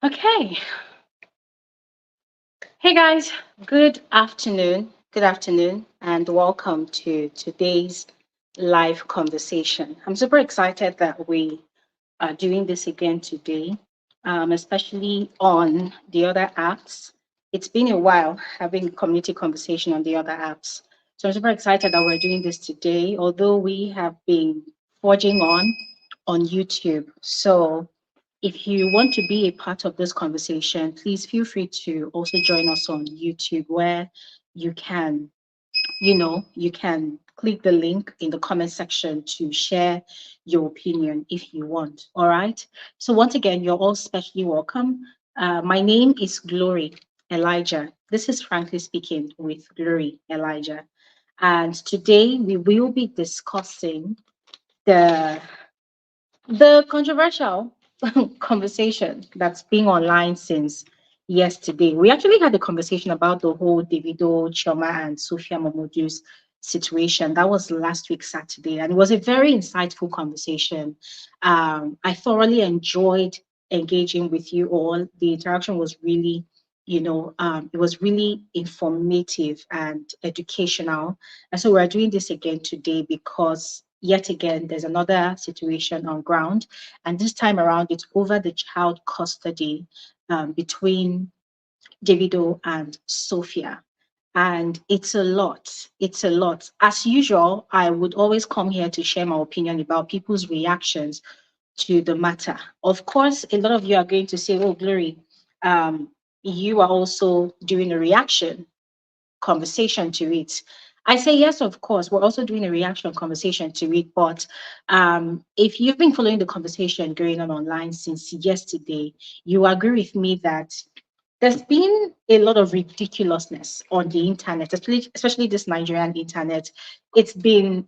Okay. Hey guys, good afternoon. Good afternoon, and welcome to today's live conversation. I'm super excited that we are doing this again today, especially on the other apps. It's been a while having community conversation on the other apps. So I'm super excited that we're doing this today, although we have been forging on YouTube. So if you want to be a part of this conversation, please feel free to also join us on YouTube where you can, you can click the link in the comment section to share your opinion if you want. All right. So once again, you're all specially welcome. My name is Glory Elijah. This is Frankly Speaking with Glory Elijah. And today we will be discussing the the controversial conversation that's been online since yesterday. We actually had a conversation about the whole Davido, Choma, and Sophia Momodu's situation. That was last week, Saturday, and it was a very insightful conversation. I thoroughly enjoyed engaging with you all. The interaction was really it was really informative and educational. And so we're doing this again today because yet again, there's another situation on ground. And this time around, it's over the child custody between Davido and Sophia. And it's a lot. It's a lot. As usual, I would always come here to share my opinion about people's reactions to the matter. Of course, a lot of you are going to say, oh, Glory, um, you are also doing a reaction conversation to it. I say yes, of course. We're also doing a reaction conversation to it. But if you've been following the conversation going on online since yesterday, you agree with me that there's been a lot of ridiculousness on the internet, especially this Nigerian internet. It's been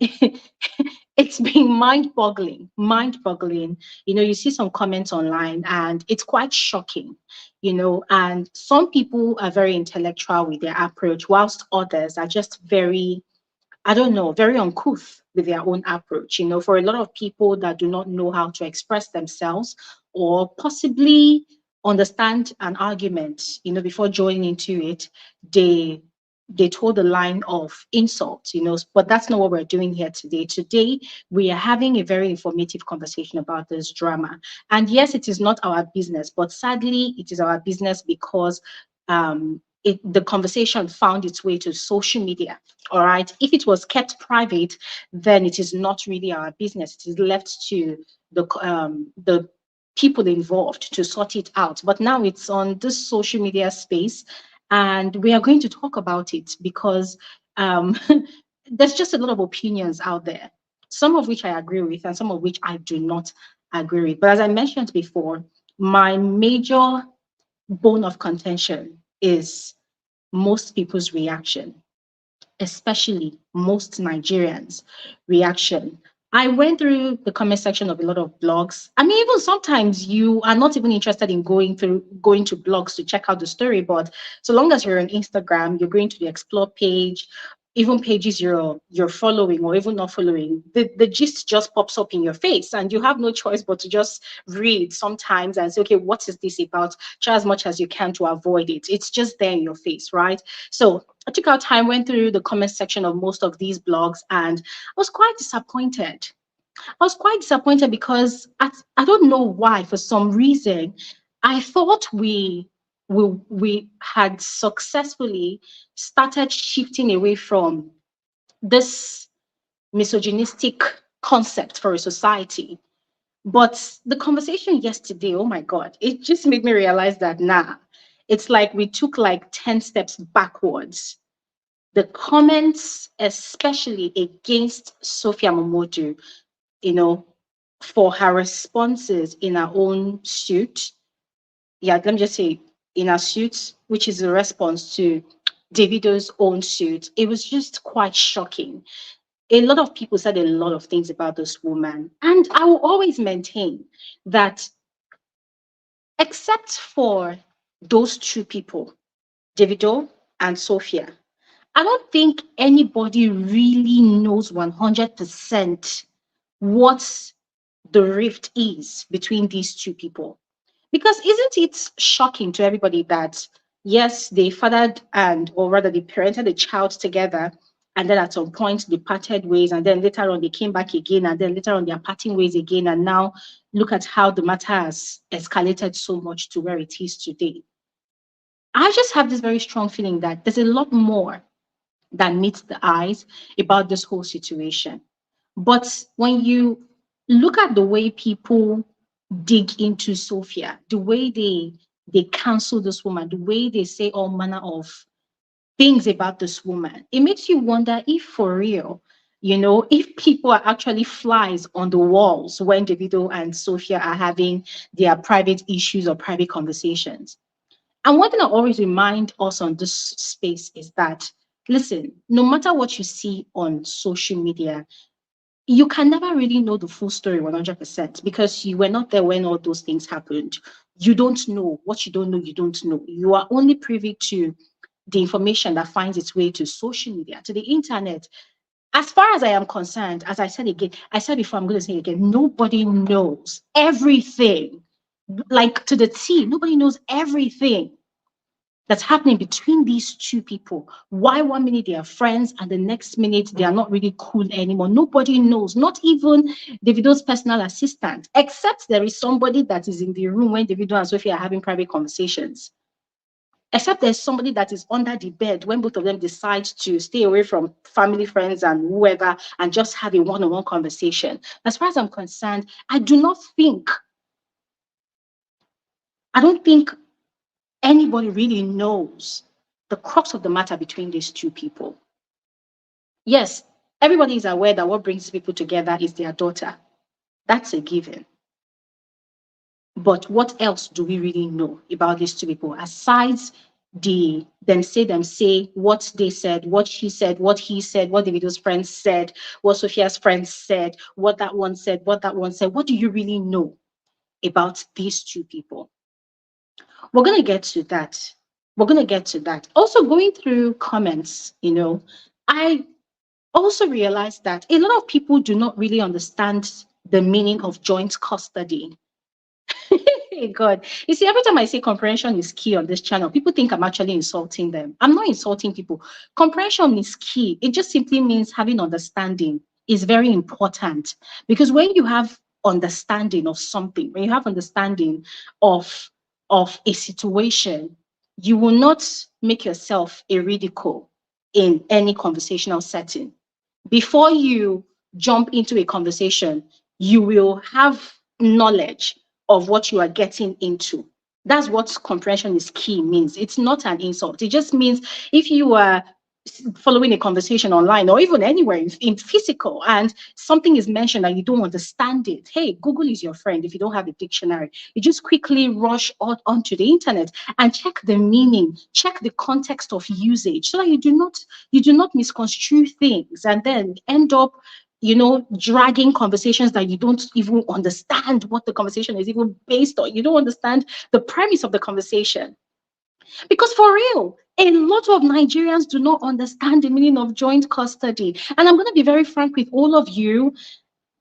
it's been mind-boggling, mind-boggling. You see some comments online and it's quite shocking, and some people are very intellectual with their approach, whilst others are just very, I don't know, very uncouth with their own approach. For a lot of people that do not know how to express themselves or possibly understand an argument, before joining into it, they they told the line of insult, but that's not what we're doing here today. Today, we are having a very informative conversation about this drama. And yes, it is not our business, but sadly, it is our business because the conversation found its way to social media. All right. If it was kept private, then it is not really our business. It is left to the people involved to sort it out. But now it's on this social media space, and we are going to talk about it because um, there's just a lot of opinions out there, some of which I agree with, and some of which I do not agree with. But as I mentioned before, my major bone of contention is most people's reaction, especially most Nigerians' reaction. I went through the comment section of a lot of blogs. I mean, even sometimes you are not even interested in going to blogs to check out the story, but so long as you're on Instagram, you're going to the explore page, even pages you're following or even not following, the gist just pops up in your face and you have no choice but to just read sometimes and say, okay, what is this about? Try as much as you can to avoid it. It's just there in your face, right? So I took out time, went through the comment section of most of these blogs, and I was quite disappointed. I was quite disappointed because I don't know why, for some reason, I thought we had successfully started shifting away from this misogynistic concept for a society. But the conversation yesterday, oh my God, it just made me realize that it's like we took like 10 steps backwards. The comments, especially against Sophia Momodu, you know, for her responses in her own suit. Yeah, let me just say in her suit, which is a response to Davido's own suit. It was just quite shocking. A lot of people said a lot of things about this woman. And I will always maintain that, except for those two people, Davido and Sophia, I don't think anybody really knows 100% what the rift is between these two people. Because isn't it shocking to everybody that yes, they fathered and or rather they parented a child together, and then at some point they parted ways, and then later on they came back again, and then later on they are parting ways again, and now look at how the matter has escalated so much to where it is today. I just have this very strong feeling that there's a lot more that meets the eyes about this whole situation. But when you look at the way people dig into Sophia, the way they cancel this woman, the way they say all manner of things about this woman, it makes you wonder if for real, if people are actually flies on the walls when Davido and Sophia are having their private issues or private conversations. And one thing I always remind us on this space is that, listen, no matter what you see on social media, you can never really know the full story 100% because you were not there when all those things happened. You don't know what you don't know, you don't know. You are only privy to the information that finds its way to social media, to the internet. As far as I am concerned, as I said again, I said before, I'm going to say again, nobody knows everything, like to the T. Nobody knows everything that's happening between these two people. Why 1 minute they are friends and the next minute they are not really cool anymore? Nobody knows, not even Davido's personal assistant, except there is somebody that is in the room when Davido and Sophia are having private conversations. Except there's somebody that is under the bed when both of them decide to stay away from family, friends, and whoever and just have a one-on-one conversation. As far as I'm concerned, I don't think anybody really knows the crux of the matter between these two people. Yes, everybody is aware that what brings people together is their daughter. That's a given. But what else do we really know about these two people aside the them say, what they said, what she said, what he said, what Davido's friends said, what Sophia's friends said, what that one said, what that one said? What do you really know about these two people? We're going to get to that. We're going to get to that. Also, going through comments, I also realized that a lot of people do not really understand the meaning of joint custody. Hey God. You see, every time I say comprehension is key on this channel, people think I'm actually insulting them. I'm not insulting people. Comprehension is key. It just simply means having understanding is very important. Because when you have understanding of something, when you have understanding of, of a situation, you will not make yourself a ridicule in any conversational setting. Before you jump into a conversation, you will have knowledge of what you are getting into. That's what comprehension is key means. It's not an insult. It just means if you are following a conversation online or even anywhere in physical and something is mentioned and you don't understand it, hey, Google is your friend. If you don't have a dictionary, you just quickly rush onto the internet and check the meaning, check the context of usage so that you do not misconstrue things and then end up dragging conversations that you don't even understand what the conversation is even based on. You don't understand the premise of the conversation. Because for real, a lot of Nigerians do not understand the meaning of joint custody. And I'm going to be very frank with all of you.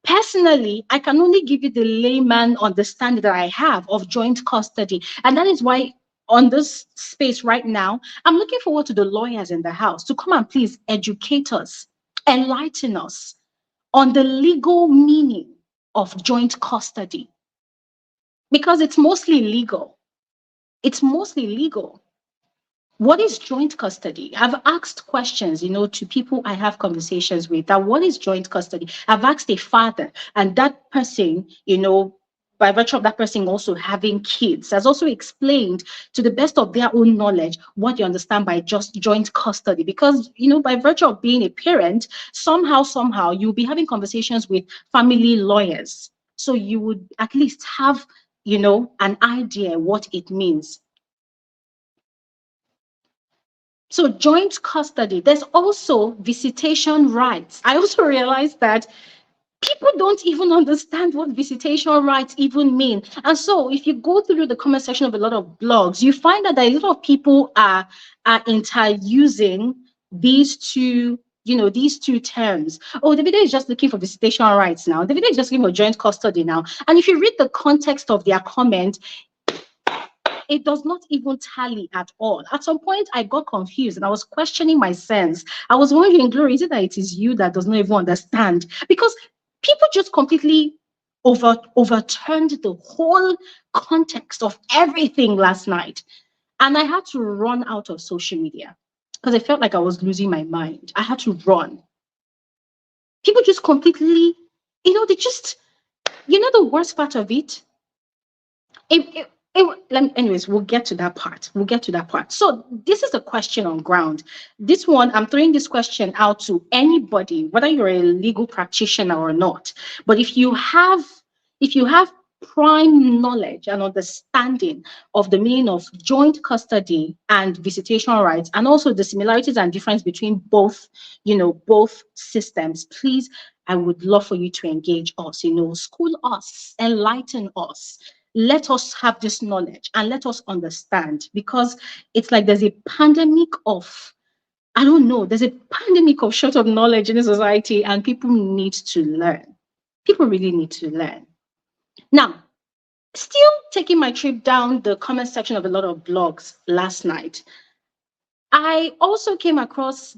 Personally, I can only give you the layman understanding that I have of joint custody. And that is why on this space right now, I'm looking forward to the lawyers in the house to come and please educate us, enlighten us on the legal meaning of joint custody. Because it's mostly legal. It's mostly legal. What is joint custody? I've asked questions, to people I have conversations with that what is joint custody? I've asked a father, and that person, by virtue of that person also having kids, has also explained to the best of their own knowledge what you understand by just joint custody. Because, by virtue of being a parent, somehow, you'll be having conversations with family lawyers. So you would at least have, an idea what it means. So joint custody, there's also visitation rights. I also realized that people don't even understand what visitation rights even mean. And so if you go through the comment section of a lot of blogs, you find that a lot of people are interusing these two terms. Oh, the video is just looking for visitation rights now. The video is just looking for joint custody now. And if you read the context of their comment, it does not even tally at all. At some point, I got confused and I was questioning my sense. I was wondering, Glory, is it that it is you that does not even understand? Because people just completely overturned the whole context of everything last night. And I had to run out of social media because I felt like I was losing my mind. I had to run. People just completely, they just, the worst part of it? Anyways, we'll get to that part. We'll get to that part. So this is a question on ground. This one, I'm throwing this question out to anybody, whether you're a legal practitioner or not. But if you have prime knowledge and understanding of the meaning of joint custody and visitation rights, and also the similarities and difference between both systems, please, I would love for you to engage us, school us, enlighten us. Let us have this knowledge and let us understand, because it's like there's a pandemic of, I don't know, there's a pandemic of short of knowledge in the society, and people need to learn. People really need to learn. Now, still taking my trip down the comment section of a lot of blogs last night, I also came across,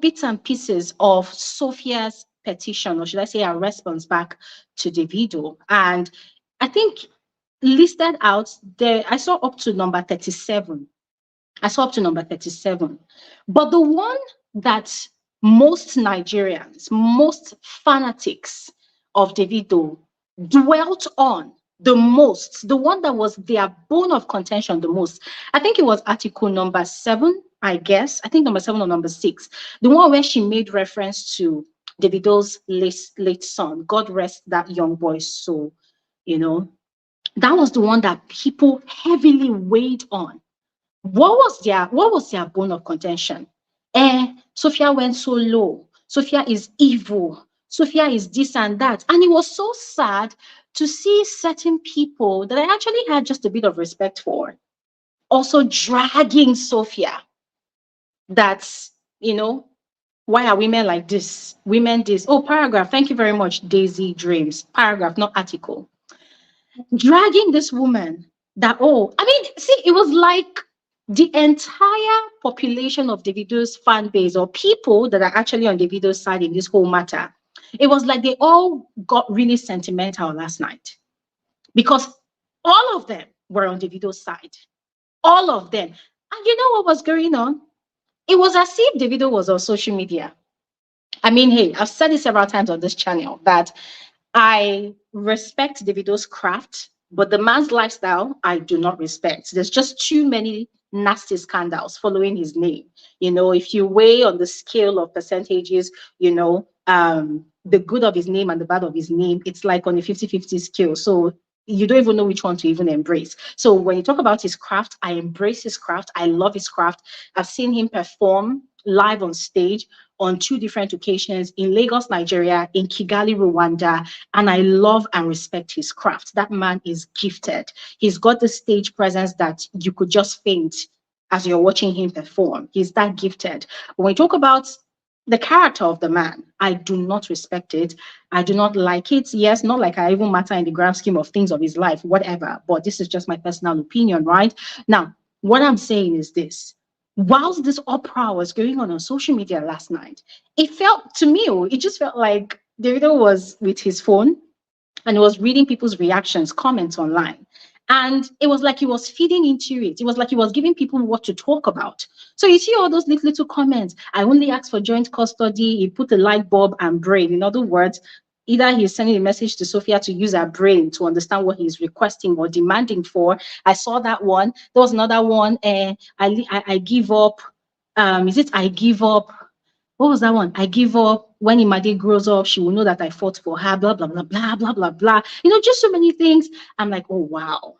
bits and pieces of Sophia's petition, or should I say her response back to Davido. And I think listed out there, I saw up to number 37. But the one that most Nigerians, most fanatics of Davido dwelt on the most, the one that was their bone of contention the most, I think it was article number 7, I guess. I think number 7 or number 6. The one where she made reference to Davido's late son. God rest that young boy's soul, that was the one that people heavily weighed on. What was their bone of contention? Sophia went so low. Sophia is evil. Sophia is this and that. And it was so sad to see certain people that I actually had just a bit of respect for also dragging Sophia. That's, why are women like this? Women this. Oh, paragraph. Thank you very much, Daisy Dreams. Paragraph, not article. Dragging this woman that, see, it was like the entire population of Davido's fan base, or people that are actually on Davido's side in this whole matter, it was like they all got really sentimental last night, because all of them were on Davido's side. All of them. And you know what was going on? It was as if Davido was on social media. I mean, hey, I've said it several times on this channel that I respect Davido's craft, but the man's lifestyle, I do not respect. There's just too many nasty scandals following his name. If you weigh on the scale of percentages, the good of his name and the bad of his name, it's like on a 50-50 scale. So you don't even know which one to even embrace. So when you talk about his craft, I embrace his craft. I love his craft. I've seen him perform live on stage on 2 different occasions, in Lagos, Nigeria, in Kigali, Rwanda, and I love and respect his craft. That man is gifted. He's got the stage presence that you could just faint as you're watching him perform. He's that gifted. When we talk about the character of the man, I do not respect it. I do not like it. Yes, not like I even matter in the grand scheme of things of his life, whatever, but this is just my personal opinion, right? Now, what I'm saying is this. Whilst this uproar was going on social media last night, it felt to me, it just felt like Davido was with his phone and was reading people's reactions, comments online. And it was like he was feeding into it. It was like he was giving people what to talk about. So you see all those little comments. I only asked for joint custody. He put a light bulb and brain. In other words, either he's sending a message to Sophia to use her brain to understand what he's requesting or demanding for. I saw that one. There was another one. I give up. Is it I give up? What was that one? I give up. When Imade grows up, she will know that I fought for her. Blah blah blah blah blah blah blah. Just so many things. I'm like, oh wow.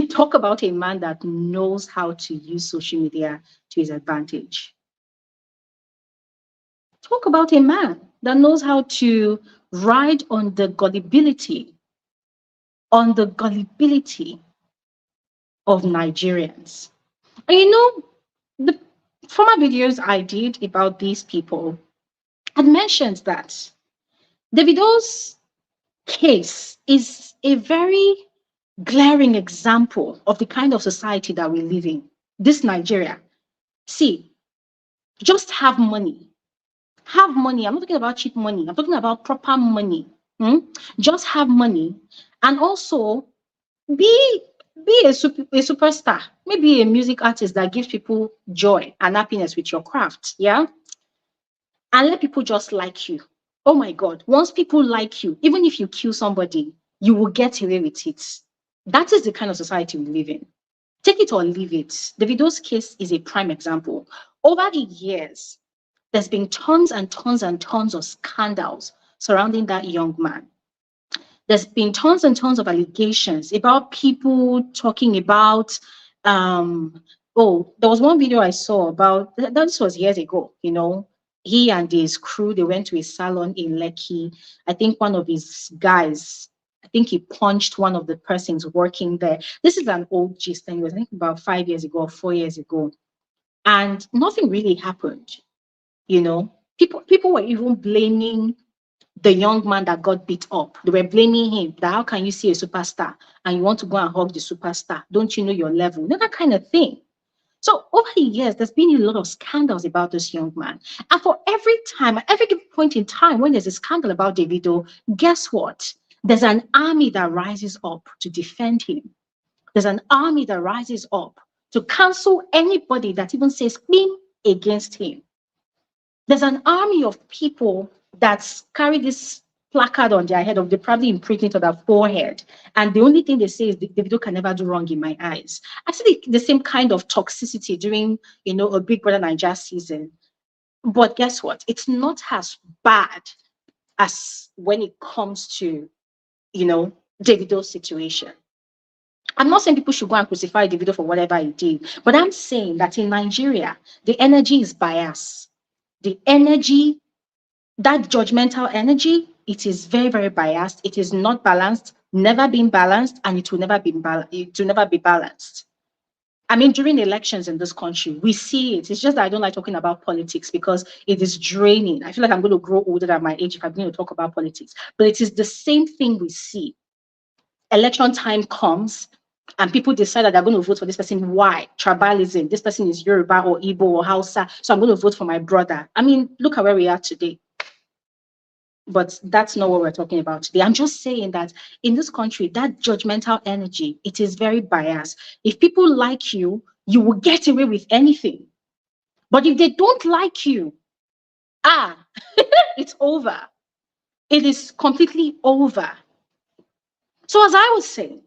Talk about a man that knows how to use social media to his advantage. Talk about a man that knows how to ride on the gullibility of Nigerians. And the former videos I did about these people had mentioned that Davido's case is a very glaring example of the kind of society that we live in. This Nigeria. See, just have money. Have money. I'm not talking about cheap money. I'm talking about proper money. Hmm? Just have money, and also be a superstar. Maybe a music artist that gives people joy and happiness with your craft. Yeah, and let people just like you. Oh my God! Once people like you, even if you kill somebody, you will get away with it. That is the kind of society we live in. Take it or leave it. Davido's case is a prime example. Over the years, there's been tons and tons and tons of scandals surrounding that young man. There's been tons and tons of allegations about people talking about, um, oh, there was one video I saw about, this was years ago, he and his crew, they went to a salon in Lekki. I think one of his guys, I think he punched one of the persons working there. This is an old gist, and it was, I think, about 5 years ago or 4 years ago. And nothing really happened, you know. People were even blaming the young man that got beat up. They were blaming him that how can you see a superstar and you want to go and hug the superstar? Don't you know your level? That kind of thing. So over the years, there's been a lot of scandals about this young man. And for every time, at every given point in time, when there's a scandal about Davido, guess what? There's an army that rises up to defend him. There's an army that rises up to cancel anybody that even says thing against him. There's an army of people that carry this placard on their head, or they probably imprint it on their forehead. And the only thing they say is Davido can never do wrong in my eyes. I see the same kind of toxicity during, a Big Brother Nigeria season. But guess what? It's not as bad as when it comes to, Davido's situation. I'm not saying people should go and crucify Davido for whatever he did, but I'm saying that in Nigeria, the energy is biased. The energy, that judgmental energy, it is very, very biased. It is not balanced, never been balanced, and it will never be balanced. I mean, during elections in this country, we see it. It's just that I don't like talking about politics because it is draining. I feel like I'm going to grow older than my age if I'm going to talk about politics. But it is the same thing we see. Election time comes, and people decide that they're going to vote for this person. Why? Tribalism. This person is Yoruba or Igbo or Hausa, so I'm going to vote for my brother. I mean, look at where we are today. But that's not what we're talking about today. I'm just saying that in this country, that judgmental energy, it is very biased. If people like you, you will get away with anything. But if they don't like you, it's over. It is completely over. So as I was saying,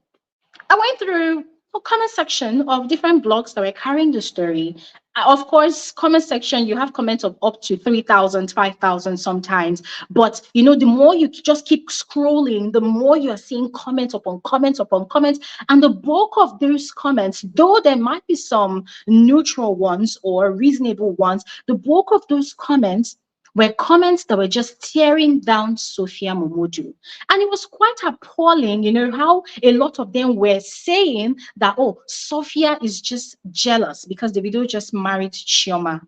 I went through a comment section of different blogs that were carrying the story. Of course, comment section, you have comments of up to 3,000, 5,000 sometimes. But, the more you just keep scrolling, the more you're seeing comments upon comments upon comments. And the bulk of those comments, though there might be some neutral ones or reasonable ones, the bulk of those comments were comments that were just tearing down Sophia Momodu. And it was quite appalling, how a lot of them were saying that, oh, Sophia is just jealous because Davido just married Chioma.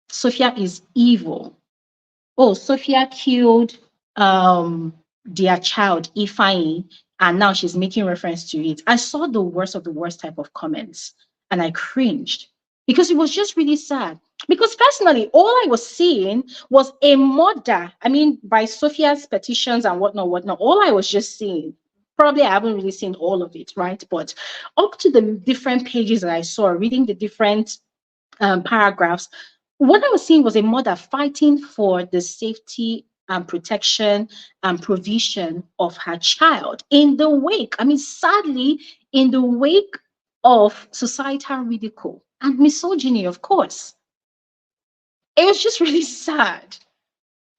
Sophia is evil. Oh, Sophia killed their child, Ifeanyi, and now she's making reference to it. I saw the worst of the worst type of comments and I cringed because it was just really sad. Because personally, all I was seeing was a murder. I mean, by Sophia's petitions and whatnot, all I was just seeing, probably I haven't really seen all of it, right? But up to the different pages that I saw, reading the different paragraphs, what I was seeing was a mother fighting for the safety and protection and provision of her child in the wake, I mean, sadly, in the wake of societal ridicule and misogyny, of course. It was just really sad.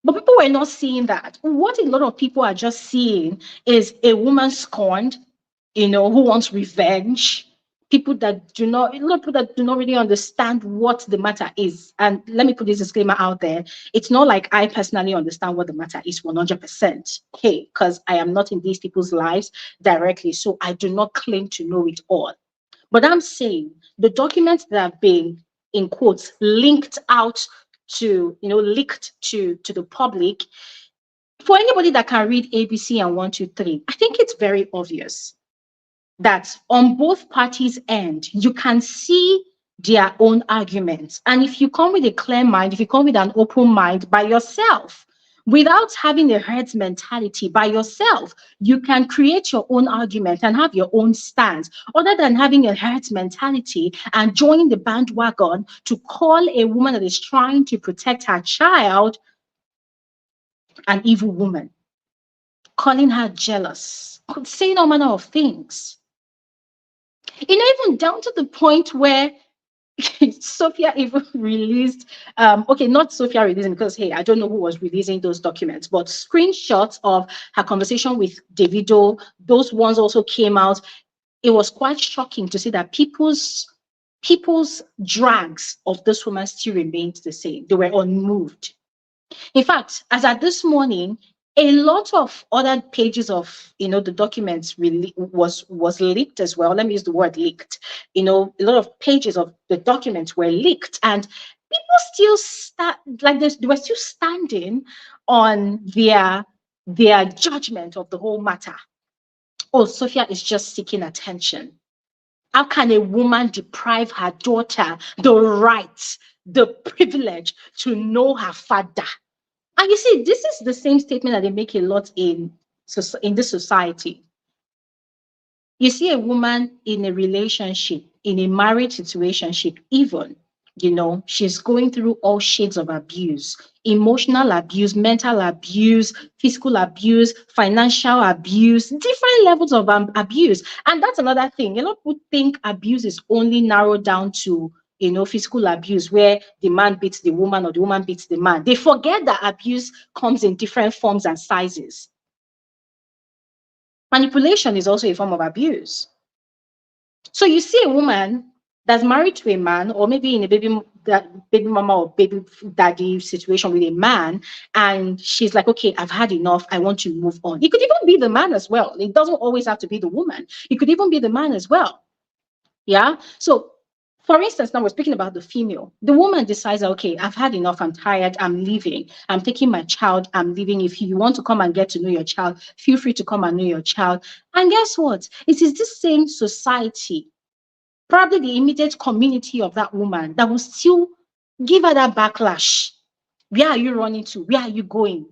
But people were not seeing that. What a lot of people are just seeing is a woman scorned, who wants revenge. People that do not, a lot of people that do not really understand what the matter is. And let me put this disclaimer out there. It's not like I personally understand what the matter is 100%. Okay, because I am not in these people's lives directly. So I do not claim to know it all. But I'm saying the documents that have been, in quotes, linked out to, leaked to the public, for anybody that can read ABC and 1, 2, 3, I think it's very obvious that on both parties' end, you can see their own arguments. And if you come with a clear mind, if you come with an open mind by yourself, without having a herd mentality by yourself, you can create your own argument and have your own stance, other than having a herd mentality and joining the bandwagon to call a woman that is trying to protect her child an evil woman, calling her jealous, saying all manner of things. Even down to the point where Sophia even released, okay, not Sophia releasing, because hey, I don't know who was releasing those documents, but screenshots of her conversation with Davido, those ones also came out. It was quite shocking to see that people's drags of this woman still remained the same. They were unmoved. In fact, as at this morning, a lot of other pages of the documents really was leaked as well. Let me use the word leaked. A lot of pages of the documents were leaked, and people still they were still standing on their judgment of the whole matter. Oh, Sophia is just seeking attention. How can a woman deprive her daughter the right, the privilege to know her father? And you see, this is the same statement that they make a lot in this society. You see a woman in a relationship, in a marriage situationship, even, she's going through all shades of abuse, emotional abuse, mental abuse, physical abuse, financial abuse, different levels of abuse. And that's another thing. A lot of people think abuse is only narrowed down to physical abuse, where the man beats the woman or the woman beats the man. They forget that abuse comes in different forms and sizes. Manipulation is also a form of abuse. So you see a woman that's married to a man, or maybe in a baby mama or baby daddy situation with a man, and she's like, okay, I've had enough, I want to move on. It could even be the man as well. It doesn't always have to be the woman. It could even be the man as well. Yeah. So for instance, now we're speaking about the female. The woman decides, okay, I've had enough, I'm tired, I'm leaving. I'm taking my child, I'm leaving. If you want to come and get to know your child, feel free to come and know your child. And guess what? It is this same society, probably the immediate community of that woman, that will still give her that backlash. Where are you running to? Where are you going?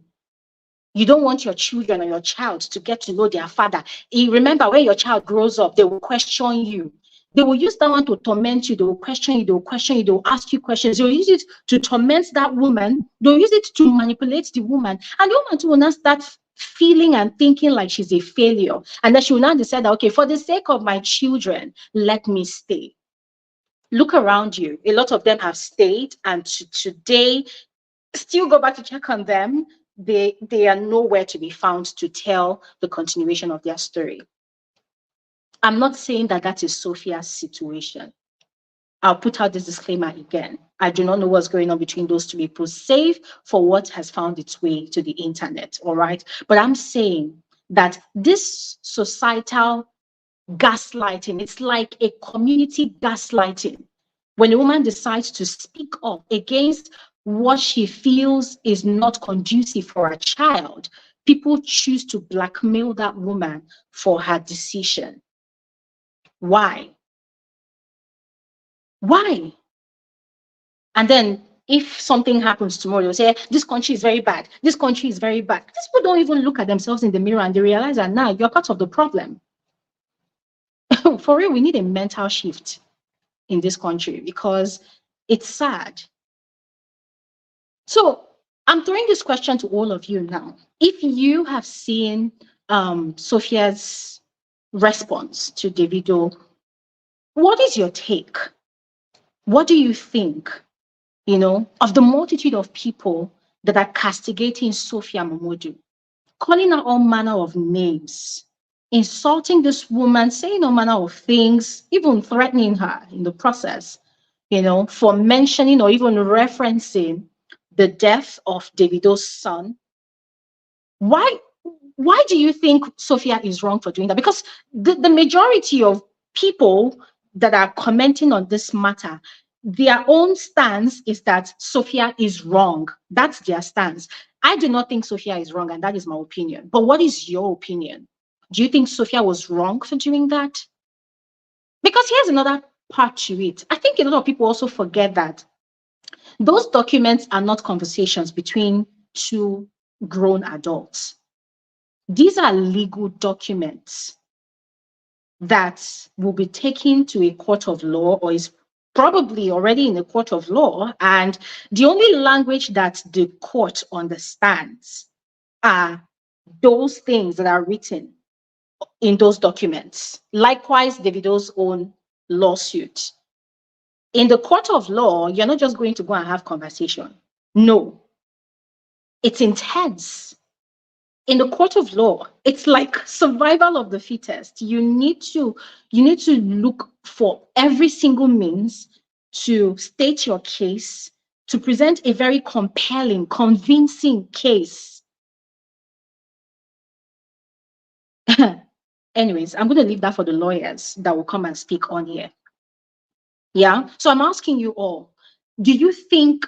You don't want your children or your child to get to know their father. Remember, when your child grows up, they will question you. They will use that one to torment you. They will question you. They will question you. They will ask you questions. They will use it to torment that woman. They'll use it to manipulate the woman. And the woman too will not start feeling and thinking like she's a failure. And then she will now decide that, okay, for the sake of my children, let me stay. Look around you. A lot of them have stayed, and today, still go back to check on them. They are nowhere to be found to tell the continuation of their story. I'm not saying that is Sophia's situation. I'll put out this disclaimer again. I do not know what's going on between those two people, save for what has found its way to the internet, all right? But I'm saying that this societal gaslighting, it's like a community gaslighting. When a woman decides to speak up against what she feels is not conducive for a child, people choose to blackmail that woman for her decision. Why? Why? And then if something happens tomorrow, they'll say, this country is very bad. This country is very bad. These people don't even look at themselves in the mirror, and they realize that now you're part of the problem. For real, we need a mental shift in this country, because it's sad. So I'm throwing this question to all of you now. If you have seen Sophia's response to Davido, what is your take? What do you think, of the multitude of people that are castigating Sophia Momodu, calling her all manner of names, insulting this woman, saying all manner of things, even threatening her in the process, for mentioning or even referencing the death of Davido's son? Why do you think Sophia is wrong for doing that? Because the majority of people that are commenting on this matter, their own stance is that Sophia is wrong. That's their stance. I do not think Sophia is wrong, and that is my opinion. But what is your opinion? Do you think Sophia was wrong for doing that? Because here's another part to it. I think a lot of people also forget that those documents are not conversations between two grown adults. These are legal documents that will be taken to a court of law or is probably already in a court of law. And the only language that the court understands are those things that are written in those documents. Likewise, Davido's own lawsuit. In the court of law, you're not just going to go and have conversation. No, it's intense. In the court of law, it's like survival of the fittest. You need to look for every single means to state your case, to present a very compelling, convincing case. Anyways, I'm going to leave that for the lawyers that will come and speak on here. Yeah. So I'm asking you all, do you think,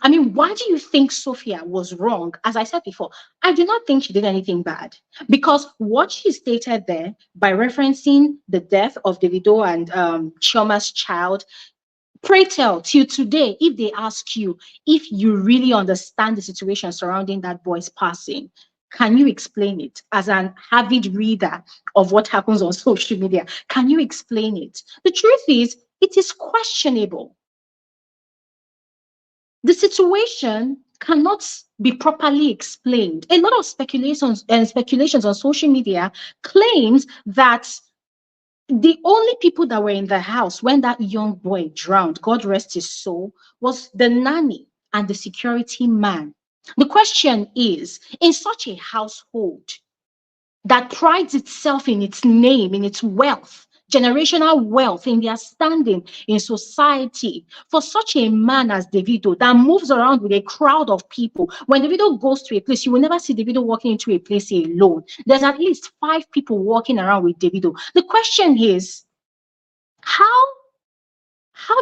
I mean, why do you think Sophia was wrong? As I said before, I do not think she did anything bad, because what she stated there by referencing the death of Davido and Chioma's child, pray tell, till today, if they ask you if you really understand the situation surrounding that boy's passing, can you explain it? As an avid reader of what happens on social media, can you explain it? The truth is, it is questionable. The situation cannot be properly explained. A lot of speculations on social media claims that the only people that were in the house when that young boy drowned, God rest his soul, was the nanny and the security man. The question is, in such a household that prides itself in its name, in its wealth, generational wealth, in their standing in society, for such a man as Davido that moves around with a crowd of people, when Davido goes to a place, you will never see Davido walking into a place alone. There's at least 5 people walking around with Davido. The question is, how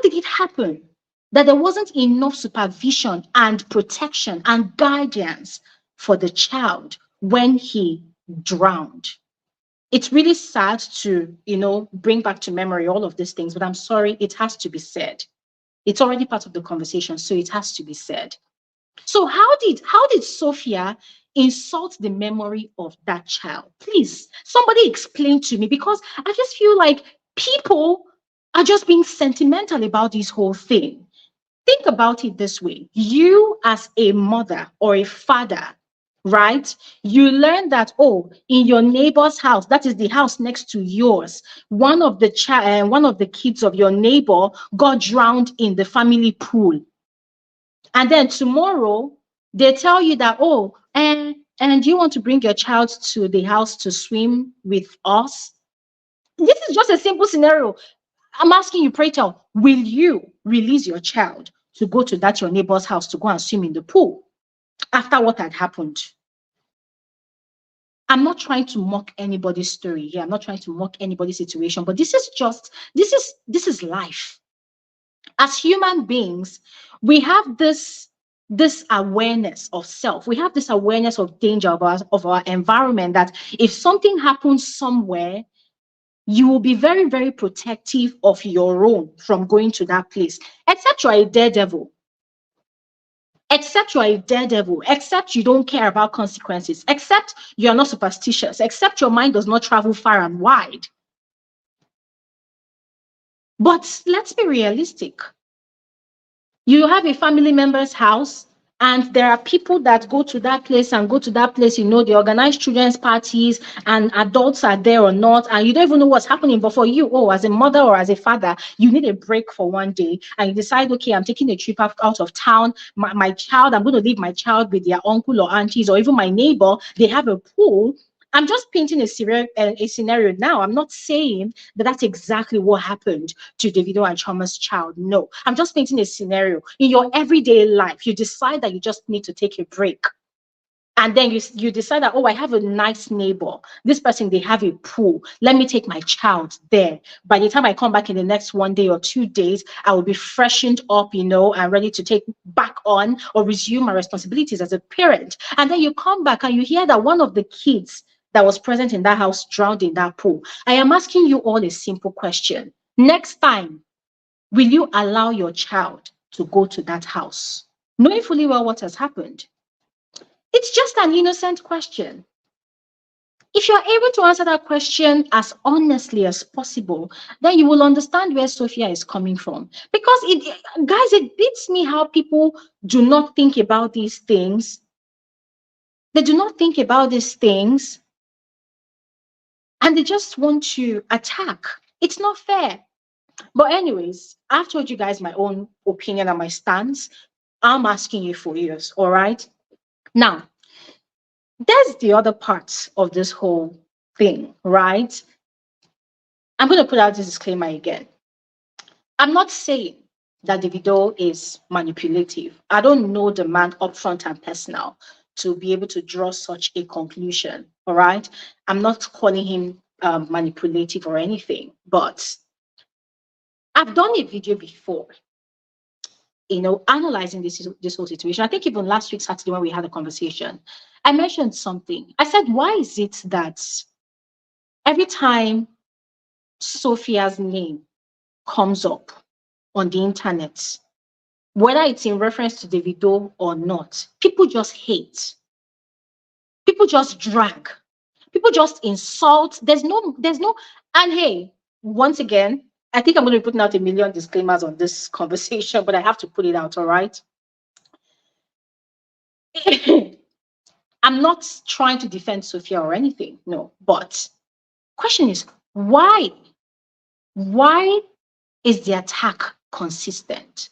did it happen that there wasn't enough supervision and protection and guidance for the child when he drowned? It's really sad to, bring back to memory all of these things, but I'm sorry, it has to be said. It's already part of the conversation, so it has to be said. So how did Sophia insult the memory of that child? Please, somebody explain to me, because I just feel like people are just being sentimental about this whole thing. Think about it this way. You as a mother or a father, right? You learn that, oh, in your neighbor's house, that is the house next to yours, one of the kids of your neighbor got drowned in the family pool. And then tomorrow they tell you that, oh, and you want to bring your child to the house to swim with us? This is just a simple scenario. I'm asking you, pray tell, will you release your child to go to that your neighbor's house to go and swim in the pool after what had happened? I'm not trying to mock anybody's story here. I'm not trying to mock anybody's situation, but this is life. As human beings, we have this awareness of self. We have this awareness of danger of our environment, that if something happens somewhere, you will be very, very protective of your own from going to that place, except you're a daredevil. Except you're a daredevil, except you don't care about consequences, except you're not superstitious, except your mind does not travel far and wide. But let's be realistic. You have a family member's house, and there are people that go to that place, they organize children's parties, and adults are there or not, and you don't even know what's happening. But for you, oh, as a mother or as a father, you need a break for one day, and you decide, okay, I'm taking a trip out of town. My child, I'm going to leave my child with their uncle or aunties, or even my neighbor. They have a pool. I'm just painting a scenario now. I'm not saying that that's exactly what happened to Davido and Chioma's child. No, I'm just painting a scenario. In your everyday life, you decide that you just need to take a break. And then you decide that, oh, I have a nice neighbor. This person, they have a pool. Let me take my child there. By the time I come back in the next 1 day or 2 days, I will be freshened up, and ready to take back on or resume my responsibilities as a parent. And then you come back and you hear that one of the kids that was present in that house drowned in that pool. I am asking you all a simple question. Next time, will you allow your child to go to that house, knowing fully well what has happened? It's just an innocent question. If you're able to answer that question as honestly as possible, then you will understand where Sophia is coming from. Because guys, it beats me how people do not think about these things. They do not think about these things and they just want to attack. It's not fair. But anyways, I've told you guys my own opinion and my stance. I'm asking you for yours, all right? Now, there's the other part of this whole thing, right? I'm going to put out this disclaimer again. I'm not saying that Davido is manipulative. I don't know the man upfront and personal to be able to draw such a conclusion, all right? I'm not calling him manipulative or anything, but I've done a video before, analyzing this whole situation. I think even last week, Saturday, when we had a conversation, I mentioned something. I said, why is it that every time Sophia's name comes up on the internet, whether it's in reference to Davido or not, people just hate, people just drag, people just insult. And hey, once again, I think I'm going to be putting out a million disclaimers on this conversation, but I have to put it out, all right? I'm not trying to defend Sophia or anything, no, but question is, why? Why is the attack consistent?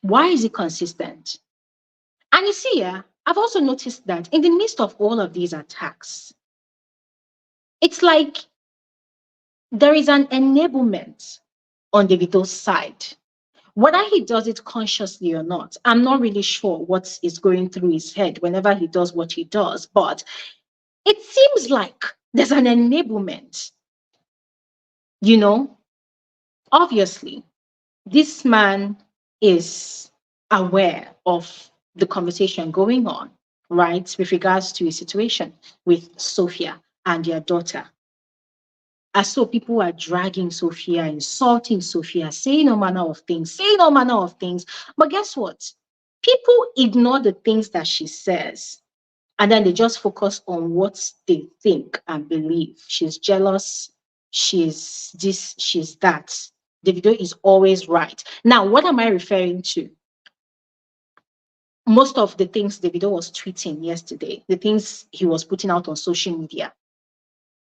Why is it consistent? And you see, yeah, I've also noticed that in the midst of all of these attacks, it's like there is an enablement on Davido's side. Whether he does it consciously or not, I'm not really sure what is going through his head whenever he does what he does, but it seems like there's an enablement. Obviously, this man is aware of the conversation going on, right, with regards to his situation with Sophia and their daughter. And so people are dragging Sophia, insulting Sophia, saying all manner of things. But guess what? People ignore the things that she says, and then they just focus on what they think and believe. She's jealous. She's this, she's that. Davido is always right. Now, what am I referring to? Most of the things Davido was tweeting yesterday, the things he was putting out on social media.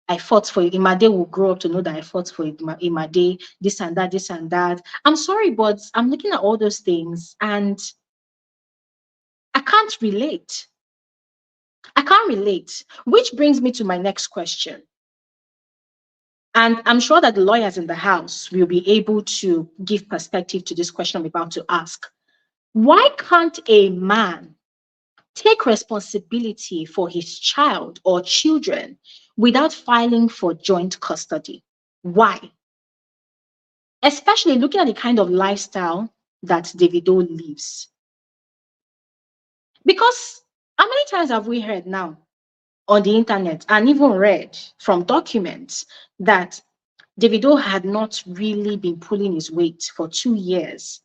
I fought for it. Imade will grow up to know that I fought for it. Imade, this and that, this and that. I'm sorry, but I'm looking at all those things and I can't relate. Which brings me to my next question. And I'm sure that the lawyers in the house will be able to give perspective to this question I'm about to ask. Why can't a man take responsibility for his child or children without filing for joint custody? Why? Especially looking at the kind of lifestyle that Davido lives. Because how many times have we heard now on the internet and even read from documents that Davido had not really been pulling his weight for 2 years?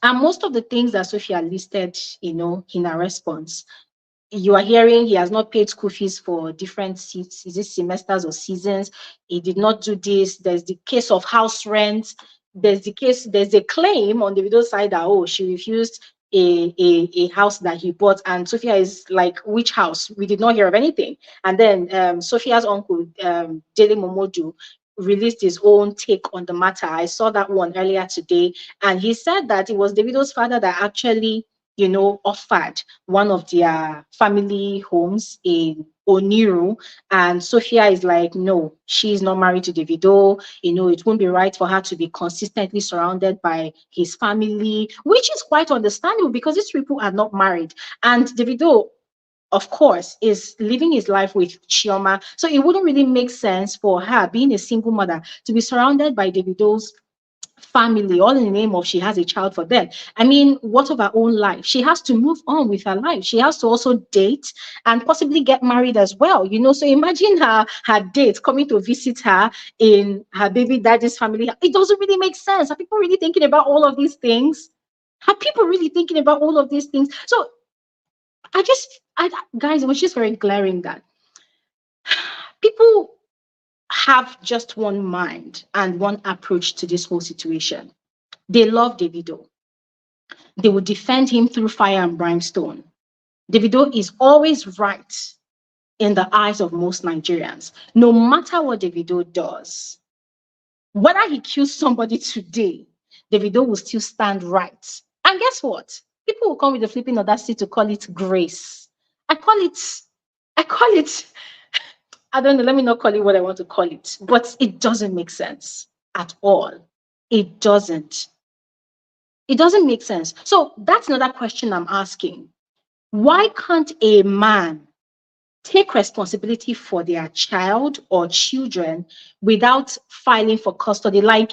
And most of the things that Sophia listed, in her response, you are hearing he has not paid school fees for different semesters or seasons. He did not do this. There's the case of house rent. There's a claim on the video side that, oh, she refused a house that he bought. And Sophia is like, which house? We did not hear of anything. And then Sophia's uncle, Dele Momodu, released his own take on the matter. I saw that one earlier today. And he said that it was Davido's father that actually offered one of their family homes in Oniru, and Sophia is like, no, she's not married to Davido. It won't be right for her to be consistently surrounded by his family, which is quite understandable because these people are not married. And Davido, of course, is living his life with Chioma. So it wouldn't really make sense for her, being a single mother, to be surrounded by Davido's family, all in the name of she has a child for them. I mean, what of her own life? She has to move on with her life. She has to also date and possibly get married as well. So imagine her date coming to visit her in her baby daddy's family. It doesn't really make sense. Are people really thinking about all of these things? Are people really thinking about all of these things? So guys, it was just very glaring that people have just one mind and one approach to this whole situation. They love Davido. They will defend him through fire and brimstone. Davido is always right in the eyes of most Nigerians, no matter what Davido does. Whether he kills somebody today, Davido will still stand right. And guess what? People will come with the flipping audacity to call it grace. I call it, I don't know, let me not call it what I want to call it, but it doesn't make sense at all. It doesn't. It doesn't make sense. So that's another question I'm asking. Why can't a man take responsibility for their child or children without filing for custody? Like,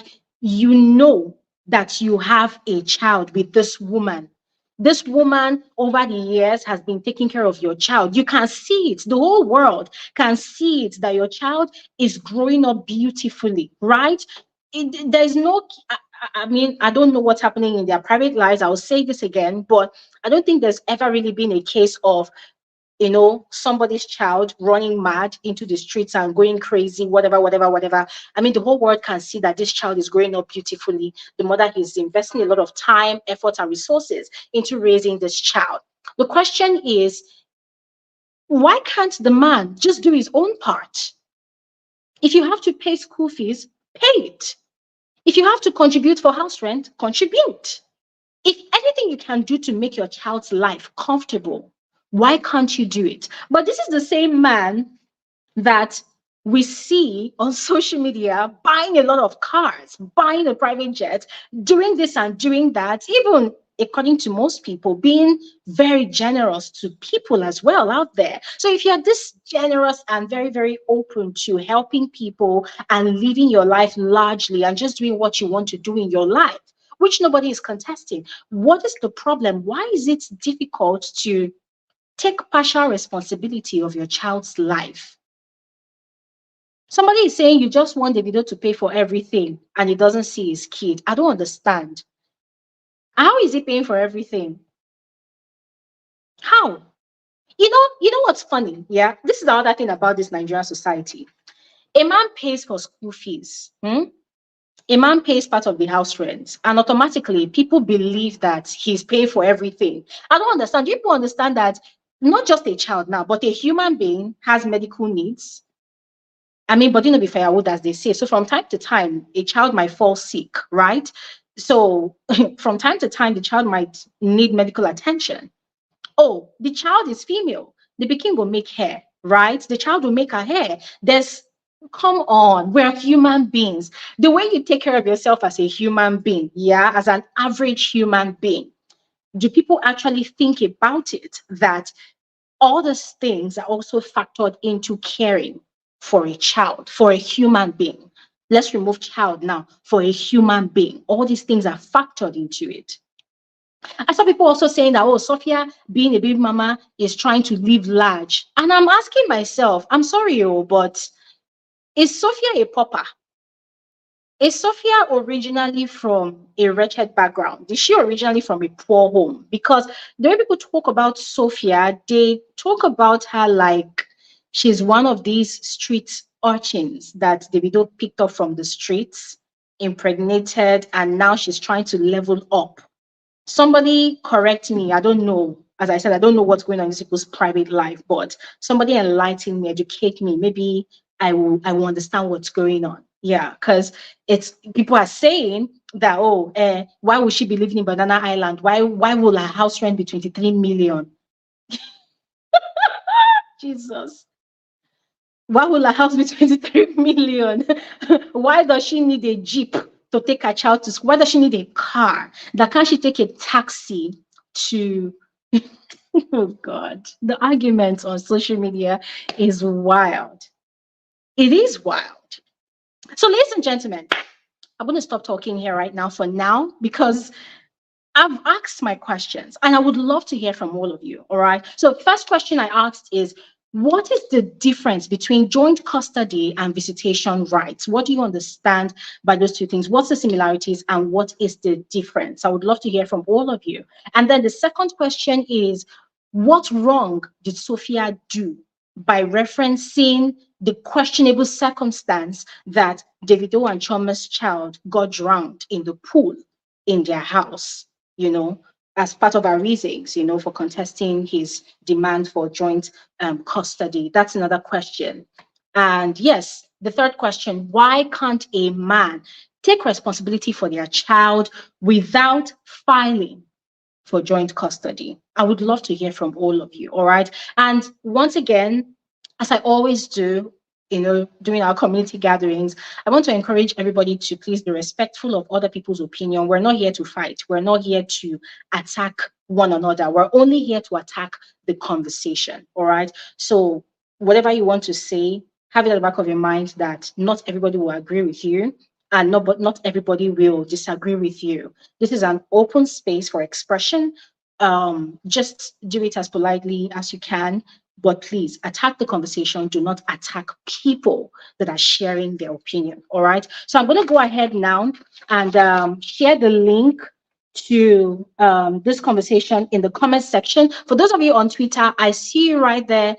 that you have a child with this woman. This woman over the years has been taking care of your child. You can see it. The whole world can see it, that your child is growing up beautifully, right? There's no, I mean, I don't know what's happening in their private lives. I'll say this again, but I don't think there's ever really been a case of somebody's child running mad into the streets and going crazy, whatever, whatever, whatever. I mean, the whole world can see that this child is growing up beautifully. The mother is investing a lot of time, effort, and resources into raising this child. The question is, why can't the man just do his own part? If you have to pay school fees, pay it. If you have to contribute for house rent, contribute. If anything you can do to make your child's life comfortable, why can't you do it? But this is the same man that we see on social media buying a lot of cars, buying a private jet, doing this and doing that, even according to most people, being very generous to people as well out there. So if you're this generous and very, very open to helping people and living your life largely and just doing what you want to do in your life, which nobody is contesting, what is the problem? Why is it difficult to take partial responsibility of your child's life? Somebody is saying you just want Davido to pay for everything and he doesn't see his kid. I don't understand. How is he paying for everything? How? You know what's funny? Yeah, this is the other thing about this Nigerian society. A man pays for school fees. A man pays part of the house rent, and automatically people believe that he's paying for everything. I don't understand. Do people understand that not just a child now, but a human being has medical needs? I mean, but be firewood, as they say. So from time to time, a child might fall sick, right? So from time to time, the child might need medical attention. Oh, the child is female. The pikin will make hair, right? The child will make her hair. Come on, we're human beings. The way you take care of yourself as a human being, yeah, as an average human being, do people actually think about it, that all these things are also factored into caring for a child, for a human being? Let's remove child now. For a human being, all these things are factored into it. I saw people also saying that, oh, Sophia, being a baby mama, is trying to live large. And I'm asking myself, I'm sorry, but is Sophia a pauper? Is Sophia originally from a wretched background? Is she originally from a poor home? Because the way people talk about Sophia, they talk about her like she's one of these street urchins that Davido picked up from the streets, impregnated, and now she's trying to level up. Somebody correct me. I don't know. As I said, I don't know what's going on in these people's private life, but somebody enlighten me, educate me. Maybe I will understand what's going on. Yeah, because it's people are saying that, oh, why would she be living in Banana Island? Why will her house rent be 23 million? Jesus. Why will her house be 23 million? Why does she need a jeep to take her child to school? Why does she need a car? That can't she take a taxi to oh God. The argument on social media is wild. It is wild. So, ladies and gentlemen, I'm going to stop talking here right now for now because I've asked my questions and I would love to hear from all of you. All right. So, first question I asked is, what is the difference between joint custody and visitation rights? What do you understand by those two things? What's the similarities and what is the difference? I would love to hear from all of you. And then the second question is, what wrong did Sophia do by referencing the questionable circumstance that Davido and Choma's child got drowned in the pool in their house? You know, as part of our reasons, for contesting his demand for joint custody. That's another question. And yes, the third question, why can't a man take responsibility for their child without filing for joint custody? I would love to hear from all of you. All right. And once again, as I always do, during our community gatherings, I want to encourage everybody to please be respectful of other people's opinion. We're not here to fight. We're not here to attack one another. We're only here to attack the conversation. All right. So whatever you want to say, have it at the back of your mind that not everybody will agree with you, and not everybody will disagree with you. This is an open space for expression. Just do it as politely as you can, but please attack the conversation. Do not attack people that are sharing their opinion. All right. So I'm going to go ahead now and share the link to this conversation in the comment section. For those of you on Twitter, I see you right there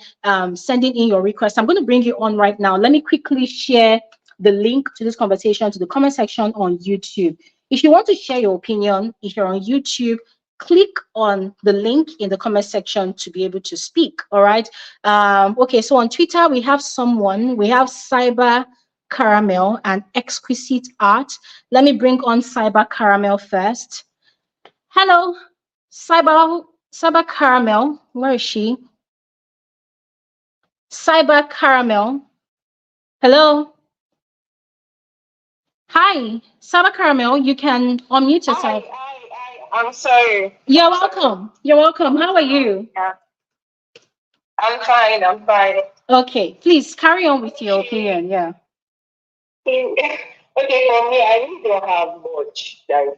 sending in your request. I'm going to bring you on right now. Let me quickly share the link to this conversation to the comment section on YouTube. If you want to share your opinion, if you're on YouTube, click on the link in the comment section to be able to speak. All right. Okay, so on Twitter, we have Cyber Caramel and Exquisite Art. Let me bring on Cyber Caramel first. Hello, Cyber Caramel. Where is she? Cyber Caramel. Hello. Hi, Cyber Caramel. You can unmute yourself. I'm sorry. You're welcome. You're welcome. How are you? Yeah, I'm fine. I'm fine. Okay, please carry on with your opinion. Yeah. Okay, for me, I really don't have much. Like, me,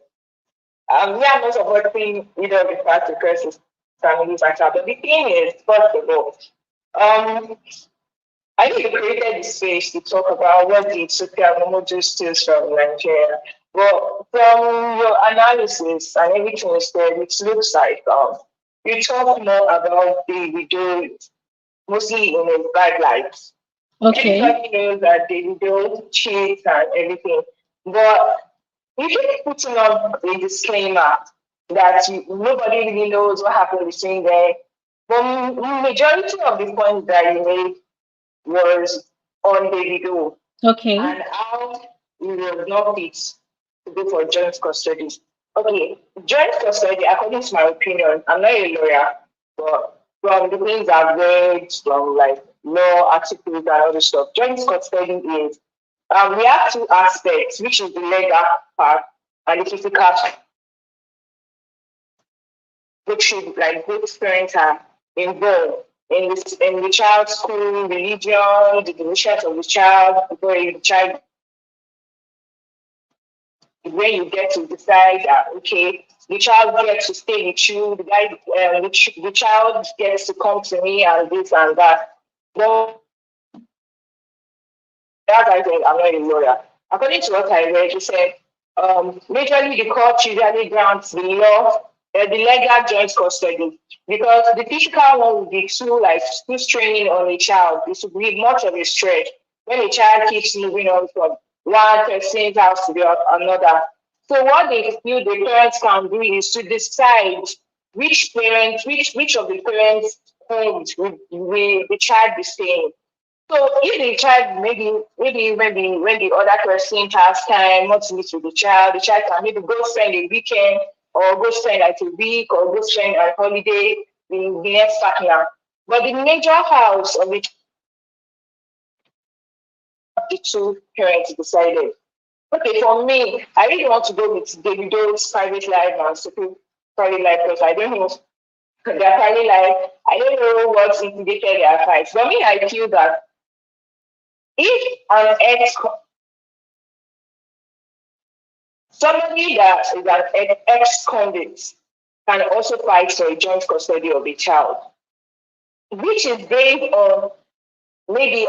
I'm not supporting either of the party because it's family matter. But the thing is, first of all, um, I think you created the space to talk about what the Sophia Momodu steals from Nigeria. But from your analysis and everything you said, it looks like you talk more about Davido mostly in a bad light. Okay. Everybody knows that Davido cheats and everything. But you keep putting up a disclaimer that nobody really knows what happened between them. But majority of the points that you made was on Davido Okay. and how he was not fit to go for joint custody. Okay, joint custody, according to my opinion, I'm not a lawyer, but from the things I've read, from like law articles and all this stuff, joint custody is we have two aspects, which is the legal part and the physical part, which should like both parents are involved in the child's school, religion, the decisions of the child, where the child when you get to decide that okay, the child gets to stay with you, the child gets to come to me and this and that. But that I think I'm not a lawyer. According to what I read, he said majorly the court usually grants the law, the legal joint custody because the physical one would be too straining on a child. It would be much of a stretch when a child keeps moving on from one person's house to another. So what they feel the parents can do is to decide which of the parents' homes will the child be staying. So if the child maybe when the other person has time not to meet with the child can maybe go spend a weekend or go spend like a week or go spend a holiday in the next partner. But the major house of the two parents decided. Okay, for me, I really want to go with Davido's private life and Sophie's private life because I don't know their private life. I don't know what instigated their fights. For me, I feel that if an ex Somebody that is an ex-convict can also fight for a joint custody of a child, which is based on maybe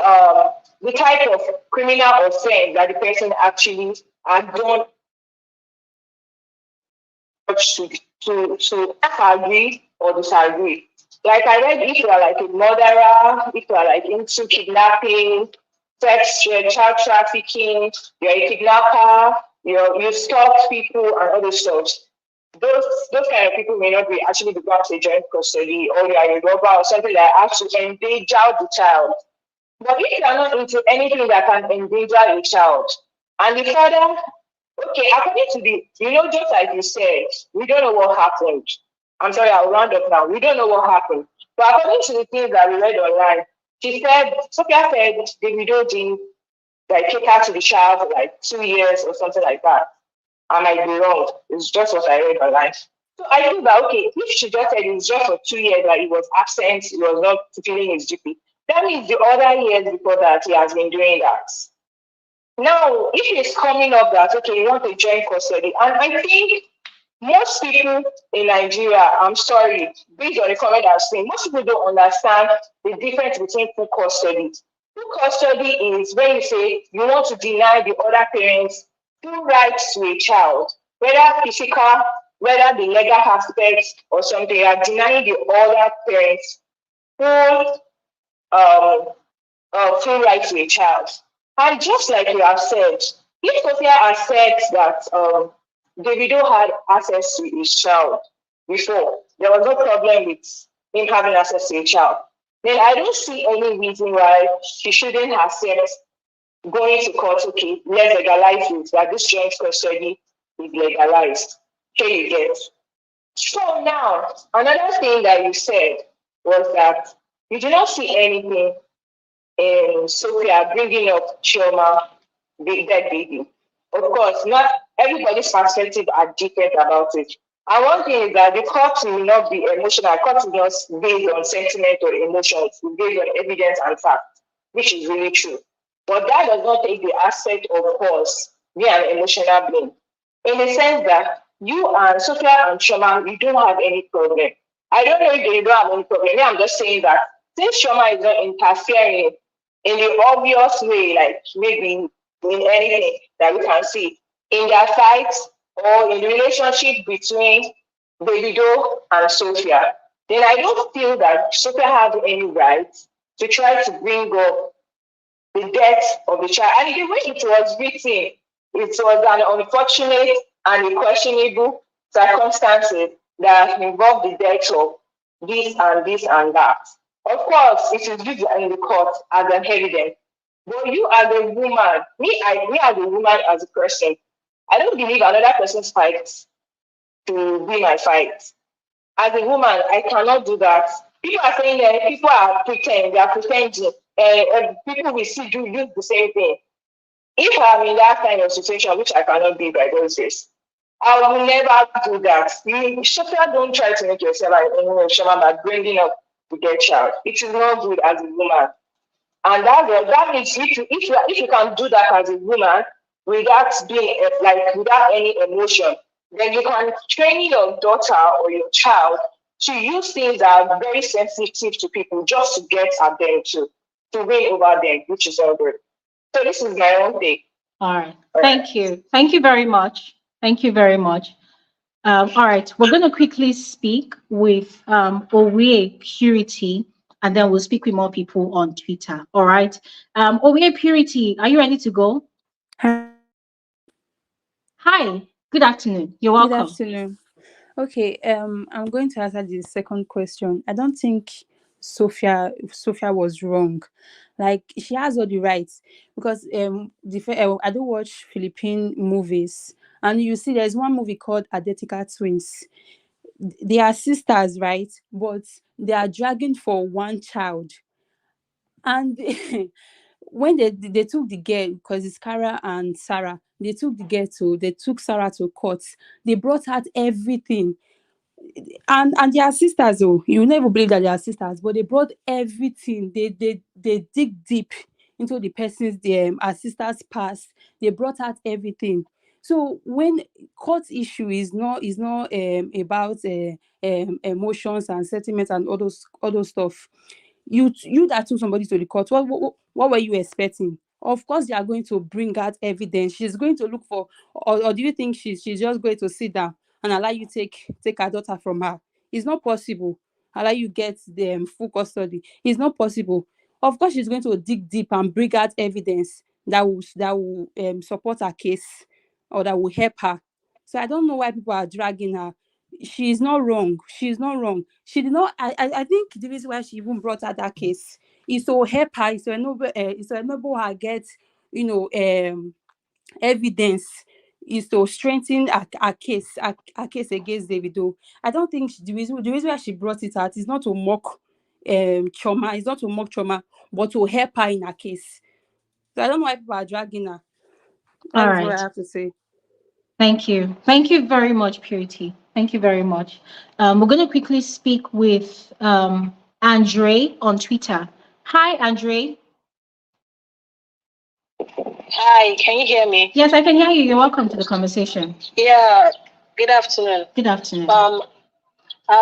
the type of criminal offense that the person actually has done to agree or disagree. Like I read, if you are like a murderer, if you are like into kidnapping, child trafficking, you're a kidnapper, you stalk people and all those stuff. Those kind of people may not be actually become a joint custody, or you are a robber or something like that to endanger the child. But if you are not into anything that can endanger a child, and the father, okay, according to just like you said, we don't know what happened. I'm sorry, I'll round up now. We don't know what happened. But according to the things that we read online, Sophia said Davido did like take her to the child for like 2 years or something like that. I might be wrong. It's just what I read online. So I think that okay, if she just said it's just for 2 years that he was absent, he was not fulfilling his duty, that means the other years before that he has been doing that. Now, if it's coming up that okay, you want to join custody, and I think most people in Nigeria, I'm sorry, based on the comment I've seen, most people don't understand the difference between full custody. Full custody is when you say you want to deny the other parents full rights to a child, whether physical, whether the legal aspects or something, you are denying the other parents full um, full right to a child. And just like you have said, if Sophia accepts that Davido had access to his child before, there was no problem with him having access to a child, then I don't see any reason why she shouldn't accept going to court, okay, let's legalize it, that this joint custody is legalized. Okay, you get. So now, another thing that you said was that you do not see anything so we are bringing up Chioma, the dead baby. Of course, not everybody's perspective are different about it. And one thing is that the court will not be emotional. Court is not based on sentiment or emotions. It's based on evidence and fact, which is really true. But that does not take the aspect of us being an emotional being. In the sense that you and Sophia and Chioma, you don't have any problem. I don't know if they don't have any problem. I'm just saying that since Chioma is not interfering in the obvious way, like maybe in anything that we can see in their fights or in the relationship between Davido and Sophia, then I don't feel that Sophia has any right to try to bring up the death of the child. And the way it was written, it was an unfortunate and a questionable circumstances that involved the death of this and that. Of course, it is used in the court as an evidence. But you as a woman, me as a woman, as a person, I don't believe another person's fight to be my fight. As a woman, I cannot do that. People are saying that people are pretending, they are pretending. People will see do use the same thing. If I'm in that kind of situation, which I cannot be by those days, I will never do that. You, Sophia, don't try to make yourself an enemy of Shama by bringing up the dead child. It is not good as a woman. And that means if you can do that as a woman without being without any emotion, then you can train your daughter or your child to use things that are very sensitive to people just to get at them to win over them, which is all good. So this is my own thing. All right. Thank you. Thank you very much. Thank you very much. All right. We're going to quickly speak with Owe Purity, and then we'll speak with more people on Twitter. All right. Owe Purity, are you ready to go? Hi. Good afternoon. You're Good welcome. afternoon. Okay, I'm going to answer the second question. I don't think Sophia was wrong. Like she has all the rights because I do watch Philippine movies, and you see there's one movie called Identical Twins. They are sisters, right? But they are dragging for one child, and when they took the girl, because it's Kara and Sarah, they took Sarah to court. They brought out everything, and they are sisters. Oh, you never believe that they are sisters, but they brought everything. They dig deep into the person's our sisters past. They brought out everything. So when court issue is not about emotions and sentiments and all those stuff, you that took somebody to the court, what were you expecting? Of course they are going to bring out evidence. She's going to look for, or do you think she's just going to sit down and allow you take her daughter from her? It's not possible. Allow you get the full custody. It's not possible. Of course she's going to dig deep and bring out evidence that will support her case, or that will help her. So I don't know why people are dragging her. She is not wrong. She's not wrong. She did not. I think the reason why she even brought out that case is to help her, is to enable her get, you know, evidence, is to strengthen her case against Davido. I don't think the reason why she brought it out is not to mock trauma. It's not to mock trauma, but to help her in her case. So I don't know why people are dragging her. All That is what I right. have to say. Thank you. Thank you very much, Purity. Thank you very much. We're going to quickly speak with Andre on Twitter. Hi, Andre. Hi, can you hear me? Yes, I can hear you. You're welcome to the conversation. Yeah, good afternoon. Good afternoon. I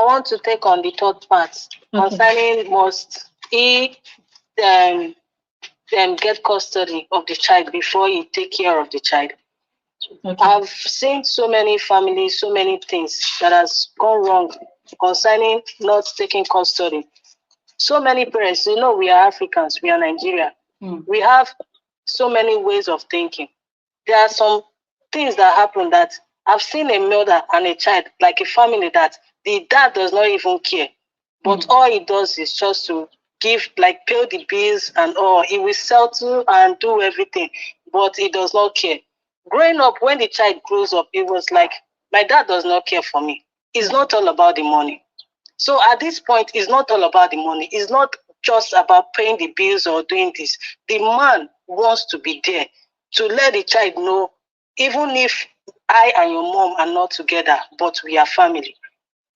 want to take on the third part Okay. concerning must he um, get custody of the child before he take care of the child. Okay. I've seen so many families, so many things that has gone wrong concerning not taking custody. So many parents, we are Africans, we are Nigeria. We have so many ways of thinking. There are some things that happen that I've seen a mother and a child, like a family, that the dad does not even care. But all he does is just to give, like, pay the bills and all. He will settle and do everything, but he does not care. Growing up, when the child grows up, it was like, my dad does not care for me. It's not all about the money. So at this point, it's not all about the money. It's not just about paying the bills or doing this. The man wants to be there to let the child know, even if I and your mom are not together, but we are family,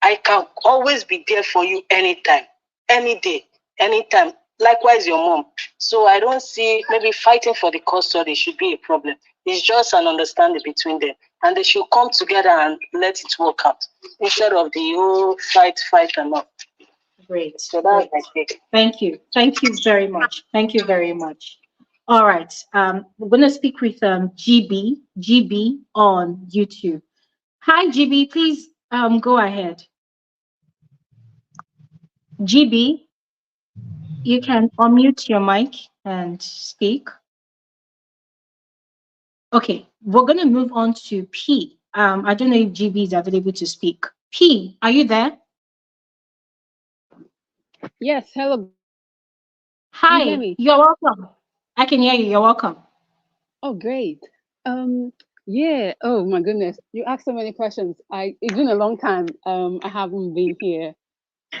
I can always be there for you anytime, any day, anytime. Likewise, your mom. So I don't see maybe fighting for the custody should be a problem. It's just an understanding between them. And they should come together and let it work out instead of the whole fight and all. Great. So that's Great. my take. Thank you. Thank you very much. Thank you very much. All right. We're going to speak with GB on YouTube. Hi, GB. Please go ahead. GB, you can unmute your mic and speak. Okay, we're going to move on to P. I don't know if GB is available to speak. P, are you there? Yes, hello. Can you hear Hi, me? you're welcome. I can hear you. You're welcome. Oh, great. Yeah. Oh my goodness, you asked so many questions. It's been a long time. I haven't been here,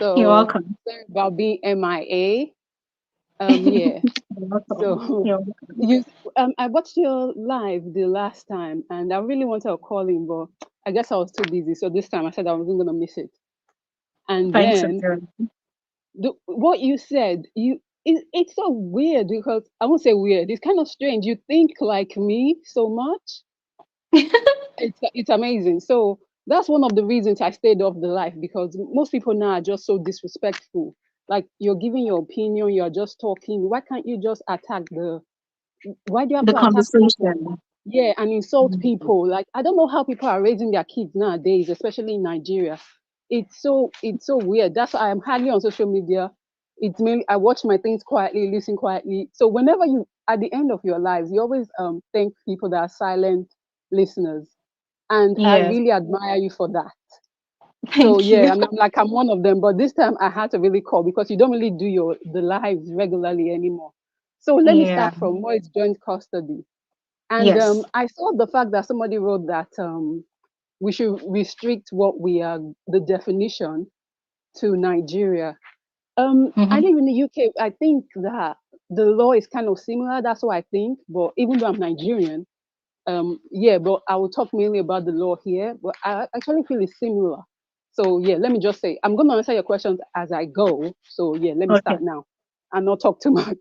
You're so welcome. sorry about being MIA. Yeah. You're welcome. So You're welcome. you, I watched your live the last time, and I really wanted to call in, but I guess I was too busy. So this time I said I wasn't gonna miss it. And Thanks for then doing. what you said, it's so weird because I won't say weird. It's kind of strange. You think like me so much. It's amazing. So that's one of the reasons I stayed off the life, because most people now are just so disrespectful. Like, you're giving your opinion, you're just talking. Why can't you just attack the? Why do you have The to attack people? conversation. Yeah, and insult Mhm. people. Like, I don't know how people are raising their kids nowadays, especially in Nigeria. It's so weird. That's why I'm hardly on social media. It's mainly I watch my things quietly, listen quietly. So whenever you at the end of your lives, you always thank people that are silent listeners, and I Yes. really admire you for that. So Thank yeah, you. I'm one of them. But this time I had to really call because you don't really do the lives regularly anymore. So let me Yeah. start from what is joint custody. And Yes. I saw the fact that somebody wrote that we should restrict what we are the definition to Nigeria. I Hmm. live in the UK. I think that the law is kind of similar. That's what I think. But even though I'm Nigerian, yeah, but I will talk mainly about the law here. But I actually feel it's similar. So yeah, let me just say I'm going to answer your questions as I go. So yeah, let me Okay. start now and not talk too much.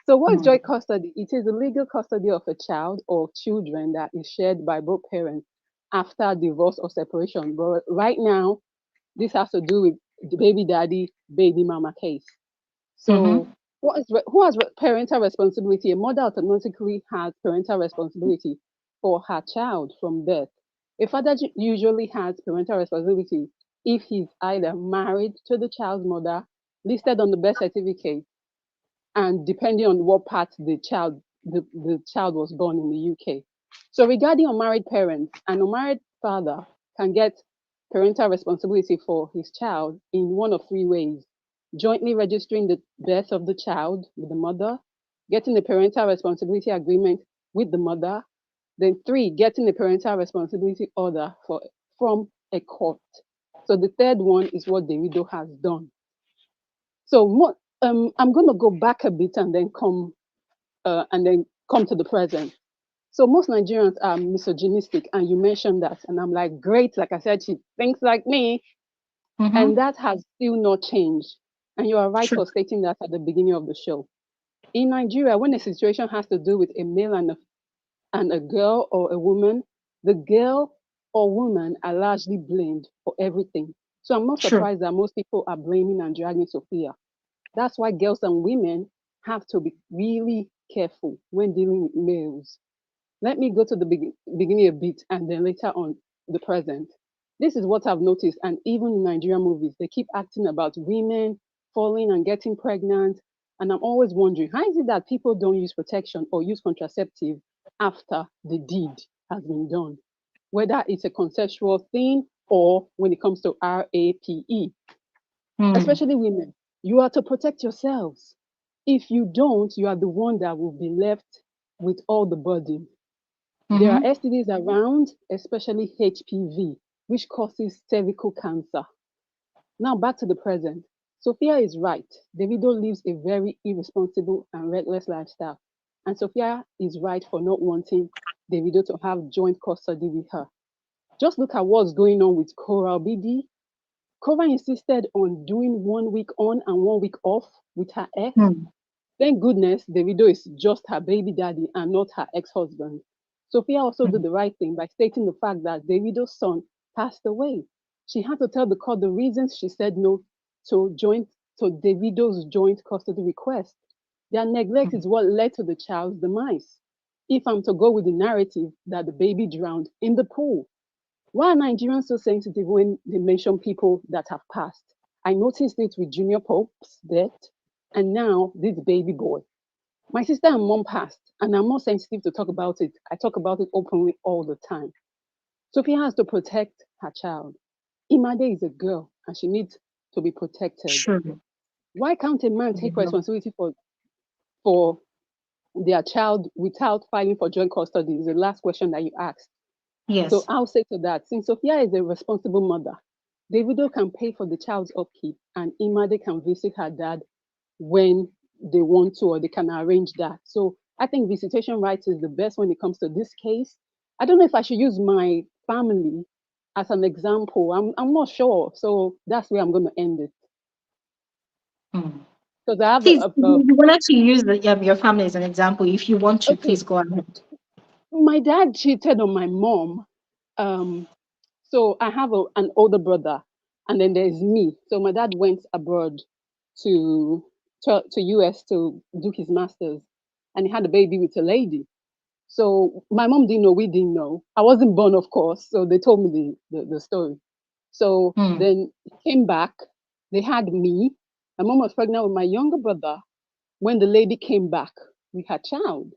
So, what is Mm. joint custody? It is the legal custody of a child or children that is shared by both parents after divorce or separation. But right now, this has to do with the baby daddy, baby mama case. So, Mm-hmm. who has parental responsibility? A mother automatically has parental responsibility for her child from birth. A father usually has parental responsibility if he's either married to the child's mother, listed on the birth certificate, and depending on what part the child was born in the UK. So regarding unmarried parents, an unmarried father can get parental responsibility for his child in one of three ways: jointly registering the birth of the child with the mother, getting a parental responsibility agreement with the mother, then three, getting a parental responsibility order from a court. So the third one is what Davido has done. So I'm going to go back a bit and then come to the present. So most Nigerians are misogynistic, and you mentioned that, and I'm like, great. Like I said, she thinks like me, and Mm-hmm. that has still not changed. And you are right True. for stating that at the beginning of the show. In Nigeria, when a situation has to do with a male and a girl or a woman, the girl or woman are largely blamed for everything. So I'm not True. surprised that most people are blaming and dragging Sophia. That's why girls and women have to be really careful when dealing with males. Let me go to the beginning a bit and then later on the present. This is what I've noticed, and even in Nigerian movies, they keep acting about women falling and getting pregnant. And I'm always wondering, how is it that people don't use protection or use contraceptive after the deed has been done? Whether it's a consensual thing or when it comes to RAPE, Mm. especially women, you are to protect yourselves. If you don't, you are the one that will be left with all the burden. There are Mm-hmm. STDs around, especially HPV, which causes cervical cancer. Now back to the present. Sophia is right. Davido lives a very irresponsible and reckless lifestyle. And Sophia is right for not wanting Davido to have joint custody with her. Just look at what's going on with Coral BD. Cora insisted on doing 1 week on and 1 week off with her ex. Mm. Thank goodness Davido is just her baby daddy and not her ex-husband. Sophia also did Mm. the right thing by stating the fact that Davido's son passed away. She had to tell the court the reasons she said no to Davido's joint custody request. Their neglect Mm. is what led to the child's demise. If I'm to go with the narrative that the baby drowned in the pool, why are Nigerians so sensitive when they mention people that have passed? I noticed it with Junior Pope's death and now this baby boy. My sister and mom passed, and I'm not sensitive to talk about it. I talk about it openly all the time. Sophia has to protect her child. Imade is a girl, and she needs to be protected. True. Why can't a man take Yeah. responsibility for their child without filing for joint custody? Is the last question that you asked. So Yes. I'll say to that, since Sophia is a responsible mother, Davido can pay for the child's upkeep and Imade can visit her dad when they want to or they can arrange that. So I think visitation rights is the best when it comes to this case. I don't know if I should use my family as an example. I'm not sure. So that's where I'm going to end it. Mm. Because I have Please, if you wanted to use your family as an example, if you want to, okay, please go ahead. my dad cheated on my mom. Um, So I have an older brother, and then there's me. So my dad went abroad to to US to do his masters, and he had a baby with a lady. So my mom didn't know, we didn't know. I wasn't born, of course. So they told me the story. So Mm. then he came back. They had me. My mom was pregnant with my younger brother when the lady came back with her child.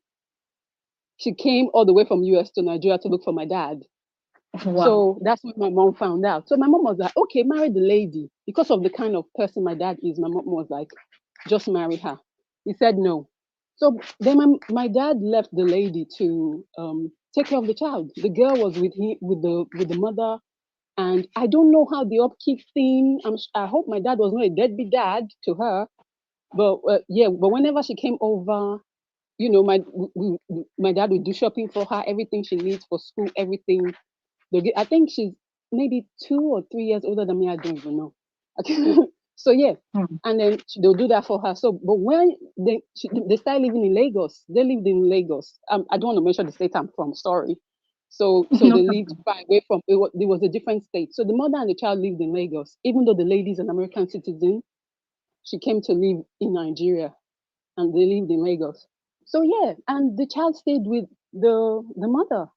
She came all the way from US to Nigeria to look for my dad. Wow. So that's when my mom found out. So my mom was like, okay, marry the lady. Because of the kind of person my dad is, my mom was like, just marry her. He said no. So then my dad left the lady to take care of the child. The girl was with him with the mother, and I don't know how the upkeep thing. I hope my dad was not a deadbeat dad to her, but yeah. But whenever she came over, you know, my dad would do shopping for her, everything she needs for school, everything. I think she's maybe 2 or 3 years older than me. I don't even know. Okay. So yeah, mm. and then they'll do that for her. So, but when they start living in Lagos, they lived in Lagos. I don't want to mention the state I'm from. Sorry. So No they lived problem. far away from. It was a different state. So the mother and the child lived in Lagos, even though the lady's an American citizen. She came to live in Nigeria, and they lived in Lagos. So yeah, and the child stayed with the mother.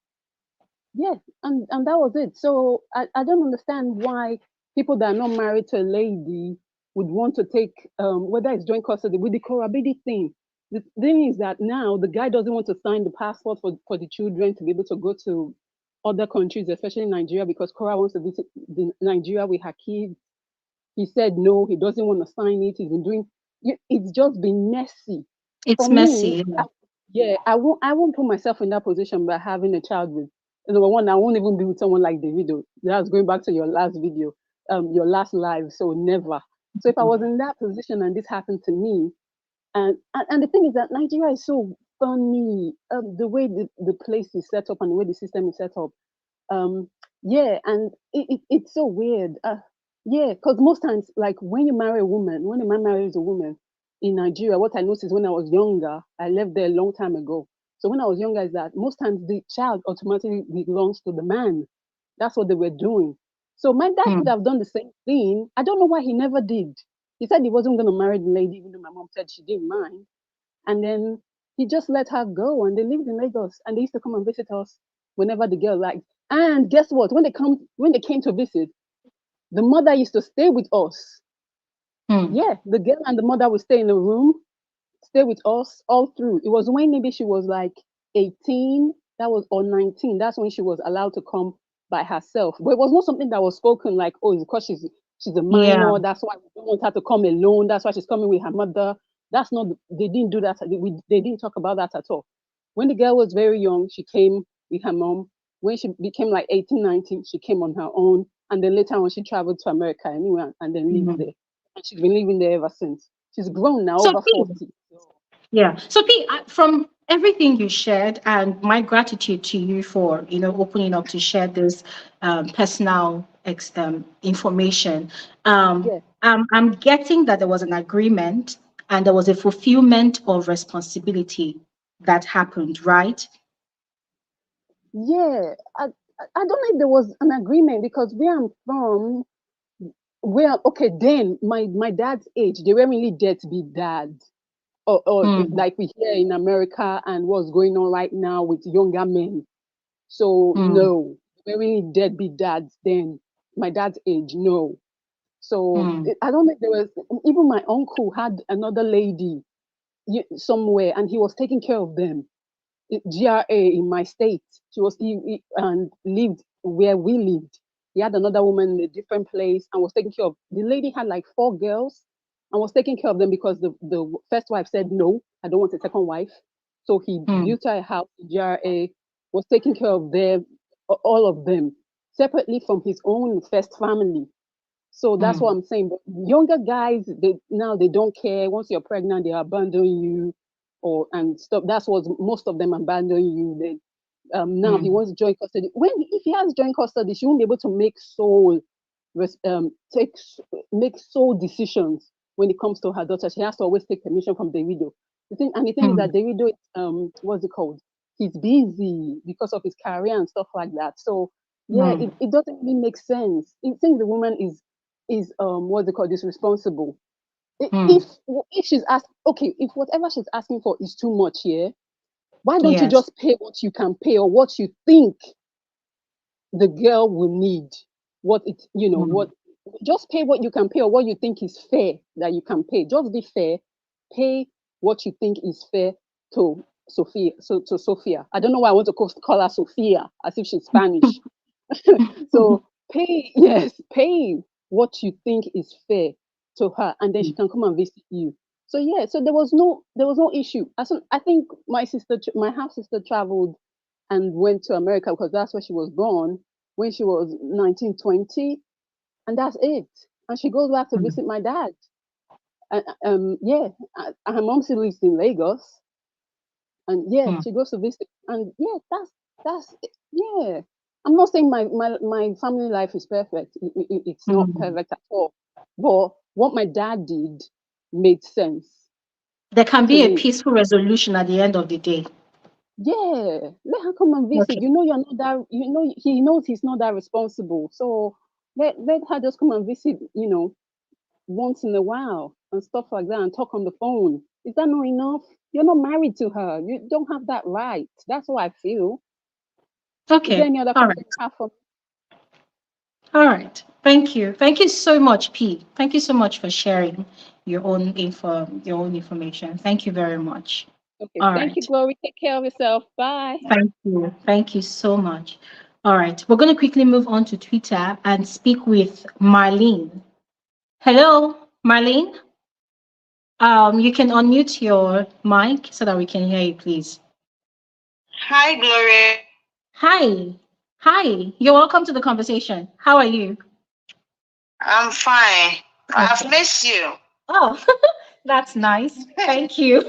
Yeah, and that was it. So I don't understand why people that are not married to a lady would want to take whether it's joint custody with the cohabitating thing. The thing is that now the guy doesn't want to sign the passport for the children to be able to go to other countries, especially Nigeria, because Cora wants to visit Nigeria with her kids. He said no, he doesn't want to sign it. He's been doing it's just been messy. For It's me, messy. yeah, I won't put myself in that position by having a child with number one, I won't even be with someone like Davido. That's going back to your last video, your last live. So never. So if I was in that position and this happened to me, and the thing is that Nigeria is so funny. The way the place is set up and the way the system is set up. Um, yeah, and it's so weird. Yeah, because most times, like when you marry a woman, when a man marries a woman in Nigeria, what I noticed when I was younger, I left there a long time ago. So when I was younger, is that most times the child automatically belongs to the man. That's what they were doing. So my dad could Mm, have done the same thing. I don't know why he never did. He said he wasn't going to marry the lady, even though my mom said she didn't mind. And then he just let her go, and they lived in Lagos, and they used to come and visit us whenever the girl liked. And guess what? When they came to visit, the mother used to stay with us. mm. Yeah, the girl and the mother would stay in a room, stay with us all through. It was when maybe she was like 18, that was or 19. That's when she was allowed to come by herself. But it was not something that was spoken like, oh, it's because she's a Yeah. minor. That's why we don't want her to come alone. That's why she's coming with her mother. That's not. They didn't do that. They didn't talk about that at all. When the girl was very young, she came with her mom. When she became like 18, 19, she came on her own. And then later on, she traveled to America anyway and then lived Mhm. there. And she's been living there ever since. She's grown now, So, over P, 40. yeah. So, P, from everything you shared, and my gratitude to you for opening up to share this personal information. Um, Yeah. I'm getting that there was an agreement and there was a fulfillment of responsibility that happened, right? Yeah, I don't know if there was an agreement because where I'm from, where okay, then my dad's age, they weren't really there to be dads, or Mm, like we hear in America and what's going on right now with younger men. So mm, no, they weren't really deadbeat dads then. My dad's age, no. So mm, I don't think there was. Even my uncle had another lady somewhere, and he was taking care of them. GRA in my state. She was and lived where we lived. He had another woman in a different place and was taking care of. The lady had like 4 girls and was taking care of them because the first wife said no, I don't want a second wife. So he mm, built her a house in GRA, was taking care of them, all of them, separately from his own first family. So that's what mm, I'm saying. But younger guys, they don't care. Once you're pregnant, they abandon you, or and stuff. That's what most of them abandon you. Then now he mm, wants joint custody. When if he has joint custody, she won't be able to make sole take make sole decisions when it comes to her daughter. She has to always take permission from the widow. The thing is mm, that the widow, what's it called? He's busy because of his career and stuff like that. So yeah, mm, it doesn't really make sense. It seems the woman is what's it called, is responsible. mm. If she's asked, okay, if whatever she's asking for is too much, yeah, why don't you Yes. just pay what you can pay or what you think the girl will need? What it what, Mm, just pay what you can pay or what you think is fair that you can pay. Just be fair. Pay what you think is fair to Sophia. So to Sophia, I don't know why I want to call her Sophia as if she's Spanish. So pay, yes, pay what you think is fair to her, and then she can come and visit you. So yeah, so there was no issue. I think my half sister traveled and went to America because that's where she was born when she was 19, 20, and that's it. And she goes back to mm, visit my dad. Yeah, her mom still lives in Lagos, and yeah, mm, she goes to visit, and yeah, that's yeah. I'm not saying my family life is perfect. It's not mm, perfect at all, but what my dad did made sense There can to be a me. peaceful resolution at the end of the day. Yeah, let her come and visit. Okay. You know, you're not that. You know, he knows he's not that responsible. So let her just come and visit. Once in a while and stuff like that, and talk on the phone. Is that not enough? You're not married to her. You don't have that right. That's how I feel. Is there Okay. any other All question right. you have for me? All right. Thank you. Thank you so much, P. Thank you so much for sharing your own information. Thank you very much. Okay, All thank you, right. Glory. Take care of yourself. Bye. Thank you. Thank you so much. All right. We're going to quickly move on to Twitter and speak with Marlene. Hello, Marlene. You can unmute your mic so that we can hear you, please. Hi, Gloria. Hi. Hi. You're welcome to the conversation. How are you? I'm fine. I've Okay. missed you. Oh, that's nice. Thank you.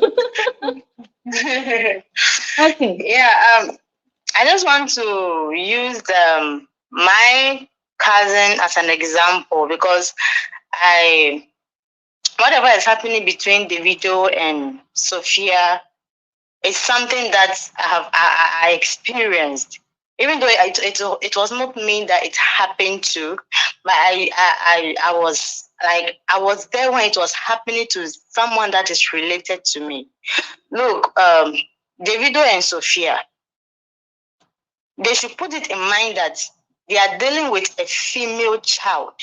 Okay. Yeah, I just want to use my cousin as an example because I whatever is happening between Davido and Sophia is something that I experienced. Even though it was not me that it happened to, but I was there when it was happening to someone that is related to me. Look, Davido and Sophia, they should put it in mind that they are dealing with a female child.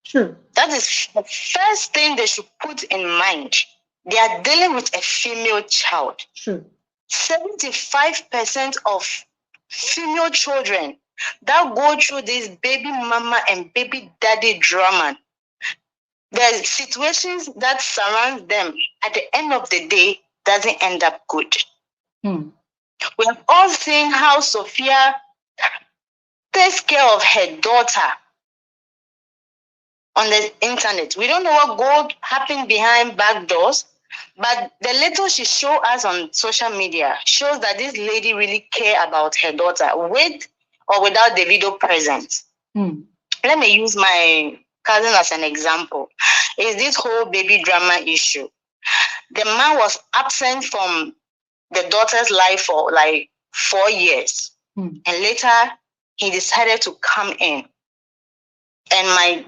True. That is the first thing they should put in mind. They are dealing with a female child. True. 75% of female children that go through this baby mama and baby daddy drama, the situations that surround them at the end of the day doesn't end up good. Hmm. We have all seen how Sophia takes care of her daughter on the internet. We don't know what gold happened behind back doors, but the little she showed us on social media shows that this lady really care about her daughter, with or without the video present. Hmm. Let me use my cousin as an example. Is this whole baby drama issue? The man was absent from the daughter's life for like 4 years, Hmm. and later he decided to come in. And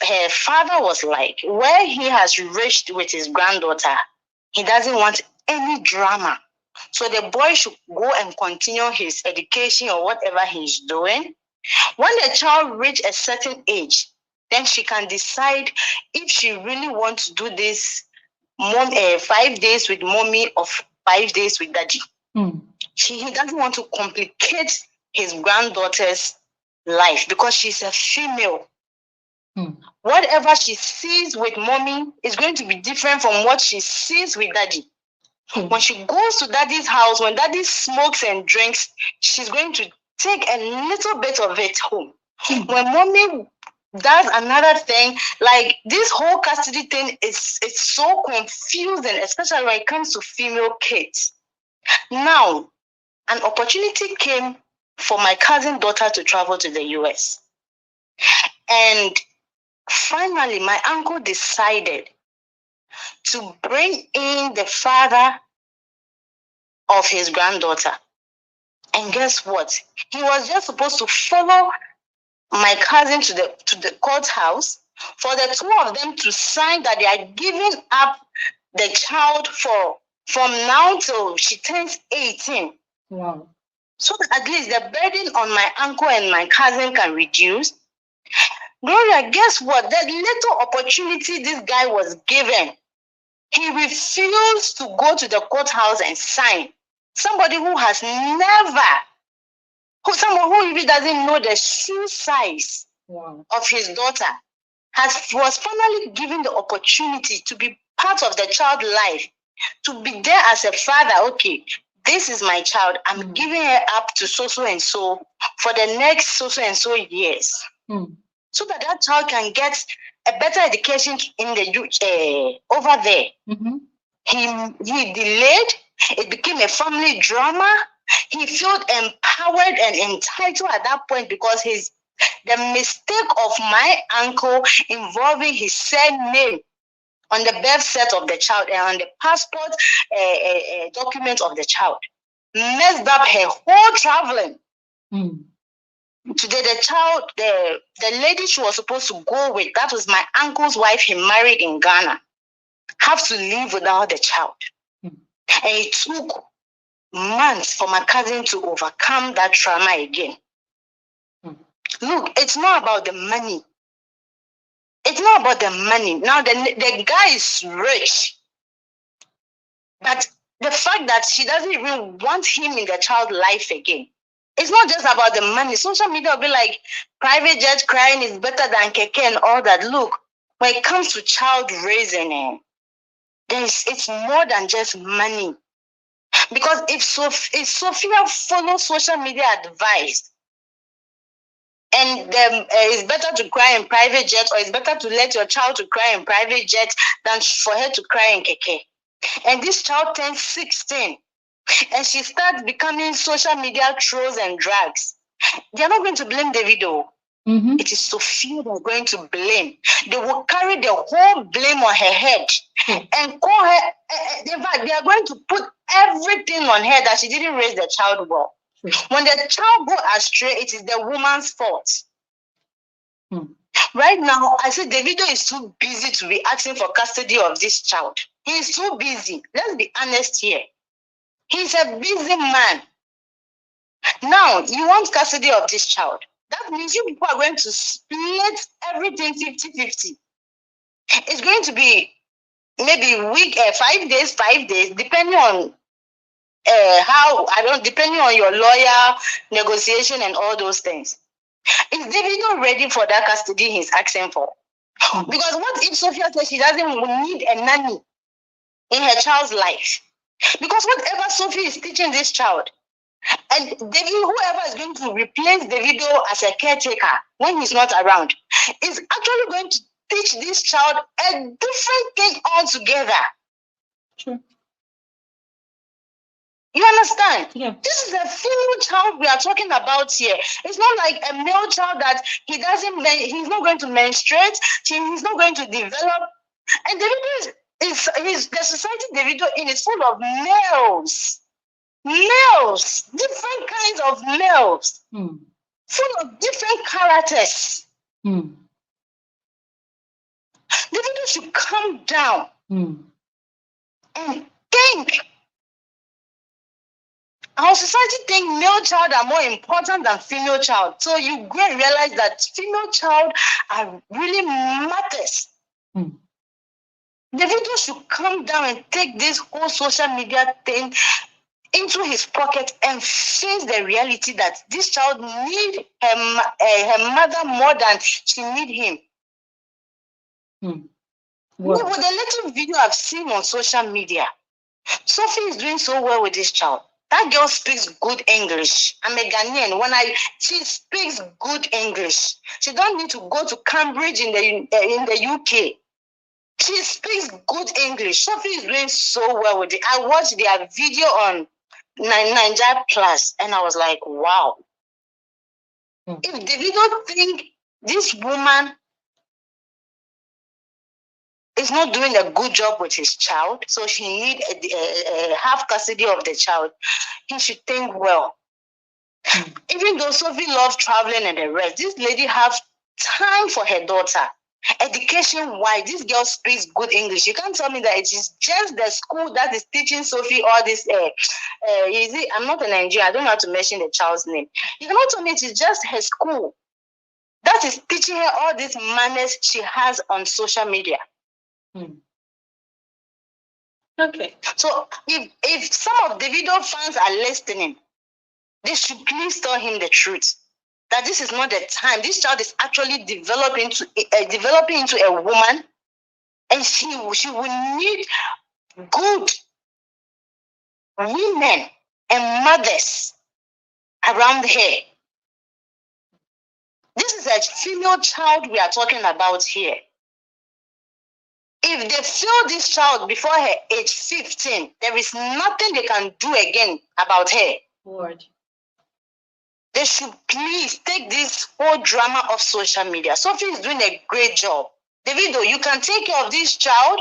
her father was like, where he has reached with his granddaughter, he doesn't want any drama. So the boy should go and continue his education or whatever he's doing. When the child reach a certain age, then she can decide if she really wants to do this 5 days with mommy or 5 days with daddy. Hmm. He doesn't want to complicate his granddaughter's life because she's a female. Hmm. Whatever she sees with mommy is going to be different from what she sees with daddy. Hmm. When she goes to daddy's house, when daddy smokes and drinks, she's going to take a little bit of it home. When mommy does another thing, like this whole custody thing it's so confusing, especially when it comes to female kids. Now, an opportunity came for my cousin daughter to travel to the US. And finally, my uncle decided to bring in the father of his granddaughter. And guess what? He was just supposed to follow my cousin to the courthouse for the two of them to sign that they are giving up the child from now till she turns 18. Wow. So that at least the burden on my uncle and my cousin can reduce. Gloria, guess what? The little opportunity this guy was given, he refused to go to the courthouse and sign. Somebody who has never, someone who even doesn't know the shoe size Wow. of his daughter, was finally given the opportunity to be part of the child life, to be there as a father. Okay, this is my child. I'm giving her up to so and so for the next so and so years. So that child can get a better education in the over there. Mm-hmm. He delayed. It became a family drama. He felt empowered and entitled at that point because his The mistake of my uncle involving his surname on the birth cert of the child and on the passport document of the child messed up her whole traveling. Today, the lady she was supposed to go with, that was my uncle's wife he married in Ghana, have to live without the child. And it took months for my cousin to overcome that trauma again. Look, it's not about the money. It's not about the money. Now, the guy is rich. But the fact that she doesn't even want him in the child life again. It's not just about the money. Social media will be like, private jet crying is better than keke and all that. Look, when it comes to child raising, it's more than just money. Because if Sophia follows social media advice, and it's better to cry in private jet, or it's better to let your child to cry in private jet than for her to cry in keke. And this child turns 16, and she starts becoming social media trolls and drags. They're not going to blame Davido. It is Sophia they're going to blame. They will carry the whole blame on her head and call her. In fact, they are going to put everything on her that she didn't raise the child well. When the child goes astray, it is the woman's fault. Right now, I say Davido is too busy to be asking for custody of this child. He is too busy. Let's be honest here. He's a busy man. Now, you want custody of this child. That means you people are going to split everything 50-50. It's going to be maybe 5 days, depending on depending on your lawyer, negotiation, and all those things. Is Davido ready for that custody he's asking for? Because what if Sophia says she doesn't need a nanny in her child's life? Because whatever Sophie is teaching this child, and whoever is going to replace Davido as a caretaker when he's not around, is actually going to teach this child a different thing altogether. Sure. You understand? Yeah. This is a female child we are talking about here. It's not like a male child that he's not going to menstruate, he's not going to develop. And Davido the society Davido in is full of males. Males, different kinds of males, full of different characters. Davido should calm down and think. Our society think male child are more important than female child. So you go and realize that female child are really matters. Davido should calm down and take this whole social media thing into his pocket and face the reality that this child need her mother more than she need him. With the little video I've seen on social media, Sophie is doing so well with this child. That girl speaks good English. I'm a Ghanaian. She speaks good English. She don't need to go to Cambridge in the UK. She speaks good English. Sophie is doing so well with it. I watched their video on Nigeria Plus, and I was like, wow. If Davido think this woman is not doing a good job with his child, so she need a half custody of the child, he should think well. Even though Sophie loves traveling and the rest, this lady has time for her daughter. Education-wise, this girl speaks good English. You can't tell me that it is just the school that is teaching Sophie all this. I'm not a Nigerian. I don't know how to mention the child's name. You cannot tell me it is just her school that is teaching her all these manners she has on social media. Okay. So if some of Davido fans are listening, they should please tell him the truth. That this is not the time. This child is actually developing into a woman, and she will need good women and mothers around her. This is a female child we are talking about here. If they fail this child before her age 15, there is nothing they can do again about her. Word. They should please take this whole drama of social media. Sophie is doing a great job. Davido, you can take care of this child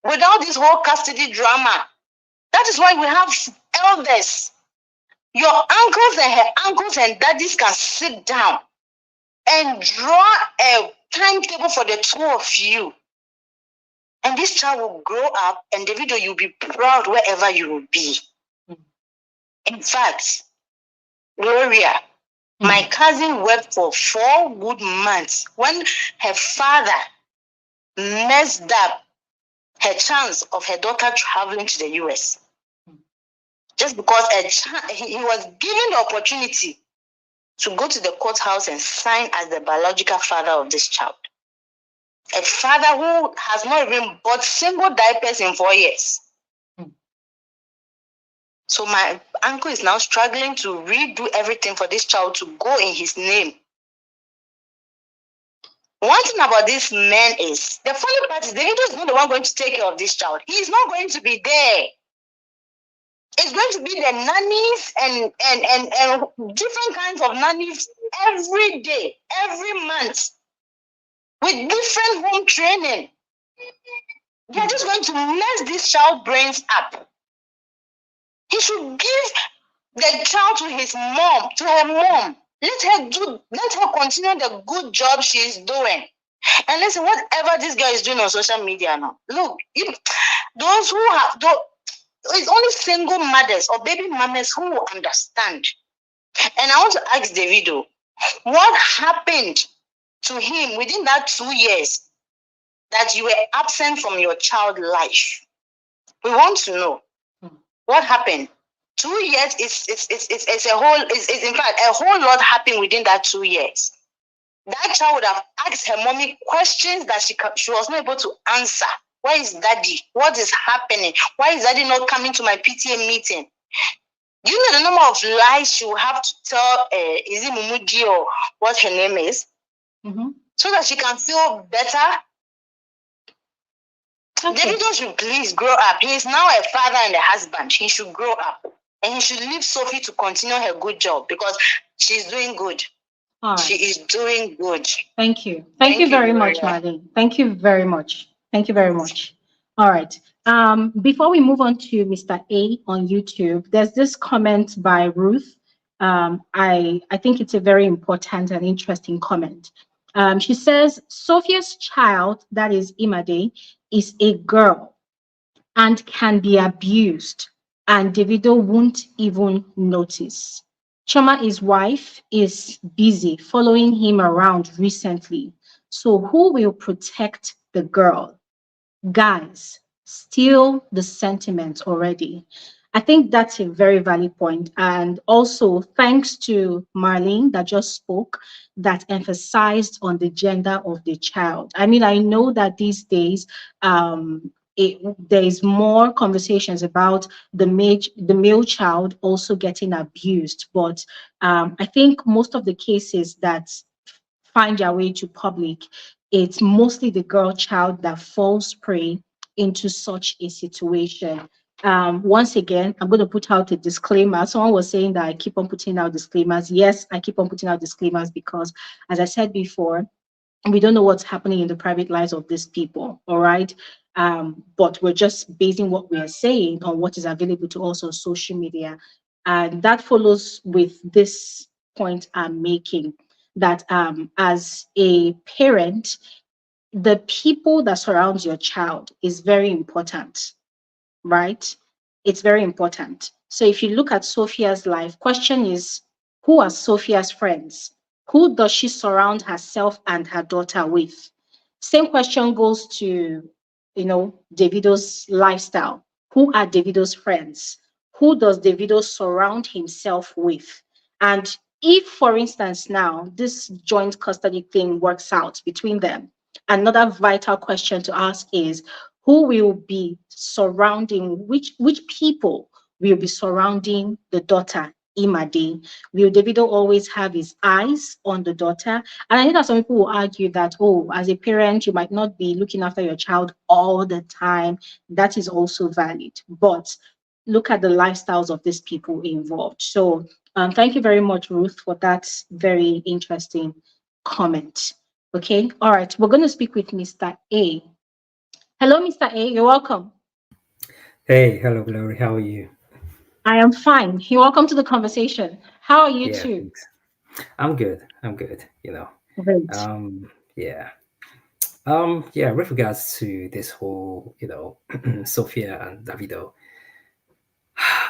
without this whole custody drama. That is why we have elders. Your uncles and her uncles and daddies can sit down and draw a timetable for the two of you. And this child will grow up, and Davido, you'll be proud wherever you will be. In fact, Gloria, my cousin wept for 4 good months when her father messed up her chance of her daughter traveling to the US. Just because he was given the opportunity to go to the courthouse and sign as the biological father of this child. A father who has not even bought single diapers in 4 years. So my uncle is now struggling to redo everything for this child to go in his name. One thing about this man is, the funny part is Davido is not the one going to take care of this child. He is not going to be there. It's going to be the nannies and different kinds of nannies every day, every month, with different home training. They're just going to mess this child brains up. He should give the child to his mom, to her mom. Let her continue the good job she's doing. And listen, whatever this girl is doing on social media now, look, those who have, it's only single mothers or baby mamas who will understand. And I want to ask Davido, what happened to him within that 2 years that you were absent from your child life? We want to know what happened. 2 years is a whole, is in fact a whole lot happened within that 2 years. That child would have asked her mommy questions that she was not able to answer. Where is daddy? What is happening? Why is daddy not coming to my PTA meeting? Do you know the number of lies she will have to tell, is it Momodu or what her name is? So that she can feel better? Okay. Davido should please grow up. He is now a father and a husband. He should grow up. And he should leave Sophie to continue her good job because she's doing good. Right. She is doing good. Thank you. Thank you very much, Marlene. Thank you very much. Thank you very much. All right. Before we move on to Mr. A on YouTube, there's this comment by Ruth. I think it's a very important and interesting comment. She says, Sophia's child, that is Imade, is a girl and can be abused, and Davido won't even notice. Choma, his wife, is busy following him around recently. So who will protect the girl? Guys, still the sentiment already. I think that's a very valid point. And also, thanks to Marlene that just spoke, that emphasized on the gender of the child. I mean, I know that these days, there is more conversations about the male child also getting abused, but I think most of the cases that find their way to public, it's mostly the girl child that falls prey into such a situation. Once again, I'm going to put out a disclaimer. Someone was saying that I keep on putting out disclaimers. Yes, I keep on putting out disclaimers because, as I said before, we don't know what's happening in the private lives of these people, all right? But we're just basing what we are saying on what is available to us on social media. And that follows with this point I'm making, that as a parent, the people that surround your child is very important, right? It's very important. So if you look at Sophia's life, question is, who are Sophia's friends? Who does she surround herself and her daughter with? Same question goes to, Davido's lifestyle. Who are Davido's friends? Who does Davido surround himself with? And if, for instance, now this joint custody thing works out between them, another vital question to ask is, who will be surrounding, which people will be surrounding the daughter, Imade? Will Davido always have his eyes on the daughter? And I know that some people will argue that, oh, as a parent, you might not be looking after your child all the time. That is also valid. But look at the lifestyles of these people involved. So Thank you very much, Ruth, for that very interesting comment. Okay, all right, we're going to speak with Mr. A. Hello, Mr. A, you're welcome. Hey, hello, Glory. How are you? I am fine. You're welcome to the conversation. How are you Yeah, too? thanks. I'm good. I'm good. Great. Yeah. Yeah, with regards to this whole, Sophia and Davido,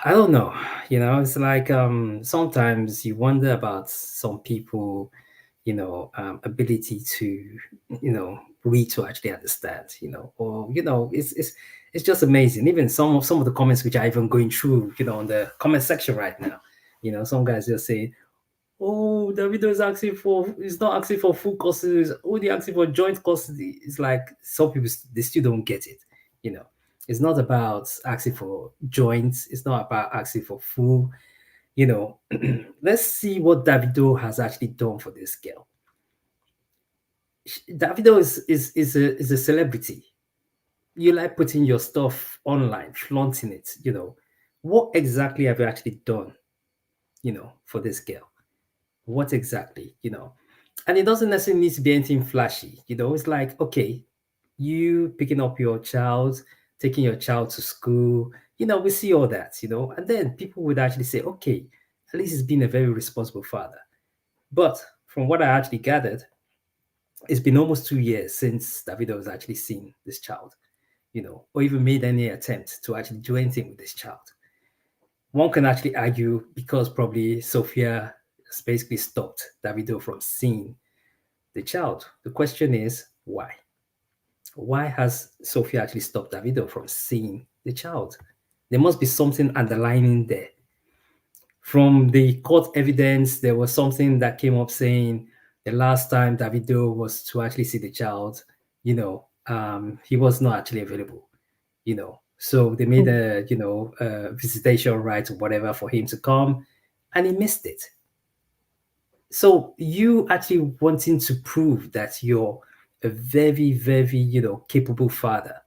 I don't know. It's like sometimes you wonder about some people, ability to, read to actually understand, or it's just amazing. Even some of the comments which are even going through, on the comment section right now, some guys just say, "Oh, Davido is not asking for full custody, he's only asking for joint custody." It's like some people they still don't get it. You know, it's not about asking for joints. It's not about asking for full. You know, let's see what Davido has actually done for this girl. Davido is a celebrity. You like putting your stuff online, flaunting it. What exactly have you actually done? For this girl, what exactly? And it doesn't necessarily need to be anything flashy. It's like, okay, you picking up your child, taking your child to school, we see all that, and then people would actually say, okay, at least he's been a very responsible father. But from what I actually gathered, it's been almost 2 years since Davido has actually seen this child, or even made any attempt to actually do anything with this child. One can actually argue because probably Sophia has basically stopped Davido from seeing the child. The question is why? Why has Sophia actually stopped Davido from seeing the child? There must be something underlining there. From the court evidence, there was something that came up saying the last time Davido was to actually see the child, he was not actually available. So they made Mm, a visitation right or whatever for him to come, and he missed it. So you actually wanting to prove that you're a very, very, capable father.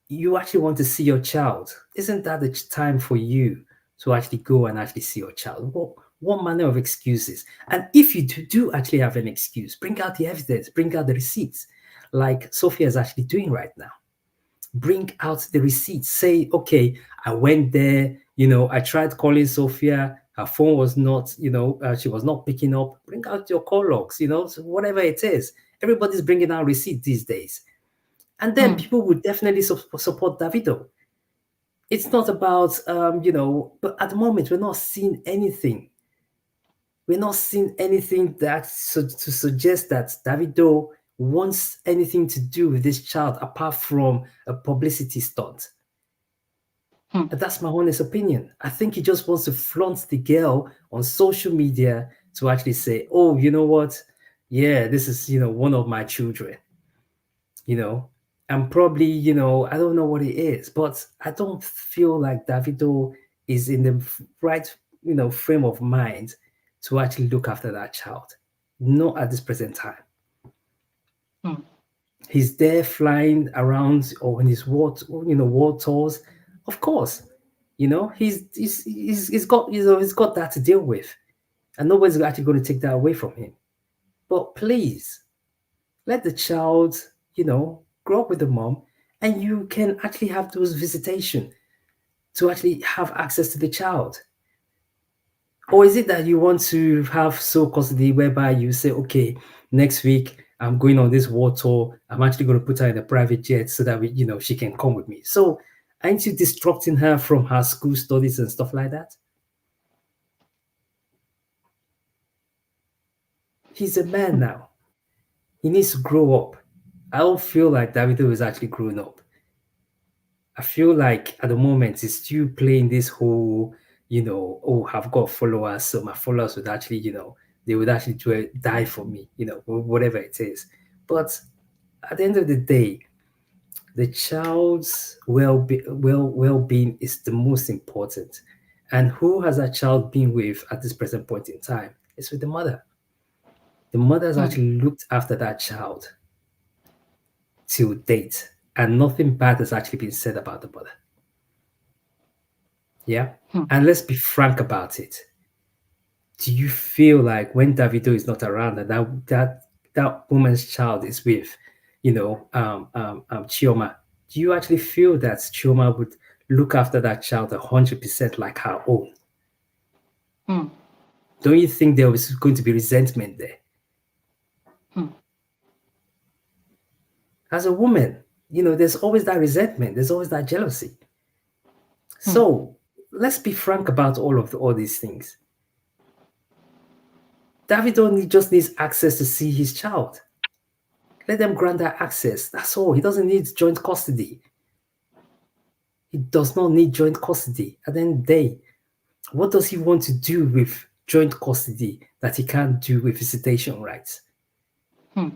You actually want to see your child. Isn't that the time for you to actually go and actually see your child? What manner of excuses? And if you do actually have an excuse, bring out the evidence, bring out the receipts, like Sophia is actually doing right now. Bring out the receipts. Say, okay, I went there, I tried calling Sophia, her phone was not, she was not picking up. Bring out your call logs, so whatever it is. Everybody's bringing out receipts these days. And then mm, people would definitely support Davido. It's not about, but at the moment, we're not seeing anything. We're not seeing anything to suggest that Davido wants anything to do with this child apart from a publicity stunt. mm, And that's my honest opinion. I think he just wants to flaunt the girl on social media to actually say, oh, you know what? Yeah, this is, one of my children, you know, and probably, I don't know what it is, but I don't feel like Davido is in the right, frame of mind to actually look after that child. Not at this present time. mm, He's there flying around or on his world tours. Of course, he's got he's got that to deal with, and nobody's actually going to take that away from him. But please let the child, grow up with the mom, and you can actually have those visitation to actually have access to the child. Or is it that you want to have sole custody whereby you say, okay, next week I'm going on this war tour. I'm actually going to put her in a private jet so that she can come with me. So aren't you disrupting her from her school studies and stuff like that? He's a man mm, now. He needs to grow up. I don't feel like Davido is actually growing up. I feel like at the moment he's still playing this whole, oh, I've got followers, so my followers would actually, they would actually die for me, whatever it is. But at the end of the day, the child's well-being is the most important. And who has that child been with at this present point in time? It's with the mother. The mother has mm. actually looked after that child till date, and nothing bad has actually been said about the mother. Yeah. Hmm. And let's be frank about it. Do you feel like when Davido is not around and that woman's child is with, Chioma, do you actually feel that Chioma would look after that child 100% like her own? Hmm. Don't you think there was going to be resentment there? Hmm. As a woman, there's always that resentment, there's always that jealousy. Hmm. So let's be frank about all these things. Davido just needs access to see his child. Let them grant that access. That's all. He doesn't need joint custody. He does not need joint custody. At the end of the day, what does he want to do with joint custody that he can't do with visitation rights? Hmm.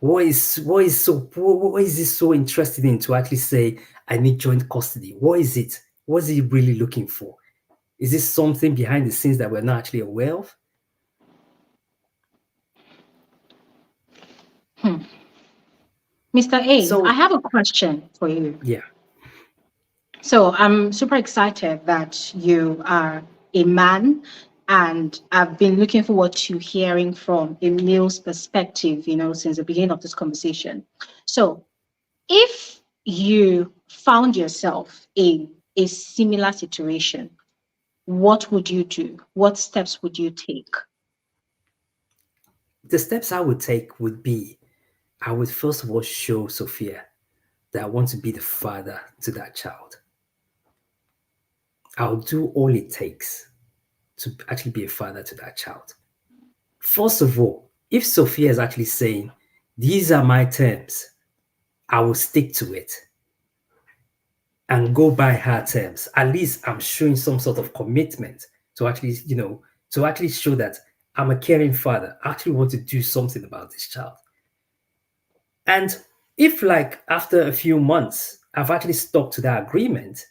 What is he so interested in to actually say I need joint custody? What is it? What is he really looking for? Is this something behind the scenes that we're not actually aware of? Hmm. Mr. A, I So have a question for you. yeah, So I'm super excited that you are a man, and I've been looking forward to hearing from a male's perspective, since the beginning of this conversation. So if you found yourself in a similar situation, what would you do? What steps would you take? the steps I would take would be I would first of all show Sophia that I want to be the father to that child. I'll do all it takes to actually be a father to that child. First of all, if Sophia is actually saying, these are my terms, I will stick to it and go by her terms. At least I'm showing some sort of commitment to actually, to actually show that I'm a caring father. I actually want to do something about this child. And if, like, after a few months, I've actually stuck to that agreement,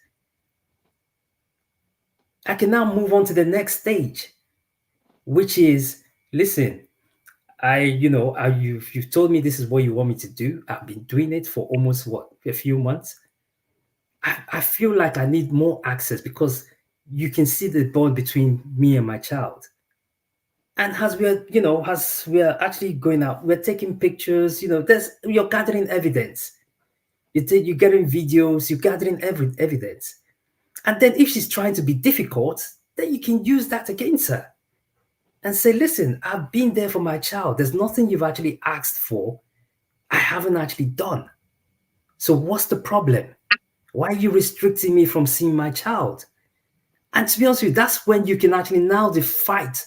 I can now move on to the next stage, which is listen, you've told me this is what you want me to do. I've been doing it for almost what a few months. I feel like I need more access because you can see the bond between me and my child. And as we're actually going out, we're taking pictures. You're gathering evidence. You're getting videos. You're gathering evidence. And then if she's trying to be difficult, then you can use that against her and say, listen, I've been there for my child. There's nothing you've actually asked for I haven't actually done. So what's the problem? Why are you restricting me from seeing my child? And to be honest with you, that's when you can actually now fight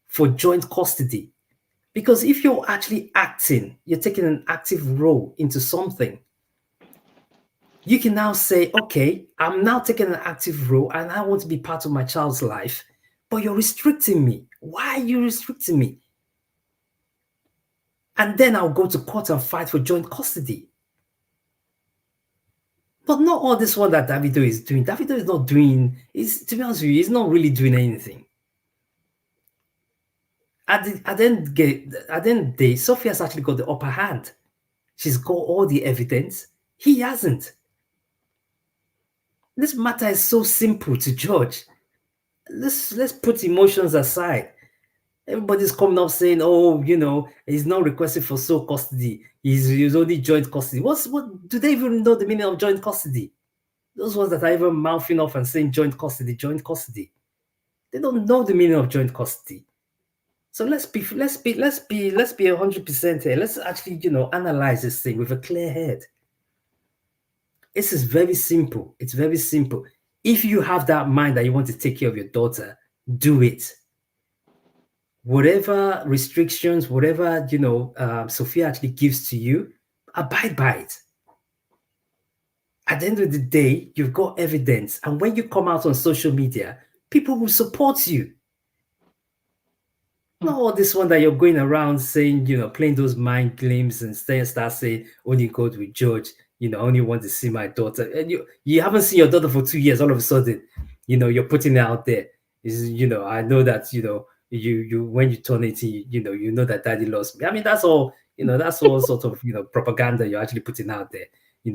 for joint custody. Because if you're actually acting, you're taking an active role into something, you can now say, okay, I'm now taking an active role and I want to be part of my child's life, but you're restricting me. Why are you restricting me? And then I'll go to court and fight for joint custody. But not all this one that Davido is doing. Davido is not doing, to be honest with you, he's not really doing anything. At the end of the day, Sophia's actually got the upper hand. She's got all the evidence. He hasn't. This matter is so simple to judge. Let's put emotions aside. Everybody's coming up saying, "Oh, he's not requesting for sole custody. He's only joint custody." What do they even know the meaning of joint custody? Those ones that are even mouthing off and saying joint custody, joint custody, they don't know the meaning of joint custody. So let's be 100% here. Let's actually analyze this thing with a clear head. This is very simple. It's very simple. If you have that mind that you want to take care of your daughter, do it. Whatever restrictions, whatever Sophia actually gives to you, abide by it. At the end of the day, you've got evidence, and when you come out on social media, people will support you. Hmm. Not all this one that you're going around saying, playing those mind games and start saying, only God will judge, I only want to see my daughter. And you haven't seen your daughter for 2 years, all of a sudden, you're putting it out there. I know that, you when you turn 18, you know that daddy loves me. I mean, that's all sort of, propaganda you're actually putting out there,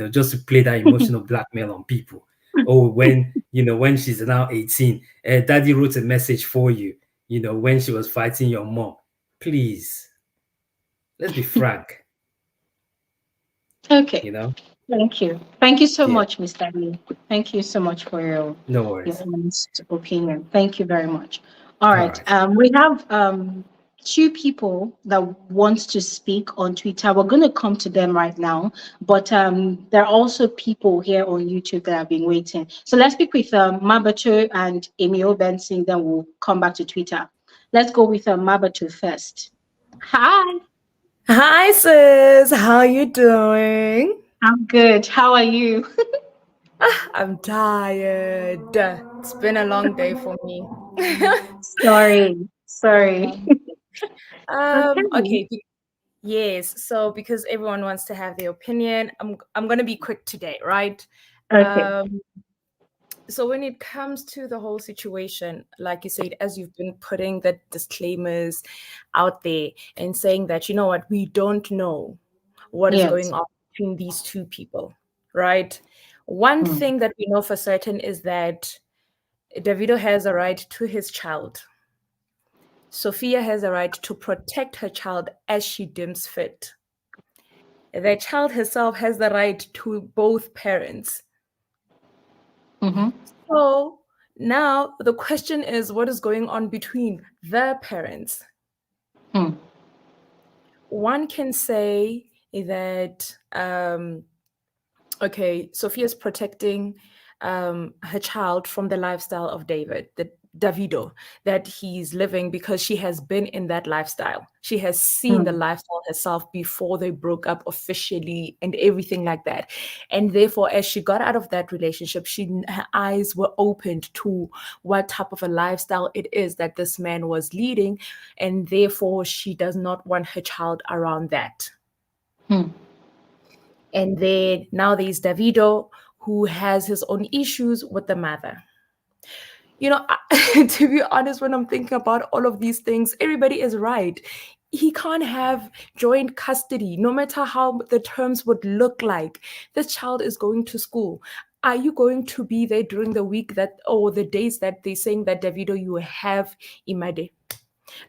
just to play that emotional blackmail on people. Oh, when when she's now 18, daddy wrote a message for you, when she was fighting your mom. Please, let's be frank, Okay. you know? Thank you. Thank you so Yeah, much, Mr. Lee. Thank you so much for no your worries. honest opinion. Thank you very much. All All right. right. We have two people that want to speak on Twitter. We're going to come to them right now, but there are also people here on YouTube that have been waiting. So let's speak with Mabacho and Emil Benson. Then we'll come back to Twitter. Let's go with Mabacho first. Hi, Hi sis, how you doing? I'm good. How are you? I'm tired. It's been a long day for me. Sorry, sorry. Um, Okay. okay, yes. So because everyone wants to have their opinion, I'm gonna be quick today, right? Okay. Um, so when it comes to the whole situation, like you said, as you've been putting the disclaimers out there and saying that, you know what, we don't know what is Yes. going on between these two people, right? One Mm, thing that we know for certain is that Davido has a right to his child. Sophia has a right to protect her child as she deems fit. The child herself has the right to both parents. mm-hmm, So now the question is what is going on between the parents? mm, One can say that okay, Sophia's protecting her child from the lifestyle of Davido, that he's living because she has been in that lifestyle. She has seen the mm, lifestyle herself before they broke up officially and everything like that. And therefore, as she got out of that relationship, her eyes were opened to what type of a lifestyle it is that this man was leading. And therefore, she does not want her child around that. mm, And then now there's Davido, who has his own issues with the mother. To be honest, when I'm thinking about all of these things, everybody is right. He can't have joint custody, no matter how the terms would look like. This child is going to school. Are you going to be there during the week or the days that they're saying that Davido, you have Imade?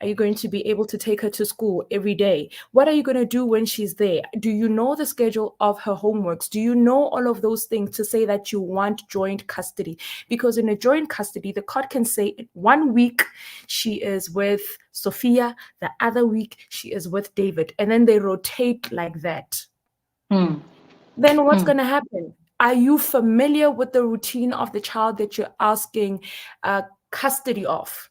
Are you going to be able to take her to school every day? What are you going to do when she's there? Do you know the schedule of her homeworks? Do you know all of those things to say that you want joint custody? Because in a joint custody, the court can say 1 week she is with Sophia, the other week she is with David, and then they rotate like that. mm, Then what's mm, going to happen? Are you familiar with the routine of the child that you're asking custody of?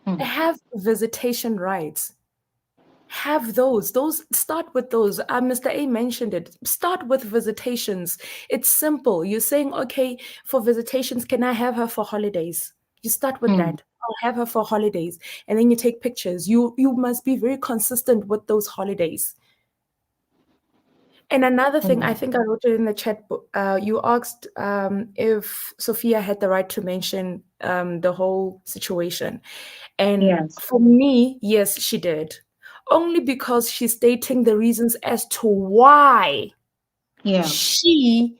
mm, Have visitation rights. Have those start with those. Mr. A mentioned it. Start with visitations. It's simple. You're saying, okay, for visitations, can I have her for holidays? You start with mm, that. I'll have her for holidays, and then you take pictures. You must be very consistent with those holidays. And another thing, I mm. think I wrote it in the chat. You asked if Sophia had the right to mention the whole situation. And Yes. for me, yes, she did. Only because she's stating the reasons as to why Yeah. she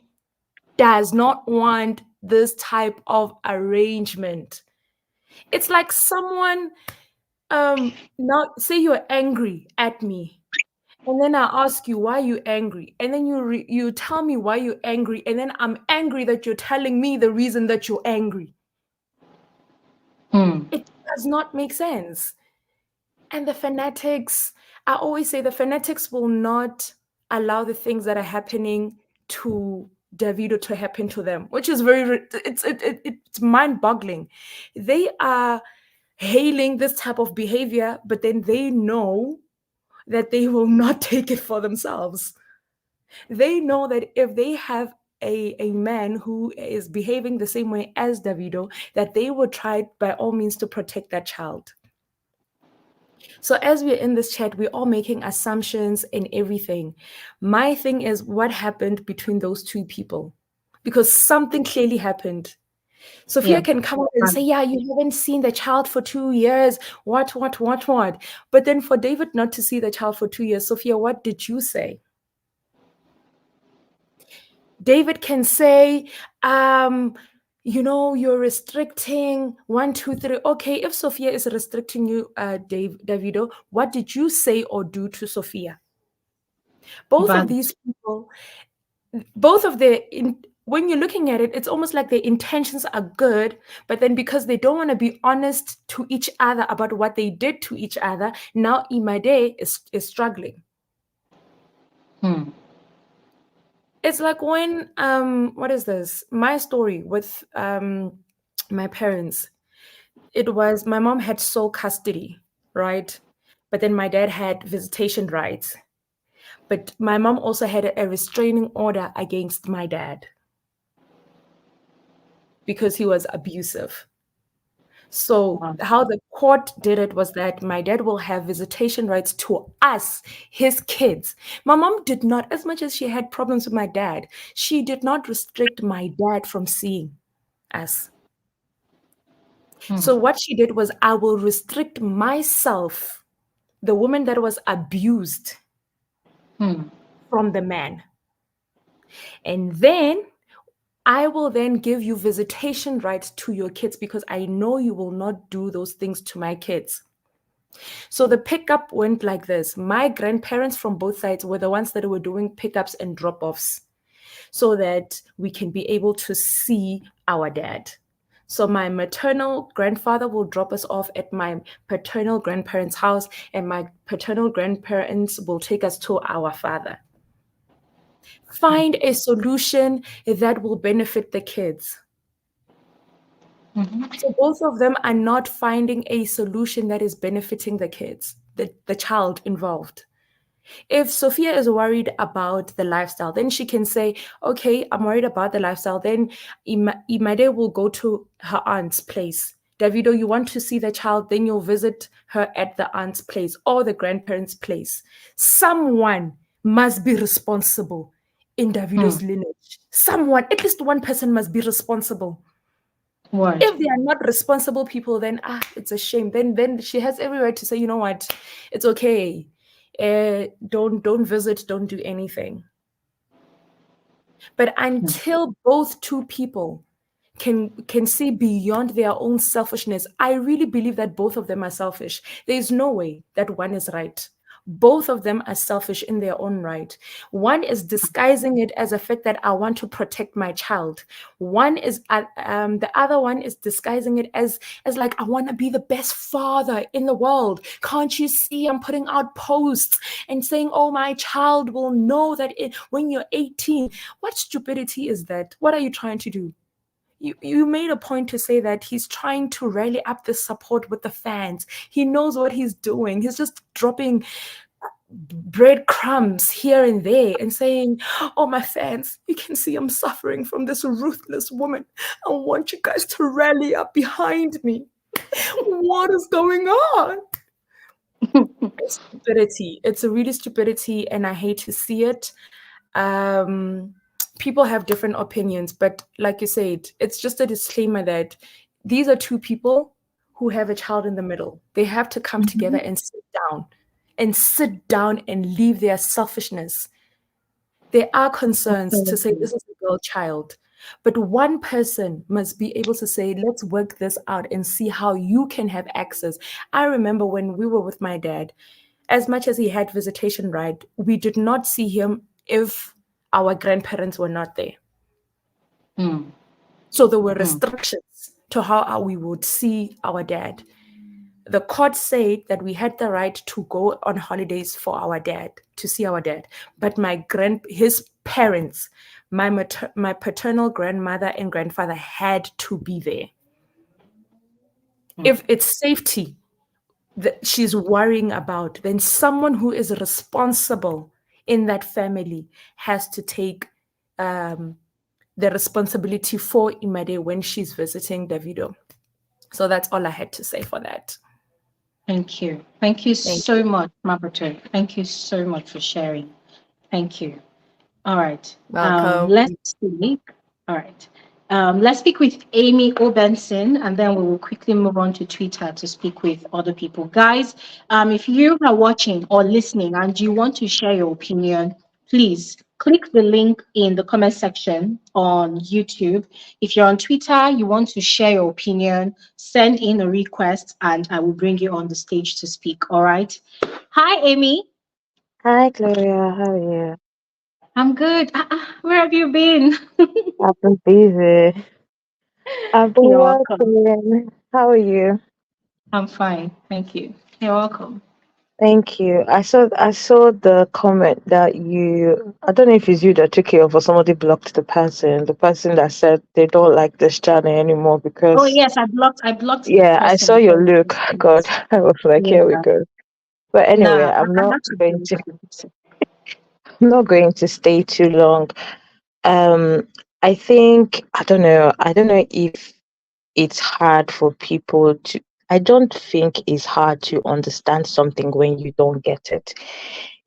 does not want this type of arrangement. It's like someone, now say you're angry at me, and then I ask you why you angry, and then you tell me why you're angry, and then I'm angry that you're telling me the reason that you're angry. Mm, It does not make sense. And the fanatics, I always say the fanatics will not allow the things that are happening to Davido to happen to them, which is it's mind-boggling. They are hailing this type of behavior, but then they know that they will not take it for themselves. They know that if they have a man who is behaving the same way as Davido, that they will try by all means to protect that child. So as we're in this chat, we're all making assumptions and everything. My thing is what happened between those two people? Because something clearly happened. Sophia yeah. can come out and Right. say, yeah, you haven't seen the child for 2 years. What? But then for David not to see the child for 2 years, Sophia, what did you say? David can say, you're restricting 1, 2, 3. Okay, if Sophia is restricting you, Davido, what did you say or do to Sophia? Both of Valid. these people, both of their when you're looking at it, it's almost like their intentions are good, but then because they don't want to be honest to each other about what they did to each other, now Imade is struggling. Hmm. It's like when what is this? My story with my parents. It was my mom had sole custody, right? But then my dad had visitation rights. But my mom also had a restraining order against my dad because he was abusive. So Wow. how the court did it was that my dad will have visitation rights to us, his kids. My mom did not, as much as she had problems with my dad, she did not restrict my dad from seeing us. Hmm. So what she did was, I will restrict myself, the woman that was abused, Hmm. from the man. And then I will then give you visitation rights to your kids because I know you will not do those things to my kids. So the pickup went like this. My grandparents from both sides were the ones that were doing pickups and drop offs so that we can be able to see our dad. So my maternal grandfather will drop us off at my paternal grandparents' house, and my paternal grandparents will take us to our father. Find a solution that will benefit the kids. Mhm. So both of them are not finding a solution that is benefiting the kids, the child involved. If Sophia is worried about the lifestyle, then she can say, okay, I'm worried about the lifestyle. Then Imade will go to her aunt's place. Davido, you want to see the child, then you'll visit her at the aunt's place or the grandparents' place. Someone must be responsible in Hmm. Davido's lineage. Someone, at least one person must be responsible. Word. If they are not responsible people, then it's a shame. Then she has every right to say, you know what, it's okay. Don't visit, don't do anything. But Hmm. until both two people can see beyond their own selfishness, I really believe that both of them are selfish. There is no way that one is right. Both of them are selfish in their own right. One is disguising it as a fact that I want to protect my child. One is the other one is disguising it as like, I want to be the best father in the world. Can't you see I'm putting out posts and saying, oh, my child will know that when you're 18. What stupidity is that? What are you trying to do? You made a point to say that he's trying to rally up the support with the fans. He knows what he's doing. He's just dropping breadcrumbs here and there and saying, oh, my fans, you can see I'm suffering from this ruthless woman. I want you guys to rally up behind me. What is going on? It's stupidity. It's a really stupidity, and I hate to see it. Um, People have different opinions, but like you said, it's just a disclaimer that these are two people who have a child in the middle. They have to come together Mhm. and sit down and leave their selfishness. There are concerns to say Absolutely. this is a girl child, but one person must be able to say, let's work this out and see how you can have access. I remember when we were with my dad, as much as he had visitation right, we did not see him if our grandparents were not there. Hmm. So there were Hmm. restrictions to how we would see our dad. The court said that we had the right to go on holidays for our dad, to see our dad. But his parents, my paternal grandmother and grandfather had to be there. Hmm. If it's safety that she's worrying about, then someone who is responsible in that family has to take um, the responsibility for Imade when she's visiting Davido. So that's all I had to say for that. Thank you. Thank you Thank so you. much, Mabato. Thank you so much for sharing. Thank you. All right. Welcome. Let's speak. All right. Let's speak with Amy Obenson, and then we will quickly move on to Twitter to speak with other people. Guys, if you are watching or listening and you want to share your opinion, please click the link in the comment section on YouTube. If you're on Twitter, you want to share your opinion, send in a request and I will bring you on the stage to speak. All right. Hi, Amy. Hi, Gloria. How are you? I'm good. Where have you been? I've been busy. I've been You're welcome. working. How are you? I'm fine. Thank you. You're welcome. Thank you. I saw the comment that you, I don't know if it's you that took it off or somebody blocked the person that said they don't like this channel anymore Oh because yes, I blocked the yeah, I person saw your because look. God, yes. I was like, Yeah. here we go. But anyway, Nah, I had to do it. I'm not going to stay too long. Um, I think I don't know if it's hard for people to I don't think it's hard to understand something when you don't get it.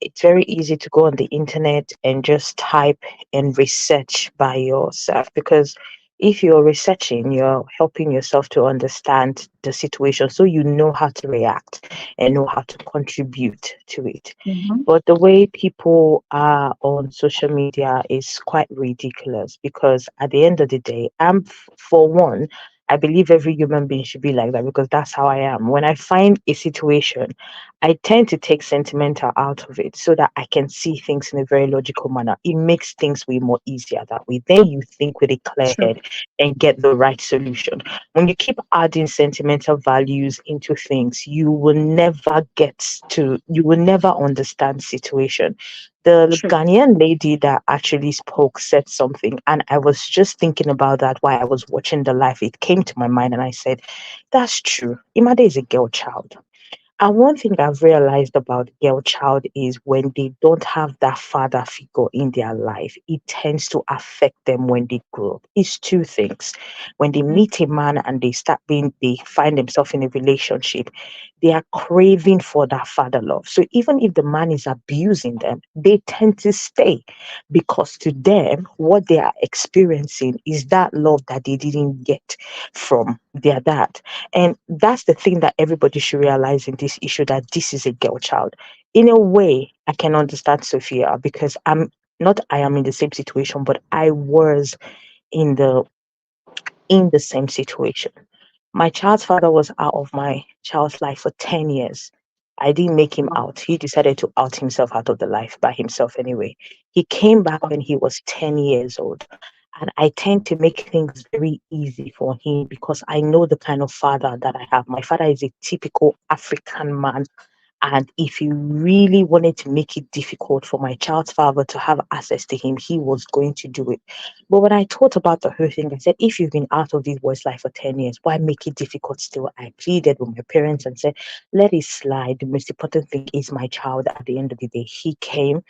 It's very easy to go on the internet and just type and research by yourself because if you're researching, you're helping yourself to understand the situation so you know how to react and know how to contribute to it. Mhm. But the way people are on social media is quite ridiculous because at the end of the day, for one, I believe every human being should be like that because that's how I am. When I find a situation, I tend to take sentimental out of it so that I can see things in a very logical manner. It makes things way more easier that way. Then you think with a clear True. head and get the right solution. When you keep adding sentimental values into things, you will never understand situation. The True. Ghanaian lady that actually spoke said something, and I was just thinking about that while I was watching the live. It came to my mind, and I said, "That's true. Imade is a girl child." And one thing I've realized about girl child is when they don't have that father figure in their life, it tends to affect them when they grow up. It's two things. When they Mhm. meet a man and they find themselves in a relationship, they are craving for that father love. So even if the man is abusing them, they tend to stay because to them, what they are experiencing is that love that they didn't get from their dad. And that's the thing that everybody should realize in this issue that this is a girl child. In a way, I can understand Sophia because I am in the same situation, but I was in the same situation. My child's father was out of my child's life for 10 years. I didn't make him Wow. out. He decided to out himself out of the life by himself anyway. He came back when he was 10 years old. And I tend to make things very easy for him because I know the kind of father that I have. My father is a typical African man, and if he really wanted to make it difficult for my child's father to have access to him, he was going to do it. But when I thought about the whole thing, I said, if you've been out of this boy's life for 10 years, why make it difficult still? I pleaded with my parents and said, let it slide. The most important thing is my child at the end of the day. He came.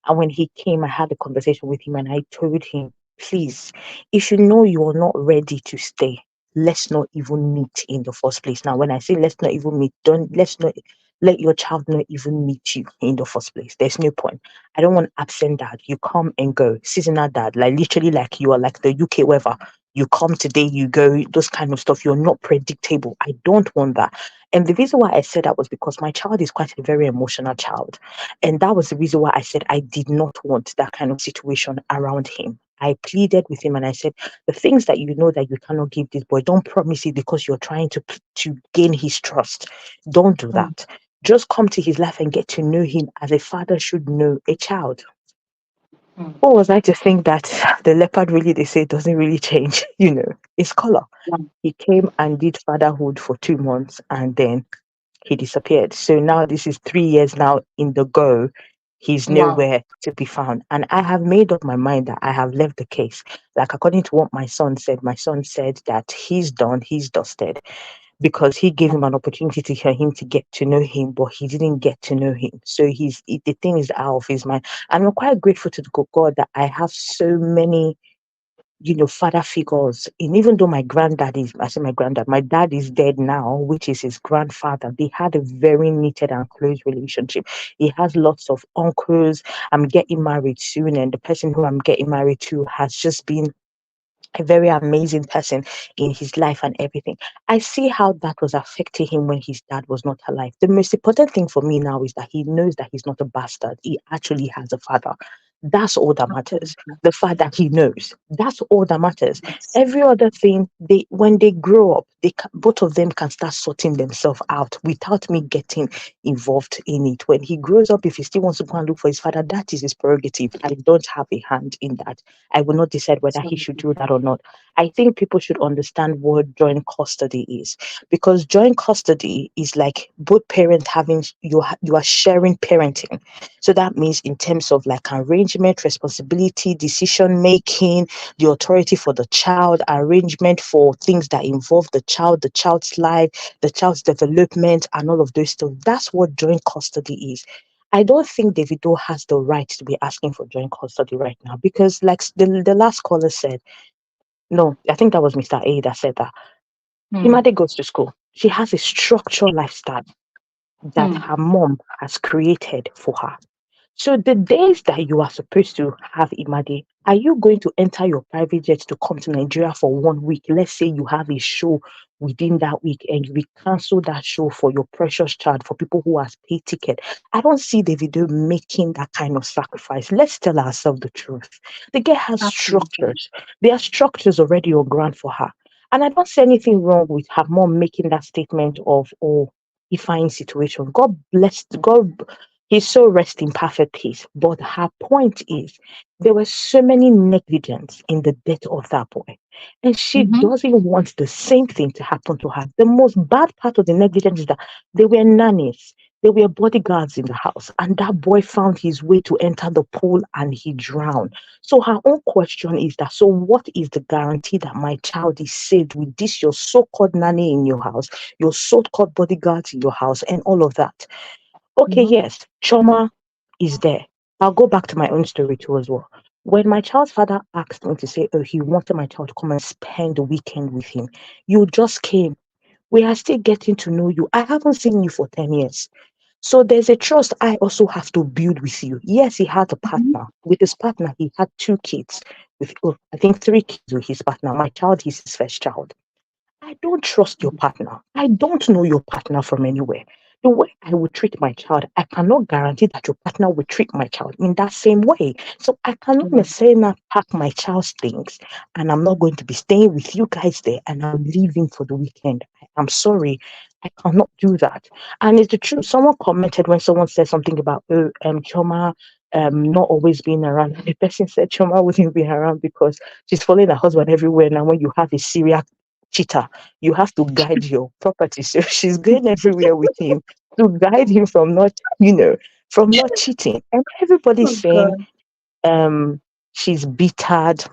And when he came, I had a conversation with him and I told him, please, if you know you are not ready to stay, let's not even meet in the first place. Now, when I say let's not even meet, don't let's not let your child not even meet you in the first place. There's no point. I don't want absent dad. You come and go. Seasonal dad, like literally like you are like the UK weather. You come today, you go, those kind of stuff. You're not predictable. I don't want that. And the reason why I said that was because my child is quite a very emotional child. And that was the reason why I said I did not want that kind of situation around him. I pleaded with him and I said, the things that you know that you cannot give this boy, don't promise it because you're trying to gain his trust. Don't do Mm. that. Just come to his life and get to know him as a father should know a child. Mm. What was I to think that the leopard really, they say, doesn't really change, its color. Yeah. He came and did fatherhood for 2 months and then he disappeared. So now this is 3 years now in the go. He's Wow. nowhere to be found. And I have made up my mind that I have left the case. Like according to what my son said that he's done, he's dusted because he gave him an opportunity to hear him to get to know him, but he didn't get to know him. So the thing is out of his mind. And I'm quite grateful to God that I have so many father figures. And even though I say my granddad, my dad is dead now, which is his grandfather. They had a very knitted and close relationship. He has lots of uncles. I'm getting married soon, and the person who I'm getting married to has just been a very amazing person in his life and everything. I see how that was affecting him when his dad was not alive. The most important thing for me now is that he knows that he's not a bastard. He actually has a father. That's all that matters. Absolutely. The fact that he knows, that's all that matters. Yes. Every other thing, they when they grow up, both of them can start sorting themselves out without me getting involved in it. When he grows up, if he still wants to go and look for his father, that is his prerogative. I don't have a hand in that. I will not decide whether he should Absolutely. do that or not. I think people should understand what joint custody is, because joint custody is like both parents having you are sharing parenting. So that means in terms of like arrangement, responsibility, decision making, the authority for the child, arrangement for things that involve the child, the child's life, the child's development, and all of those stuff. That's what joint custody is. I don't think Davido has the right to be asking for joint custody right now, because, like the last caller said, no, I think that was Mr. A that said that. Hmm. Imade goes to school. She has a structured lifestyle that Hmm. her mom has created for her. So the days that you are supposed to have Imade, are you going to enter your private jet to come to Nigeria for 1 week? Let's say you have a show within that week and you will cancel that show for your precious child, for people who has paid ticket. I don't see the video making that kind of sacrifice. Let's tell ourselves the truth. The girl has Absolutely. structures. There are structures already on ground for her. And I don't see anything wrong with her mom making that statement of, oh, fine situation. God bless God. He's so rest in perfect peace. But her point is, there were so many negligence in the death of that boy. And she Mm-hmm. doesn't want the same thing to happen to her. The most bad part of the negligence is that they were nannies. They were bodyguards in the house. And that boy found his way to enter the pool and he drowned. So her own question is that, so what is the guarantee that my child is saved with this, your so-called nanny in your house, your so-called bodyguards in your house, and all of that? Okay, Mm-hmm. yes, trauma is there. I'll go back to my own story too as well. When my child's father asked me to say, oh, he wanted my child to come and spend the weekend with him, you just came. We are still getting to know you. I haven't seen you for 10 years. So there's a trust I also have to build with you. Yes, he had a Mm-hmm. partner. With his partner, he had two kids. With, oh, I think three kids with his partner. My child is his first child. I don't trust your partner. I don't know your partner from anywhere. The way I would treat my child, I cannot guarantee that your partner will treat my child in that same way. So I cannot Mm-hmm. necessarily not pack my child's things and I'm not going to be staying with you guys there and I'm leaving for the weekend. I'm sorry. I cannot do that. And it's the truth. Someone commented when someone said something about Choma not always being around. The person said Choma wouldn't be around because she's following her husband everywhere. Now when you have a serial cheater, you have to guide your property. So she's going everywhere with him to guide him from not, from not cheating. And Oh everybody's saying God. um she's bittered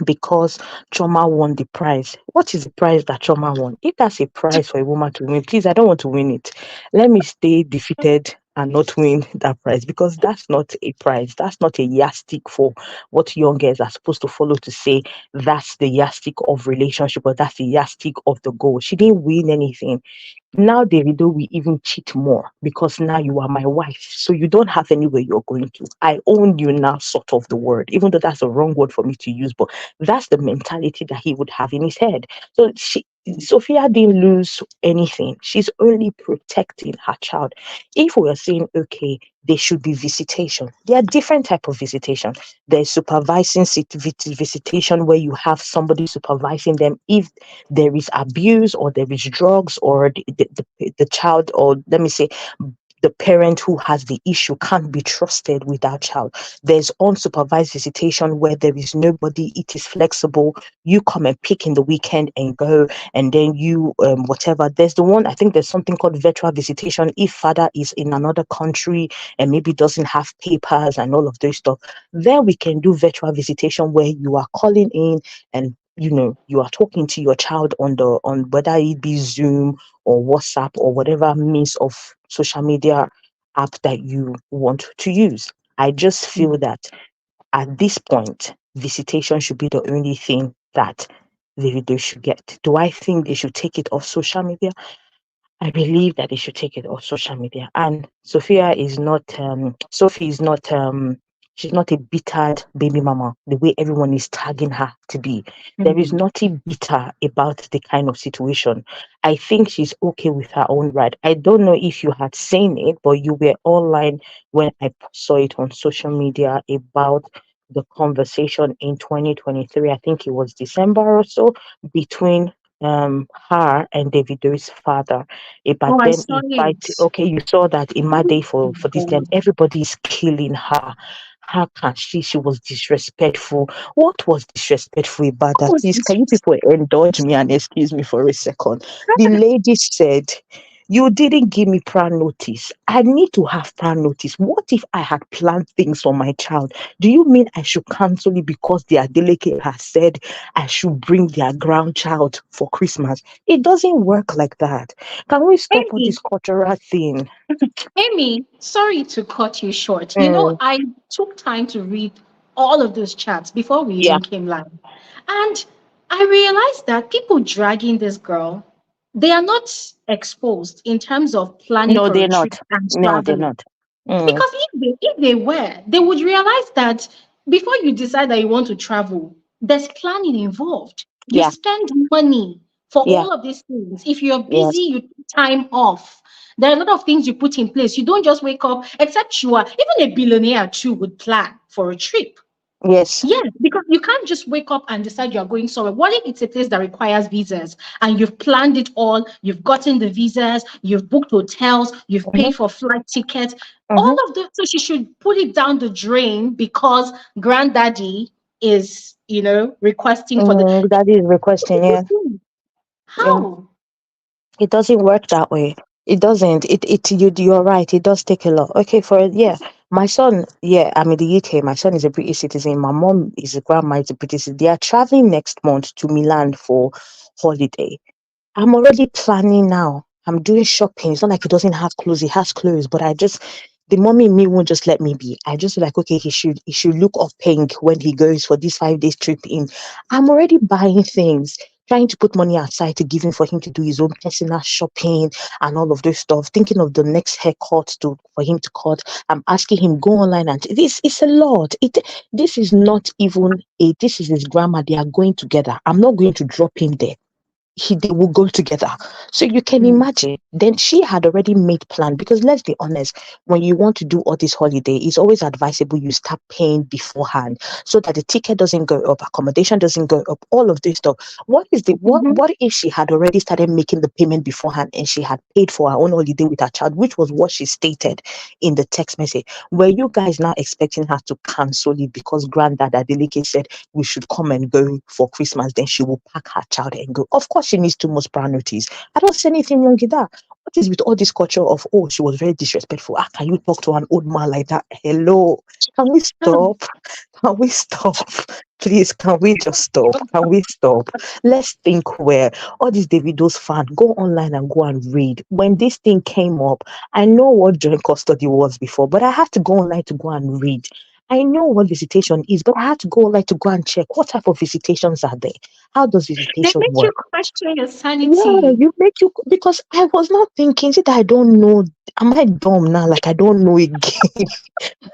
because Trauma won the prize. What is the prize that Trauma won? If that's a prize for a woman to win, please, I don't want to win it. Let me stay defeated and not win that prize, because that's not a prize. That's not a yardstick for what young girls are supposed to follow to say that's the yardstick of relationship or that's the yardstick of the goal. She didn't win anything. Now, Davido will even cheat more because now you are my wife. So you don't have anywhere you're going to. I own you now, sort of the word, even though that's a wrong word for me to use, but that's the mentality that he would have in his head. So Sophia didn't lose anything. She's only protecting her child. If we are saying, okay, there should be visitation, there are different type of visitation. There's supervising visitation where you have somebody supervising them if there is abuse or there is drugs or the child, or let me say the parent who has the issue can't be trusted with that child. There's unsupervised visitation where there is nobody, it is flexible. You come and pick in the weekend and go, and then you whatever. There's the one, I think there's something called virtual visitation if father is in another country and maybe doesn't have papers and all of those stuff. Then we can do virtual visitation where you are calling in and you are talking to your child on whether it be Zoom or WhatsApp or whatever means of social media app that you want to use. I just feel that at this point, visitation should be the only thing that the video should get. Do I think they should take it off social media? I believe that they should take it off social media. And Sophia is not Sophie is not She's not a bittered baby mama, the way everyone is tagging her to be. There is Mm. nothing bitter about the kind of situation. I think she's okay with her own right. I don't know if you had seen it, but you were online when I saw it on social media about the conversation in 2023. I think it was December or so, between her and Davido's father Oh, about I them saw inviting. it. Okay, you saw that in my day for this Oh, time, everybody is killing her. How can she was disrespectful? What was disrespectful about that? was Please, this? can you people indulge me and excuse me for a second? The lady said, "You didn't give me prior notice. I need to have prior notice. What if I had planned things for my child? Do you mean I should cancel it because their delegate has said I should bring their grandchild for Christmas?" It doesn't work like that. Can we stop all Amy, this cultural thing? Amy, sorry to cut you short. Mm, I took time to read all of those chats before we yeah. even came live. And I realized that people dragging this girl, they are not exposed in terms of planning No, for a they're trip not. and No, they're traveling. not. Mm, Because if they were, they would realize that before you decide that you want to travel, there's planning involved. You yeah. spend money for Yeah. all of these things. If you're busy, Yes. you take time off. There are a lot of things you put in place. You don't just wake up, except you are, even a billionaire too would plan for a trip. Yes. Yeah, because you can't just wake up and decide you're going somewhere. What if it's a place that requires visas and you've planned it all? You've gotten the visas, you've booked hotels, you've Mm-hmm. paid for flight tickets, all Mm-hmm. of the. So she should put it down the drain because granddaddy is, requesting for the. That is requesting. Yeah. Yeah. How? It doesn't work that way. It doesn't. You're right. It does take a lot. Okay. Yeah. My son. Yeah. I'm in the UK. My son is a British citizen. My mom is a grandma. Is a British citizen. They are traveling next month to Milan for holiday. I'm already planning now. I'm doing shopping. It's not like he doesn't have clothes. He has clothes, but the mommy in me won't just let me be. I just feel like, okay, he should look off pink when he goes for this 5 days trip in. I'm already buying things, trying to put money aside to give him for him to do his own personal shopping and all of this stuff. Thinking of the next haircut for him to cut. I'm asking him go online and this is a lot. This is not even this is his grandma. They are going together. I'm not going to drop him there. They will go together. So you can Mm, imagine. Then she had already made plan because let's be honest, when you want to do all this holiday, it's always advisable you start paying beforehand so that the ticket doesn't go up, accommodation doesn't go up, all of this stuff. mhm. What if she had already started making the payment beforehand and she had paid for her own holiday with her child, which was what she stated in the text message? Were you guys now expecting her to cancel it because granddad Adeleke said we should come and go for Christmas, then she will pack her child and go? Of course, she needs too much priorities. I don't see anything wrong with that. What is with all this culture of, oh, she was very disrespectful? Can you talk to an old man like that? Hello, can we Oh, stop? Can we stop? Please, can we just stop? Can we stop? Let's think where all these Davido's fans go online and go and read. When this thing came up, I know what joint custody was before, but I had to go online to go and read. I know what visitation is, but I had to go online to go and check what type of visitations are there. How does they visitation make you work? question your Yeah, sanity. you make you because I was not thinking, is it that I don't know? Am I dumb now? Like I don't know again.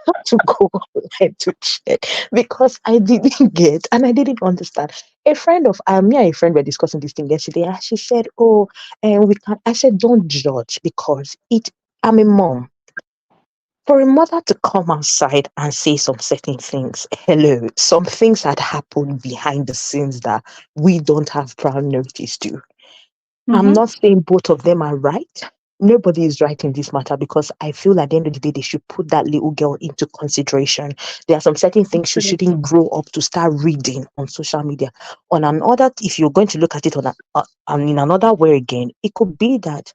Had to go online to check because I didn't get and I didn't understand. A friend of me and a friend were discussing this thing yesterday, and she said, "Oh, and we can." I said, "Don't judge because it." I'm a mom. For a mother to come outside and say some certain things, hello, some things had happened behind the scenes that we don't have prior notice to. I'm Mm-hmm. not saying both of them are right. Nobody is right in this matter because I feel at the end of the day, they should put that little girl into consideration. There are some certain things she shouldn't grow up to start reading on social media. On another, if you're going to look at it in another way again, it could be that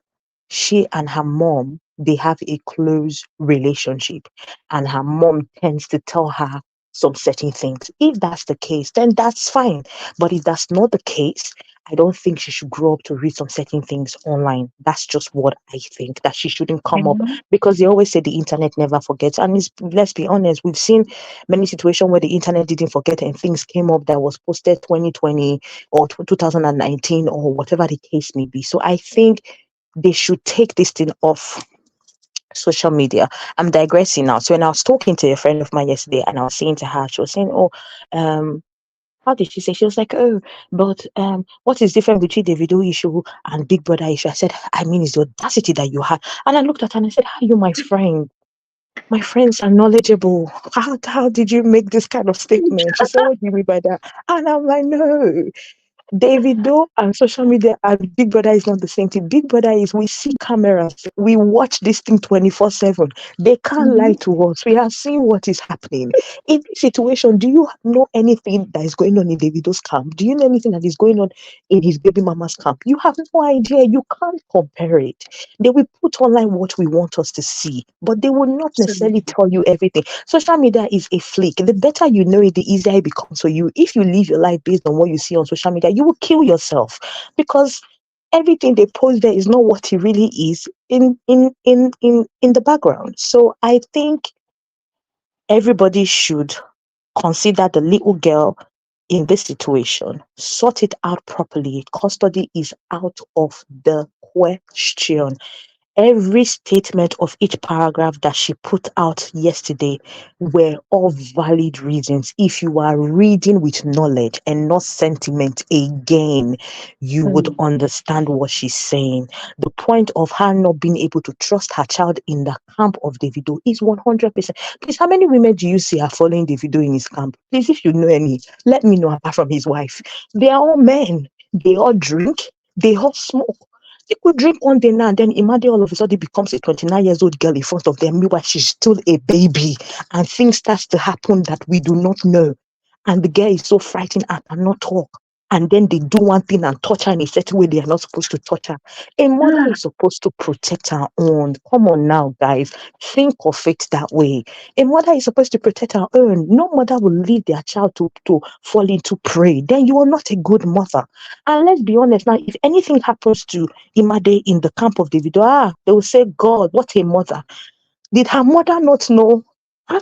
she and her mom they have a close relationship, and her mom tends to tell her some certain things. If that's the case, then that's fine. But if that's not the case, I don't think she should grow up to read some certain things online. That's just what I think, that she shouldn't come up Mhm. because they always say the internet never forgets. And let's be honest, we've seen many situations where the internet didn't forget and things came up that was posted 2020 or 2019 or whatever the case may be. So I think they should take this thing off social media. I'm digressing now. So when I was talking to a friend of mine yesterday and I was saying to her, she was saying, "Oh, um, how did she say?" She was like, "Oh, but what is different between the video issue and Big Brother issue?" I said, "I mean, it's the audacity that you had." And I looked at her and I said, "How are you, my friend? My friends are knowledgeable. How did you make this kind of statement?" She said, "What do you mean by that?" And I'm like, "No. Davido and social media and Big Brother is not the same thing. Big Brother is we see cameras, we watch this thing 24/7. They can't lie Mhm. to us. We are seeing what is happening. In this situation, do you know anything that is going on in Davido's camp? Do you know anything that is going on in his baby mama's camp? You have no idea. You can't compare it. They will put online what we want us to see, but they will not necessarily Absolutely. tell you everything. Social media is a flick. The better you know it, the easier it becomes for you. If you live your life based on what you see on social media, you will kill yourself because everything they post there is not what it really is in the background. So I think everybody should consider the little girl in this situation, sort it out properly. Custody is out of the question. Every statement of each paragraph that she put out yesterday were all valid reasons. If you are reading with knowledge and not sentiment again, you would Mm. understand what she's saying. The point of her not being able to trust her child in the camp of Davido is 100%. Please, how many women do you see are following Davido in his camp? Please, if you know any, let me know apart from his wife. They are all men. They all drink. They all smoke. They could drink one day now and then Imade all of a sudden becomes a 29 years old girl in front of them. Meanwhile, she's still a baby and things starts to happen that we do not know. And the girl is so frightened and cannot talk. And then they do one thing and touch her in a certain way they are not supposed to touch her. A mother Ah, is supposed to protect her own. Come on now, guys. Think of it that way. A mother is supposed to protect her own. No mother will leave their child to fall into prey. Then you are not a good mother. And let's be honest now, if anything happens to Imade in the camp of Davido, they will say, God, what a mother. Did her mother not know? How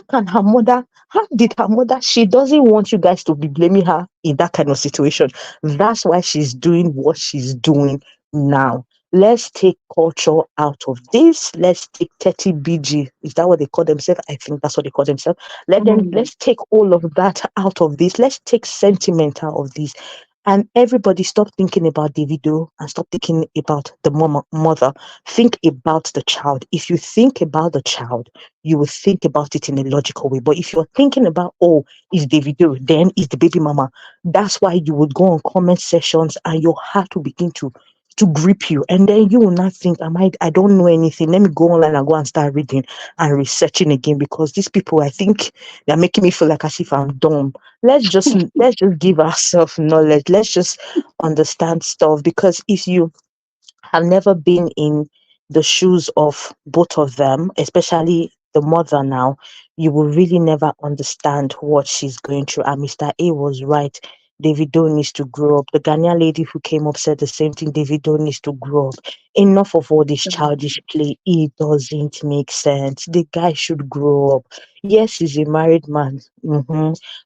did her mother, she doesn't want you guys to be blaming her in that kind of situation. That's why she's doing what she's doing now. Let's take culture out of this. Let's take 30 BG. Is that what they call themselves? I think that's what they call themselves. mm. Let's take all of that out of this. Let's take sentiment out of this. And everybody stop thinking about Davido and stop thinking about the mother. Think about the child. If you think about the child, you will think about it in a logical way. But if you're thinking about, oh, it's Davido, then it's the baby mama, that's why you would go on comment sections and your heart will begin to grip you. And then you will not think, I don't know anything. Let me go online and go and start reading and researching again because these people, I think they're making me feel like as if I'm dumb. Let's just give ourselves knowledge. Let's just understand stuff because if you have never been in the shoes of both of them, especially the mother now, you will really never understand what she's going through. And Mr. A was right. Davido needs to grow up. The Ghanaian lady who came up said the same thing. Davido needs to grow up. Enough of all this childish play. It doesn't make sense. The guy should grow up. Yes, he's a married man.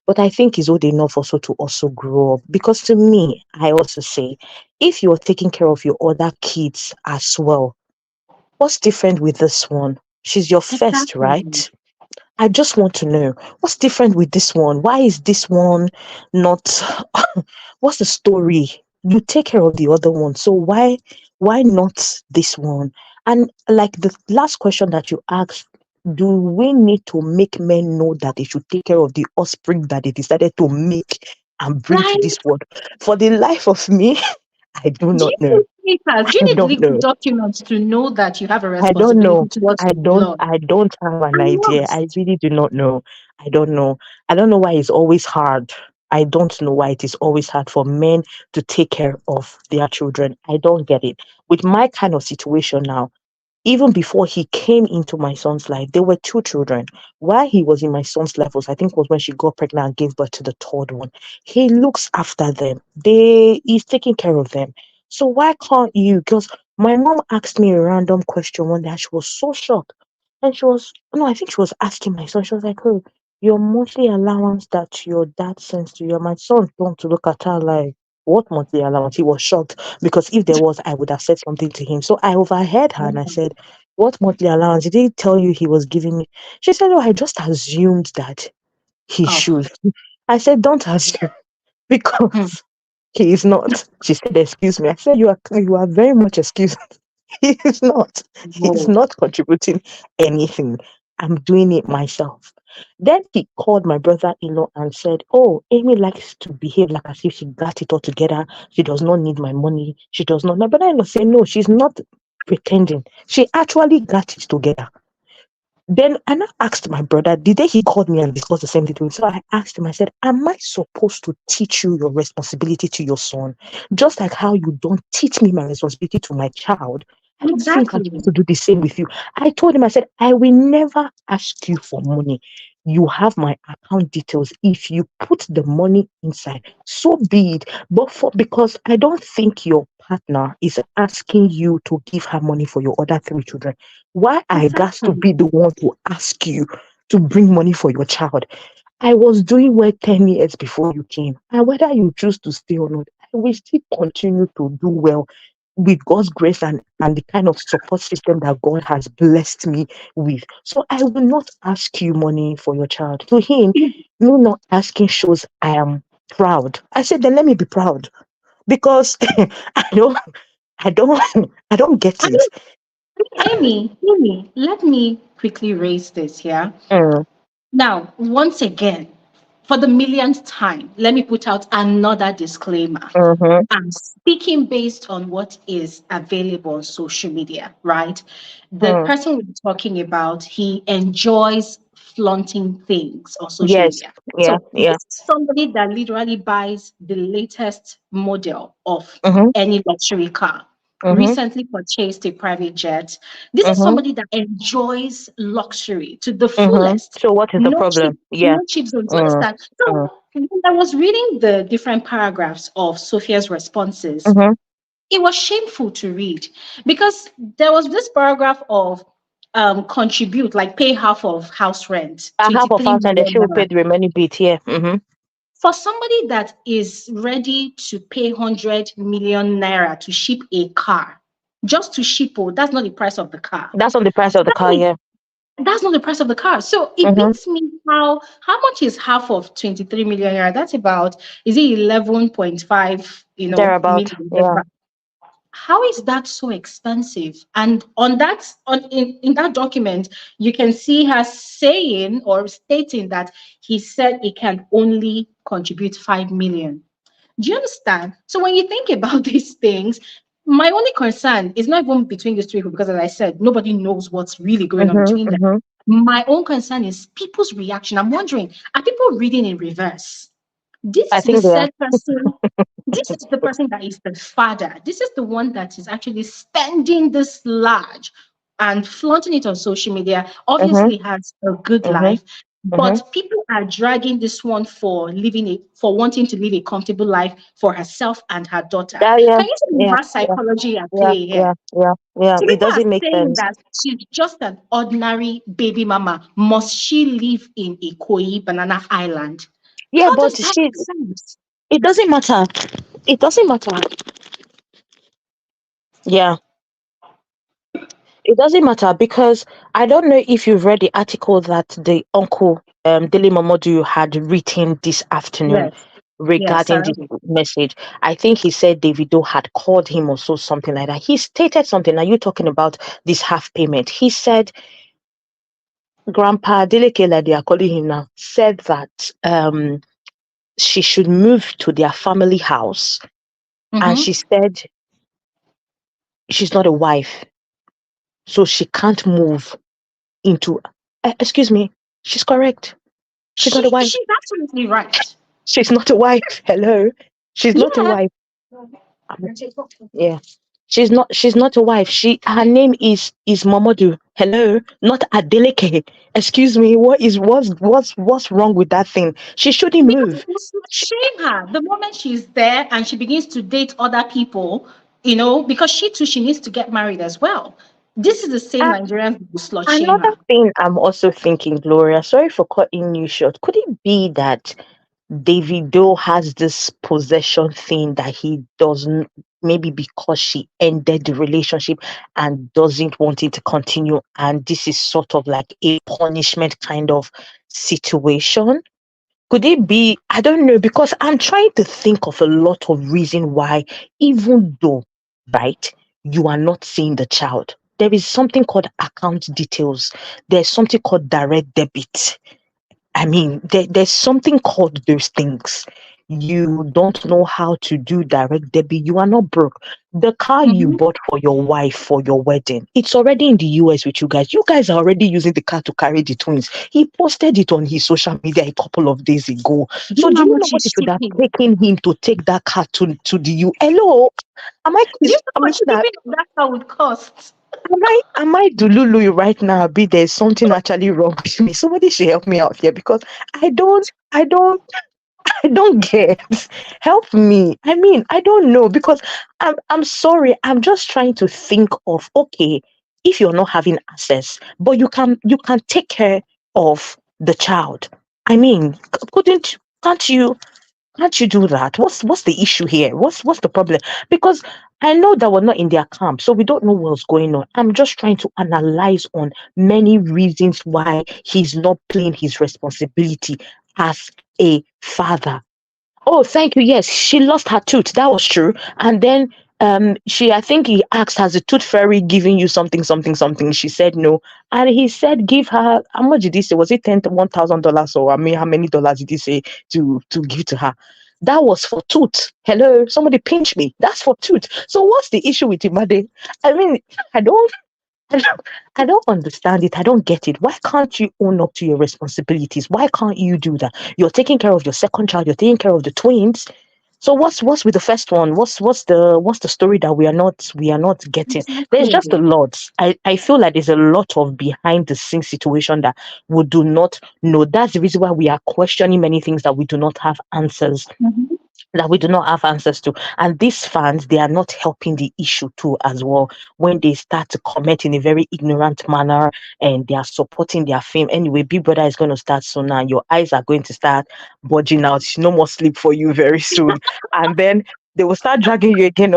But I think he's old enough also to also grow up. Because to me, I also say if you're taking care of your other kids as well, what's different with this one? She's your first, Exactly. right? I just want to know what's different with this one. Why is this one not? What's the story? You take care of the other one, so why not this one? And like the last question that you asked, do we need to make men know that they should take care of the offspring that they decided to make and bring to Right? this world? For the life of me, I do Do not you know. need papers? Do I you need don't legal know. documents to know that you have a I don't responsibility know. towards I your don't blood? I don't have an And what? idea. I really do not know. I don't know. I don't know why it's always hard. I don't know why it is always hard for men to take care of their children. I don't get it. With my kind of situation now, even before he came into my son's life, there were two children. While he was in my son's levels, I think was when she got pregnant and gave birth to the third one. He looks after them. He's taking care of them. So why can't you? Because my mom asked me a random question one day and she was so shocked. And she was no, I think she was asking my son, she was like, oh, your monthly allowance that your dad sends to you. And my son turned to look at her like, what monthly allowance? He was shocked because if there was, I would have said something to him. So I overheard her and I said, what monthly allowance? Did he tell you he was giving me? She said, oh, I just assumed that he Oh. should. I said, don't assume Hmm. because he is not. She said, excuse me. I said, you are very much excused. He is not. He's Whoa. not contributing anything. I'm doing it myself. Then he called my brother-in-law and said, oh, Amy likes to behave like as if she got it all together. She does not need my money. She does not. My brother-in-law said, no, she's not pretending. She actually got it together. Then and I asked my brother the day he called me and discussed the same thing with me. So I asked him, I said, am I supposed to teach you your responsibility to your son? Just like how you don't teach me my responsibility to my child. I don't think I'm supposed Exactly. to do the same with you. I told him, I said, I will never ask you for money. You have my account details. If you put the money inside, so be it. But because I don't think your partner is asking you to give her money for your other three children. Why I got to Exactly. be the one to ask you to bring money for your child? I was doing well 10 years before you came. And whether you choose to stay or not, I will still continue to do well with God's grace and the kind of support system that God has blessed me with. So I will not ask you money for your child. To him, me not asking shows I am proud. I said, then let me be proud. Because I don't I don't I don't get I it. mean, Amy, let me quickly raise this here. Mm, Now, once again, for the millionth time, let me put out another disclaimer. mm-hmm, I'm speaking based on what is available on social media, right? The mm. person we're talking about, he enjoys flaunting things on social Yes. media. Yeah, So yeah. this is somebody that literally buys the latest model of Mm-hmm, any luxury car. mm-hmm, Recently purchased a private jet. This is mm-hmm, somebody that enjoys luxury to the mm-hmm. fullest. So what is the No cheap, problem? Yeah. no cheap zones. Mm, Understand? So mm, when I was reading the different paragraphs of Sophia's responses, mm-hmm. it was shameful to read because there was this paragraph of contribute, like pay half of house rent, I have a 23 house and then million she will naira. pay the remaining bit. Yeah. Mm-hmm. For somebody that is ready to pay 100 million naira to ship a car, just to ship, oh, that's not the price of the car. That's on the price of the That car. means Yeah. that's not the price of the car. So it Mm-hmm. beats me how much is half of 23 million naira? That's about, is it 11.5, Thereabout. million? Yeah. How is that so expensive? And on that, in that document, you can see her saying or stating that he said he can only contribute 5 million. Do you understand? So when you think about these things, my only concern is not even between these two people, because as I said, nobody knows what's really going on Mm-hmm. between them. Mm-hmm. My own concern is people's reaction. I'm wondering, are people reading in reverse? This I is the think they are. said person. This is the person that is the father. This is the one that is actually spending this large and flaunting it on social media. Mm-hmm. Obviously, has a good Mm-hmm. life, Mm-hmm. but people are dragging this one for wanting to live a comfortable life for herself and her daughter. Yeah. Yeah. Can you see Yeah. reverse Yeah. psychology at Yeah. play here? Yeah. Yeah. Yeah. So It people are doesn't make saying sense. that she's just an ordinary baby mama. Must she live in a Koi banana island? Yeah, How but does that make sense? it doesn't matter. It doesn't matter. Yeah. It doesn't matter because I don't know if you've read the article that the uncle Dele Momodu had written this afternoon Yes, yes, regarding sir. this message. I think he said Davido had called him or so something like that. He stated something. Are you talking about this half payment? He said Grandpa Deleke, like they are calling him now, said that she should move to their family house, and Mm-hmm. she said she's not a wife, so she can't move into. Excuse me, she's correct. She's not a wife. She's absolutely right. She's not a wife. Hello, she's not a Yeah. wife. Yeah, she's not a wife. Her name is Momodu. Hello, not Adeleke. Excuse me. What's wrong with that thing? She shouldn't Because move. it will shame her the moment she's there and she begins to date other people, because she too, she needs to get married as well. This is the same Uh, Nigerians who slut shame Another her. thing I'm also thinking, Gloria. Sorry for cutting you short. Could it be that Davido has this possession thing that he doesn't? maybe because she ended the relationship and doesn't want it to continue. And this is sort of like a punishment kind of situation. Could it be? I don't know, because I'm trying to think of a lot of reason why, even though, right, you are not seeing the child. There is something called account details. There's something called direct debit. I mean, there's something called those things. You don't know how to do direct debit. You are not broke. The car you Mm-hmm. bought for your wife for your wedding, it's already in the US with you guys. You guys are already using the car to carry the twins. He posted it on his social media a couple of days ago. Do you So know do how you know much what is it would have shipping? taken him to take that car to the U? Hello, am I? Do you know I'm what looking at. shipping of that car would cost? Am I Dululu right now? Be there's something actually wrong with me. Somebody should help me out here because I don't I don't get. Help me. I mean, I don't know because I'm sorry. I'm just trying to think of, okay, if you're not having access, but you can take care of the child. I mean, couldn't can't you do that? What's the issue here? What's the problem? Because I know that we're not in their camp, so we don't know what's going on. I'm just trying to analyze on many reasons why he's not playing his responsibility as a father. Oh, thank you. Yes, she lost her tooth. That was true. And then I think he asked, has the tooth fairy given you something, something, something? She said no. And he said, give her, how much did he say? Was it $1,000, or I mean, how many dollars did he say to give to her? That was for tooth. Hello, somebody pinch me. That's for tooth. So what's the issue with Imade? I mean, I don't I don't, I don't understand it. I don't get it. Why can't you own up to your responsibilities? Why can't you do that? You're taking care of your second child. You're taking care of the twins. So what's with the first one? What's the story that we are not getting? There's Exactly. just a lot. I feel like there's a lot of behind the scenes situation that we do not know. That's the reason why we are questioning many things that we do not have answers Mm-hmm. that we do not have answers to. And these fans, they are not helping the issue too as well. When they start to comment in a very ignorant manner and they are supporting their fame. Anyway, Big Brother is going to start soon now. Your eyes are going to start budging out. No more sleep for you very soon. And then they will start dragging you again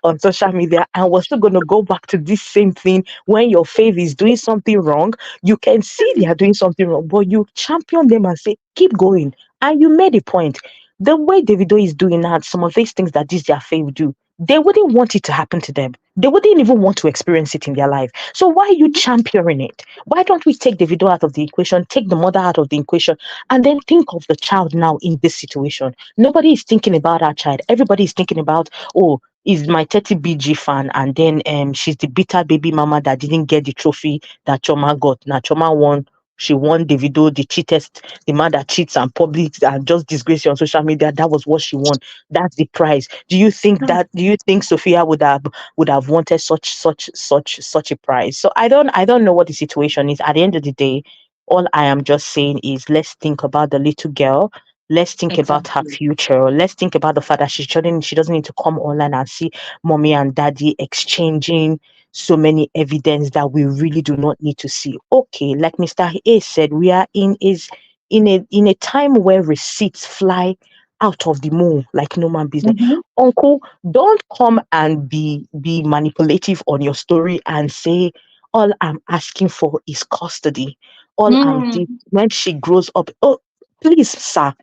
on social media, and we're still going to go back to this same thing. When your fave is doing something wrong, you can see they are doing something wrong, but you champion them and say, keep going. And you made a point. The way Davido is doing that, some of these things that this their fave do, they wouldn't want it to happen to them. They wouldn't even want to experience it in their life. So why are you championing it? Why don't we take Davido out of the equation, take the mother out of the equation, and then think of the child now in this situation? Nobody is thinking about our child. Everybody is thinking about, oh, is my 30 BG fan, and then she's the bitter baby mama that didn't get the trophy that Choma got. Now Choma won. She won Davido, the cheatest, the man that cheats and public and just disgrace you on social media. That was what she won. That's the prize. Do you think Sophia would have wanted such a prize? So I don't know what the situation is. At the end of the day, all I am just saying is, let's think about the little girl. Let's think about her Exactly. future. Let's think about the fact that she doesn't need to come online and see mommy and daddy exchanging so many evidence that we really do not need to see. Okay, like Mr. A said, we are in a time where receipts fly out of the moon like no man business. Mm-hmm. Uncle, don't come and be manipulative on your story and say all I'm asking for is custody. All I'm Mm. when she grows up. Oh, please, sir,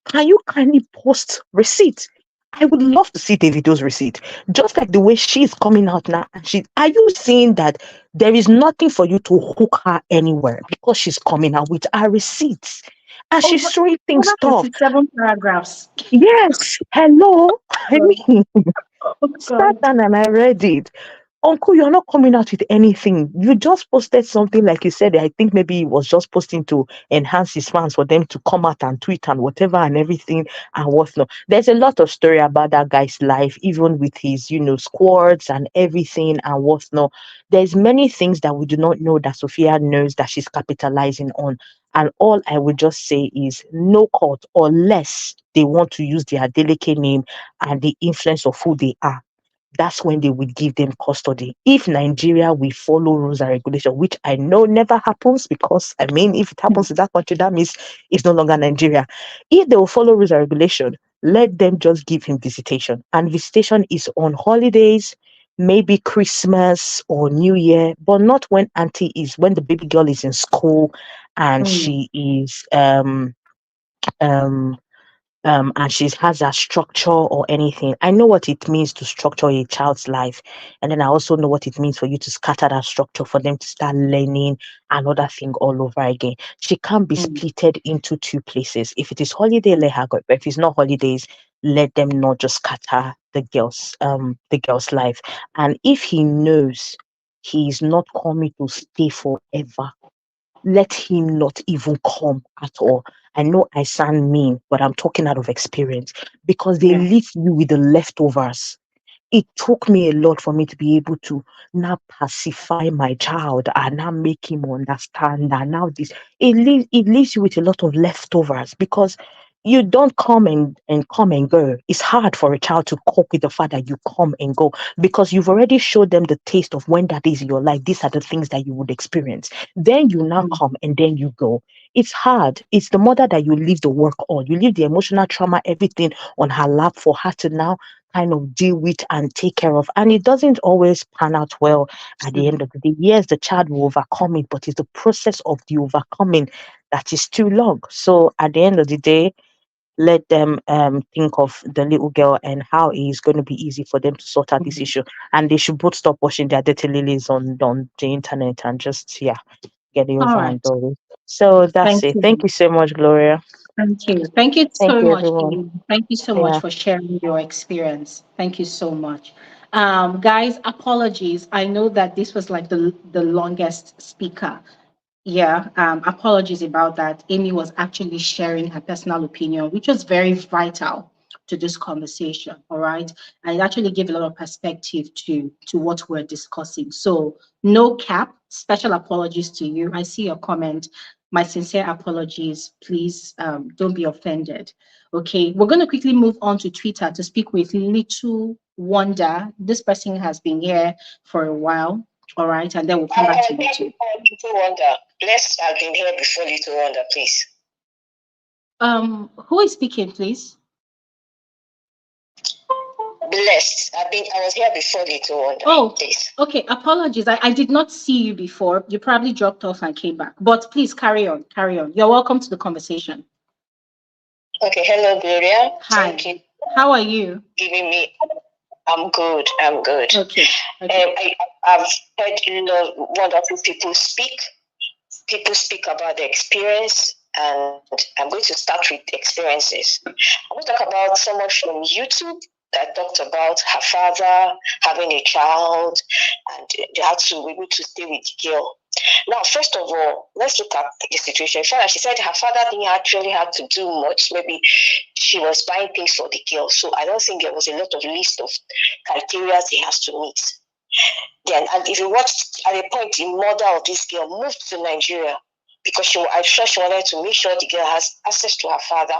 can you kindly post receipt? I would love to see Davido's receipt. Just like the way she's coming out now, and are you seeing that there is nothing for you to hook her anywhere because she's coming out with her receipts and she's Over showing things over tough. 57 paragraphs. Yes, hello. I God. mean, Oh sat God. down and I read it. Uncle, you're not coming out with anything. You just posted something like you said. I think maybe he was just posting to enhance his fans for them to come out and tweet and whatever and everything and whatnot. There's a lot of story about that guy's life, even with his, squads and everything and whatnot. There's many things that we do not know that Sophia knows that she's capitalizing on. And all I would just say is no court, unless they want to use their delicate name and the influence of who they are, that's when they would give them custody. If Nigeria will follow rules and regulation, which I know never happens, because I mean, if it happens in that country, that means it's no longer Nigeria. If they will follow rules and regulation, let them just give him visitation. And visitation is on holidays, maybe Christmas or New Year, but not when when the baby girl is in school and Mm. she is um and she has a structure or anything. I know what it means to structure a child's life. And then I also know what it means for you to scatter that structure for them to start learning another thing all over again. She can't be Mm. splitted into two places. If it is holiday, let her go. But if it's not holidays, let them not just scatter the girl's life. And if he knows he's not coming to stay forever, let him not even come at all. I know I sound mean, but I'm talking out of experience because they Yeah. leave you with the leftovers. It took me a lot for me to be able to now pacify my child and now make him understand that now it leaves you with a lot of leftovers because you don't come and go. It's hard for a child to cope with the fact that you come and go because you've already showed them the taste of when that is in your life. These are the things that you would experience. Then you now Mm. come and then you go. It's hard. It's the mother that you leave the work on. You leave the emotional trauma, everything on her lap for her to now kind of deal with and take care of. And it doesn't always pan out well at the Mm. end of the day. Yes, the child will overcome it, but it's the process of the overcoming that is too long. So at the end of the day, let them think of the little girl and how it is going to be easy for them to sort out this Mm. issue. And they should both stop watching their dirty lilies on the internet and just get it All over right. and done with. So that's Thank it. Thank you. you so much, Gloria. Thank you. Thank you Thank so you, much, everyone. Amy. Thank you so much Yeah. for sharing your experience. Thank you so much. Guys, apologies. I know that this was like the longest speaker. Yeah, apologies about that. Amy was actually sharing her personal opinion, which was very vital to this conversation. All right. And it actually gave a lot of perspective to what we're discussing. So no cap, special apologies to you. I see your comment. My sincere apologies. Please don't be offended. Okay, we're going to quickly move on to Twitter to speak with Little Wonder. This person has been here for a while. All right, and then we'll come back to you too. Little Wonder. Let's have been here before Little Wonder, please. Who is speaking, please? Blessed. I was here before Little Wonder. Oh, Please. okay. Apologies. I did not see you before. You probably dropped off and came back. But please carry on. Carry on. You're welcome to the conversation. Okay. Hello, Gloria. Hi. Thank you How are you? for giving me. I'm good. I'm good. Okay. Okay. I've heard wonderful people speak. People speak about their experience, and I'm going to start with experiences. I'm going to talk about someone from YouTube that talked about her father having a child, and they had to be able to stay with the girl. Now, first of all, let's look at the situation. She said her father didn't actually have to do much. Maybe she was buying things for the girl. So I don't think there was a lot of list of criteria he has to meet. Then, and if you watch, at a point, the mother of this girl moved to Nigeria because I'm sure she wanted to make sure the girl has access to her father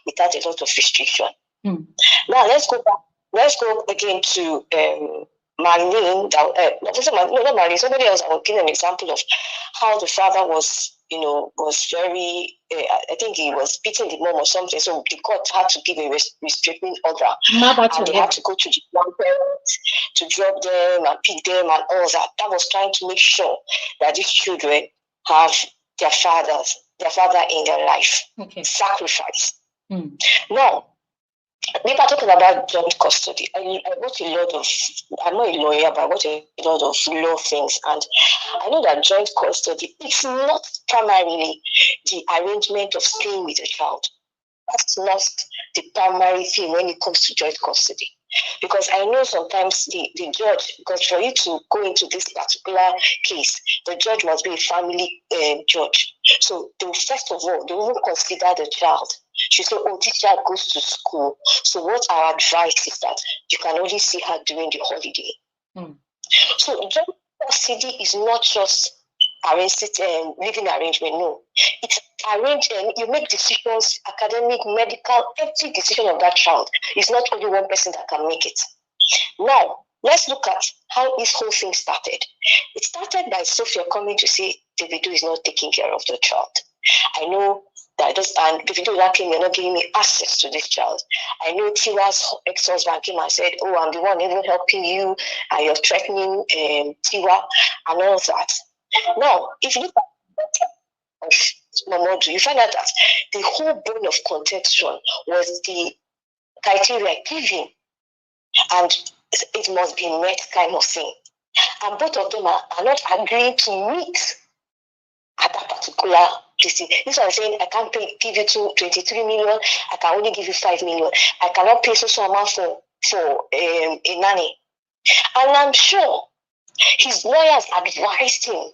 without a lot of restriction. Now let's go back. Let's go again to Marlene. Not Marlene. Somebody else. I will give an example of how the father was very. I think he was beating the mom or something. So the court had to give a restraining order, and they had to go to the grandparents to drop them and pick them and all that. That was trying to make sure that these children have their father in their life. Okay. Sacrifice. Now, maybe I'm talking about joint custody. I watch a lot of, I'm not a lawyer, but I watch a lot of law things. And I know that joint custody is not primarily the arrangement of staying with a child. That's not the primary thing when it comes to joint custody. Because I know sometimes the judge, because for you to go into this particular case, the judge must be a family judge. So they will, first of all, they will consider the child. She said, oh, this child goes to school. So what our advice is that you can only see her during the holiday. So joint custody is not just living arrangement. No, it's arranged and you make decisions, academic, medical, every decision of that child. It's not only one person that can make it. Now, let's look at how this whole thing started. It started by Sophia coming to say Davido is not taking care of the child. I know And Davido came, you're not giving me access to this child. I know Tiwa's ex-husband came and said, oh, I'm the one even helping you, and you're threatening Tiwa and all of that. Now, if you look at Momodu, you find out that the whole bone of contention was the criteria given, and it must be met kind of thing. And both of them are not agreeing to meet at that particular this is what I'm saying. I can't give you 23 million. I can only give you 5 million. I cannot pay so amount for a nanny. And I'm sure his lawyers advised him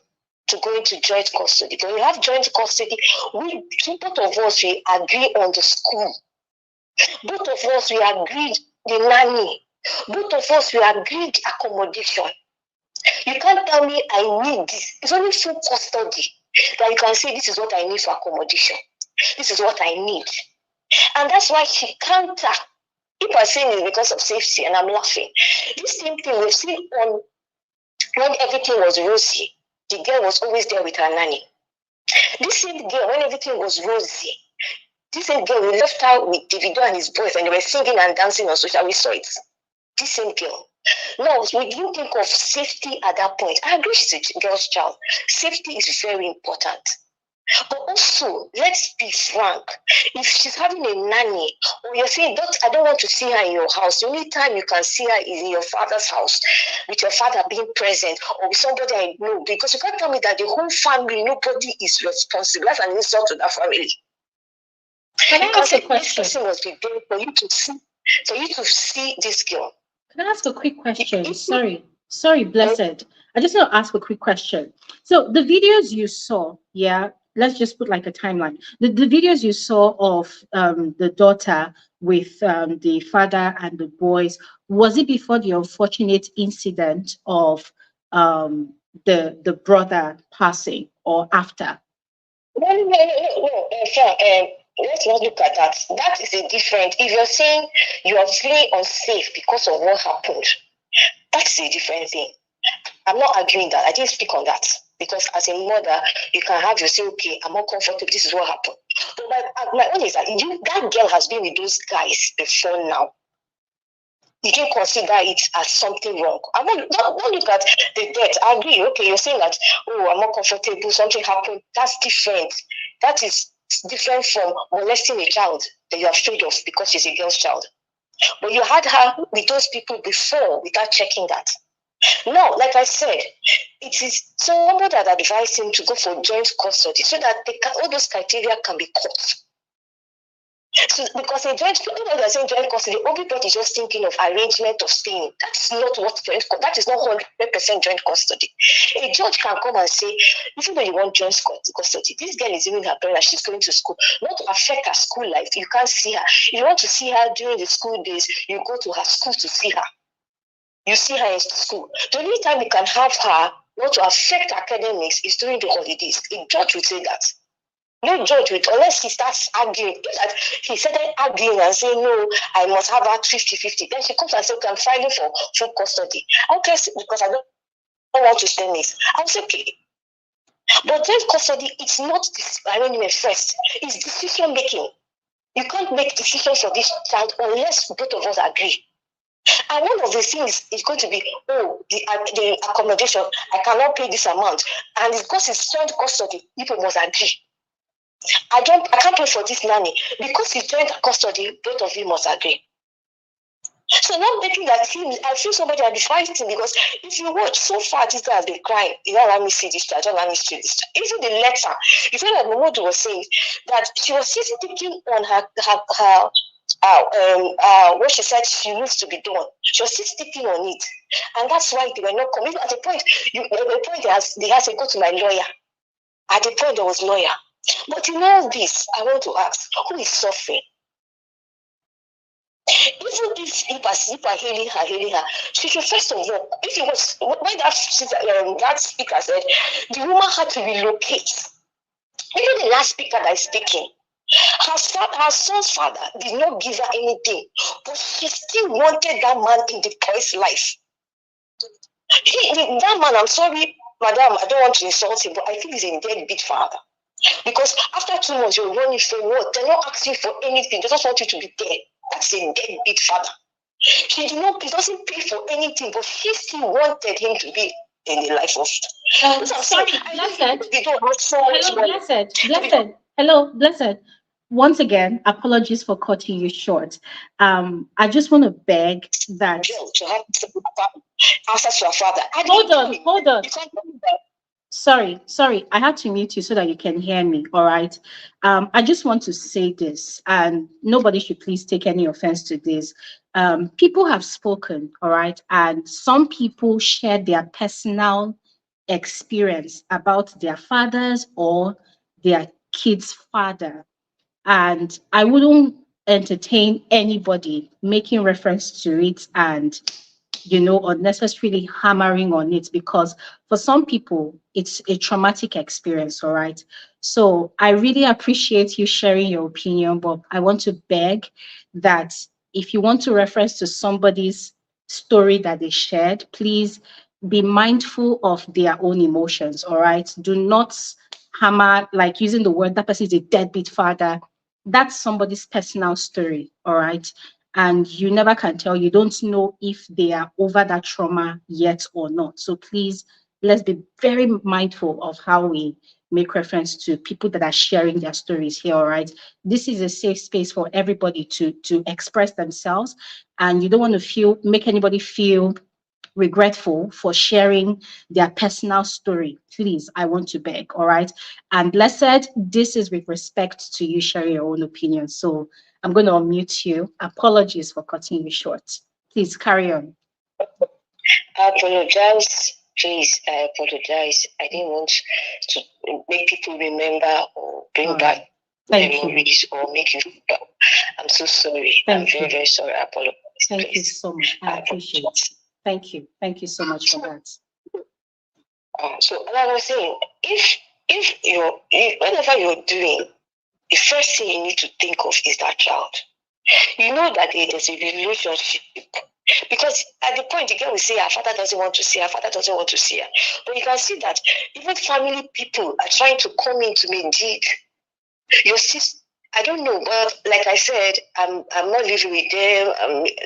to go into joint custody. When you have joint custody, both of us, we agree on the school. Both of us, we agreed the nanny. Both of us, we agreed accommodation. You can't tell me I need this. It's only full custody that you can say this is what I need for accommodation. This is what I need. And that's why she counter. People are saying it's because of safety, and I'm laughing. This same thing we've seen on when everything was rosy. The girl was always there with her nanny. This same girl, when everything was rosy, this same girl, we left her with Davido and his boyfriend, and they were singing and dancing on social. We saw it. This same girl. No, we didn't think of safety at that point. I agree she's a girl's child. Safety is very important. But also, let's be frank. If she's having a nanny, or you're saying, I don't want to see her in your house, the only time you can see her is in your father's house, with your father being present, or with somebody I know. Because you can't tell me that the whole family, nobody is responsible. That's an insult to that family. Can I ask a question? This person must be there for you to see this girl. Can I ask a quick question? Sorry, Blessed. I just want to ask a quick question. So the videos you saw, yeah, let's just put like a timeline. The videos you saw of the daughter with the father and the boys, was it before the unfortunate incident of the brother passing, or after? No. Let's not look at that. That is a different. If you're saying you are feeling unsafe because of what happened, that's a different thing. I'm not arguing that. I didn't speak on that. Because as a mother, you can have you say, okay, I'm not comfortable, this is what happened. But my own is that that girl has been with those guys before now. You can consider it as something wrong. I don't look at the death. I agree. Okay, you're saying that, oh, I'm not comfortable, something happened. That's different. That is different from molesting a child that you're afraid of because she's a girl's child. But you had her with those people before without checking that. No, like I said, it is someone that advised him to go for joint custody so that all those criteria can be caught. So, because a joint custody, everybody is just thinking of arrangement of staying. That's not that is not 100% joint custody. A judge can come and say, even though you want joint custody, this girl is even her parents, she's going to school, not to affect her school life. You can't see her. If you want to see her during the school days, you go to her school to see her. You see her in school. The only time you can have her not to affect academics is during the holidays. A judge would say that. No judge would, unless he starts arguing. That he started arguing and saying, no, I must have her 50-50. Then she comes and says, okay, I'm filing for full custody. Okay, because I don't want to spend this. I was okay. But joint custody, it's not this arrangement first. It's decision making. You can't make decisions for this child unless both of us agree. And one of the things is going to be, the accommodation, I cannot pay this amount. And because it's joint custody, people must agree. I can't pay for this nanny. Because it's joint custody, both of you must agree. So not making that thing, I feel somebody advised him, because if you watch so far, this guy has been crying. You don't let me see this child, don't let me see this child. Even the letter, you feel like Momodu was saying that she was just thinking on her what she said she needs to be done. She was still sticking on it. And that's why they were not coming. At the point, they had to go to my lawyer. At the point, there was lawyer. But in all this, I want to ask, who is suffering? Even if people are hailing her, she should first of all, if it was, when that speaker said, the woman had to relocate. Even the last speaker that is speaking, her son's father did not give her anything, but she still wanted that man in the boy's life. That man, I'm sorry, madam, I don't want to insult him, but I think he's a deadbeat father. Because after 2 months, you're running for what? They're not asking for anything. They just want you to be there. That's a deadbeat father. He doesn't pay for anything, but he still wanted him to be in the life of. Sorry, Blessed. They don't have so much Hello, money. Blessed. Hello, Blessed. Once again, apologies for cutting you short. I just want to beg that. To have access to our father. Hold on. Sorry, I had to mute you so that you can hear me. All right. I just want to say this, and nobody should please take any offense to this. People have spoken, all right, and some people share their personal experience about their fathers or their kid's father. And I wouldn't entertain anybody making reference to it and unnecessarily hammering on it, because for some people it's a traumatic experience. All right. So I really appreciate you sharing your opinion, but I want to beg that if you want to reference to somebody's story that they shared, please be mindful of their own emotions. All right. Do not hammer, like using the word that person is a deadbeat father. That's somebody's personal story. All right. And you never can tell. You don't know if they are over that trauma yet or not. So please, let's be very mindful of how we make reference to people that are sharing their stories here. All right. This is a safe space for everybody to express themselves. And you don't want to make anybody feel regretful for sharing their personal story. Please, I want to beg. All right. And Blessed, this is with respect to you sharing your own opinion. So I'm going to unmute you. Apologies for cutting you short. Please carry on. I apologize. Please, I apologize. I didn't want to make people remember or bring back memories or make you. I'm so sorry. I'm very, very sorry. I apologize. Thank you so much. I appreciate it. Thank you. Thank you so much for that. So, like I was saying, if whatever you're doing, the first thing you need to think of is that child. You know that there's a relationship. Because at the point, the girl will say her father doesn't want to see her, father doesn't want to see her. But you can see that even family people are trying to come in to mediate. Your sister, I don't know, but like I said, I'm not living with them.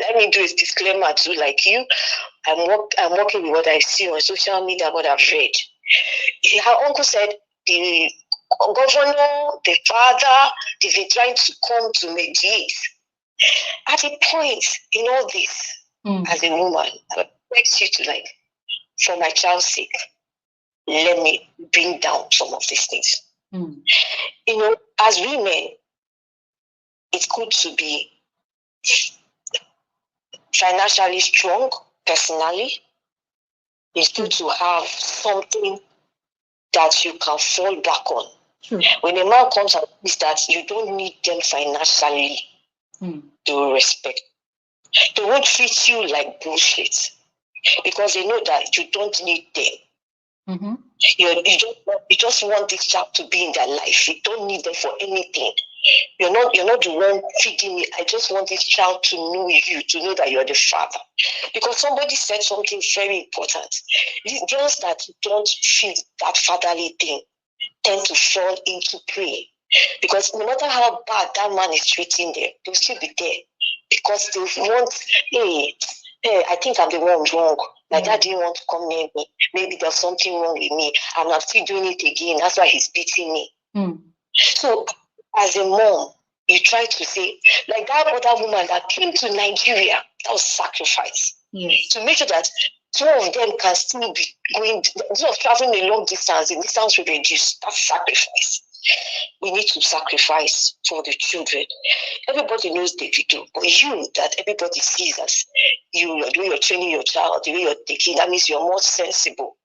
Let me do a disclaimer too, like you. I'm working with what I see on social media, what I've read. Her uncle said the governor, the father, they've been trying to come to mediate. At a point in all this, as a woman, I beg you to, for my child's sake, let me bring down some of these things. As women, it's good to be financially strong, personally. It's good to have something that you can fall back on. True. When a man comes and says that you don't need them financially, they will respect. They won't treat you like bullshit because they know that you don't need them. You just want this child to be in their life. You don't need them for anything. You're not the one feeding me. I just want this child to know you, to know that you're the father. Because somebody said something very important. These girls that don't feel that fatherly thing tend to fall into prey. Because no matter how bad that man is treating them, they'll still be there. Because they want, hey, I think I'm the one wrong. My dad didn't want to come near me. Maybe there's something wrong with me. And I'm still doing it again. That's why he's beating me. So, as a mom, you try to say, like that other woman that came to Nigeria, that was sacrifice. Yes. To make sure that two of them can still be going, instead of traveling a long distance, the distance will reduce. That's sacrifice. We need to sacrifice for the children. Everybody knows Davido, but you that everybody sees as the way you're training your child, the way you're taking, that means you're more sensible.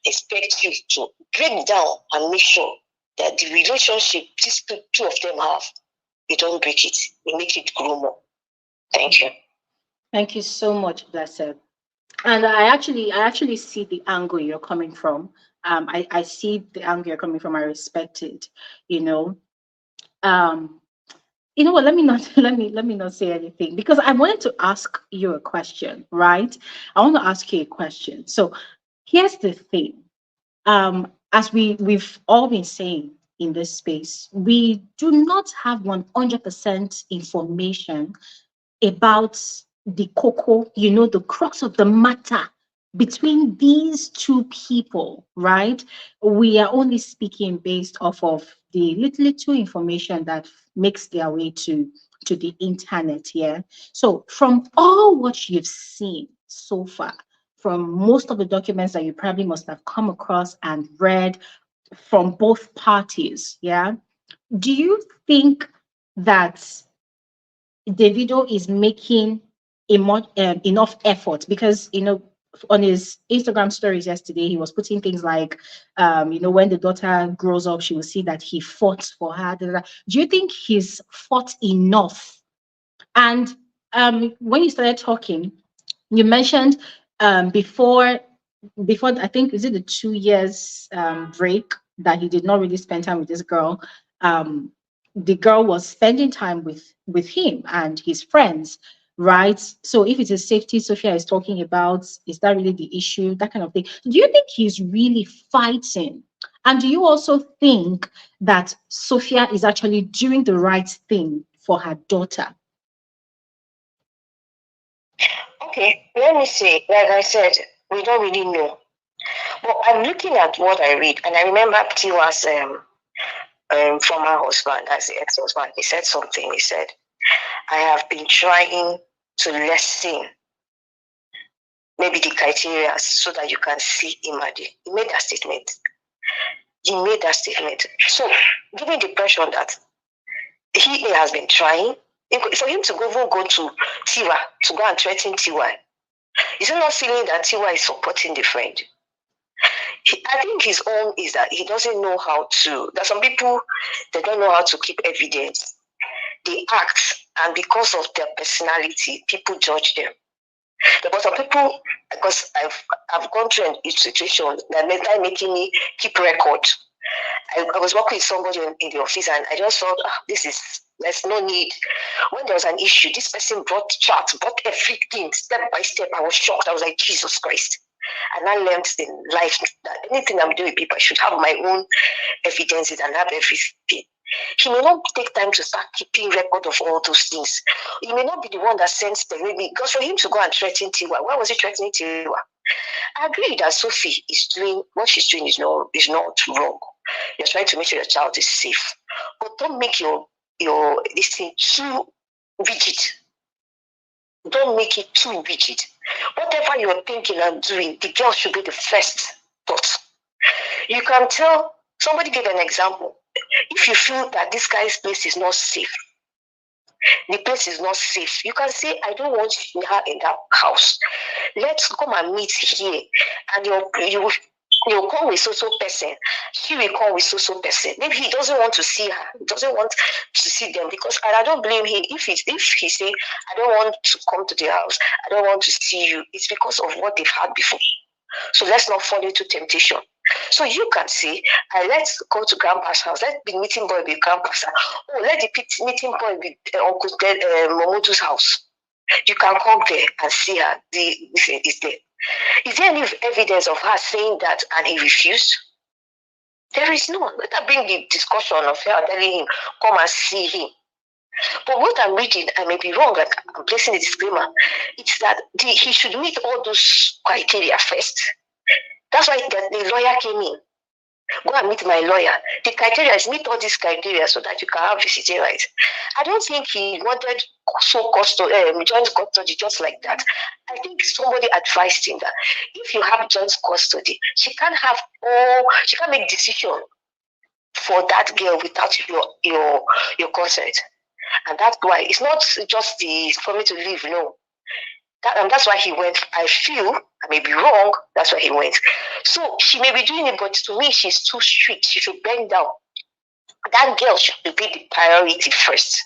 Expect you to break down and make sure that the relationship these two of them have, you don't break it. You make it grow more. Thank you. Thank you so much, Blessed. And I actually see the angle you're coming from. I see the angle you're coming from. I respect it. You know what? Let me not say anything because I wanted to ask you a question. Right? I want to ask you a question. So here's the thing. As we've all been saying, in this space. We do not have 100% information about the cocoa, the crux of the matter between these two people, right? We are only speaking based off of the little information that makes their way to the internet here. So from all what you've seen so far, from most of the documents that you probably must have come across and read from both parties, yeah, do you think that Davido is making enough effort? Because on his Instagram stories yesterday, he was putting things like, when the daughter grows up, she will see that he fought for her. Da, da, da. Do you think he's fought enough? And when you started talking, you mentioned before I think, is it the 2 years break that he did not really spend time with this girl? The girl was spending time with him and his friends, right? So if it is safety Sophia is talking about, is that really the issue? That kind of thing. Do you think he's really fighting? And do you also think that Sophia is actually doing the right thing for her daughter? Okay, let me see. Like I said, we don't really know. But I'm looking at what I read, and I remember Tiwa's former husband, as the ex-husband, he said something. He said, I have been trying to lessen maybe the criteria so that you can see Imadi. He made that statement. So, giving the impression that he has been trying, for him to even go to Tiwa, to go and threaten Tiwa, is he not feeling that Tiwa is supporting the friend? I think his own is that he doesn't know how to. There are some people, they don't know how to keep evidence. They act, and because of their personality, people judge them. But some people, because I've gone through a situation that made making me keep record. I was working with somebody in the office, and I just thought, there's no need. When there was an issue, this person brought charts, brought everything step by step. I was shocked. I was like, Jesus Christ. And I learned in life that anything I'm doing with people, I should have my own evidences and have everything. He may not take time to start keeping record of all those things. He may not be the one that sends the baby. Because for him to go and threaten Tiwa, why was he threatening Tiwa? I agree that Sophie is doing what she's doing is not wrong. You're trying to make sure your child is safe, but don't make your this thing too rigid. Don't make it too rigid. Whatever you're thinking and doing, the girl should be the first thought. You can tell. Somebody gave an example. If you feel that this guy's place is not safe, the place is not safe, you can say, I don't want her in that house. Let's come and meet here. And you'll come with so person. She will come with so person. Maybe he doesn't want to see her. He doesn't want to see them because, and I don't blame him. If he say, I don't want to come to the house, I don't want to see you, it's because of what they've had before. So let's not fall into temptation. So you can see, let's go to grandpa's house. Let the meeting boy be grandpa's house. Oh, let the meeting boy be Uncle Momodu's house. You can come there and see her. Is there. Is there any evidence of her saying that and he refused? There is none. Let that bring the discussion of her telling him, come and see him. But what I'm reading, I may be wrong, I'm placing a disclaimer, it's that he should meet all those criteria first. That's why the lawyer came in. Go and meet my lawyer. The criteria is meet all these criteria so that you can have visiting rights. I don't think he wanted joint custody just like that. I think somebody advised him that if you have joint custody, she can't make decision for that girl without your consent. And that's why it's not just for me to leave, no. And that's why he went. I feel, I may be wrong, that's why he went. So she may be doing it, but to me, she's too strict. She should bend down. That girl should be the priority first.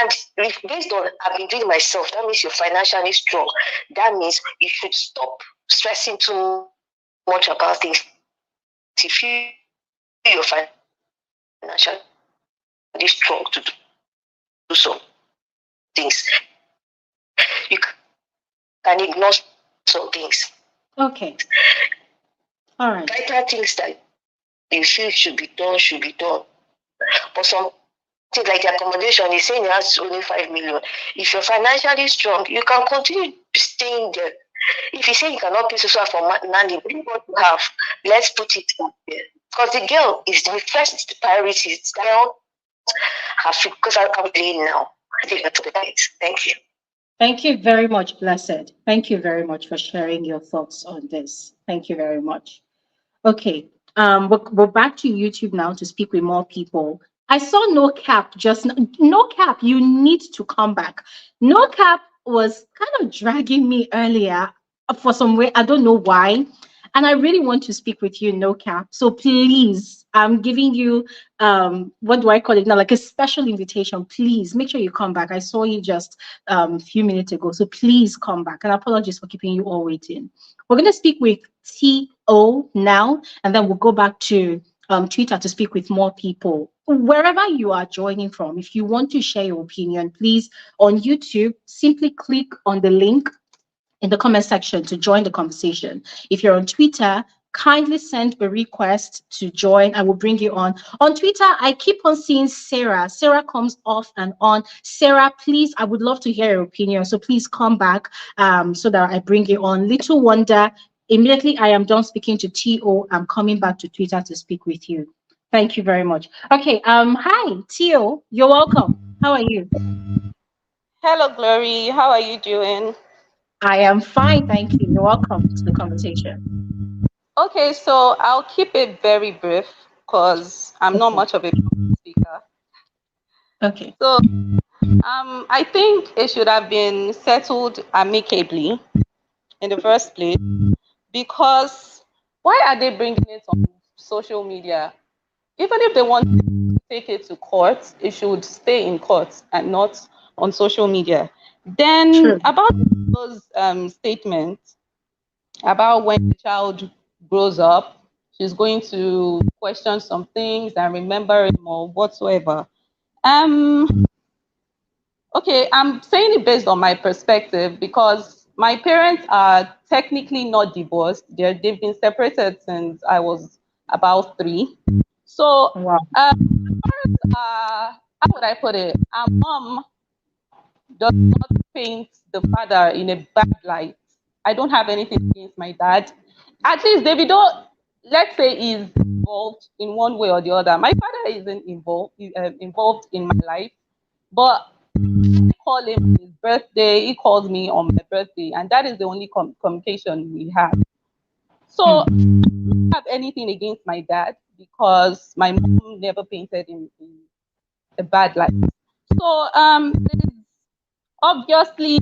And based on I've been doing myself, that means you're financially strong. That means you should stop stressing too much about things. If you're financially strong to do some things, you can ignore some things. Okay. All right. Vital things that you feel should be done, should be done. But some things like the accommodation, he's saying it has only 5 million. If you're financially strong, you can continue staying there. If you say you cannot pay social for nanny, what do you want to have? Let's put it up there. Because the girl is the first priority. It's now have to, because I'm paying now. I think that's it. Thank you. Thank you very much, Blessed. Thank you very much for sharing your thoughts on this. Thank you very much. Okay, we're back to YouTube now to speak with more people. I saw No Cap just No Cap. You need to come back. No Cap was kind of dragging me earlier for some way. I don't know why, and I really want to speak with you, No Cap. So please, I'm giving you what do I call it now? Like a special invitation. Please make sure you come back. I saw you just a few minutes ago, so please come back. And apologies for keeping you all waiting. We're going to speak with T.O. now, and then we'll go back to Twitter to speak with more people. Wherever you are joining from, if you want to share your opinion, please, on YouTube, simply click on the link in the comment section to join the conversation. If you're on Twitter, kindly send a request to join. I will bring you on. On Twitter, I keep on seeing Sarah. Sarah comes off and on. Sarah, please, I would love to hear your opinion. So please come back so that I bring you on. Little Wonder, immediately I am done speaking to T.O., I'm coming back to Twitter to speak with you. Thank you very much. Okay, hi, T.O., you're welcome. How are you? Hello, Glory. How are you doing? I am fine, thank you. You're welcome to the conversation. Okay, so I'll keep it very brief because I'm not Okay. much of a speaker. Okay. So, I think it should have been settled amicably in the first place, because why are they bringing it on social media? Even if they want to take it to court, it should stay in court and not on social media. Then True. about those statements about when the child grows up, she's going to question some things and remember him or whatsoever. Okay, I'm saying it based on my perspective because my parents are technically not divorced. They've been separated since I was about 3. So, Wow. how would I put it? Our mom does not paint the father in a bad light. I don't have anything against my dad. At least Davido, let's say, is involved in one way or the other. My father isn't involved in my life, but I call him on his birthday. He calls me on my birthday, and that is the only communication we have. So I don't have anything against my dad because my mom never painted him in a bad light. So it's obviously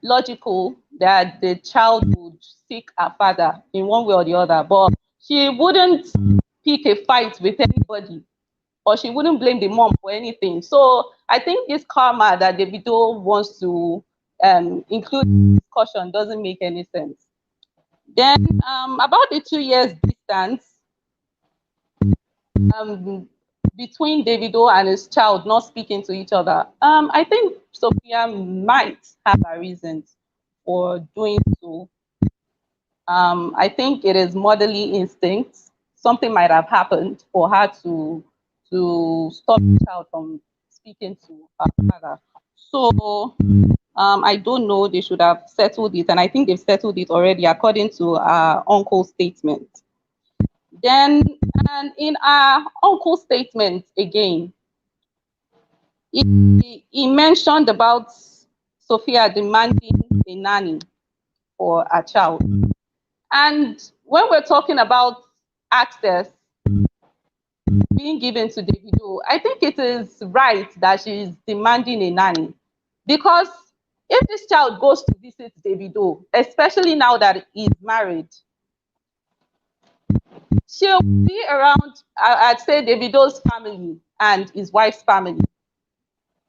logical that the child would seek her father in one way or the other, but she wouldn't pick a fight with anybody, or she wouldn't blame the mom for anything. So I think this karma that Davido wants to include in discussion doesn't make any sense. Then about the 2 years distance between Davido and his child not speaking to each other, I think Sophia might have her reasons for doing so. I think it is motherly instinct. Something might have happened for her to stop the child from speaking to her father. So I don't know. They should have settled it, and I think they've settled it already, according to our uncle's statement. Then, and in our uncle's statement again, he mentioned about Sophia demanding a nanny for a child. And when we're talking about access being given to Davido, I think it is right that she's demanding a nanny, because if this child goes to visit Davido, especially now that he's married, she'll be around, I'd say, Davido's family and his wife's family.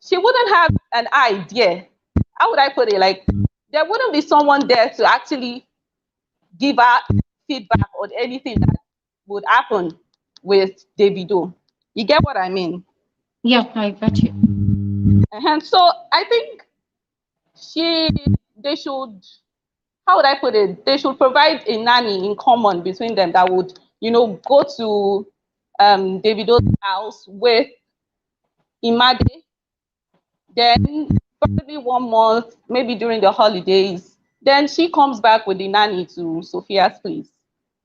She wouldn't have an idea. How would I put it? Like, there wouldn't be someone there to actually give her feedback on anything that would happen with Davido. You get what I mean? Yeah, I got you. And so I think they should, how would I put it? They should provide a nanny in common between them that would, go to Davido's house with Imade. Then probably 1 month, maybe during the holidays, then she comes back with the nanny to Sophia's place.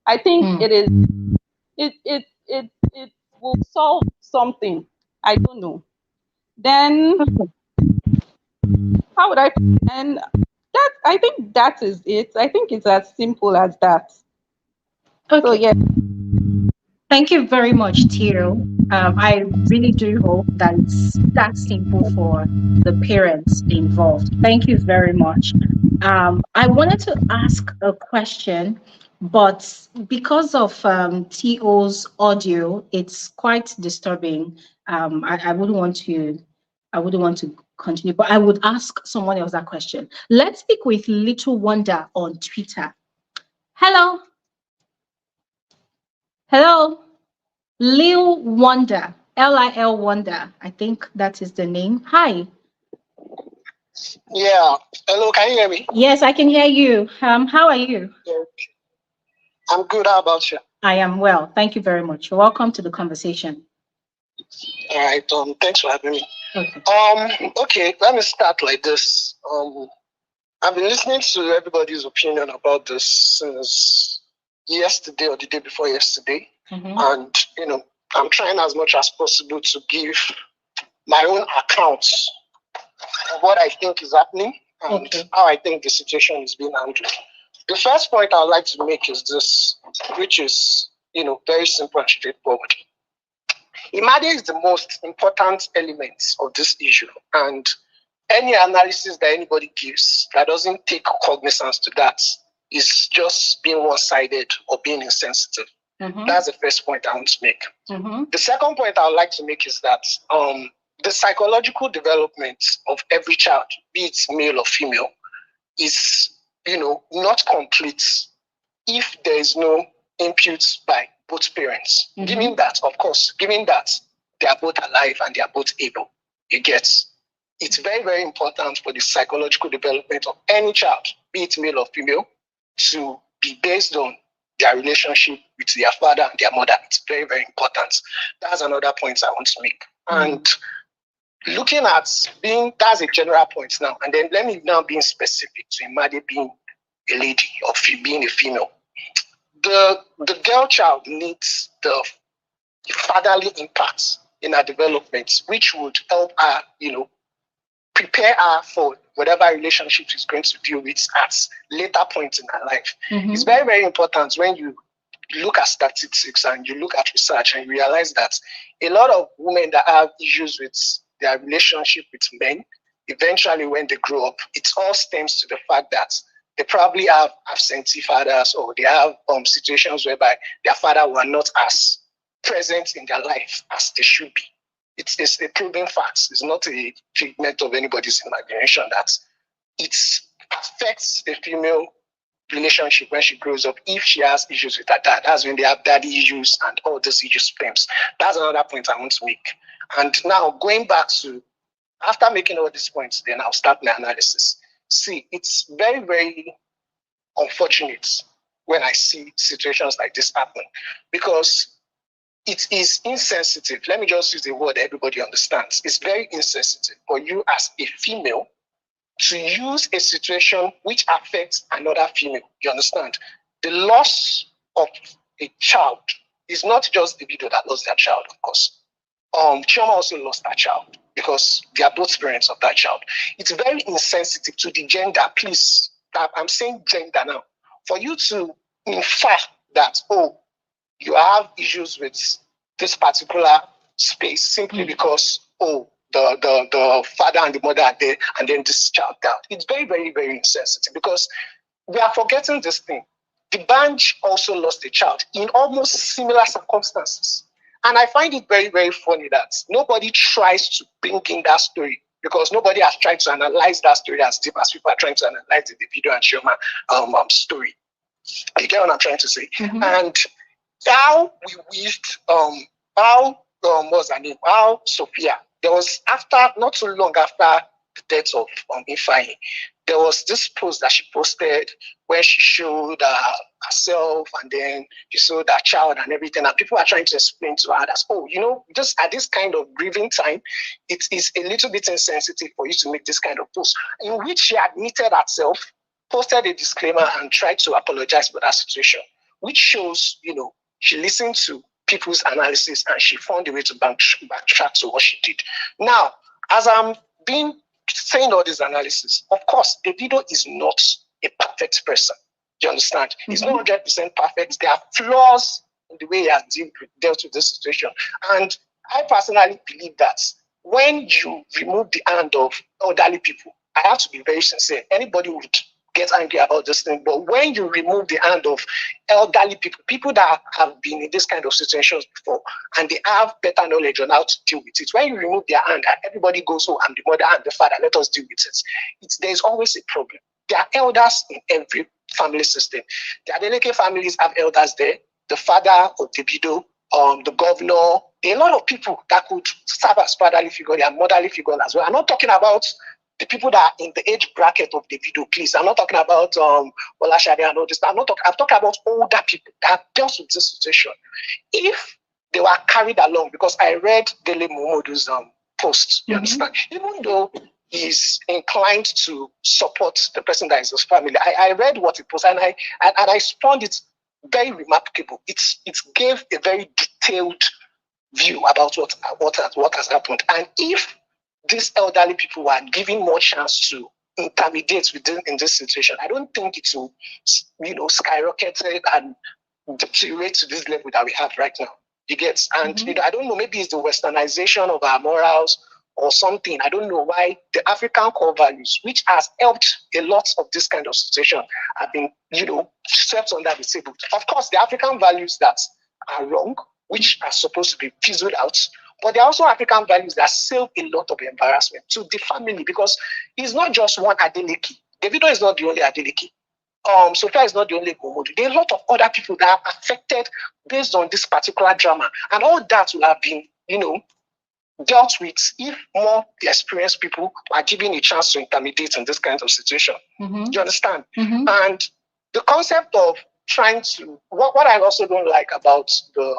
I think it is it will solve something. I don't know. Then how would I and that I think that is it. I think it's as simple as that. So Okay. yeah. Thank you very much, Tiro. I really do hope that it's that simple for the parents involved. Thank you very much. I wanted to ask a question, but because of TO's audio, it's quite disturbing. I wouldn't want to. I wouldn't want to continue, but I would ask someone else that question. Let's speak with Little Wonder on Twitter. Hello, hello. Lil Wonder, Lil Wonder. I think that is the name. Hi. Yeah. Hello, can you hear me? Yes, I can hear you. How are you? Yeah. I'm good. How about you? I am well. Thank you very much. Welcome to the conversation. All right. Thanks for having me. Okay. Okay, let me start like this. I've been listening to everybody's opinion about this since yesterday or the day before yesterday. And I'm trying as much as possible to give my own accounts of what I think is happening and how I think the situation is being handled. The first point I'd like to make is this, which is, very simple and straightforward. Imade is the most important element of this issue, and any analysis that anybody gives that doesn't take cognizance to that is just being one-sided or being insensitive. That's the first point I want to make. The second point I would like to make is that the psychological development of every child, be it male or female, is not complete if there is no input by both parents. Given that, of course, given that they are both alive and they are both able, you get. It's very, very important for the psychological development of any child, be it male or female, to be based on their relationship with their father and their mother. It's very, very important. That's another point I want to make. And looking at that's a general point now. And then let me now be specific to Imade being a lady or being a female. The girl child needs the fatherly impact in her development, which would help her, prepare her for whatever relationship she's going to deal with at later points in her life. It's very, very important when you look at statistics and you look at research and you realize that a lot of women that have issues with their relationship with men, eventually when they grow up, it all stems to the fact that they probably have absentee fathers, or they have situations whereby their father were not as present in their life as they should be. It's a proven fact. It's not a figment of anybody's imagination that it affects the female relationship when she grows up if she has issues with her dad. That's when they have daddy issues and all these issues stems. That's another point I want to make. And now going back to, after making all these points, then I'll start my analysis. See, it's very, very unfortunate when I see situations like this happen, because it is insensitive. Let me just use the word everybody understands. It's very insensitive for you as a female to use a situation which affects another female. You understand? The loss of a child is not just the video that lost their child, of course. Chioma also lost her child because they are both parents of that child. It's very insensitive to the gender. Please, I'm saying gender now. For you to infer that, you have issues with this particular space simply because, the father and the mother are there and then this child died. It's very, very, very insensitive, because we are forgetting this thing. The Banj also lost a child in almost similar circumstances. And I find it very, very funny that nobody tries to bring in that story, because nobody has tried to analyze that story as deep as people are trying to analyze the Davido and Chioma story. You get what I'm trying to say? And how we wished, what's her name? How Sophia, there was not too long after the death of Ifeanyi, there was this post that she posted where she showed herself, and then she showed her child and everything. And people are trying to explain to her that, oh, just at this kind of grieving time, it is a little bit insensitive for you to make this kind of post, in which she admitted herself, posted a disclaimer, and tried to apologize for that situation, which shows, she listened to people's analysis and she found a way to backtrack to what she did. Now, as I'm saying all this analysis, of course, Davido is not a perfect person. Do you understand? He's not 100% perfect. There are flaws in the way he has dealt with this situation. And I personally believe that when you remove the hand of elderly people, I have to be very sincere. Anybody would get angry about this thing, but when you remove the hand of elderly people that have been in this kind of situations before, and they have better knowledge on how to deal with it, when you remove their hand and everybody goes, oh, I'm the mother and the father, let us deal with it, there's always a problem. There are elders in every family system. The Adeleke families have elders there, the father of Davido, the governor, a lot of people that could serve as fatherly figure and motherly figure as well. I'm not talking about the people that are in the age bracket of Davido, please. I'm not talking about Olashade and all this. I'm talking about older people that have dealt with this situation. If they were carried along, because I read Dele Momodu's post, you understand? Even though he's inclined to support the person that is his family, I read what he posted, and I found it very remarkable. It gave a very detailed view about what has happened. And if these elderly people were given more chance to intermediate in this situation, I don't think it will, skyrocket and deteriorate to this level that we have right now. You get? And I don't know, maybe it's the westernization of our morals or something. I don't know why the African core values, which has helped a lot of this kind of situation, have been, swept under the table. Of course, the African values that are wrong, which are supposed to be fizzled out, but there are also African values that save a lot of embarrassment to the family, because it's not just one Adeleke. Davido is not the only Adeleke. Sophia is not the only Momodu. There are a lot of other people that are affected based on this particular drama, and all that will have been, dealt with if more experienced people are given a chance to intermediate in this kind of situation. Do you understand? And the concept of trying to, what I also don't like about the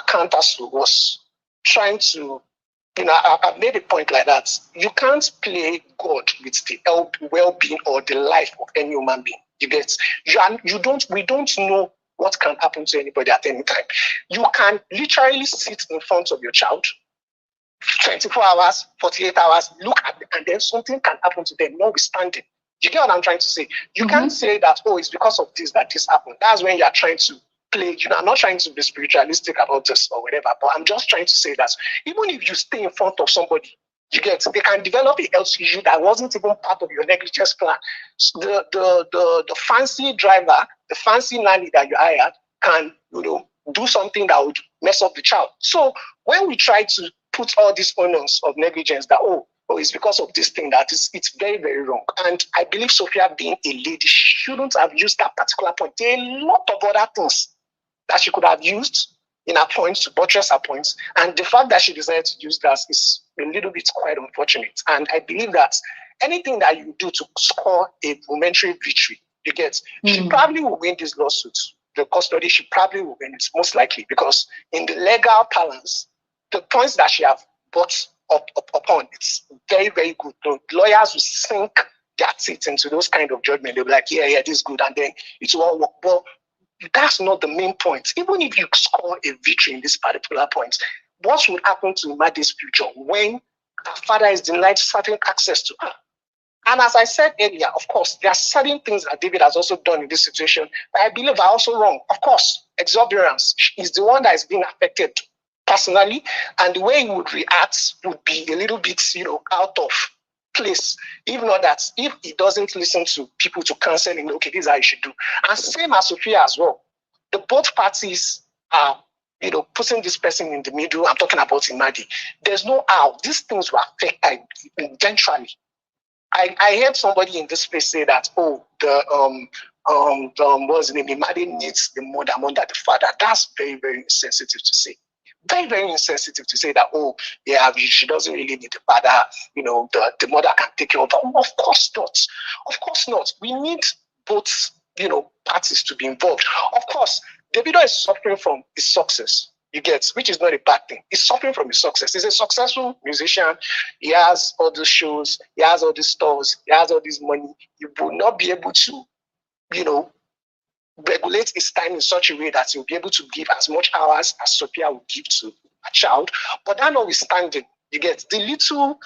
counters was trying to, I've made a point like that. You can't play God with the well-being or the life of any human being. You get? We don't know what can happen to anybody at any time. You can literally sit in front of your child 24 hours, 48 hours, look at them, and then something can happen to them, notwithstanding. You get what I'm trying to say? You can't say that, oh, it's because of this that this happened. That's when you're trying to play. I'm not trying to be spiritualistic about this or whatever, but I'm just trying to say that even if you stay in front of somebody, they can develop a health issue that wasn't even part of your negligence plan. So the fancy driver, the fancy nanny that you hired can, do something that would mess up the child. So when we try to put all these onus of negligence that, oh, it's because of this thing, it's very, very wrong. And I believe Sophia, being a lady, she shouldn't have used that particular point. There are a lot of other things that she could have used in her points to buttress her points. And the fact that she decided to use that is a little bit quite unfortunate. And I believe that anything that you do to score a momentary victory, she probably will win this lawsuit. The custody, she probably will win it, most likely, because in the legal balance, the points that she have brought upon, it's very, very good. The lawyers will sink their teeth into those kind of judgment. They'll be like, yeah, this is good, and then it will all work. But that's not the main point. Even if you score a victory in this particular point, what would happen to Imade's future when her father is denied certain access to her? And as I said earlier, of course, there are certain things that David has also done in this situation that I believe are also wrong. Of course, exuberance is the one that is being affected personally, and the way he would react would be a little bit, out of place. If not that, if he doesn't listen to people to counsel him, okay, this is how you should do. And same as Sophia as well. The both parties are, putting this person in the middle. I'm talking about Imadi. There's no how. These things will affect eventually. I heard somebody in this space say that, what's the name? Imadi needs the mother more than the father. That's very, very insensitive to say. very, very insensitive to say that, oh, yeah, she doesn't really need the father, the mother can take care of her. Of course not. Of course not. We need both, parties to be involved. Of course, Davido is suffering from his success, you get, which is not a bad thing. He's suffering from his success. He's a successful musician. He has all the shows, he has all the stores, he has all this money. He will not be able to, regulate his time in such a way that he'll be able to give as much hours as Sophia would give to a child. But that notwithstanding, you get the little,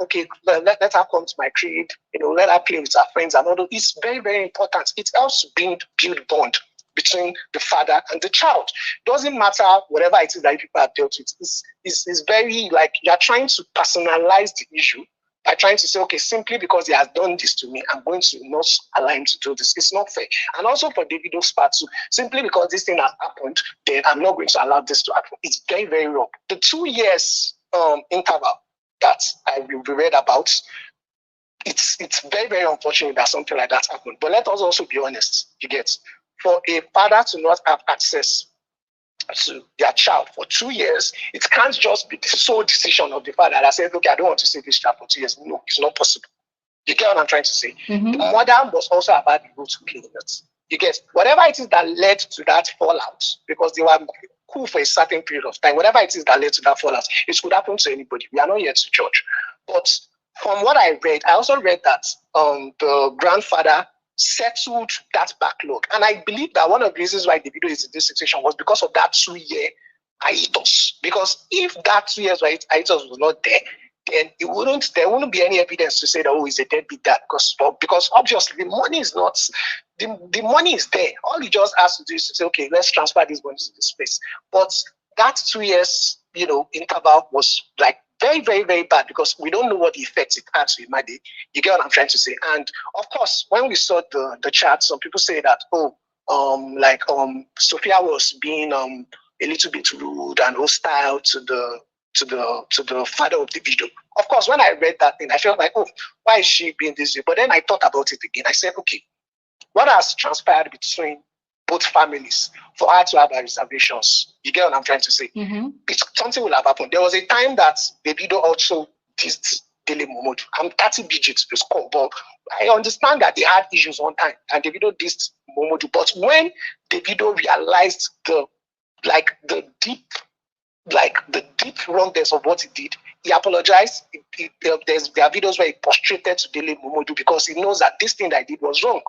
okay, let her come to my crib, let her play with her friends and all that. It's very, very important. It helps to build bond between the father and the child. Doesn't matter whatever it is that people have dealt with. It's very like you're trying to personalize the issue by trying to say, okay, simply because he has done this to me, I'm going to not allow him to do this. It's not fair. And also for Davido's part too, simply because this thing has happened, then I'm not going to allow this to happen. It's very, very wrong. The 2 years interval that I will be read about, it's very, very unfortunate that something like that happened. But let us also be honest, you get, for a father to not have access to their child for 2 years, it can't just be the sole decision of the father that says, okay, I don't want to see this child for 2 years. No, it's not possible. You get what I'm trying to say? Mm-hmm. The mother must also have had the role to play in it. You get whatever it is that led to that fallout, because they were cool for a certain period of time, whatever it is that led to that fallout, it could happen to anybody. We are not here to judge. But from what I read, I also read that the grandfather settled that backlog. And I believe that one of the reasons why Davido is in this situation was because of that 2-year hiatus. Because if that 2 years hiatus was not there, then there wouldn't be any evidence to say that, oh, he's a deadbeat dad. Because obviously the money is not, the money is there. All he just has to do is to say, okay, let's transfer this money to this place. But that 2 years, interval was like very, very, very bad because we don't know what the effects it had to Imade. You get what I'm trying to say? And of course, when we saw the chat, some people say that, Sophia was being a little bit rude and hostile to the father of Davido. Of course, when I read that thing, I felt like, oh, why is she being this way? But then I thought about it again. I said, okay, what has transpired between both families for her to have her reservations? You get what I'm trying to say? Mm-hmm. Something will have happened. There was a time that Davido also dissed Dele Momodu. I'm 30 digits to score, but I understand that they had issues one time and Davido dissed Momodu. But when Davido realized the deep wrongness of what he did, he apologized. There are videos where he prostrated to Dele Momodu because he knows that this thing that he did was wrong.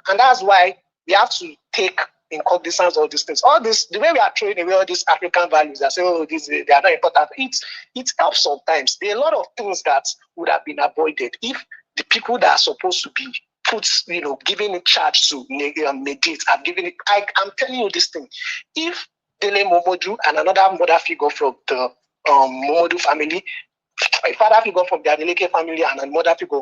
And that's why we have to take in cognizance all these things. All this, the way we are throwing away all these African values that say, oh, they are not important. It helps sometimes. There are a lot of things that would have been avoided if the people that are supposed to be given in charge to mediate have given it. I'm telling you this thing. If Dele Momodu and another mother figure from the Momodu family, a father figure from the Adeleke family and a mother figure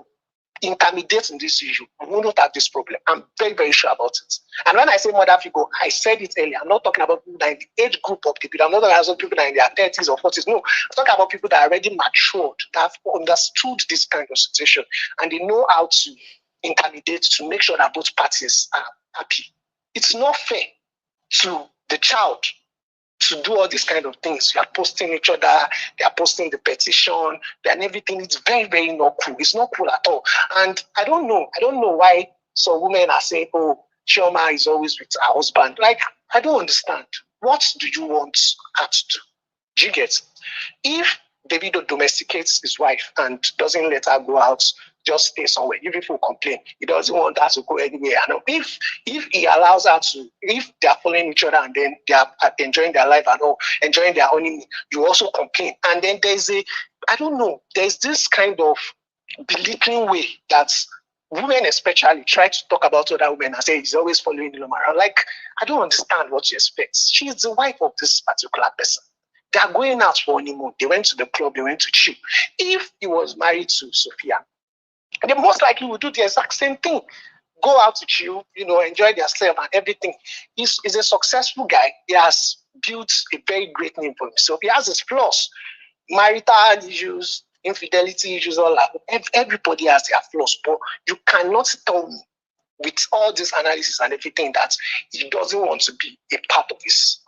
intermediate in this issue, we will not have this problem. I'm very, very sure about it. And when I say mother figure, I said it earlier. I'm not talking about people that are in the age group of the people. I'm not talking about people that are in their 30s or 40s. No, I'm talking about people that are already matured, that have understood this kind of situation, and they know how to intermediate to make sure that both parties are happy. It's not fair to the child to do all these kind of things. You are posting each other, they are posting the petition, and everything. It's very, very not cool. It's not cool at all. And I don't know why some women are saying, oh, Chioma is always with her husband. Like, I don't understand. What do you want her to do? Do you get? If Davido domesticates his wife and doesn't let her go out, just stay somewhere. If people complain, he doesn't want her to go anywhere. And if he allows her to, if they are following each other and then they are enjoying their life and all, enjoying their honeymoon, you also complain. And then there's this kind of belittling way that women especially try to talk about other women and say he's always following them around. Like, I don't understand what you expect. She's the wife of this particular person. They are going out for honeymoon. They went to the club. They went to chill. If he was married to Sophia, they most likely would do the exact same thing. Go out to chill, enjoy themselves and everything. He's a successful guy. He has built a very great name for himself. He has his flaws, marital issues, infidelity issues, all that. Everybody has their flaws, but you cannot tell me with all this analysis and everything that he doesn't want to be a part of his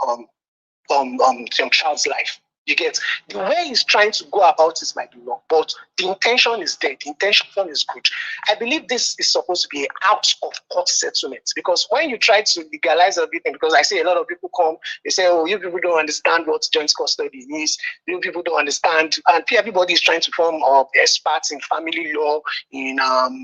some child's life. You get the way he's trying to go about it might be wrong, but the intention is there. The intention is good. I believe this is supposed to be out of court settlement, because when you try to legalize everything, because I see a lot of people come, they say, "Oh, you people don't understand what joint custody is. You people don't understand," and everybody is trying to form experts in family law, in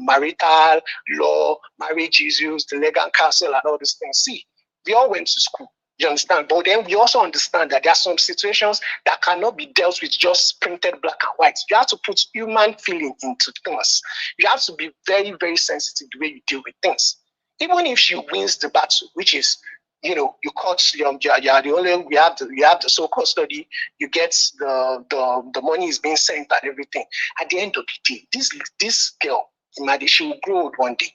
marital law, marriage issues, the legal counsel, and all these things. See, we all went to school. You understand? But then we also understand that there are some situations that cannot be dealt with just printed black and white. You have to put human feeling into things. You have to be very, very sensitive the way you deal with things. Even if she wins the battle, which is, you cut the only we have the sole custody, you get the money is being sent and everything. At the end of the day, this girl, Imadi, she will grow old one day.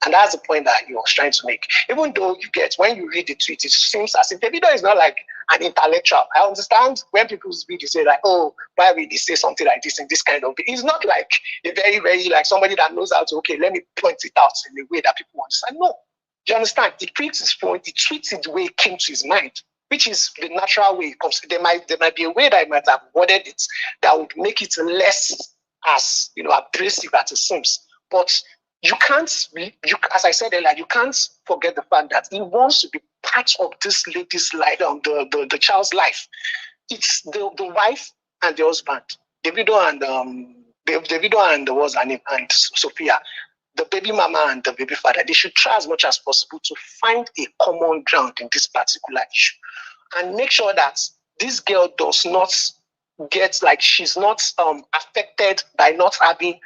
And that's the point that he was trying to make. Even though when you read the tweet, it seems as if Davido is not like an intellectual. I understand when people speak, you say like, "Oh, why would he say something like this in this kind of way?" He's not like a very, very like somebody that knows how to, okay, let me point it out in a way that people understand. No. Do you understand? He picks his point, he treats it the way it came to his mind, which is the natural way it comes. There might be a way that I might have worded it that would make it less as abrasive as it seems. But you can't, as I said earlier, you can't forget the fact that he wants to be part of this lady's life, the child's life. It's the wife and the husband, Davido and what's her name, and Sophia, the baby mama and the baby father. They should try as much as possible to find a common ground in this particular issue, and make sure that this girl does not get like she's not affected by not having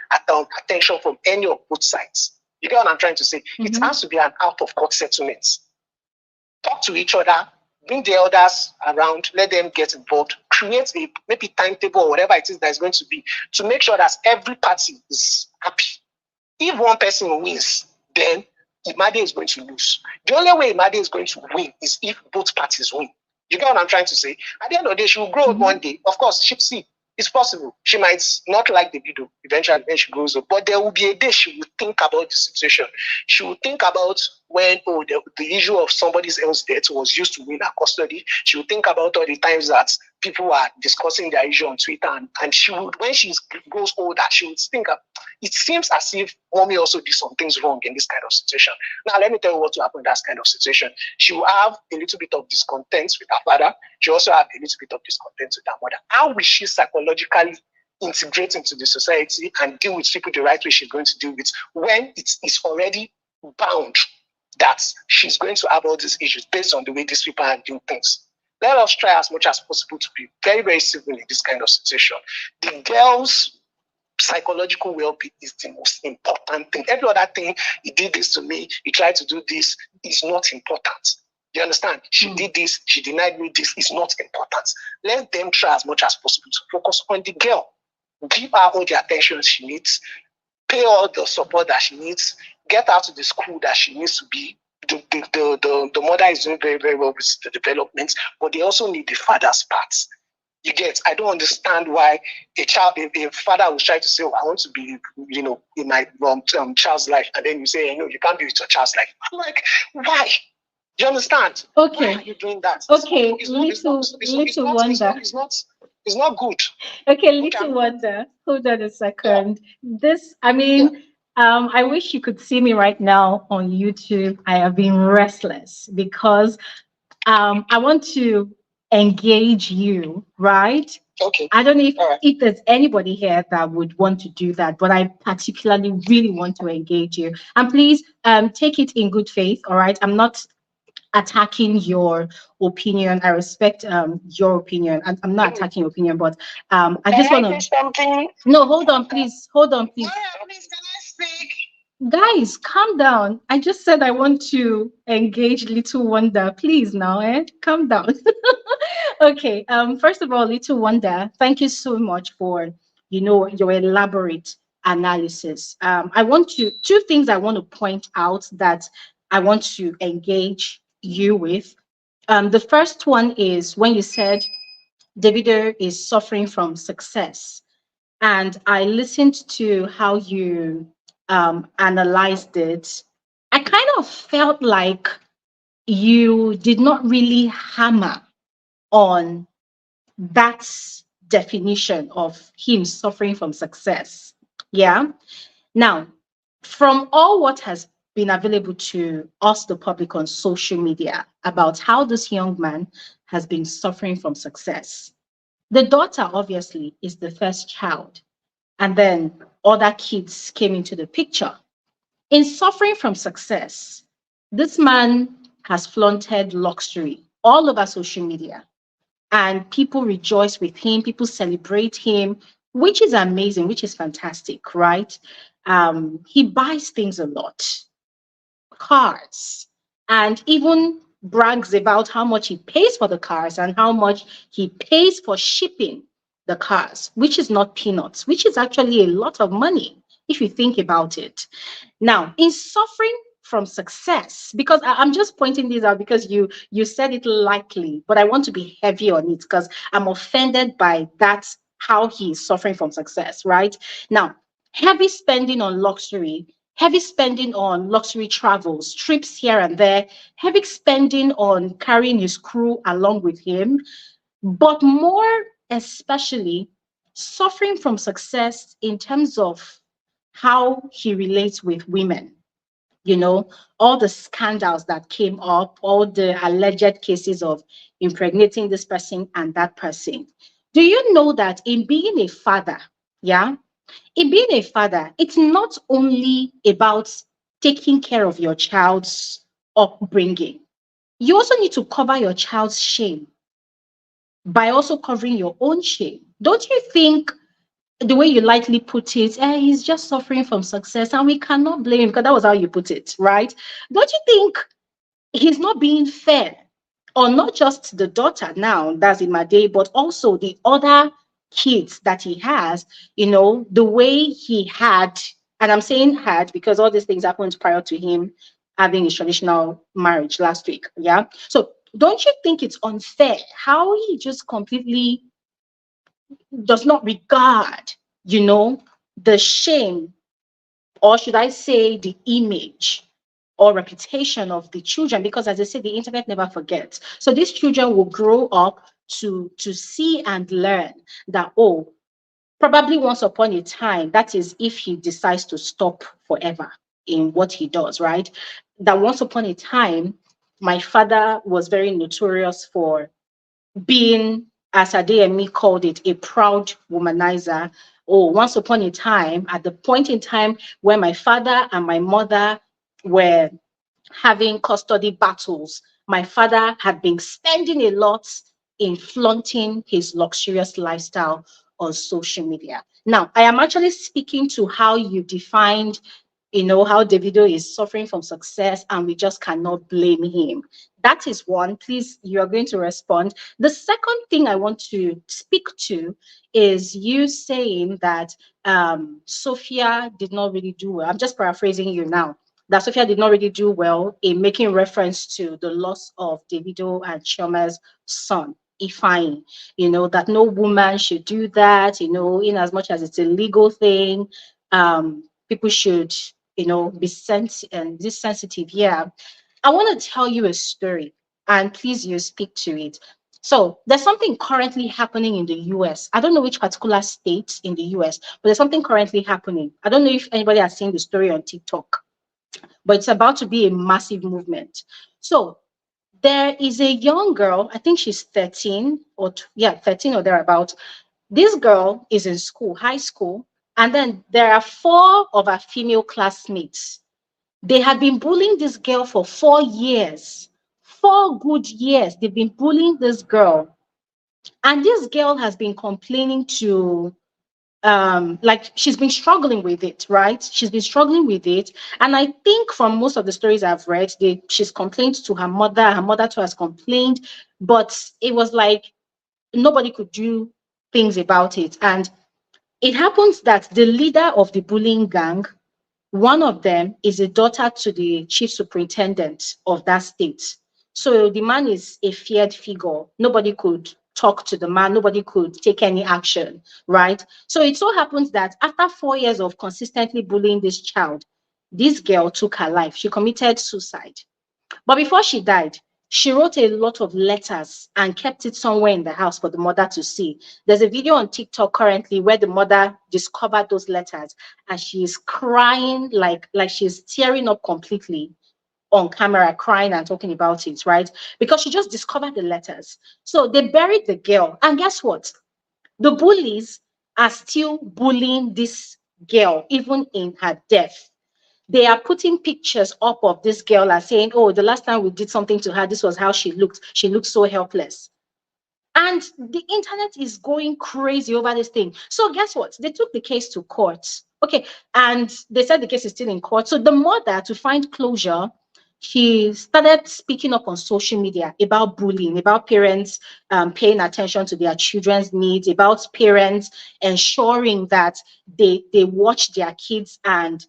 attention from any of both sides. You get what I'm trying to say? Mm-hmm. It has to be an out of court settlement. Talk to each other, bring the elders around, let them get involved, create a maybe timetable or whatever it is that is going to be to make sure that every party is happy. If one person wins, then Imade is going to lose. The only way Imade is going to win is if both parties win. You get what I'm trying to say? At the end of the day, she will grow up one day. Of course, it's possible. She might not like the video eventually when she grows up, but there will be a day she will think about the situation. She will think about when the issue of somebody else's death was used to win her custody. She will think about all the times that people are discussing their issue on Twitter, and she would, when she grows older, she would think it seems as if mommy also did some things wrong in this kind of situation. Now, let me tell you what will happen in that kind of situation. She will have a little bit of discontent with her father. She also have a little bit of discontent with her mother. How will she psychologically integrate into the society and deal with people the right way she's going to deal with when it is already bound that she's going to have all these issues based on the way these people are doing things? Let us try as much as possible to be very, very civil in this kind of situation. The girl's psychological well-being is the most important thing. Every other thing, he did this to me, he tried to do this, is not important. You understand? She did this, she denied me this, is not important. Let them try as much as possible to focus on the girl. Give her all the attention she needs, pay all the support that she needs, get her to the school that she needs to be. The mother is doing very, very well with the development, but they also need the father's part. You get? I don't understand why a father will try to say, "Oh, I want to be, in my child's life," and then you say, "No, you can't be with your child's life." I'm like, why? Do you understand? Okay. Why are you doing that? Okay, little wonder. It's not good. Okay, little wonder. Hold on a second. Yeah. I wish you could see me right now on YouTube. I have been restless because I want to engage you, right? Okay. I don't know if there's anybody here that would want to do that, but I particularly really want to engage you. And please take it in good faith, all right? I'm not attacking your opinion. I respect your opinion. I'm not attacking your opinion, but I just want to. No, hold on, please. Hold on, please. Please, can I speak? Guys, calm down. I just said I want to engage Little Wonder. Please now, calm down. Okay. First of all, Little Wonder, thank you so much for your elaborate analysis. I want two things I want to point out that I want to engage you with. The first one is when you said Davido is suffering from success. And I listened to how you analyzed it. I kind of felt like you did not really hammer on that definition of him suffering from success. Yeah. Now, from all what has been available to us, the public, on social media about how this young man has been suffering from success, the daughter obviously is the first child, and then other kids came into the picture. In suffering from success, this man has flaunted luxury all over social media, and people rejoice with him, people celebrate him, which is amazing, which is fantastic, right? He buys things a lot, cars, and even brags about how much he pays for the cars and how much he pays for shipping the cars, which is not peanuts, which is actually a lot of money if you think about it. Now, in suffering from success, because I'm just pointing this out because you said it lightly, but I want to be heavy on it because I'm offended by that, how he is suffering from success, right? Now, heavy spending on luxury, heavy spending on luxury travels, trips here and there, heavy spending on carrying his crew along with him, but more especially suffering from success in terms of how he relates with women. You know, all the scandals that came up, all the alleged cases of impregnating this person and that person. Do you know that in being a father, yeah, in being a father, it's not only about taking care of your child's upbringing. You also need to cover your child's shame by also covering your own shame. Don't you think the way you lightly put it, he's just suffering from success and we cannot blame him because that was how you put it, right? Don't you think he's not being fair on not just the daughter now, that's in my day, but also the other kids that he has, you know, the way he had, and I'm saying had because all these things happened prior to him having his traditional marriage last week. Yeah. So don't you think it's unfair how he just completely does not regard, you know, the shame, or should I say the image or reputation of the children? Because as I said, the internet never forgets. So these children will grow up to see and learn that, oh, probably once upon a time, that is if he decides to stop forever in what he does, right? That once upon a time, my father was very notorious for being, as Adeyemi called it, a proud womanizer. Oh, once upon a time, at the point in time where my father and my mother were having custody battles, my father had been spending a lot in flaunting his luxurious lifestyle on social media. Now, I am actually speaking to how you defined, you know, how Davido is suffering from success and we just cannot blame him. That is one. Please, you are going to respond. The second thing I want to speak to is you saying that Sophia did not really do well. I'm just paraphrasing you now. That Sophia did not really do well in making reference to the loss of Davido and Chioma's son, Ifeanyi. You know, that no woman should do that, you know, in as much as it's a legal thing. People should, you know, be this sensitive. Yeah. I want to tell you a story, and please you speak to it. So there's something currently happening in the US. I don't know which particular state in the US, but there's something currently happening. I don't know if anybody has seen the story on TikTok, but it's about to be a massive movement. So there is a young girl, I think she's 13 or 13 or thereabout. This girl is in school, high school, and then there are four of her female classmates. They had been bullying this girl for 4 years. 4 good years, they've been bullying this girl. And this girl has been complaining to, like, she's been struggling with it, right? She's been struggling with it. And I think from most of the stories I've read, she's complained to her mother too has complained, but it was like nobody could do things about it. And it happens that the leader of the bullying gang, one of them is a daughter to the chief superintendent of that state. So the man is a feared figure. Nobody could talk to the man. Nobody could take any action, right? So it so happens that after 4 years of consistently bullying this child, this girl took her life. She committed suicide. But before she died, She wrote a lot of letters and kept it somewhere in the house for the mother to see. There's a video on TikTok currently where the mother discovered those letters and she's crying like she's tearing up completely on camera, crying and talking about it, right? Because she just discovered the letters. So they buried the girl. And guess what? The bullies are still bullying this girl, even in her death. They are putting pictures up of this girl and saying, oh, the last time we did something to her, this was how she looked. She looked so helpless. And the internet is going crazy over this thing. So guess what? They took the case to court. Okay. And they said the case is still in court. So the mother, to find closure, she started speaking up on social media about bullying, about parents paying attention to their children's needs, about parents ensuring that they watch their kids and,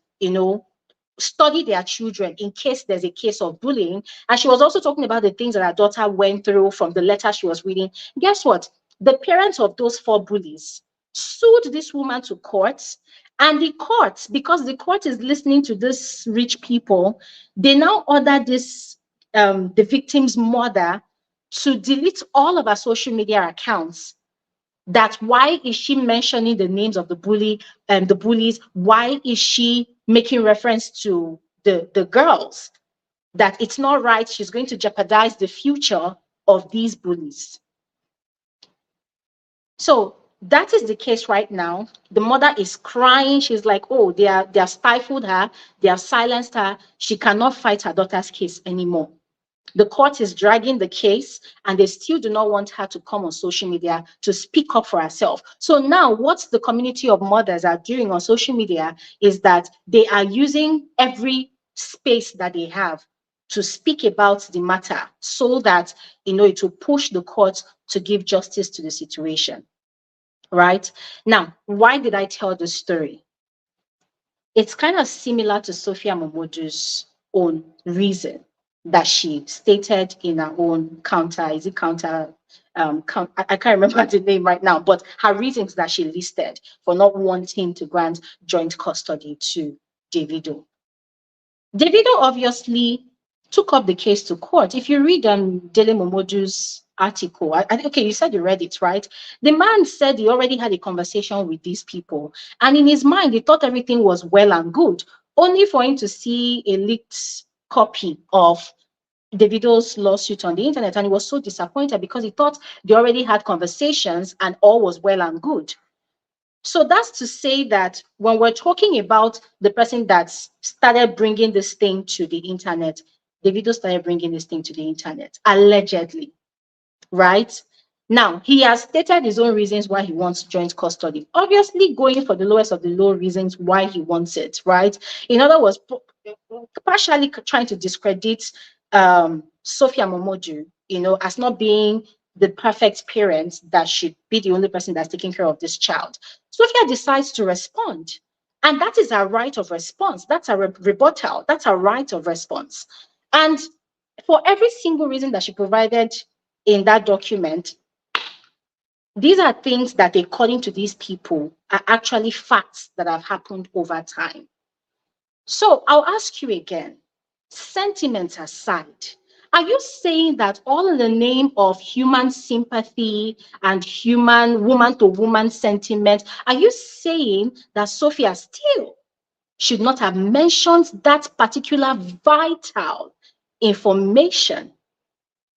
study their children in case there's a case of bullying. And she was also talking about the things that her daughter went through from the letter she was reading. Guess what? The parents of those 4 bullies sued this woman to court. And the court, because the court is listening to these rich people, they now order this the victim's mother to delete all of her social media accounts. That why is she mentioning the names of the bully and the bullies? Why is she making reference to the girls? That it's not right. She's going to jeopardize the future of these bullies. So that is the case right now. The mother is crying. She's like, oh, they have stifled her. They have silenced her. She cannot fight her daughter's case anymore. The court is dragging the case and they still do not want her to come on social media to speak up for herself. So now what the community of mothers are doing on social media is that they are using every space that they have to speak about the matter so that, it will push the court to give justice to the situation. Right? Now, why did I tell this story? It's kind of similar to Sophia Momodu's own reason that she stated in her own counter. Is it counter? I can't remember the name right now, but her reasons that she listed for not wanting to grant joint custody to Davido. Davido obviously took up the case to court. If you read Dele Momodu's article, okay, you said you read it, right? The man said he already had a conversation with these people, and in his mind, he thought everything was well and good, only for him to see a leaked copy of Davido's lawsuit on the internet, and he was so disappointed because he thought they already had conversations and all was well and good. So that's to say that when we're talking about the person that started bringing this thing to the internet, Davido started bringing this thing to the internet, allegedly, right? Now, he has stated his own reasons why he wants joint custody, obviously going for the lowest of the low reasons why he wants it, right? In other words, partially trying to discredit Sophia Momodu, as not being the perfect parent that should be the only person that's taking care of this child. Sophia decides to respond. And that is our right of response. That's a rebuttal. That's our right of response. And for every single reason that she provided in that document, these are things that, according to these people, are actually facts that have happened over time. So I'll ask you again, sentiments aside, are you saying that all in the name of human sympathy and human woman-to-woman sentiment, are you saying that Sophia still should not have mentioned that particular vital information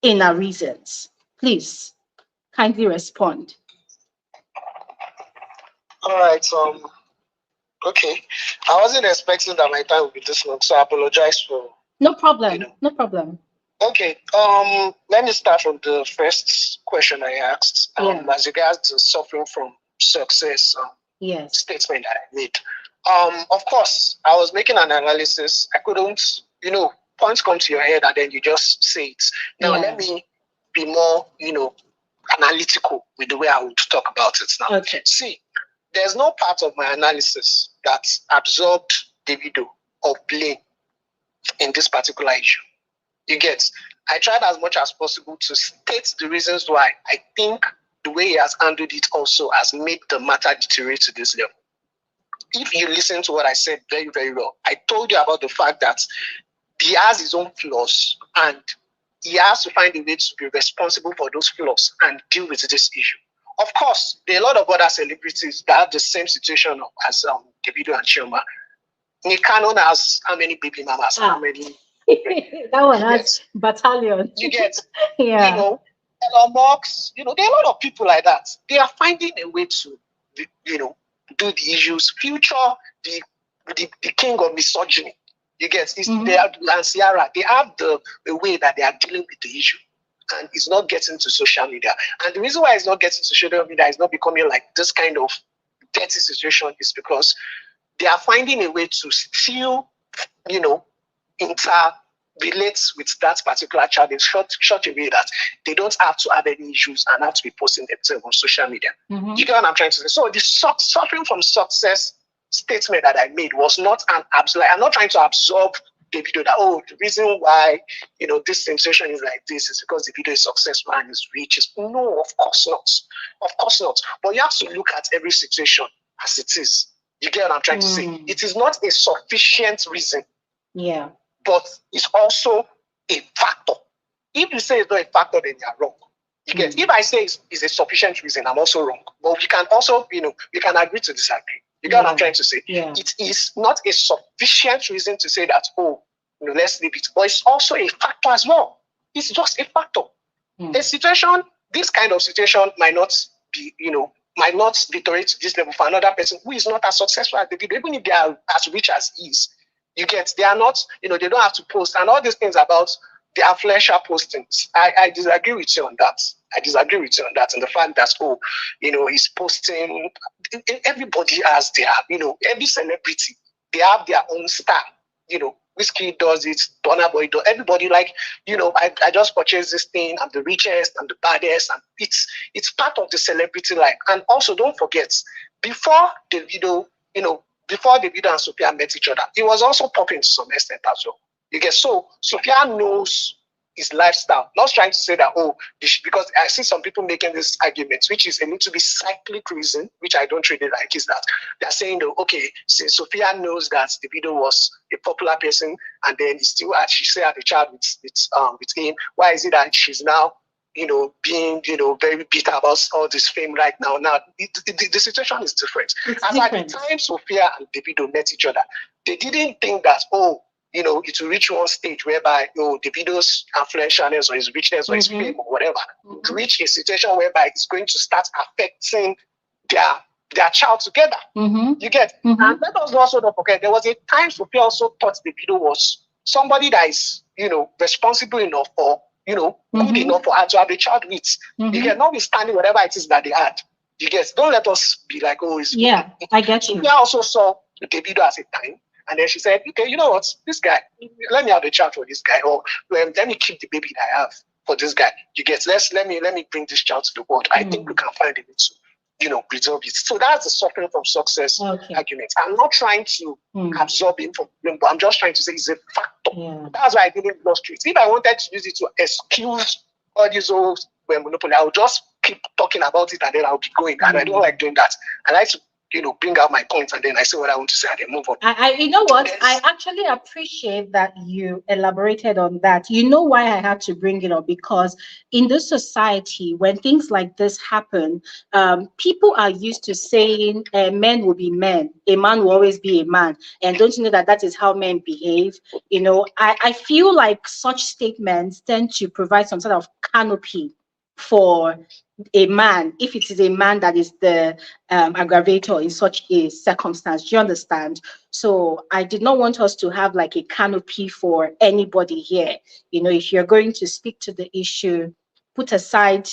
in her reasons? Please, kindly respond. All right. Okay. I wasn't expecting that my time would be this long, so I apologize for. No problem. No problem. Okay. Let me start from the first question I asked. As regards to suffering from success. Statement that I made. Of course, I was making an analysis. I couldn't, points come to your head and then you just say it. Now let me be more, analytical with the way I would talk about it now. Okay. See, there's no part of my analysis that absorbed Davido or blame in this particular issue. You get? I tried as much as possible to state the reasons why I think the way he has handled it also has made the matter deteriorate to this level. If you listen to what I said very, very well, I told you about the fact that he has his own flaws and he has to find a way to be responsible for those flaws and deal with this issue. Of course, there are a lot of other celebrities that have the same situation as Davido and Chioma. Nick Cannon has how many baby mamas? How many? That one has battalion. You get, yeah. you know, Elon Musk, you know, there are a lot of people like that. They are finding a way to, you know, do the issues. Future, the king of misogyny. You get, they are, and Ciara, they have the way that they are dealing with the issue. And it's not getting to social media. And the reason why it's not getting to social media is not becoming like this kind of dirty situation is because they are finding a way to still, you know, interrelate with that particular child in such a way that they don't have to have any issues and have to be posting themselves on social media. You get what I'm trying to say? So the suffering from success statement that I made was not an absolute. I'm not trying to absorb Davido that, oh, the reason why, you know, this sensation is like this is because Davido is successful and is rich. No, of course not. Of course not. But you have to look at every situation as it is. You get what I'm trying to say? It is not a sufficient reason. Yeah. But it's also a factor. If you say it's not a factor, then you're wrong. You get, if I say it's a sufficient reason, I'm also wrong. But we can also, you know, we can agree to disagree. You get what I'm trying to say? Yeah. It is not a sufficient reason to say that, oh, you know, let's leave it. But it's also a factor as well. It's just a factor. A situation, this kind of situation might not be, you know, might not deteriorate to this level for another person who is not as successful as Davido, even if they are as rich as he is. You get, they are not, you know, they don't have to post and all these things about the influential postings. I disagree with you on that. I disagree with you on that. And the fact that, oh, you know, he's posting, everybody has their, you know, every celebrity, they have their own style. You know, Whiskey does it, Burna Boy does, everybody like, you know, I just purchased this thing, I'm the richest, I'm the baddest, and it's part of the celebrity life. And also don't forget, before Davido, you know, before Davido and Sophia met each other, he was also popping to some extent as well. You get, so Sophia knows his lifestyle. Not trying to say that, oh, because I see some people making this argument, which is a little bit cyclic reason, which I don't really like, is that they're saying, that, okay, since Sophia knows that Davido was a popular person and then she still had a child with him, why is it that she's now, you know, being, you know, very bitter about all this fame right now? Now, the situation is different. At the time Sophia and Davido met each other, they didn't think that, oh, you know, it will reach one stage whereby, you know, Davido's influentialness or his richness or his fame or whatever, to reach a situation whereby it's going to start affecting their child together. You get? And let us also not forget, there was a time Sophia also thought Davido was somebody that is, you know, responsible enough or, you know, good enough for her to have a child with. You get, notwithstanding whatever it is that they had. You get? Don't let us be like, oh, it's... Yeah, I get you. Sophia also saw Davido as a time. And then she said, okay, you know what, this guy, let me have a child for this guy, or let me keep the baby that I have for this guy. You get, let me bring this child to the world. I think we can find a way to, you know, preserve it. So that's the suffering from success argument. I'm not trying to absorb it from them, but I'm just trying to say it's a factor. That's why I didn't gloss through it. If I wanted to use it to excuse all these old monopoly, I would just keep talking about it and then I'll be going. And I don't like doing that. I like to, you know, bring out my points and then I say what I want to say and then move on. I you know what? I actually appreciate that you elaborated on that. You know why I had to bring it up? Because in this society, when things like this happen, people are used to saying men will be men, a man will always be a man. And don't you know that that is how men behave? You know, I feel like such statements tend to provide some sort of canopy for a man, if it is a man that is the aggravator in such a circumstance. Do you understand? So I did not want us to have like a canopy for anybody here. You know, if you're going to speak to the issue, put aside,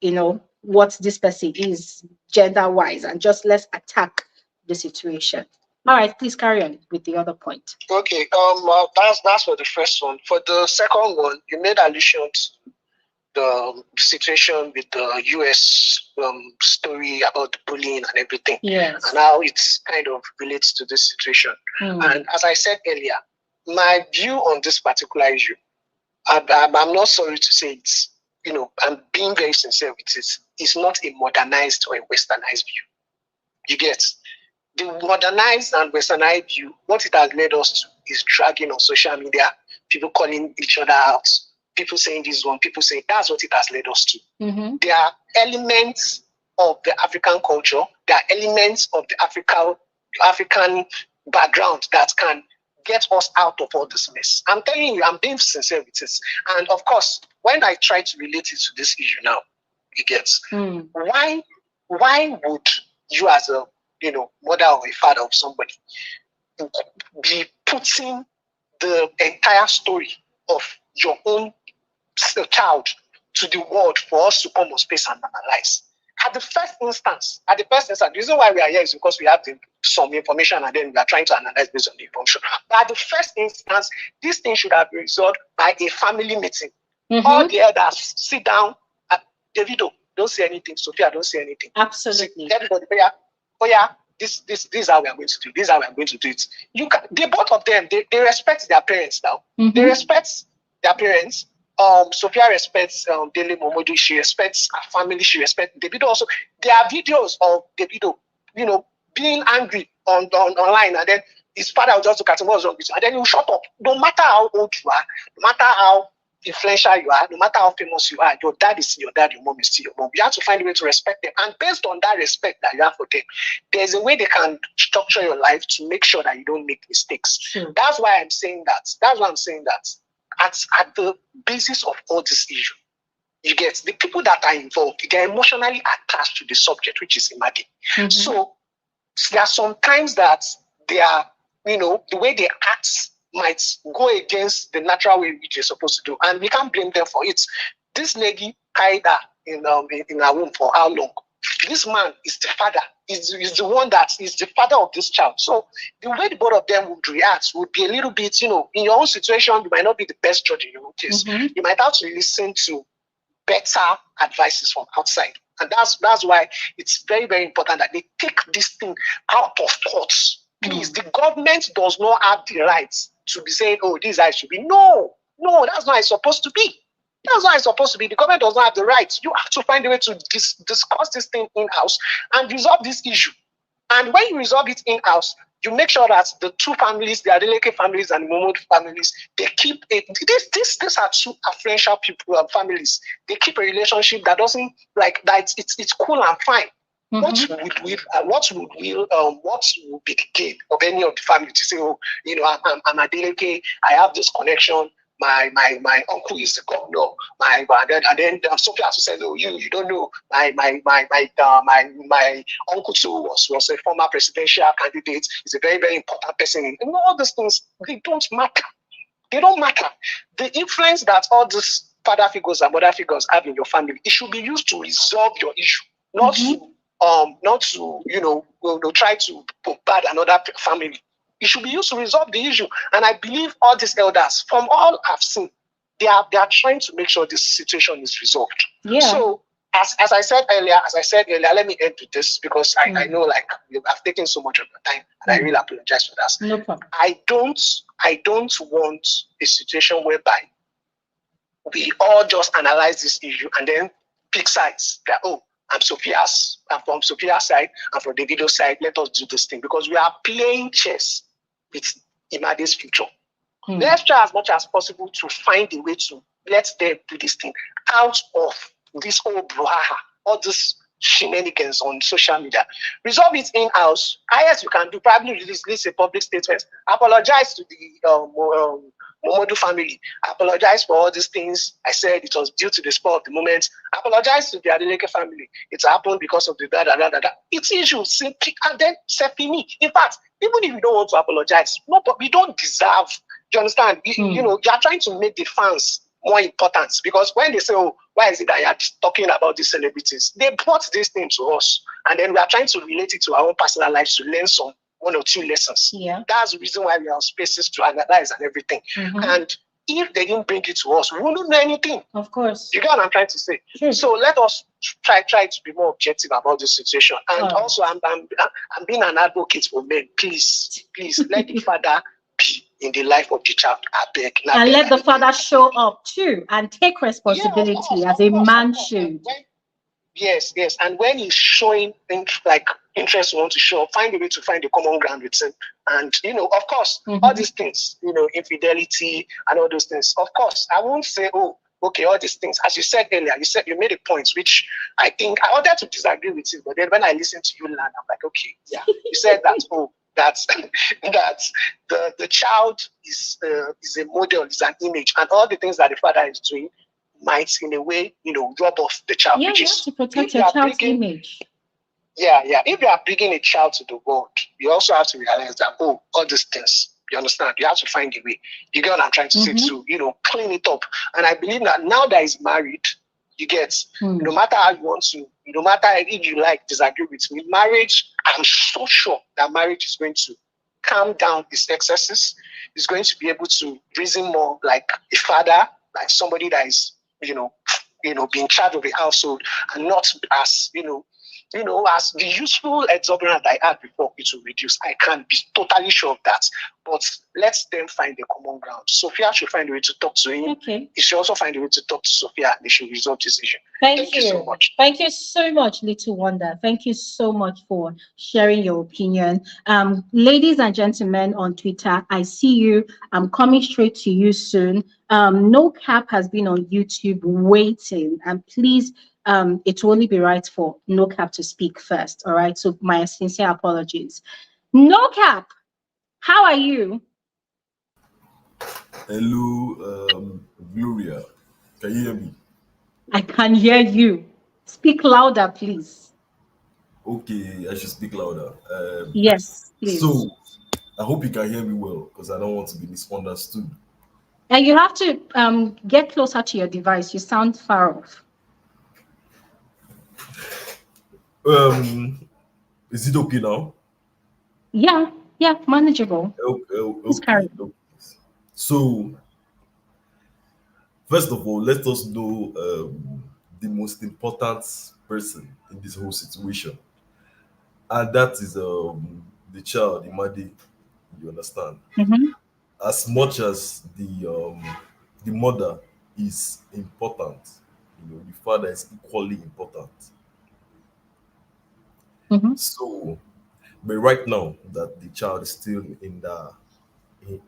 you know, what this person is gender-wise and just let's attack the situation. All right, please carry on with the other point. Okay, that's for the first one. For the second one, you made allusion to the situation with the US story about the bullying and everything, and how it kind of relates to this situation. And as I said earlier, my view on this particular issue, I'm not sorry to say it's, you know, I'm being very sincere with it. It's not a modernized or a westernized view. You get the modernized and westernized view. What it has led us to is dragging on social media, people calling each other out, people saying this one, people saying that's what it has led us to. There are elements of the African culture, there are elements of the African background that can get us out of all this mess. I'm telling you, I'm being sincere with this. And of course, when I try to relate it to this issue now, it gets why would you as a mother or a father of somebody be putting the entire story of your own child to the world for us to come on space and analyze? At the first instance, the reason why we are here is because we have some information and then we are trying to analyze based on the information. But at the first instance, this thing should have been resolved by a family meeting. All the elders sit down. Davido, don't say anything. Sophia, don't say anything. Absolutely. Everybody, this is how we are going to do it. This is how we are going to do it. Both of them, they respect their parents now. They respect their parents. Sophia respects Dele Momodu. She respects her family. She respects Davido also. There are videos of Davido, being angry online, and then his father will just look at him, what's wrong with you? And then he will shut up. No matter how old you are, no matter how influential you are, no matter how famous you are, your dad is your dad, your mom is still your mom. You have to find a way to respect them. And based on that respect that you have for them, there's a way they can structure your life to make sure that you don't make mistakes. That's why I'm saying that. At the basis of all this issue, you get the people that are involved, they're emotionally attached to the subject, which is Imade. So there are some times that they are, the way they act might go against the natural way which they're supposed to do, and we can't blame them for it. This lady carried her in her womb for how long? This man is the father, is the one that is the father of this child. So the way the both of them would react would be a little bit, in your own situation, you might not be the best judge in your own case. You might have to listen to better advices from outside. And that's why it's very, very important that they take this thing out of courts. Please, the government does not have the rights to be saying, oh, this I should be. No, that's not how it's supposed to be. That's not how it's supposed to be. The government does not have the rights. You have to find a way to discuss this thing in-house and resolve this issue. And when you resolve it in-house, you make sure that the two families, the Adeleke families and the Momodu families, they keep it. These are two affluential people and families. They keep a relationship that doesn't like that. It's cool and fine. What would be the gain of any of the family to say, oh, I'm Adeleke, I have this connection. My uncle is the governor. And then Sophia also said, oh, you don't know. My uncle too was a former presidential candidate. He's a very, very important person. All these things, they don't matter. They don't matter. The influence that all these father figures and mother figures have in your family, it should be used to resolve your issue, not to try to bombard another family. It should be used to resolve the issue. And I believe all these elders, from all I've seen, they are trying to make sure this situation is resolved. Yeah. So as I said earlier, let me end with this because I know like I've taken so much of your time and I really apologize for that. No problem. I don't want a situation whereby we all just analyze this issue and then pick sides. That, oh, I'm from Sophia's side, I'm from Davido's side, let us do this thing. Because we are playing chess with Imade's future. Let's try as much as possible to find a way to let them do this thing out of this whole brouhaha, all this shenanigans on social media. Resolve it in-house. Highest you can do, probably release a public statement. Apologize to the Momodu family. Apologize for all these things. I said it was due to the spur of the moment. Apologize to the Adeleke family. It happened because of the da. It's issue simply, and then Sefini. In fact, even if you don't want to apologize, no, but we don't deserve. Do you understand? You are trying to make the fans more important because when they say, oh, why is it that you're talking about these celebrities? They brought this thing to us, and then we are trying to relate it to our own personal lives to learn some one or two lessons. Yeah. That's the reason why we are spaces to analyze and everything. And if they didn't bring it to us, we wouldn't know anything. Of course. You get what I'm trying to say? Sure. So let us try to be more objective about this situation. And also, I'm being an advocate for men. Please let the father be in the life of the child. I beg. And let the father show up too and take responsibility as a man should. Yes. And when he's showing interest, want to show, find a way to find a common ground with him. And, of course, all these things, infidelity and all those things. Of course, I won't say, oh, okay, all these things, as you said earlier, you made a point which I think I wanted to disagree with you, but then when I listened to you learn, I'm like, okay, yeah, you said that. Oh, that's that the child is a model, is an image, and all the things that the father is doing might, in a way, rub off the child. Yeah, Which you have is, to protect if you your are child's bringing, image. yeah, yeah. If you are bringing a child to the world, you also have to realize that, oh, all these things, you understand? You have to find a way. You get what I'm trying to say, to, clean it up. And I believe that now that he's married, you get, no matter how you want to, no matter if you disagree with me, marriage, I'm so sure that marriage is going to calm down his excesses. He's going to be able to reason more like a father, like somebody that is, be in charge of the household, and not as, as the useful exuberance I had before, it will reduce. I can't be totally sure of that. But let them find a common ground. Sophia should find a way to talk to him. Okay. He should also find a way to talk to Sophia. They should resolve this issue. Thank you so much. Thank you so much, Little Wonder. Thank you so much for sharing your opinion. Ladies and gentlemen on Twitter, I see you. I'm coming straight to you soon. No Cap has been on YouTube waiting, and please, it will only be right for No Cap to speak first. All right. So my sincere apologies. No Cap, how are you? Hello, Gloria. Can you hear me? I can hear you. Speak louder, please. Okay, I should speak louder. Yes, please. So, I hope you can hear me well because I don't want to be misunderstood. And you have to get closer to your device. You sound far off. Is it okay now? Yeah, manageable. Okay. So, first of all, let us know the most important person in this whole situation, and that is the child, Imadi. You understand? Mm-hmm. As much as the mother is important, the father is equally important. Mm-hmm. So, but right now that the child is still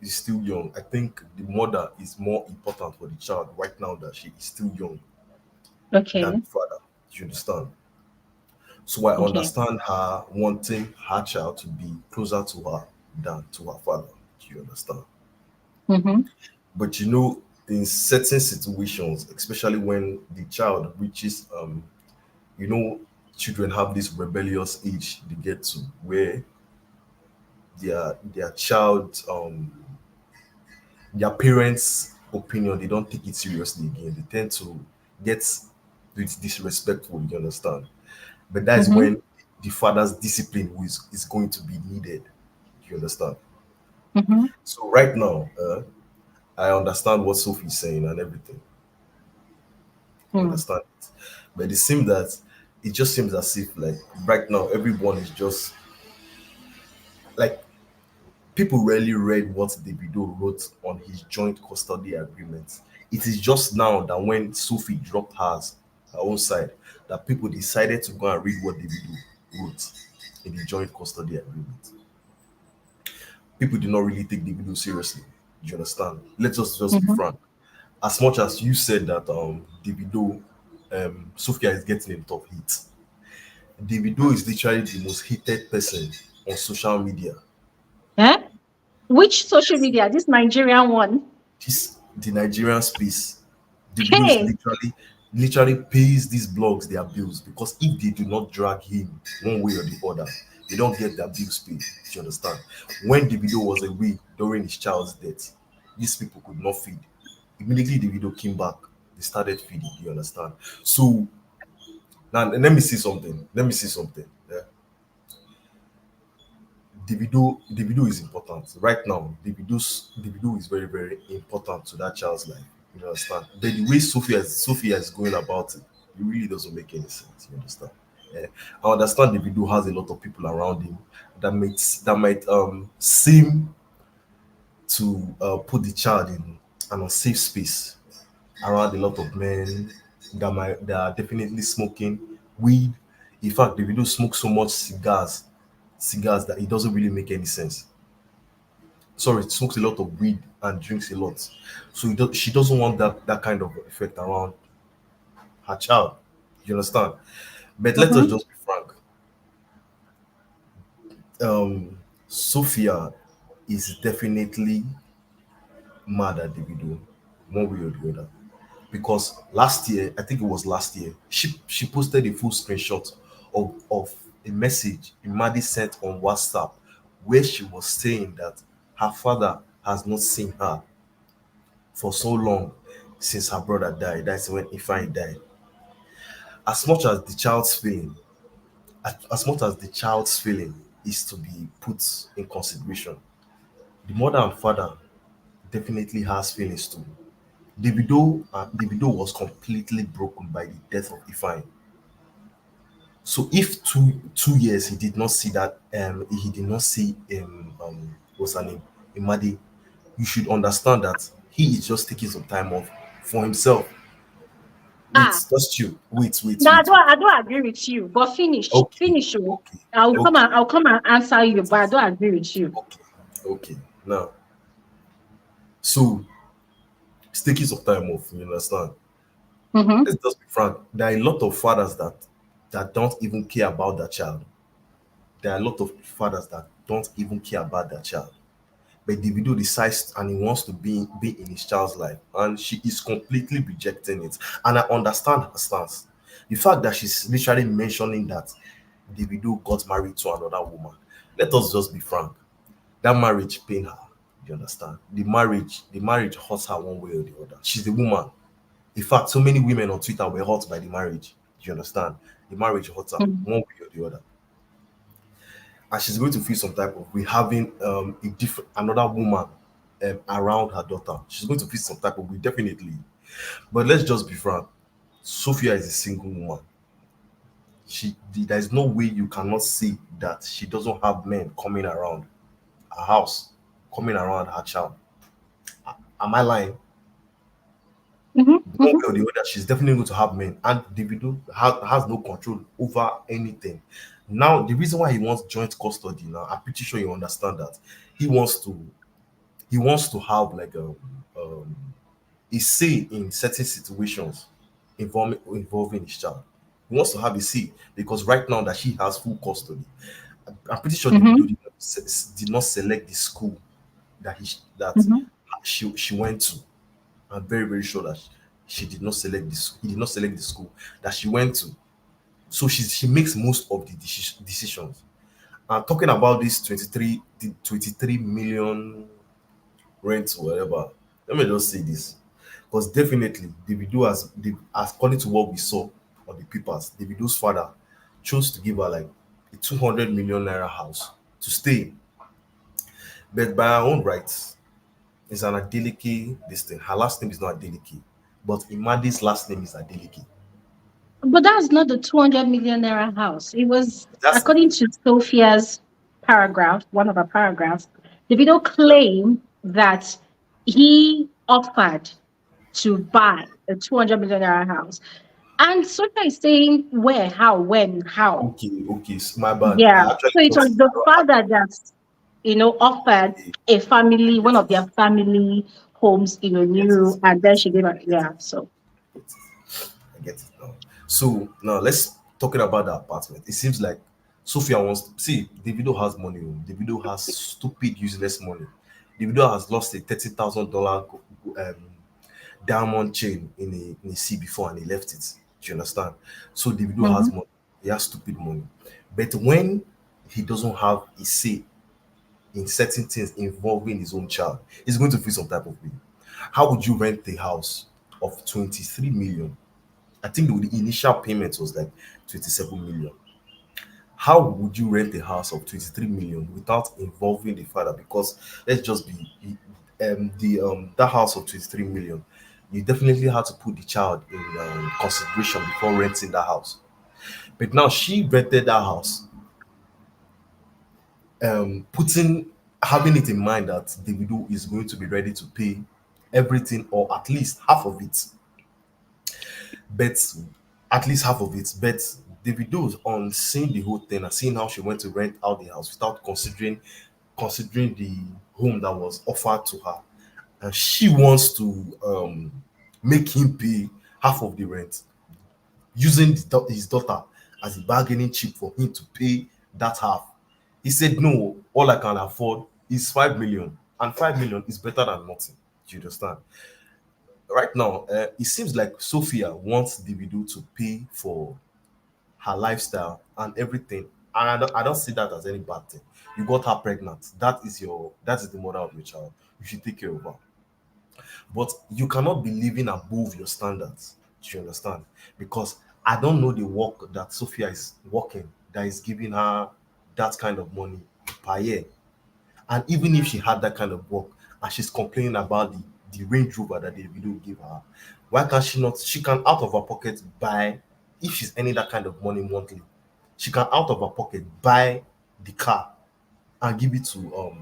is still young, I think the mother is more important for the child right now that she is still young Okay. than the father. You understand? So I Okay. understand her wanting her child to be closer to her than to her father. Do you understand? Mm-hmm. But in certain situations, especially when the child reaches children have this rebellious age they get to where their child their parents' opinion, they don't take it seriously again. They tend to get disrespectful, you understand? But that's Mm-hmm. when the father's discipline is going to be needed. You understand? Mm-hmm. So right now, I understand what Sophie's saying and everything. You understand it? But it just seems as if like right now everyone is just like people rarely read what Davido wrote on his joint custody agreement. It is just now that when Sophie dropped her own side, that people decided to go and read what Davido wrote in the joint custody agreement. People do not really take Davido seriously. Do you understand? Let us just be Mm-hmm. frank. As much as you said that Davido, Sophia is getting a tough hit, Davido is literally the most hated person on social media. Eh? Which social media? This Nigerian one. The Nigerian space, Davido is Hey. literally pays these blogs their bills because if they do not drag him one way or the other, they don't get their bills paid. Do you understand? When Davido was away during his child's death, these people could not feed. Immediately Davido came back, they started feeding. Do you understand? So now let me see something. Yeah. Davido is important right now. Davido is very very important to that child's life. You understand? But the way Sophia is going about it, it really doesn't make any sense. You understand? Yeah. I understand Davido has a lot of people around him that might seem to put the child in an unsafe space around a lot of men that are definitely smoking weed. In fact, Davido smokes so much cigars that it doesn't really make any sense. Sorry, smokes a lot of weed and drinks a lot. So she doesn't want that kind of effect around her child. You understand? But let us Mm-hmm. just be frank. Sophia is definitely mad at Davido, one way or the other. Because last year, I think it was last year, she posted a full screenshot of a message Imadi sent on WhatsApp where she was saying that her father has not seen her for so long since her brother died. That's when Ifeanyi died. As much as the child's feeling, as much as the child's feeling is to be put in consideration, the mother and father definitely has feelings too. Davido was completely broken by the death of Ifeanyi. So if 2 years he did not see that, he did not see what's her name, Imadi, you should understand that he is just taking some time off for himself. Wait, Ah, just you. no, Wait. I don't agree with you. But Okay, finish. Oh. okay, okay, I'll come and answer you. But I don't agree with you. okay, okay. Now, so he's taking some time off. You understand? Mm-hmm. Let's just be frank. There are a lot of fathers that don't even care about their child. There are a lot of fathers that don't even care about their child. But Davido decides and he wants to be in his child's life, and she is completely rejecting it. And I understand her stance. The fact that she's literally mentioning that Davido got married to another woman. Let us just be frank. That marriage pain her. You understand? The marriage hurts her one way or the other. She's a woman. In fact, so many women on Twitter were hurt by the marriage. Do you understand? The marriage hurts her Mm-hmm. one way or the other. And she's going to feel some type of we having a different another woman around her daughter. She's going to feel some type of way, definitely. But let's just be frank. Sophia is a single woman. There's no way you cannot see that she doesn't have men coming around her house, coming around her child. Am I lying? One Mm-hmm. way or the other, she's definitely going to have men. And Davido has no control over anything. Now, the reason why he wants joint custody now, I'm pretty sure you understand that. He wants to he wants to have like um, a say in certain situations involving his child. He wants to have a say because right now that he has full custody, I'm pretty sure Mm-hmm. Davido did not select the school that Mm-hmm. she went to. I'm very very sure that she did not select this. He did not select the school that she went to. So she makes most of the decisions. And talking about this 23 million rent or whatever, let me just say this. Because definitely Davido as according to what we saw on the papers, Davido's father chose to give her like a 200 million naira house to stay in. But by her own rights, it's an Adeleke this thing. Her last name is not Adeleke, but Imadi's last name is Adeleke. But that's not the 200 million naira house. It was, That's according to Sophia's paragraph, one of her paragraphs, the video claimed that he offered to buy a 200 million naira house. And Sophia is saying where, how, when, how. okay. My bad. Yeah. I actually So it thought was the father that, offered okay, a I family, one get of it. their family homes, I get it. new, and I then get she it. gave her, I get yeah. it. So, I get it. I get it now. So now let's talking about the apartment. It seems like Sophia wants to see Davido has money. Oh. Davido has stupid useless money. Davido has lost a $30,000 diamond chain in a sea before and he left it. Do you understand? So Davido has mhm. money. He has stupid money. But when he doesn't have a say in certain things involving his own child, he's going to feel some type of way. How would you rent a house of 23 million? I think the initial payment was like 27 million. How would you rent a house of 23 million without involving the father? Because let's just be the that house of 23 million, you definitely had to put the child in consideration before renting that house. But now she rented that house, putting having it in mind that Davido is going to be ready to pay everything or at least half of it. But at least half of it. But Davido on seeing the whole thing and seeing how she went to rent out the house without considering the home that was offered to her, and she wants to make him pay half of the rent, using his daughter as a bargaining chip for him to pay that half. He said, "No, all I can afford is 5 million, and 5 million is better than nothing." Do you understand? Right now, it seems like Sophia wants Davido to pay for her lifestyle and everything. And I don't see that as any bad thing. You got her pregnant. That is the mother of your child. You should take care of her. But you cannot be living above your standards. Do you understand? Because I don't know the work that Sophia is working that is giving her that kind of money per year. And even if she had that kind of work and she's complaining about the Range Rover that the video gave her, why can't she not? She can out of her pocket buy, if she's earning that kind of money monthly, she can out of her pocket buy the car and give it to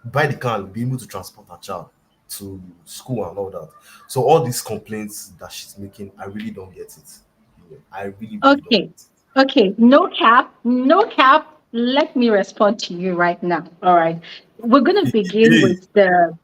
buy the car and be able to transport her child to school and all that. So all these complaints that she's making, I really don't get it. I really, really don't Okay. get it. Okay. No cap. No cap. Let me respond to you right now. All right. We're going to begin Hey, with the.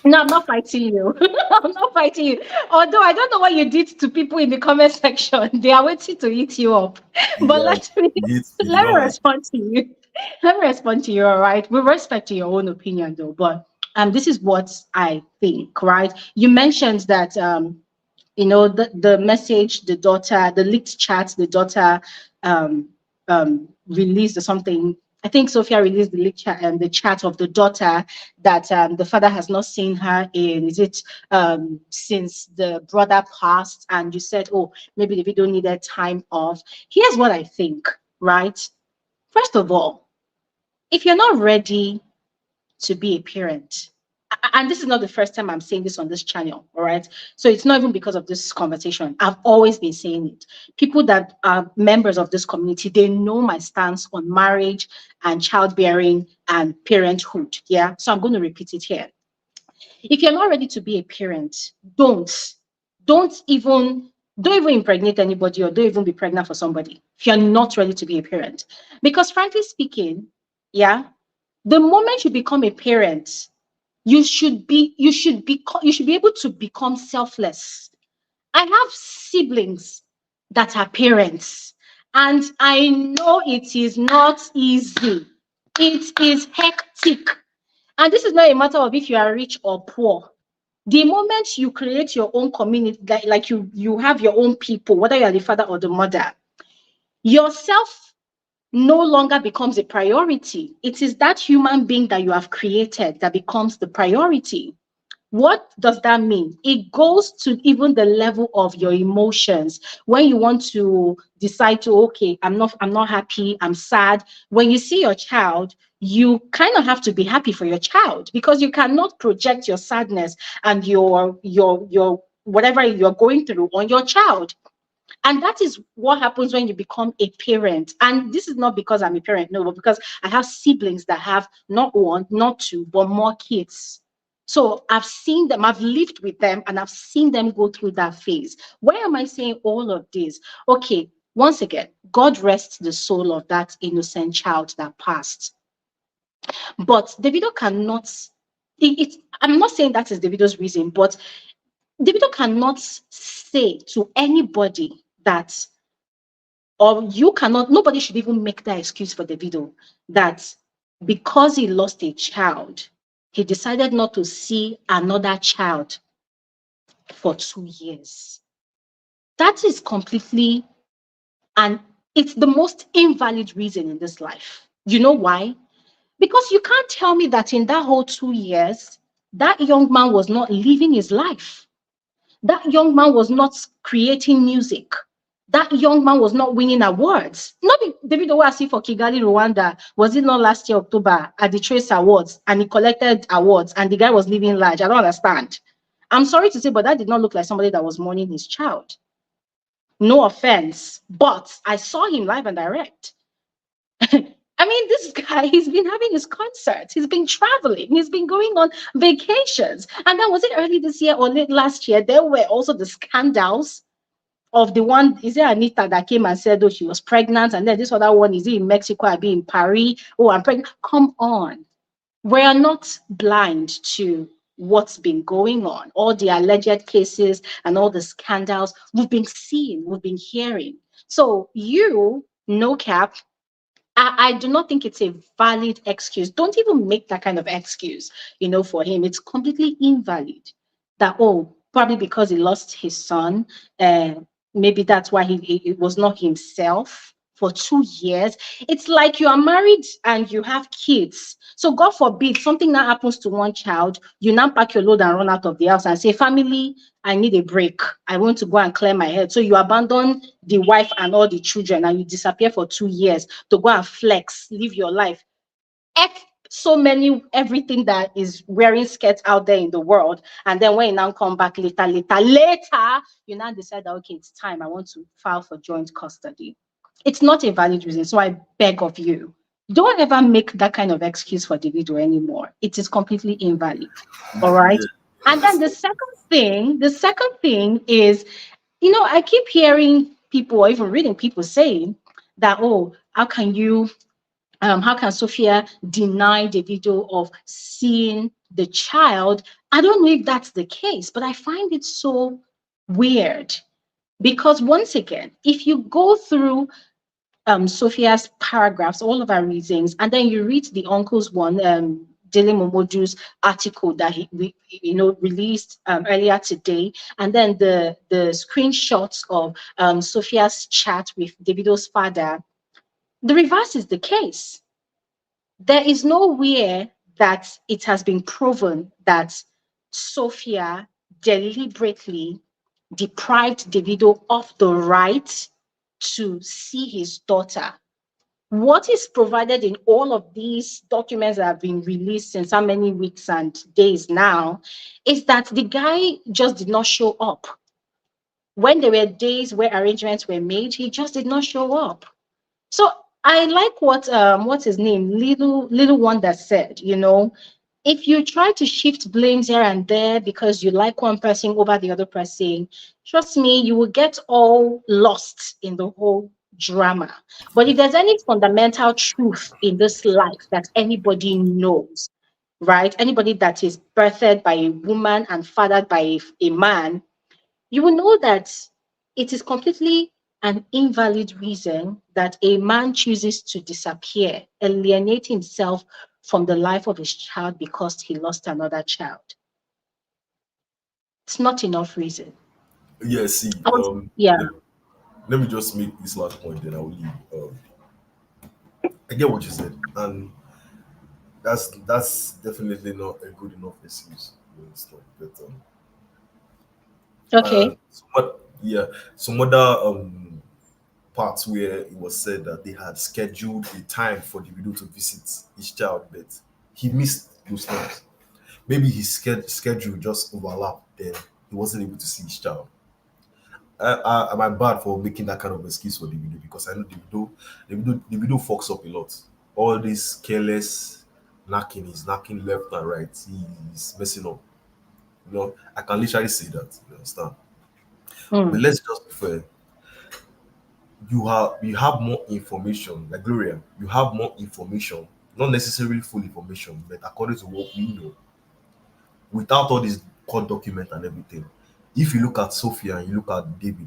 No, I'm not fighting you. I'm not fighting you. Although I don't know what you did to people in the comment section. They are waiting to eat you up. But yeah, you did let me not like respond to you. Let me respond to you, all right? With respect to your own opinion though, but this is what I think, right? You mentioned that the message the daughter, the leaked chat the daughter um released or something. I think Sophia released the leaked chat and the chat of the daughter that the father has not seen her in, is it since the brother passed, and you said, oh, maybe the video needed time off. Here's what I think, right? First of all, if you're not ready to be a parent, and this is not the first time I'm saying this on this channel, all right? So it's not even because of this conversation. I've always been saying it. People that are members of this community, they know my stance on marriage and childbearing and parenthood. Yeah. So I'm going to repeat it here. If you're not ready to be a parent, don't even don't even impregnate anybody or don't even be pregnant for somebody if you're not ready to be a parent. Because frankly speaking, yeah, the moment you become a parent, you should be able to become selfless. I have siblings that are parents, and I know it is not easy. It is hectic. And this is not a matter of if you are rich or poor. The moment you create your own community, like you have your own people, whether you are the father or the mother, yourself no longer becomes a priority. It is that human being that you have created that becomes the priority. What does that mean? It goes to even the level of your emotions. When you want to decide to, okay, I'm not happy, I'm sad. When you see your child, you kind of have to be happy for your child, because you cannot project your sadness and your whatever you're going through on your child. And that is what happens when you become a parent. And this is not because I'm a parent, no, but because I have siblings that have not one, not two, but more kids. So I've seen them, I've lived with them, and I've seen them go through that phase. Why am I saying all of this? Okay, once again, God rests the soul of that innocent child that passed. But Davido cannot, I'm not saying that is Davido's reason, but Davido cannot say to anybody that, or you cannot, nobody should even make that excuse for Davido that because he lost a child, he decided not to see another child for 2 years. That is completely, and it's the most invalid reason in this life. You know why? Because you can't tell me that in that whole 2 years, that young man was not living his life. That young man was not creating music. That young man was not winning awards. Not David Owasi for Kigali, Rwanda. Was it not last year, October, at the Trace Awards, and he collected awards and the guy was living large? I don't understand. I'm sorry to say, but that did not look like somebody that was mourning his child. No offense, but I saw him live and direct. I mean, this guy, he's been having his concerts, he's been traveling, he's been going on vacations. And then was it early this year or late last year? There were also the scandals of the one, is it Anita that came and said, oh, she was pregnant? And then this other one, is it in Mexico? I'll be in Paris. Oh, I'm pregnant. Come on. We are not blind to what's been going on, all the alleged cases and all the scandals we've been seeing, we've been hearing. So you, no cap, I do not think it's a valid excuse. Don't even make that kind of excuse, for him. It's completely invalid. That, oh, probably because he lost his son, uh, maybe that's why he was not himself for 2 years. It's like you are married and you have kids. So God forbid something that happens to one child, you now pack your load and run out of the house and say, family, I need a break. I want to go and clear my head. So you abandon the wife and all the children and you disappear for 2 years to go and flex, live your life. So many, everything that is wearing skirts out there in the world. And then when you now come back later, you now decide that, okay, it's time. I want to file for joint custody. It's not a valid reason. So I beg of you, don't ever make that kind of excuse for Davido anymore. It is completely invalid. All right. Yeah, And then the second thing is, I keep hearing people or even reading people saying that, oh, how can Sophia deny Davido of seeing the child? I don't know if that's the case, but I find it so weird because once again, if you go through Sophia's paragraphs, all of her reasons, and then you read the uncle's one, Daily Momodu's article that released earlier today, and then the screenshots of Sophia's chat with Davido's father, the reverse is the case. There is nowhere that it has been proven that Sophia deliberately deprived Davido of the right to see his daughter. What is provided in all of these documents that have been released since how many weeks and days now is that the guy just did not show up. When there were days where arrangements were made, he just did not show up. So I like what's his name, little Wonder said, if you try to shift blames here and there because you like one person over the other person, trust me, you will get all lost in the whole drama. But if there's any fundamental truth in this life that anybody knows, right? Anybody that is birthed by a woman and fathered by a man, you will know that it is completely an invalid reason that a man chooses to disappear, alienate himself from the life of his child because he lost another child. It's not enough reason. yeah. See, Yeah. let me just make this last point, then I will leave. I get what you said, and that's definitely not a good enough excuse. It's not, but Okay. yeah, some other parts where it was said that they had scheduled a time for the widow to visit his child, but he missed those times. Maybe his schedule just overlapped, then he wasn't able to see his child. Am I bad for making that kind of excuse for the video? Because I know the video fucks up a lot. All this careless knocking, he's knocking left and right. He's messing up. I can literally say that. You understand? But let's just be fair. You have more information, like Gloria. You have more information, not necessarily full information, but according to what we know, without all this court document and everything. If you look at Sophia and you look at David,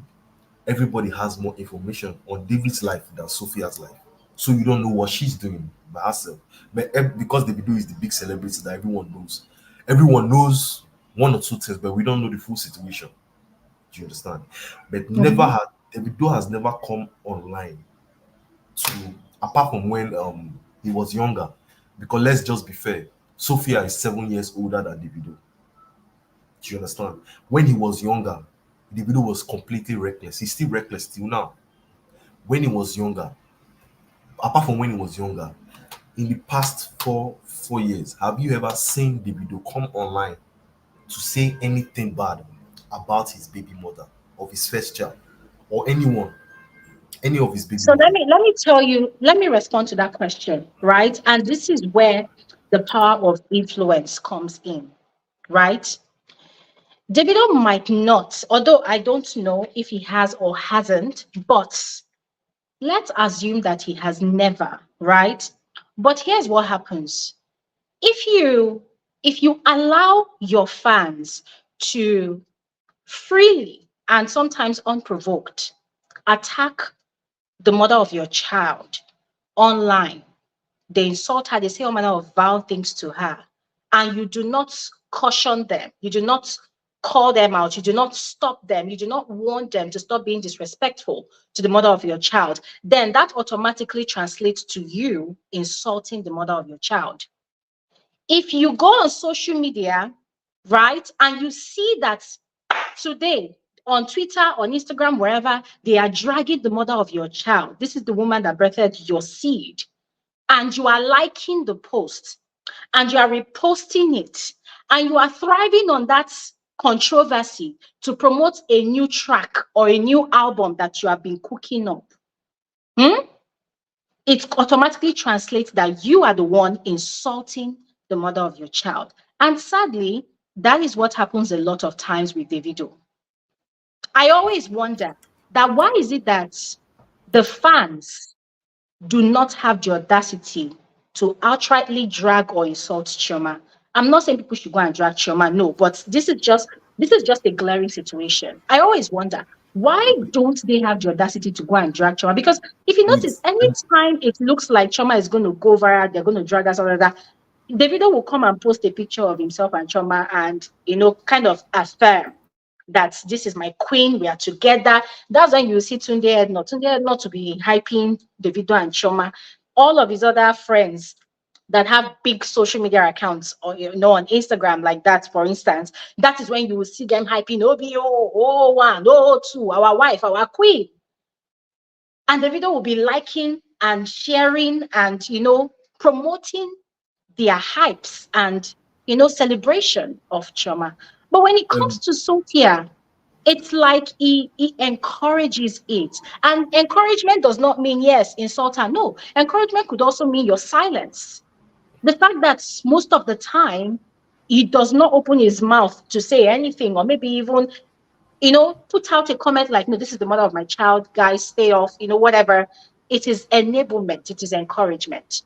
everybody has more information on David's life than Sophia's life. So you don't know what she's doing by herself. But because Davido is the big celebrity that everyone knows one or two things, but we don't know the full situation. Do you understand? But Davido has never come online to, apart from when he was younger. Because let's just be fair, Sophia is 7 years older than Davido. Do you understand? When he was younger, Davido was completely reckless. He's still reckless till now. When he was younger, apart from when he was younger, in the past four years, have you ever seen Davido come online to say anything bad about his baby mother, of his first child, or anyone, any of his baby So let mother? me tell you, let me respond to that question, right? And this is where the power of influence comes in, right? Davido might not, although I don't know if he has or hasn't, but let's assume that he has never, right? But here's what happens. if you allow your fans to freely and sometimes unprovoked attack the mother of your child online, they insult her, they say all manner of vile things to her, and you do not caution them, you do not call them out, you do not stop them, you do not warn them to stop being disrespectful to the mother of your child, then that automatically translates to you insulting the mother of your child. If you go on social media, right, and you see that today on Twitter, on Instagram, wherever, they are dragging the mother of your child. This is the woman that birthed your seed. And you are liking the post and you are reposting it and you are thriving on that controversy to promote a new track or a new album that you have been cooking up. It automatically translates that you are the one insulting the mother of your child. And sadly, that is what happens a lot of times with Davido. I always wonder that why is it that the fans do not have the audacity to outrightly drag or insult Chioma. I'm not saying people should go and drag Chioma, no, but this is just a glaring situation. I always wonder why don't they have the audacity to go and drag Chioma? Because if you notice, anytime it looks like Chioma is going to go viral, they're going to drag us, all of that. Davido will come and post a picture of himself and Chioma and kind of affirm that this is my queen, we are together. That's when you see Tunde Ednut to be hyping Davido and Chioma. All of his other friends that have big social media accounts or on Instagram like that, for instance, that is when you will see them hyping OBO, 001, 002, our wife, our queen. And Davido will be liking and sharing and promoting their hypes and celebration of Chioma. But when it comes to Sophia, it's like he encourages it. And encouragement does not mean, yes, insult her. No, encouragement could also mean your silence. The fact that most of the time he does not open his mouth to say anything, or maybe even, put out a comment like, no, this is the mother of my child, guys, stay off, whatever. It is enablement, it is encouragement.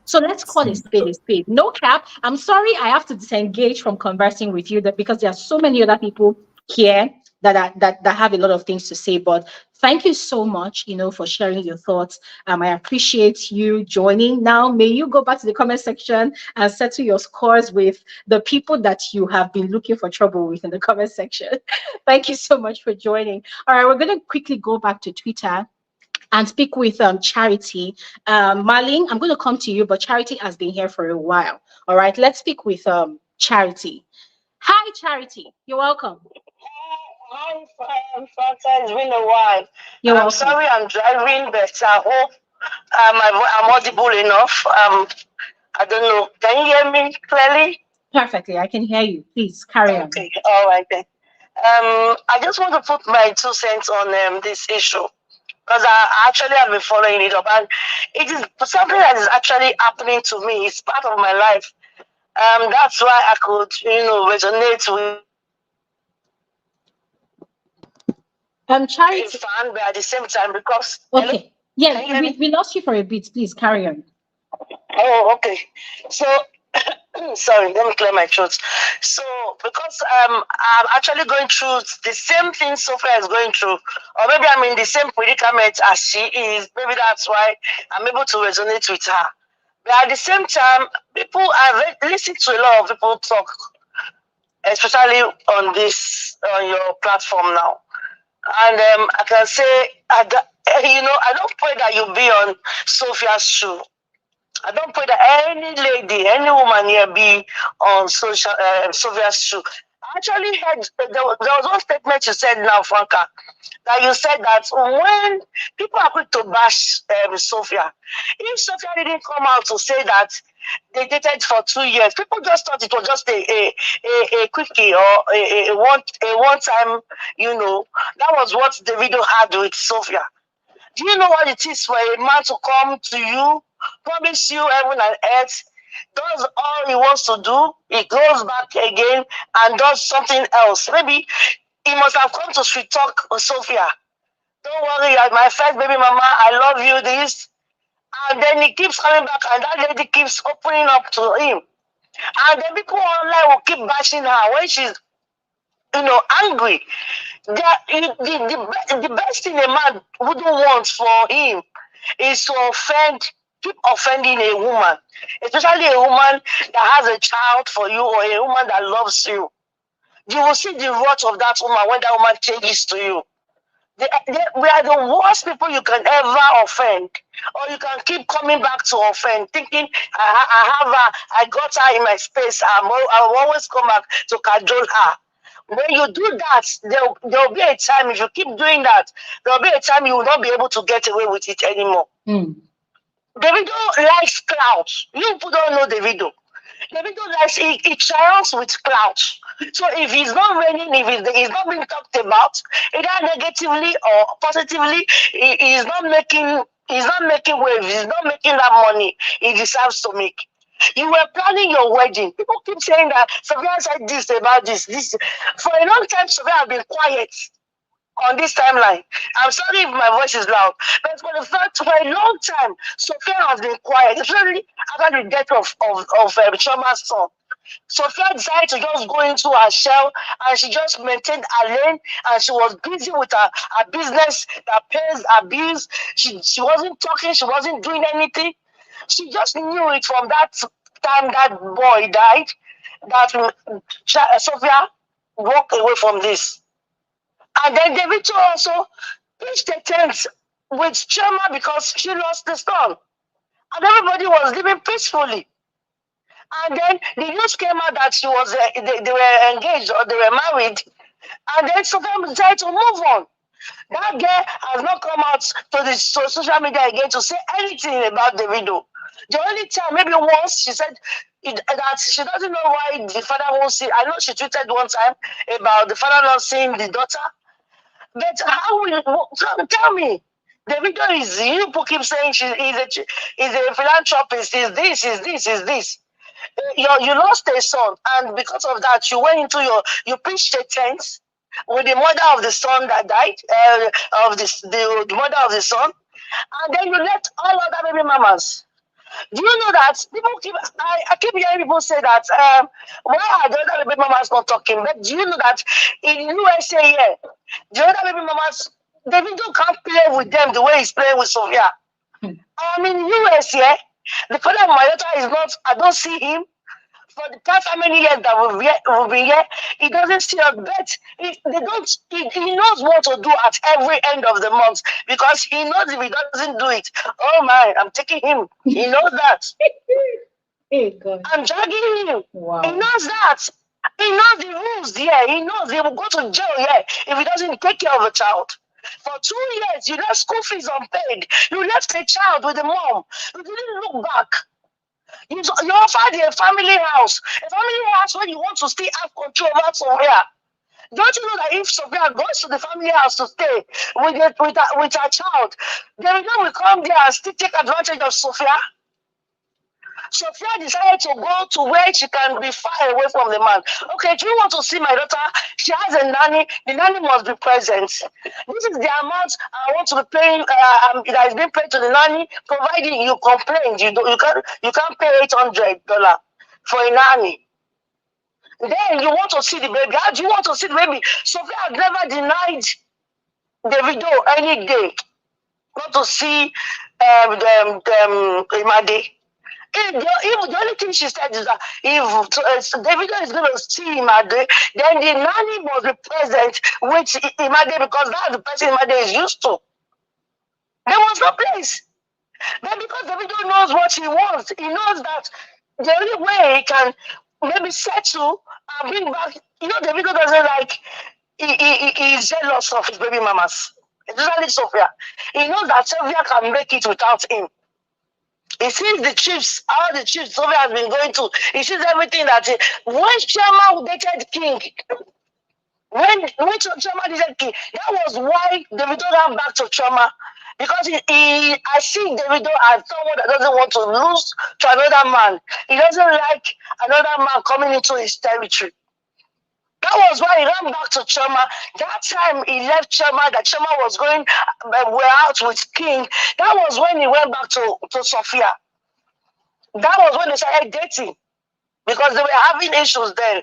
So let's call a spade a spade. No cap. I'm sorry, I have to disengage from conversing with you because there are so many other people here that have a lot of things to say. But thank you so much, for sharing your thoughts. I appreciate you joining. Now, may you go back to the comment section and settle your scores with the people that you have been looking for trouble with in the comment section. Thank you so much for joining. All right, we're going to quickly go back to Twitter and speak with Charity. Marlene, I'm going to come to you, but Charity has been here for a while. All right, let's speak with Charity. Hi, Charity. You're welcome. Hi, Fanta. It's been a while. You're welcome. Sorry I'm driving, but I hope I'm audible enough. I don't know. Can you hear me clearly? Perfectly. I can hear you. Please carry on. Okay. All right then. I just want to put my 2 cents on this issue, because I actually have been following it up, and it is something that is actually happening to me. It's part of my life. That's why I could, resonate with Charity. Fan, but at the same time, because okay, yeah, we lost you for a bit. Please carry on. Oh, okay. So, sorry, let me clear my throat. So, because I'm actually going through the same thing Sophia is going through, or maybe I'm in the same predicament as she is. Maybe that's why I'm able to resonate with her. But at the same time, I've listened to a lot of people talk, especially on your platform now. And I can say, I don't pray that you be on Sophia's shoe. I don't pray that any lady, any woman here be on Sophia's shoe. I actually heard there was one statement you said now, Franca, that you said that when people are quick to bash Sophia, if Sophia didn't come out to say that they dated for 2 years, people just thought it was just a quickie or a one time, that was what Davido had with Sophia. Do you know what it is for a man to come to you, promise you heaven and earth, does all he wants to do, he goes back again and does something else? Maybe he must have come to sweet talk with Sophia. Don't worry, you're my first baby mama, I love you, this. And then he keeps coming back and that lady keeps opening up to him. And then people online will keep bashing her when she's, angry. The best thing a man wouldn't want for him is to keep offending a woman, especially a woman that has a child for you or a woman that loves you. You will see the wrath of that woman when that woman changes to you. We are the worst people you can ever offend, or you can keep coming back to offend, thinking I got her in my space. I'll always come back to cajole her. When you do that, there'll be a time, if you keep doing that, there'll be a time you will not be able to get away with it anymore. Davido likes clouds. You people don't know Davido. Davido likes, he triumphs with clouds. So if he's not raining, if he's not being talked about, either negatively or positively, he's not making waves, he's not making that money he deserves to make. You were planning your wedding. People keep saying that Sophia said this about this. For a long time, Sophia has been quiet on this timeline. I'm sorry if my voice is loud, but for a long time, Sophia has been quiet, especially after the death of Choma's son. Sophia decided to just go into her shell, and she just maintained her lane, and she was busy with her business that pays her bills. She wasn't talking, she wasn't doing anything. She just knew it from that time that boy died, that Sophia walked away from this. And then Davido also pitched a tent with Chema because she lost the son. And everybody was living peacefully. And then the news came out that she was they were engaged or they were married. And then Sophia decided to move on. That girl has not come out to the social media again to say anything about Davido. The only time, maybe once, she said that she doesn't know why the father won't see. I know she tweeted one time about the father not seeing the daughter. But how will tell me? Davido is, you people keep saying he's a philanthropist, is this. You lost a son, and because of that, you went into you pitched a tent with the mother of the son that died, the mother of the son, and then you left all other baby mamas. Do you know that I keep hearing people say that why are the other baby mamas not talking? But do you know that in USA, yeah, the other baby mamas, Davido can't play with them the way he's playing with Sophia. I mean, US, yeah, the father of my daughter is not. I don't see him for the past how many years that we've been here. He doesn't see us, but he knows what to do at every end of the month, because he knows if he doesn't do it, oh my, I'm taking him. He knows that. Hey, God. I'm dragging him. Wow. He knows that. He knows the rules. Yeah, he knows he will go to jail. Yeah, if he doesn't take care of a child. For 2 years, you left school fees unpaid. You left a child with a mom. You didn't look back. You offered a family house where you want to still have control over Sophia. Don't you know that if Sophia goes to the family house to stay with her child, then will come there and still take advantage of Sophia? Sophia decided to go to where she can be far away from the man. Okay, do you want to see my daughter? She has a nanny. The nanny must be present. This is the amount I want to be paying that is being paid to the nanny, providing you complain. You can't pay $800 for a nanny. Then you want to see the baby. How do you want to see the baby? Sophia has never denied Davido any day not to see Imade. The only thing she said is that if Davido is going to see Imade, then the nanny must be present with Imade, because that's the person Imade is used to. There was no place. But because Davido knows what he wants, he knows that the only way he can maybe settle and bring back, Davido doesn't like, he's jealous of his baby mamas, especially Sophia. He knows that Sophia can make it without him. He sees the trips, all the trips Sophia has been going to. He sees everything that when Chema dated King, when Chema dated King, that was why Davido ran back to Chema. Because I see Davido as someone that doesn't want to lose to another man. He doesn't like another man coming into his territory. That was why he ran back to Chema. That time he left Chema, that Chema was going, we're out with King. That was when he went back to Sophia. That was when they started dating. because they were having issues then.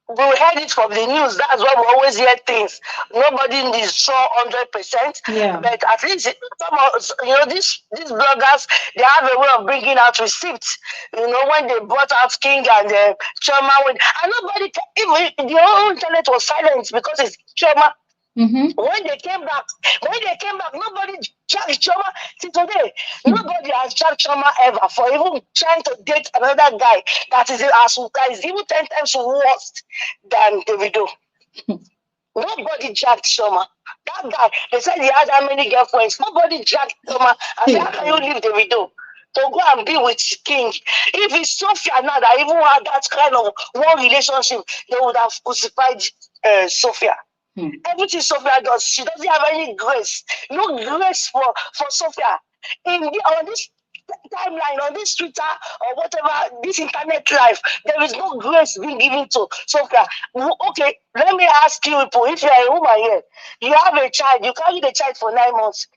We heard it from the news. That's why we always hear things. Nobody is sure 100%. Yeah. But at least some of, these bloggers, they have a way of bringing out receipts. When they brought out King and Choma, and nobody, even the whole internet was silent because it's Choma. When they came back, nobody jacked Choma till today. Nobody has jacked Choma ever for even trying to date another guy that is even 10 times worse than Davido. Nobody jacked Choma. That guy, they said he had how many girlfriends. Nobody jacked Choma. I said, how can you leave Davido to go and be with King? If it's Sophia now that even had that kind of one relationship, they would have crucified Sophia. Everything Sophia does, she doesn't have any grace. No grace for Sophia. On this timeline, on this Twitter or whatever, this internet life, there is no grace being given to Sophia. Okay, let me ask you people, if you are a woman here, you have a child, you carry the child for 9 months.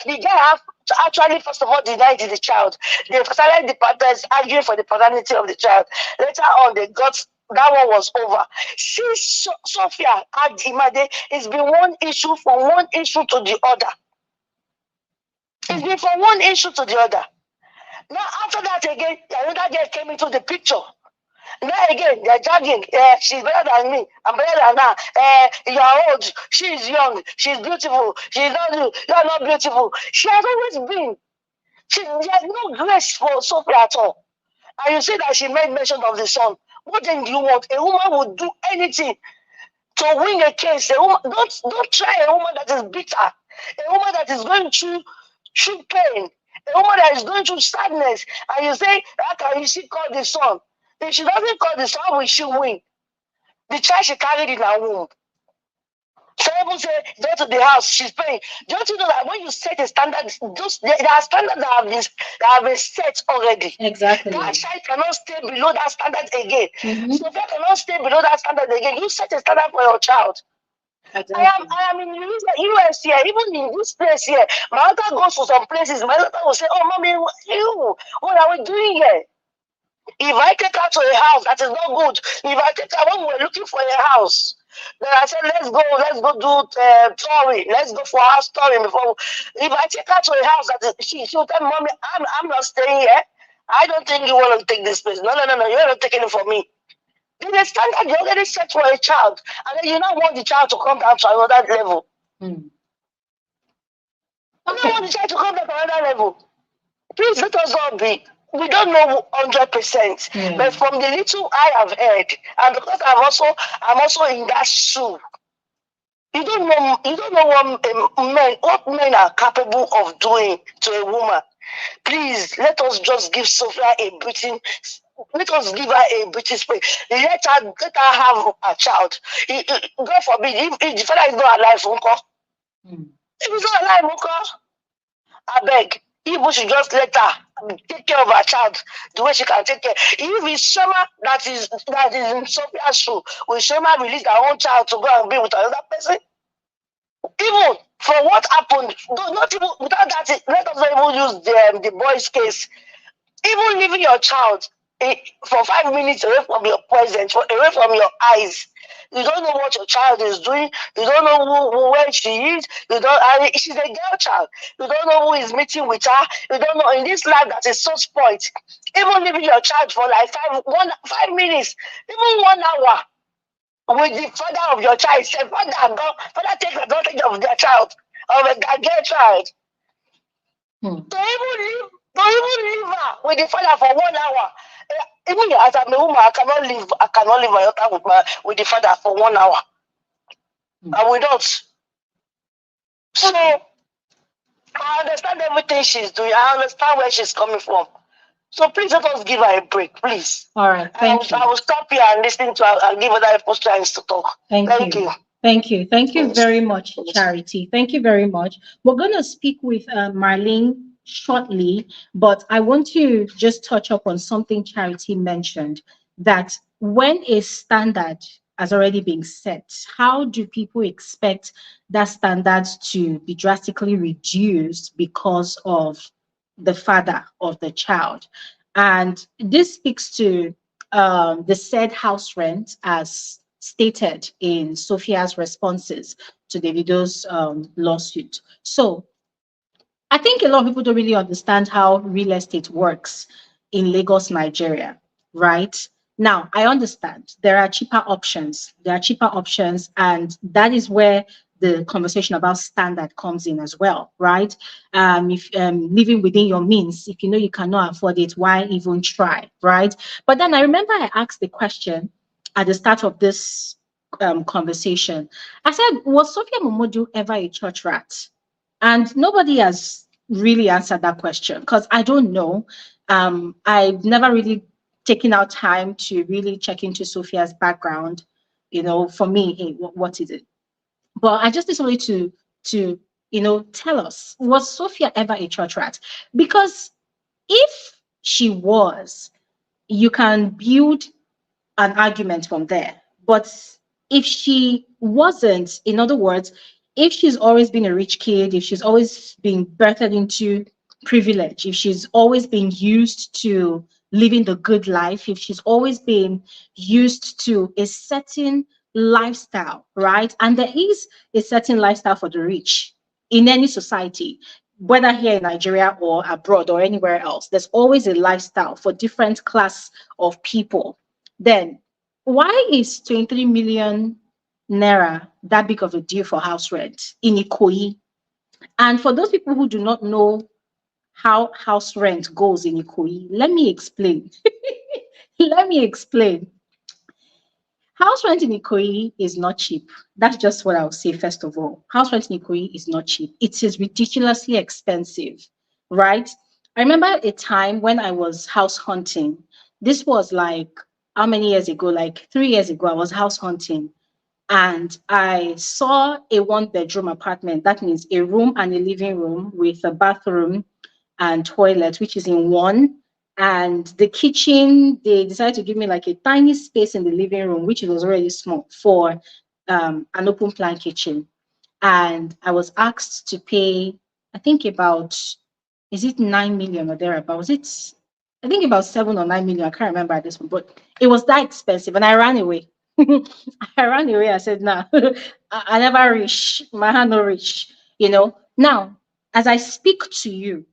The guy have to actually, first of all, denied the child. They started the parents arguing for the paternity of the child. Later on, they got that one was over. Since Sophia had Imade, it's been one issue from one issue to the other. It's been from one issue to the other. Now, after that, again, another girl came into the picture. Now, again, they're judging. She's better than me. I'm better than her. You're old. She's young. She's beautiful. She's not you. You're not beautiful. She has always been. She has no grace for Sophia at all. And you say that she made mention of the son. What then do you want? A woman would do anything to win a case. A woman, don't try a woman that is bitter. A woman that is going through pain. A woman that is going through sadness. And you say, how can she call the son? If she doesn't call the son, will she win? The child she carried in her womb. Some people say, go to the house, she's paying. Don't you know that when you set a standard, there are standards that have been set already. Exactly. That child cannot stay below that standard again. Sophia cannot stay below that standard again. You set a standard for your child. Exactly. I am in the US here, even in this place here. My daughter goes to some places, my daughter will say, oh, mommy, what are we doing here? If I take her to a house, that is not good. If I take her when we're looking for a house, then I said, let's go do touring. Let's go for house touring before. If I take her to a house, she'll tell me, mommy, I'm not staying here. I don't think you want to take this place. No, you're not taking it from me. Then the standard you already set for a child, and then you don't want the child to come down to another level. You don't want the child to come down to another level. Please let us all be. We don't know 100%, but from the little I have heard, and because I'm also in that shoe. You don't know what men are capable of doing to a woman. Please let us just give Sophia a breathing. Let us give her a breathing space. Let her have a child. God forbid, if the father is not alive, if he's not alive, I beg. People should just let her take care of her child the way she can take care. If it's Shema that is in Sophia's shoe, will Shema release her own child to go and be with another person? Even for what happened, not even without that, let us not even use the boy's case. Even leaving your child for 5 minutes away from your presence, away from your eyes. You don't know what your child is doing. You don't know where she is. She's a girl child. You don't know who is meeting with her. You don't know in this life that is so spoiled. Even leaving your child for like 5 minutes, even 1 hour with the father of your child. Say, father take advantage of their child, of a girl child. To even leave her with the father for 1 hour. Even as I'm a woman, I cannot leave my daughter with the father for 1 hour. I will not. So I understand everything she's doing. I understand where she's coming from. So please let us give her a break, please. All right, thank you. I will stop here and listen to her and give her that chance to talk. Thank you. Thank you. Thank you very much, Charity. Thank you very much. We're going to speak with Marlene shortly, but I want to just touch up on something Charity mentioned, that when a standard has already been set, how do people expect that standard to be drastically reduced because of the father of the child? And this speaks to the said house rent as stated in Sophia's responses to Davido's lawsuit. So I think a lot of people don't really understand how real estate works in Lagos, Nigeria, right? Now, I understand there are cheaper options. There are cheaper options, and that is where the conversation about standard comes in as well, right? If living within your means, if you know you cannot afford it, why even try, right? But then I remember I asked the question at the start of this conversation. I said, was Sophia Momodu ever a church rat? And nobody has really answered that question because I don't know. I've never really taken out time to really check into Sophia's background. You know, for me, hey, what is it? But I just need somebody to tell us, was Sophia ever a church rat? Because if she was, you can build an argument from there. But if she wasn't, in other words, if she's always been a rich kid, if she's always been birthed into privilege, if she's always been used to living the good life, if she's always been used to a certain lifestyle, right? And there is a certain lifestyle for the rich in any society, whether here in Nigeria or abroad or anywhere else. There's always a lifestyle for different class of people. Then why is 23 million naira that big of a deal for house rent in Ikoyi? And for those people who do not know how house rent goes in Ikoyi, let me explain. Let me explain. House rent in Ikoyi is not cheap. That's just what I'll say first of all. House rent in Ikoyi is not cheap. It is ridiculously expensive, right? I remember a time when I was house hunting. This was like how many years ago? Like 3 years ago, I was house hunting and I saw a one-bedroom apartment. That means a room and a living room with a bathroom and toilet, which is in one. And the kitchen, they decided to give me like a tiny space in the living room, which was already small, for an open plan kitchen. And I was asked to pay, I think about, is it 9 million or thereabout? Was it, I think about 7 or 9 million. I can't remember at this one, but it was that expensive. And I ran away. I ran away. I said, nah, I never reach. My hand no reach, you know. Now, as I speak to you,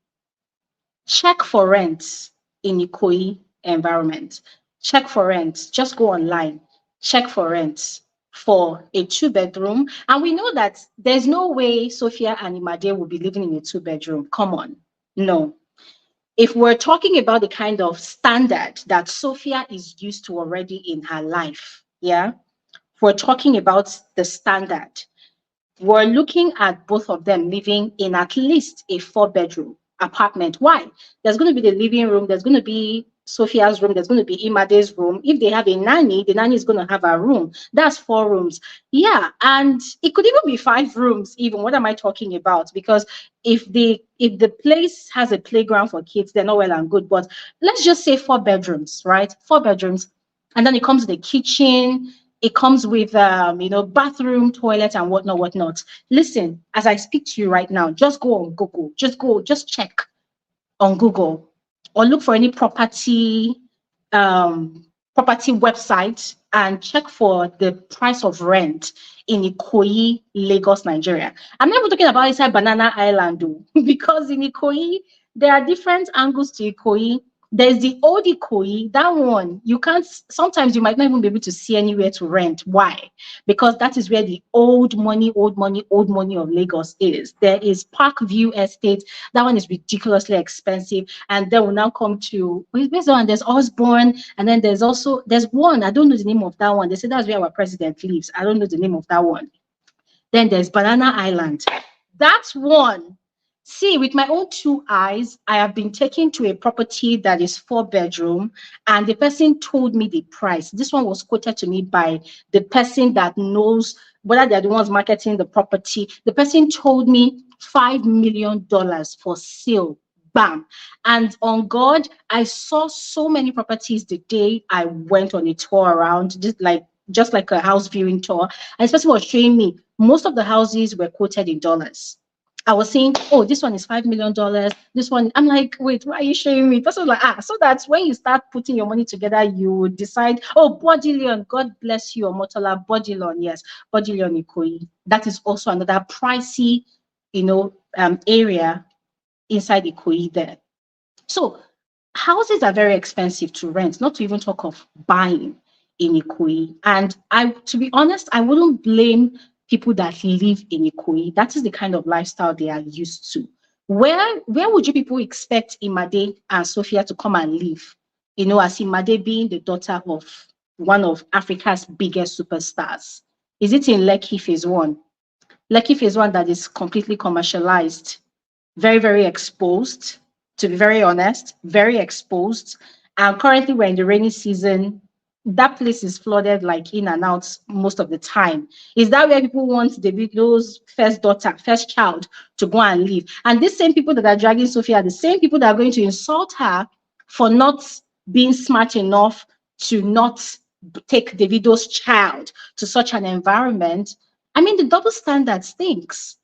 check for rent in Ikoyi environment. Check for rent. Just go online. Check for rent for a 2-bedroom. And we know that there's no way Sophia and Imade will be living in a 2-bedroom. Come on. No. If we're talking about the kind of standard that Sophia is used to already in her life, yeah, we're talking about the standard. We're looking at both of them living in at least a 4-bedroom apartment. Why? There's going to be the living room, there's going to be Sophia's room, there's going to be Imade's room. If they have a nanny, the nanny is going to have a room. That's 4 rooms. Yeah, and it could even be 5 rooms even. What am I talking about? Because if the place has a playground for kids, they're not well and good. But let's just say 4 bedrooms, right? 4 bedrooms. And then it comes to the kitchen, it comes with bathroom, toilet, and whatnot. Listen, as I speak to you right now, just go on Google. Just check on Google or look for any property website and check for the price of rent in Ikoyi, Lagos, Nigeria. I'm not even talking about inside Banana Island though, because in Ikoyi, there are different angles to Ikoyi. There's the old Ikoyi, that one, you can't, sometimes you might not even be able to see anywhere to rent. Why? Because that is where the old money of Lagos is. There is Parkview Estate, that one is ridiculously expensive. And then we'll now come to, there's Osborne, and then there's one, I don't know the name of that one. They say that's where our president lives. I don't know the name of that one. Then there's Banana Island. That's one. See, with my own 2 eyes, I have been taken to a property that is 4-bedroom, and the person told me the price. This one was quoted to me by the person that knows whether they're the ones marketing the property. The person told me $5 million for sale. Bam. And on God, I saw so many properties the day I went on a tour around, just like a house viewing tour. And this person was showing me most of the houses were quoted in dollars. I was saying, oh, this one is $5 million. This one, I'm like, wait, why are you showing me? Person was like, so that when you start putting your money together, you would decide, oh, Bodilion, God bless you, Omotola, Bodilion, yes, Bodilion Ikoyi. That is also another pricey, area inside Ikoyi there. So houses are very expensive to rent, not to even talk of buying in Ikoyi. And to be honest, I wouldn't blame people that live in Ikoyi. That is the kind of lifestyle they are used to. Where would you people expect Imade and Sophia to come and live? As Imade being the daughter of one of Africa's biggest superstars. Is it in Lekki Phase 1? Lekki Phase 1 that is completely commercialized, very, very exposed, to be very honest, very exposed. And currently we're in the rainy season. That place is flooded like in and out most of the time. Is that where people want Davido's first daughter, first child to go and live? And these same people that are dragging Sophia are the same people that are going to insult her for not being smart enough to not take Davido's child to such an environment. I mean, the double standard stinks.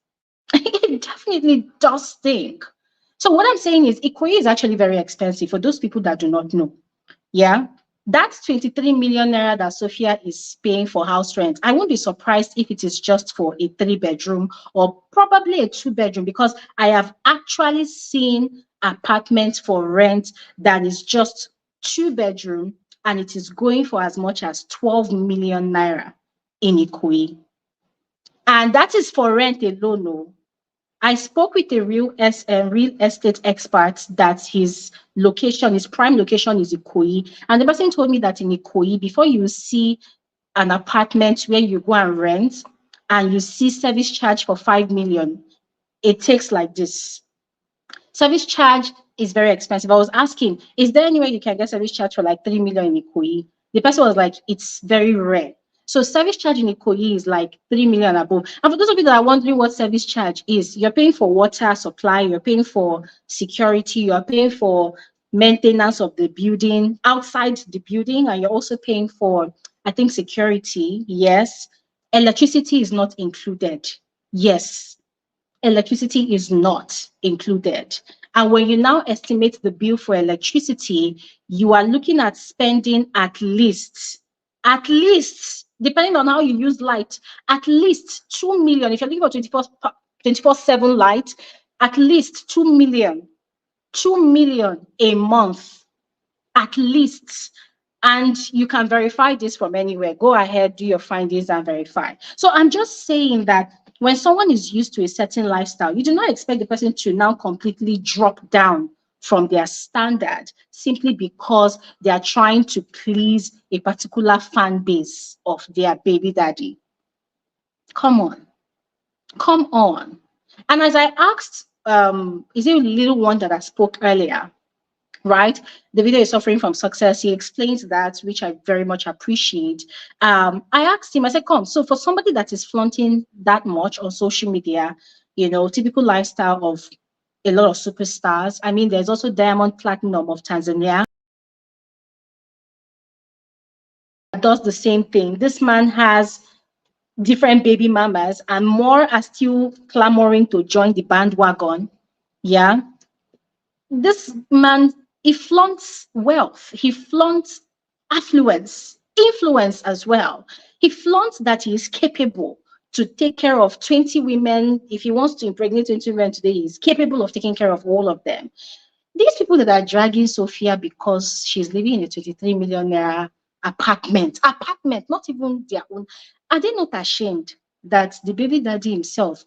It definitely does stink. So what I'm saying is Ikoyi is actually very expensive for those people that do not know. Yeah. That's 23 million naira that Sophia is paying for house rent. I won't be surprised if it is just for a 3-bedroom or probably a 2-bedroom, because I have actually seen apartments for rent that is just 2-bedroom and it is going for as much as 12 million naira in Ikoyi. And that is for rent alone. No. I spoke with a real estate expert that his prime location is Ikoyi. And the person told me that in Ikoyi, before you see an apartment where you go and rent and you see service charge for 5 million, it takes like this. Service charge is very expensive. I was asking, is there any way you can get service charge for like 3 million in Ikoyi? The person was like, it's very rare. So service charge in Ikoyi is like 3 million above. And for those of you that are wondering what service charge is, you're paying for water supply, you're paying for security, you're paying for maintenance of the building, outside the building, and you're also paying for, I think, security. Yes. Electricity is not included. Yes. Electricity is not included. And when you now estimate the bill for electricity, you are looking at spending at least, depending on how you use light, at least 2 million. If you're looking for 24/7 light, at least 2 million, 2 million a month, at least. And you can verify this from anywhere. Go ahead, do your findings and verify. So I'm just saying that when someone is used to a certain lifestyle, you do not expect the person to now completely drop down from their standard simply because they are trying to please a particular fan base of their baby daddy. Come on. Come on. And as I asked, is it a little one that I spoke earlier? Right? Davido is suffering from success. He explains that, which I very much appreciate. I asked him, I said, come, so for somebody that is flaunting that much on social media, typical lifestyle of a lot of superstars. I mean, there's also Diamond Platinum of Tanzania that does the same thing. This man has different baby mamas, and more are still clamoring to join the bandwagon. Yeah. This man, he flaunts wealth, he flaunts affluence, influence as well. He flaunts that he is capable to take care of 20 women. If he wants to impregnate 20 women today, he's capable of taking care of all of them. These people that are dragging Sophia because she's living in a 23 million naira apartment, not even their own, are they not ashamed that the baby daddy himself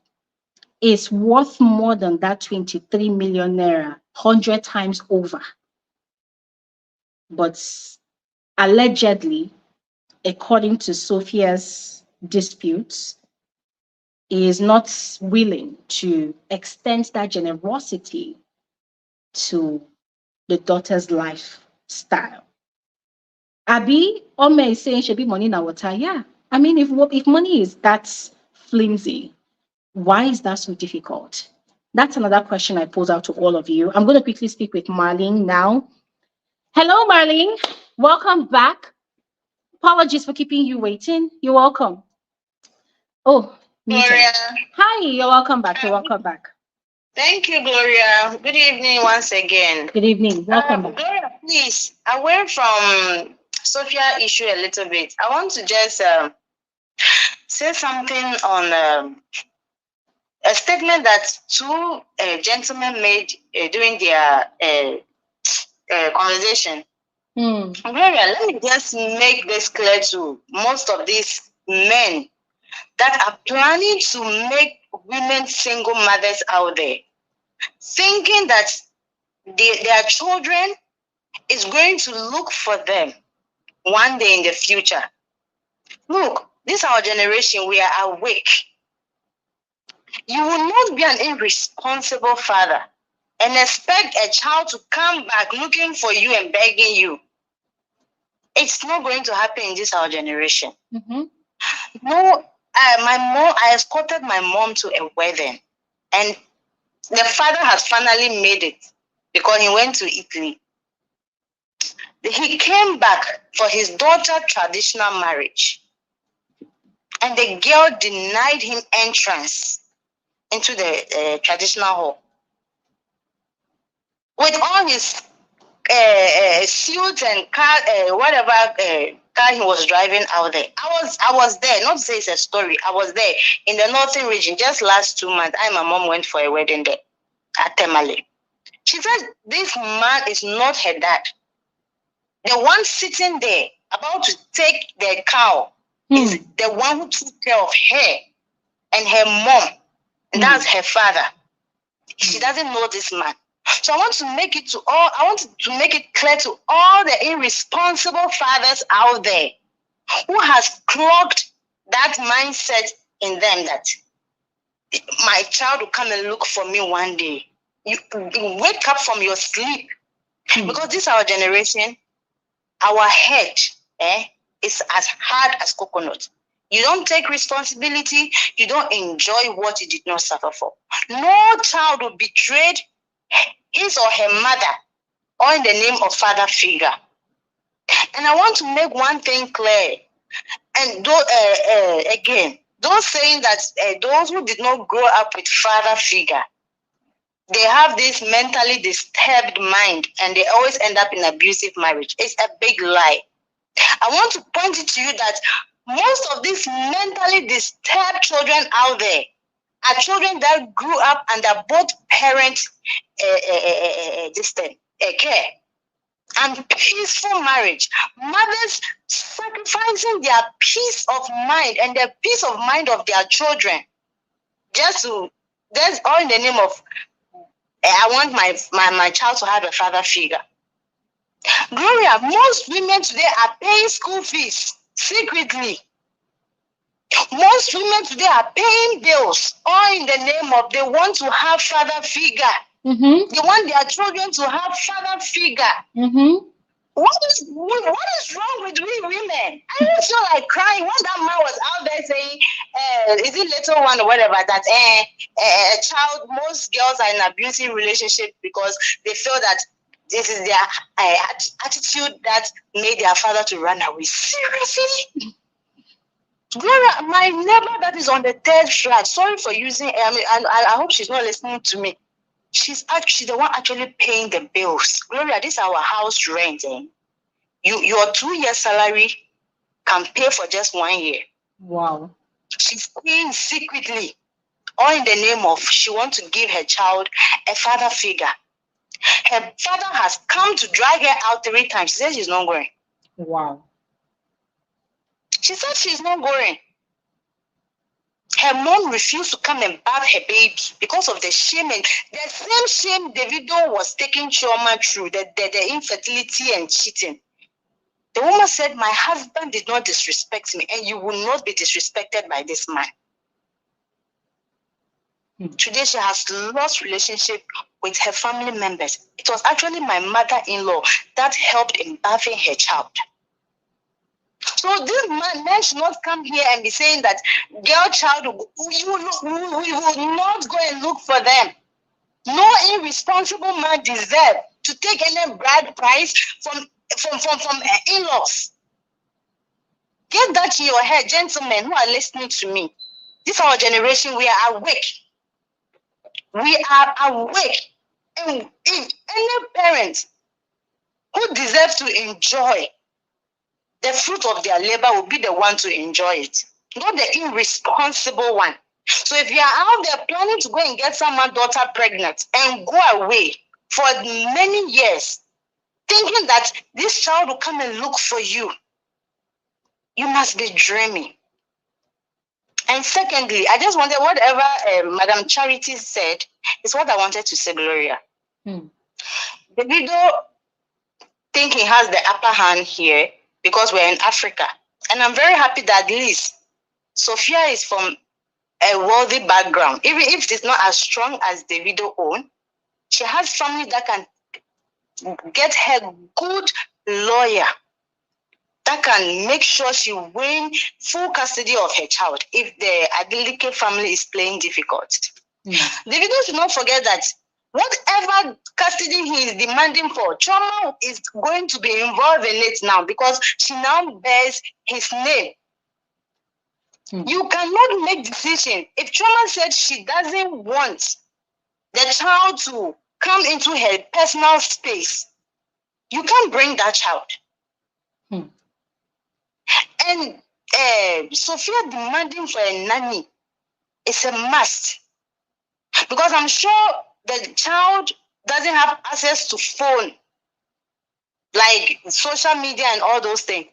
is worth more than that 23 million naira 100 times over? But allegedly, according to Sophia's disputes, he is not willing to extend that generosity to the daughter's lifestyle. Abi, Ome is saying she be money na water. Yeah. I mean, if money is that flimsy, why is that so difficult? That's another question I pose out to all of you. I'm going to quickly speak with Marlene now. Hello, Marlene. Welcome back. Apologies for keeping you waiting. You're welcome. Oh, muted. Hi, you're welcome back. You're welcome back. Thank you, Gloria. Good evening once again. Good evening. Welcome. Gloria, please, away from Sophia issue a little bit, I want to just say something on a statement that two gentlemen made during their conversation. Gloria, let me just make this clear to most of these men that are planning to make women single mothers out there, thinking that their children is going to look for them one day in the future. Look, this our generation, we are awake. You will not be an irresponsible father and expect a child to come back looking for you and begging you. It's not going to happen in this our generation. No, I escorted my mom to a wedding, and the father has finally made it because he went to Italy. He came back for his daughter's traditional marriage, and the girl denied him entrance into the traditional hall with all his suit and car, whatever car he was driving out there. I was there. Not to say it's a story. I was there in the northern region just last 2 months. I and my mom went for a wedding there at Temale. She said this man is not her dad. The one sitting there about to take the cow is the one who took care of her and her mom. And that's her father. She doesn't know this man. So I want to make it clear to all the irresponsible fathers out there who has clogged that mindset in them that my child will come and look for me one day. You wake up from your sleep. Because this our generation, our head is as hard as coconut. You don't take responsibility. You don't enjoy what you did not suffer for. No child will betray his or her mother or in the name of father figure. And I want to make one thing clear. And again, those saying that those who did not grow up with father figure, they have this mentally disturbed mind and they always end up in abusive marriage. It's a big lie. I want to point it to you that most of these mentally disturbed children out there are children that grew up under both parents' care and peaceful marriage. Mothers sacrificing their peace of mind and the peace of mind of their children that's all in the name of I want my child to have a father figure. Gloria, most women today are paying school fees secretly. Most women today are paying bills all in the name of they want to have father figure. They want their children to have father figure. What is wrong with we women? I don't feel like crying when that man was out there saying, is it little one or whatever, that a child, most girls are in an abusive relationship because they feel that this is their attitude that made their father to run away. Seriously? Gloria, my neighbor that is on the third flat, sorry for using, I hope she's not listening to me. She's actually the one actually paying the bills. Gloria, this is our house rent. Your 2 year salary can pay for just 1 year. Wow. She's paying secretly, all in the name of she wants to give her child a father figure. Her father has come to drag her out 3 times. She says she's not going. Wow. She said she's not going. Her mom refused to come and bath her baby because of the shame, and the same shame Davido was taking Chioma through, the infertility and cheating. The woman said, my husband did not disrespect me, and you will not be disrespected by this man. Today, she has lost relationship with her family members. It was actually my mother-in-law that helped in bathing her child. So this man should not come here and be saying that girl child, we will not go and look for them. No irresponsible man deserves to take any bride price from in-laws. Get that in your head, gentlemen who are listening to me. This is our generation. We are awake. we are awake. And if any parent who deserves to enjoy the fruit of their labor will be the one to enjoy it, not the irresponsible one. So if you are out there planning to go and get someone's daughter pregnant and go away for many years, thinking that this child will come and look for you, you must be dreaming. And secondly, I just wanted whatever Madam Charity said is what I wanted to say, Gloria. Davido think he has the upper hand here because we're in Africa. And I'm very happy that at least Sophia is from a wealthy background. Even if it's not as strong as Davido own, she has family that can get her good lawyer that can make sure she win full custody of her child if the Adeleke family is playing difficult. Davido should not forget that whatever custody he is demanding for, Chioma is going to be involved in it now because she now bears his name. You cannot make decisions. If Chioma said she doesn't want the child to come into her personal space, you can't bring that child. And Sophia demanding for a nanny is a must. Because I'm sure the child doesn't have access to phone, like social media and all those things.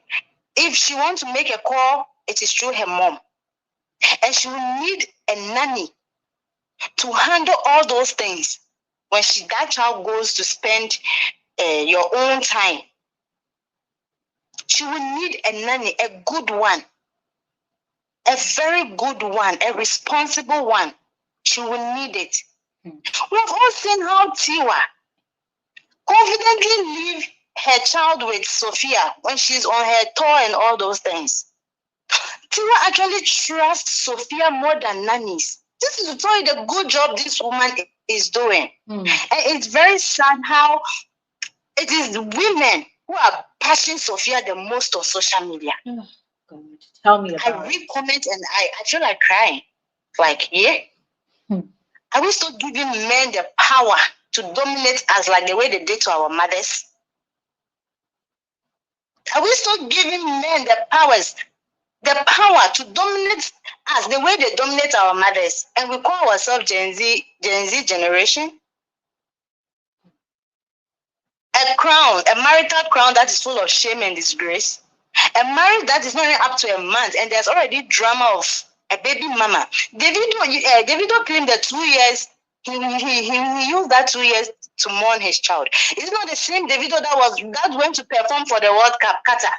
If she wants to make a call, it is through her mom. And she will need a nanny to handle all those things when that child goes to spend your own time. She will need a nanny, a good one, a very good one, a responsible one. She will need it. We've all seen how Tiwa confidently leave her child with Sophia when she's on her tour and all those things. Tiwa actually trusts Sophia more than nannies. This is to tell you the good job this woman is doing. And it's very sad how it is women who are bashing Sophia the most on social media. God, tell me about I read comments and I feel like crying. Like, yeah? Are we still giving men the power to dominate us like the way they did to our mothers? Are we still giving men the power to dominate us the way they dominate our mothers? And we call ourselves Gen Z generation? A marital crown that is full of shame and disgrace. A marriage that is not even up to a month and there's already drama of a baby mama. Davido claimed that 2 years, he used that 2 years to mourn his child. It's not the same Davido that went to perform for the World Cup, Qatar.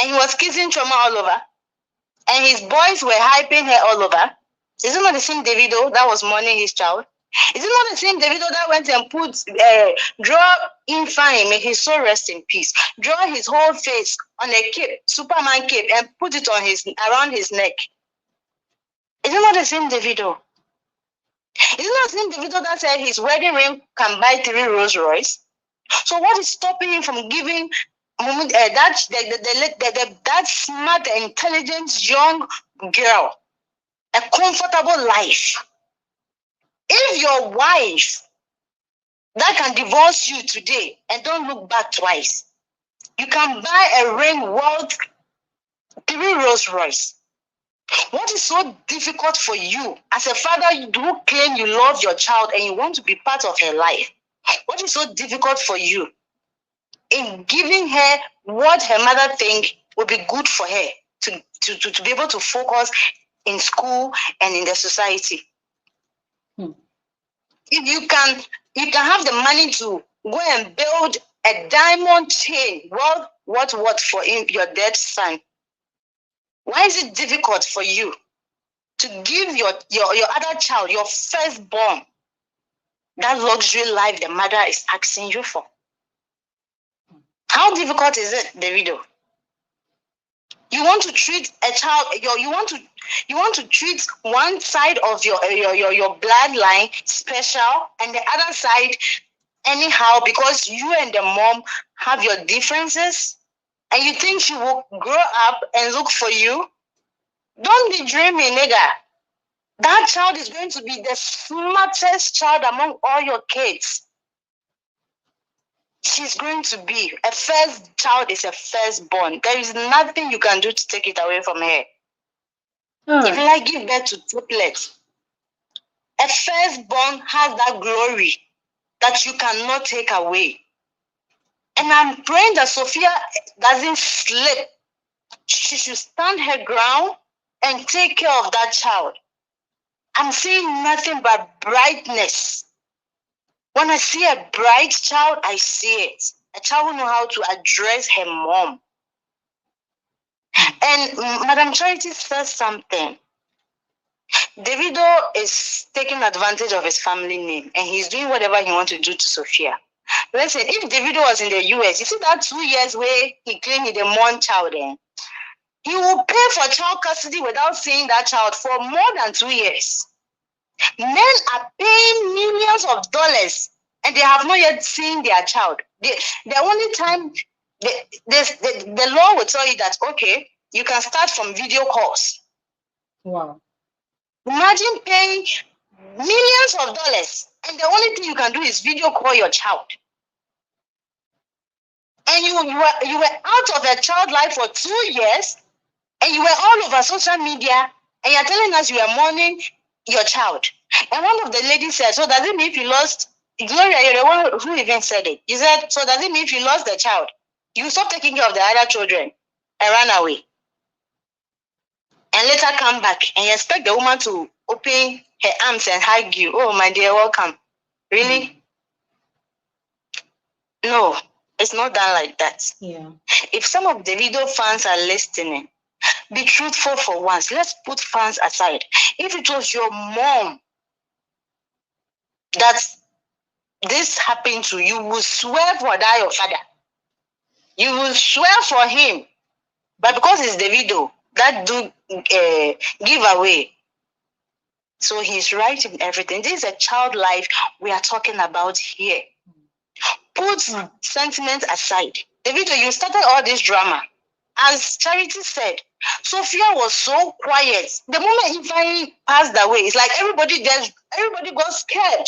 And he was kissing Chioma all over. And his boys were hyping her all over. Is it not the same Davido that was mourning his child? Is it not the same Davido that went and draw Infame, may his soul rest in peace, draw his whole face on a cape, Superman cape, and put it on around his neck? Is it not the same Davido? Is it not the same Davido that said his wedding ring can buy 3 Rolls Royce? So what is stopping him from giving that smart, intelligent young girl a comfortable life? If your wife that can divorce you today and don't look back twice, you can buy a ring worth 3 Rolls Royce. What is so difficult for you as a father who claim you love your child and you want to be part of her life? What is so difficult for you in giving her what her mother think will be good for her to be able to focus in school and in the society? If you can have the money to go and build a diamond chain, well, what for your dead son? Why is it difficult for you to give your other child, your firstborn, that luxury life the mother is asking you for? How difficult is it, Davido? You want to treat a child, you want to treat one side of your bloodline special and the other side anyhow because you and the mom have your differences and you think she will grow up and look for you? Don't be dreaming, nigga. That child is going to be the smartest child among all your kids. She's going to be a first child, is a firstborn. There is nothing you can do to take it away from her. Even like give birth to triplets, a firstborn has that glory that you cannot take away. And I'm praying that Sophia doesn't slip. She should stand her ground and take care of that child. I'm seeing nothing but brightness. When I see a bright child, I see it. A child will know how to address her mom. And Madam Charity says something. Davido is taking advantage of his family name and he's doing whatever he wants to do to Sophia. Listen, if Davido was in the US, you see that 2 years where he claimed he's the born child, he will pay for child custody without seeing that child for more than 2 years. Men are paying millions of dollars and they have not yet seen their child. The only time the law will tell you that, okay, you can start from video calls. Wow. Imagine paying millions of dollars and the only thing you can do is video call your child. And you were out of a child life for 2 years and you were all over social media and you're telling us you are mourning your child. And one of the ladies said, so does it mean if you lost, Gloria, you're the one who even said it. You said, so does it mean if you lost the child, you stop taking care of the other children and run away? And later come back and you expect the woman to open her arms and hug you. Oh, my dear, welcome. Really? No, it's not done like that. Yeah. If some of Davido fans are listening, be truthful for once. Let's put fans aside. If it was your mom that this happened to, you will swear for that your father. You will swear for him. But because it's Davido, that do give away. So he's right in everything. This is a child life we are talking about here. Put sentiment aside. Davido, you started all this drama. As Charity said, Sophia was so quiet. The moment he finally passed away, it's like everybody got scared.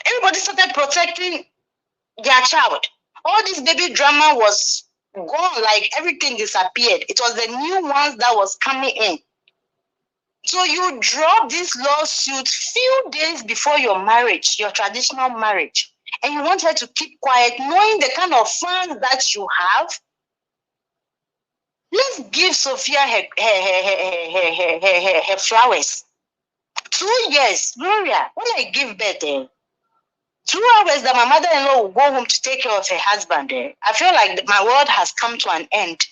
Everybody started protecting their child. All this baby drama was gone, like everything disappeared. It was the new ones that was coming in. So you dropped this lawsuit few days before your marriage, your traditional marriage, and you want her to keep quiet, knowing the kind of fans that you have. Let's give Sophia her flowers. 2 years, Gloria, when I give birth, 2 hours that my mother-in-law will go home to take care of her husband. I feel like my world has come to an end.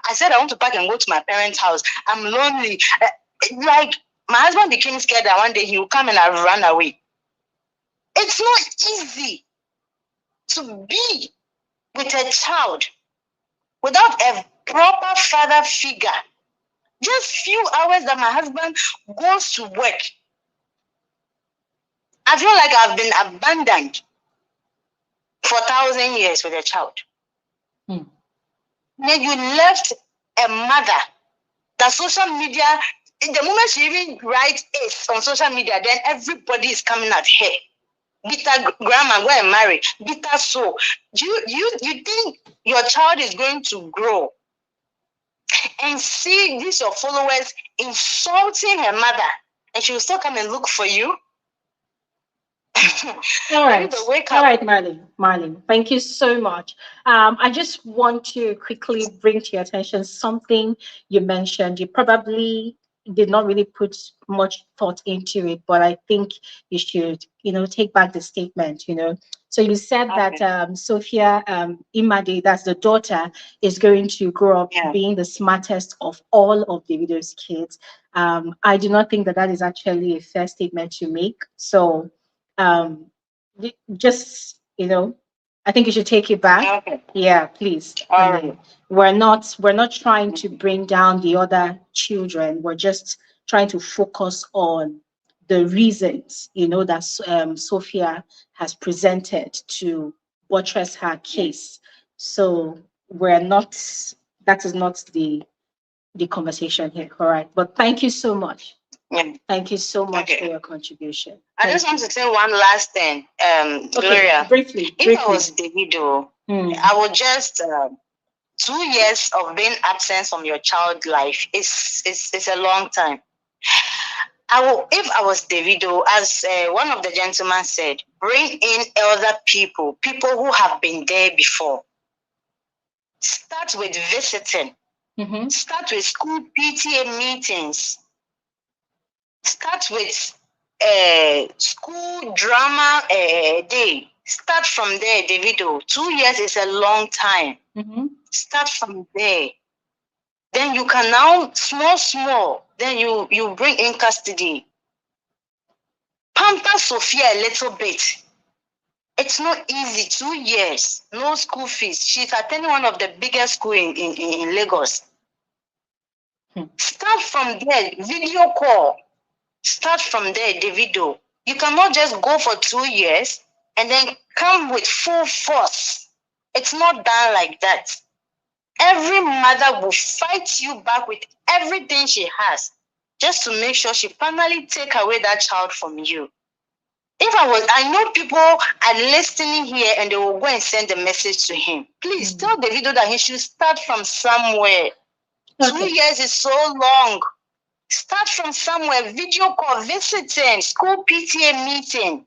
I said I want to pack and go to my parents' house. I'm lonely. Like, my husband became scared that one day he will come and I'll run away. It's not easy to be with a child without a proper father figure. Just few hours that my husband goes to work, I feel like I've been abandoned for 1,000 years with a child. Then you left a mother that social media, the moment she even writes it on social media, then everybody is coming at her. Bitter grandma, go and marry. Bitter soul. You think your child is going to grow and see these your followers insulting her mother, and she will still come and look for you? All right. All right, Marlene. Thank you so much. I just want to quickly bring to your attention something you mentioned. You probably did not really put much thought into it, but I think you should, take back the statement, So you said that Sophia Imade, that's the daughter, is going to grow up being the smartest of all of Davido's kids. I do not think that is actually a fair statement to make. So just I think you should take it back. Okay. Yeah, please. All right. We're not trying to bring down the other children. We're just trying to focus on the reasons that Sophia has presented to buttress her case. So that is not the conversation here. All right, but thank you so much. Yeah. Thank you so much Okay. for your contribution. I just want to say one last thing, Gloria. Briefly. If I was Davido, I would just 2 years of being absent from your child life is a long time. If I was Davido, as one of the gentlemen said, bring in elder people who have been there before. Start with visiting. Start with school PTA meetings. Start with school drama day. Start from there, Davido. 2 years is a long time. Start from there. Then you can now small. Then you bring in custody. Pamper Sophia a little bit. It's not easy. 2 years, no school fees. She's attending one of the biggest schools in Lagos. Start from there. Video call. Start from there, Davido. You cannot just go for 2 years and then come with full force. It's not done like that. Every mother will fight you back with everything she has just to make sure she finally take away that child from you. I know people are listening here and they will go and send a message to him. Please tell Davido that he should start from somewhere. 2 years is so long. Start from somewhere. Video call, visiting, school PTA meeting.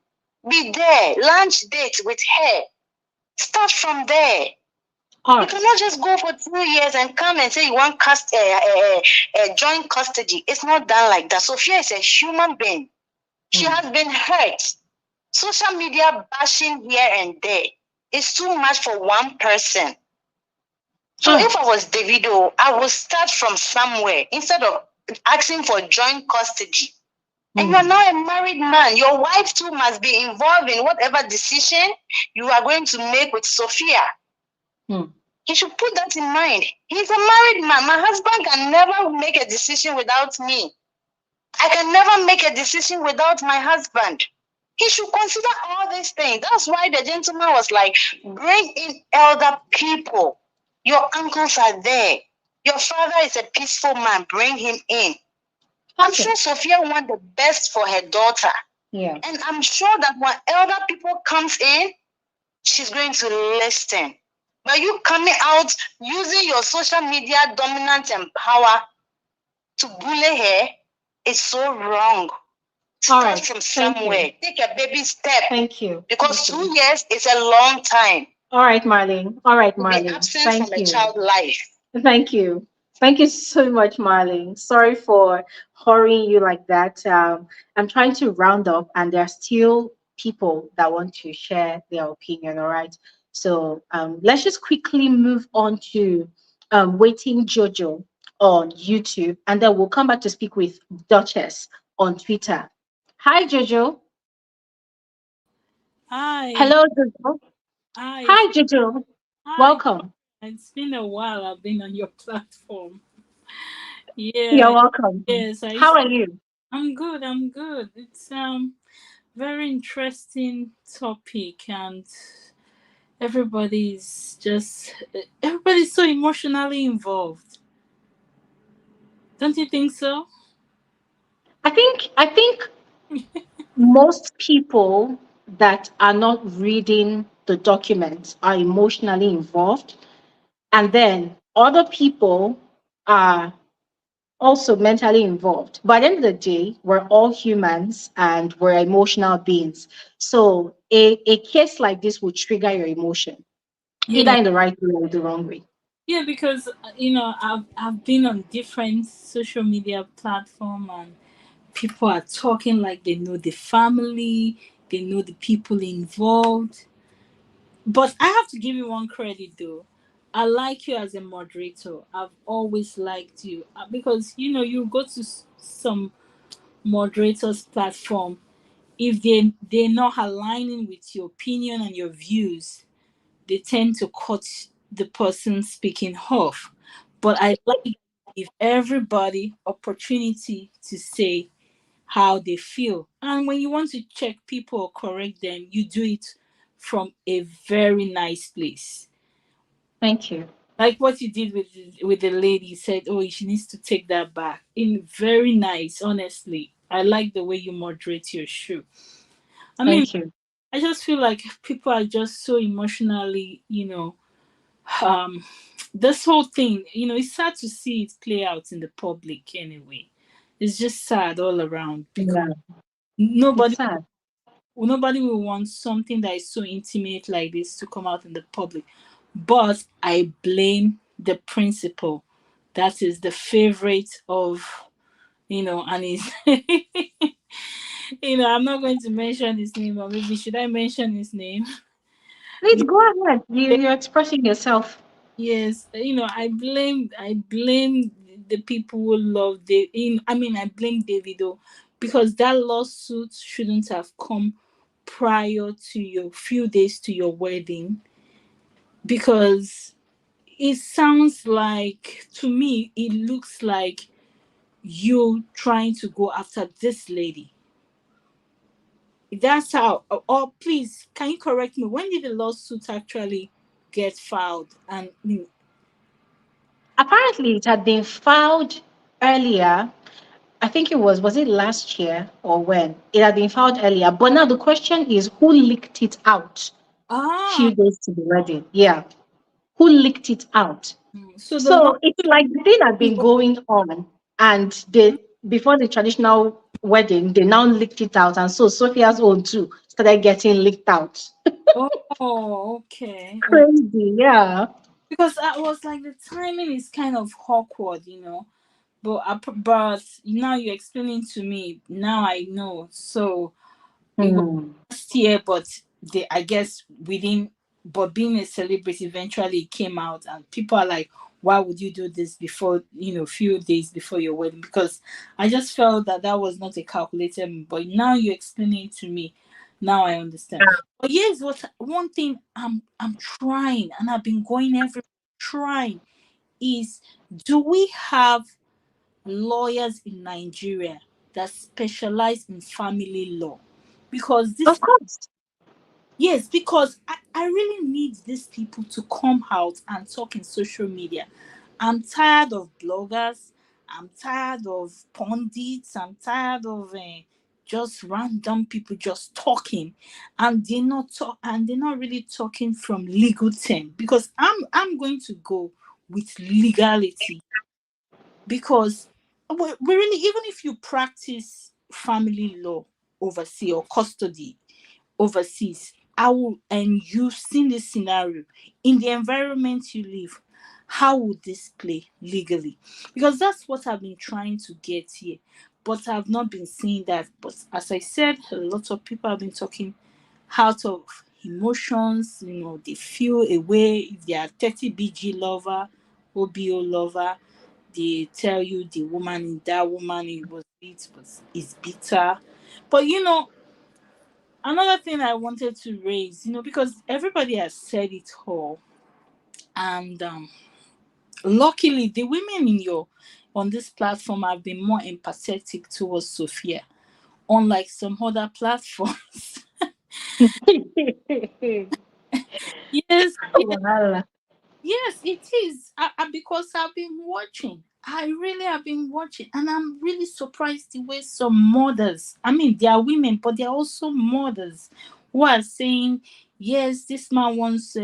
Be there. Lunch date with her. Start from there. You cannot just go for 2 years and come and say you want joint custody. It's not done like that. Sophia is a human being. She has been hurt. Social media bashing here and there is too much for one person. So if I was Davido, I would start from somewhere instead of asking for joint custody. And you are now a married man. Your wife too must be involved in whatever decision you are going to make with Sophia. You should put that in mind. He's a married man. My husband can never make a decision without me. I can never make a decision without my husband. He should consider all these things. That's why the gentleman was like, bring in elder people. Your uncles are there. Your father is a peaceful man. Bring him in. I'm sure Sophia wants the best for her daughter. Yeah. And I'm sure that when elder people comes in, she's going to listen. But you coming out using your social media dominance and power to bully her is so wrong. Start from somewhere. Take a baby step. Thank you. Because 2 years is a long time. All right, Marlene. Be absent from a child life. Thank you. Thank you so much, Marlene. Sorry for hurrying you like that. I'm trying to round up, and there are still people that want to share their opinion. All right. So let's just quickly move on to Waiting Jojo on YouTube, and then we'll come back to speak with Duchess on Twitter. Hi, Jojo. Hi. Hello, Jojo. Hi, Jojo. Hi. Welcome. It's been a while I've been on your platform. Yeah. You're welcome. Yes. How are you? I'm good. I'm good. It's very interesting topic, and everybody's so emotionally involved. Don't you think so? I think most people that are not reading the documents are emotionally involved, and then other people are also mentally involved. But at the end of the day, we're all humans and we're emotional beings. So a case like this will trigger your emotion, either in the right way or the wrong way. Yeah, because I've been on different social media platform, and people are talking like they know the family, they know the people involved. But I have to give you one credit though. I like you as a moderator. I've always liked you because you go to some moderators platform, if they're not aligning with your opinion and your views, they tend to cut the person speaking off. But I like to give everybody opportunity to say how they feel. And when you want to check people or correct them, you do it from a very nice place. Thank you. Like what you did with the lady, said, oh, she needs to take that back. In very nice, honestly. I like the way you moderate your shoe. I mean, Thank you. I just feel like people are just so emotionally, um, this whole thing, it's sad to see it play out in the public anyway. It's just sad all around because Yeah, it's nobody sad. nobody will want something that is so intimate like this to come out in the public. But I blame the principal. That is the favorite of, and he's, I'm not going to mention his name, or maybe should I mention his name? Please go ahead. You're expressing yourself. Yes, I blame the people who love I blame Davido because that lawsuit shouldn't have come prior to your few days to your wedding, because it sounds like, to me it looks like you trying to go after this lady. That's how. Or please, can you correct me, when did the lawsuit actually get filed? And Apparently, it had been filed earlier. I think was it last year or when? It had been filed earlier. But now the question is who leaked it out ah few days to the wedding? Yeah. Who leaked it out? so the So it's lawsuit like the thing had been going on, and they before the traditional wedding, they now leaked it out, and so Sophia's own too started getting leaked out. Oh, okay. Oh, Crazy, yeah. because I was like, the timing is kind of awkward. But now you're explaining to me. Now I know. So it was Hmm. last year, but I guess within, but being a celebrity, eventually it came out, and people are like, why would you do this before, few days before your wedding? Because I just felt that that was not a calculated move. But now you're explaining it to me. Now I understand. But here's what one thing I'm trying, and I've been going every trying is, do we have lawyers in Nigeria that specialize in family law? Because Of this, course. yes, because I really need these people to come out and talk in social media. I'm tired of bloggers. I'm tired of pundits. I'm tired of just random people just talking, and they're not really talking from legal term. Because I'm going to go with legality, because we really, even if you practice family law overseas or custody overseas, and you've seen this scenario in the environment you live, how would this play legally? Because that's what I've been trying to get here, but I've not been seeing that. But as I said, a lot of people have been talking out of emotions. They feel a way if they are 30 BG lover, OBO lover. They tell you that woman it was beat, but is bitter. But another thing I wanted to raise, because everybody has said it all, and luckily the women in your on this platform have been more empathetic towards Sophia, unlike some other platforms. Yes, yes, Wahala. yes, it is. Because I've been watching. I really have been watching, and I'm really surprised the way some mothers, I mean, they are women, but they are also mothers who are saying, yes, this man wants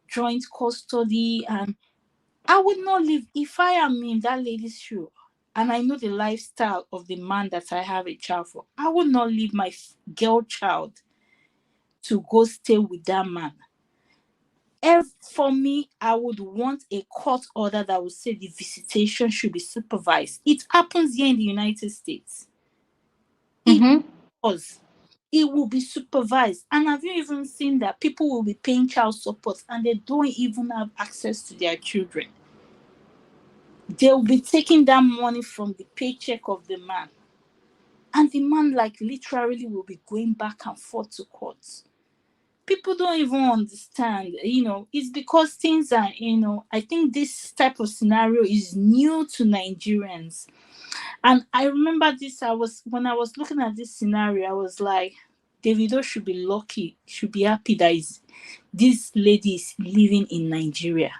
joint custody, and I would not live if I am in that lady's shoe. And I know the lifestyle of the man that I have a child for. I would not leave my girl child to go stay with that man. For me, I would want a court order that would say the visitation should be supervised. It happens here in the United States. It Mm-hmm. does. It will be supervised. And have you even seen that people will be paying child support and they don't even have access to their children? They'll be taking that money from the paycheck of the man. And the man, like, literally will be going back and forth to court. People don't even understand. It's because things are, I think this type of scenario is new to Nigerians. And I remember this, when I was looking at this scenario, I was like, Davido should be lucky, should be happy that this lady is living in Nigeria.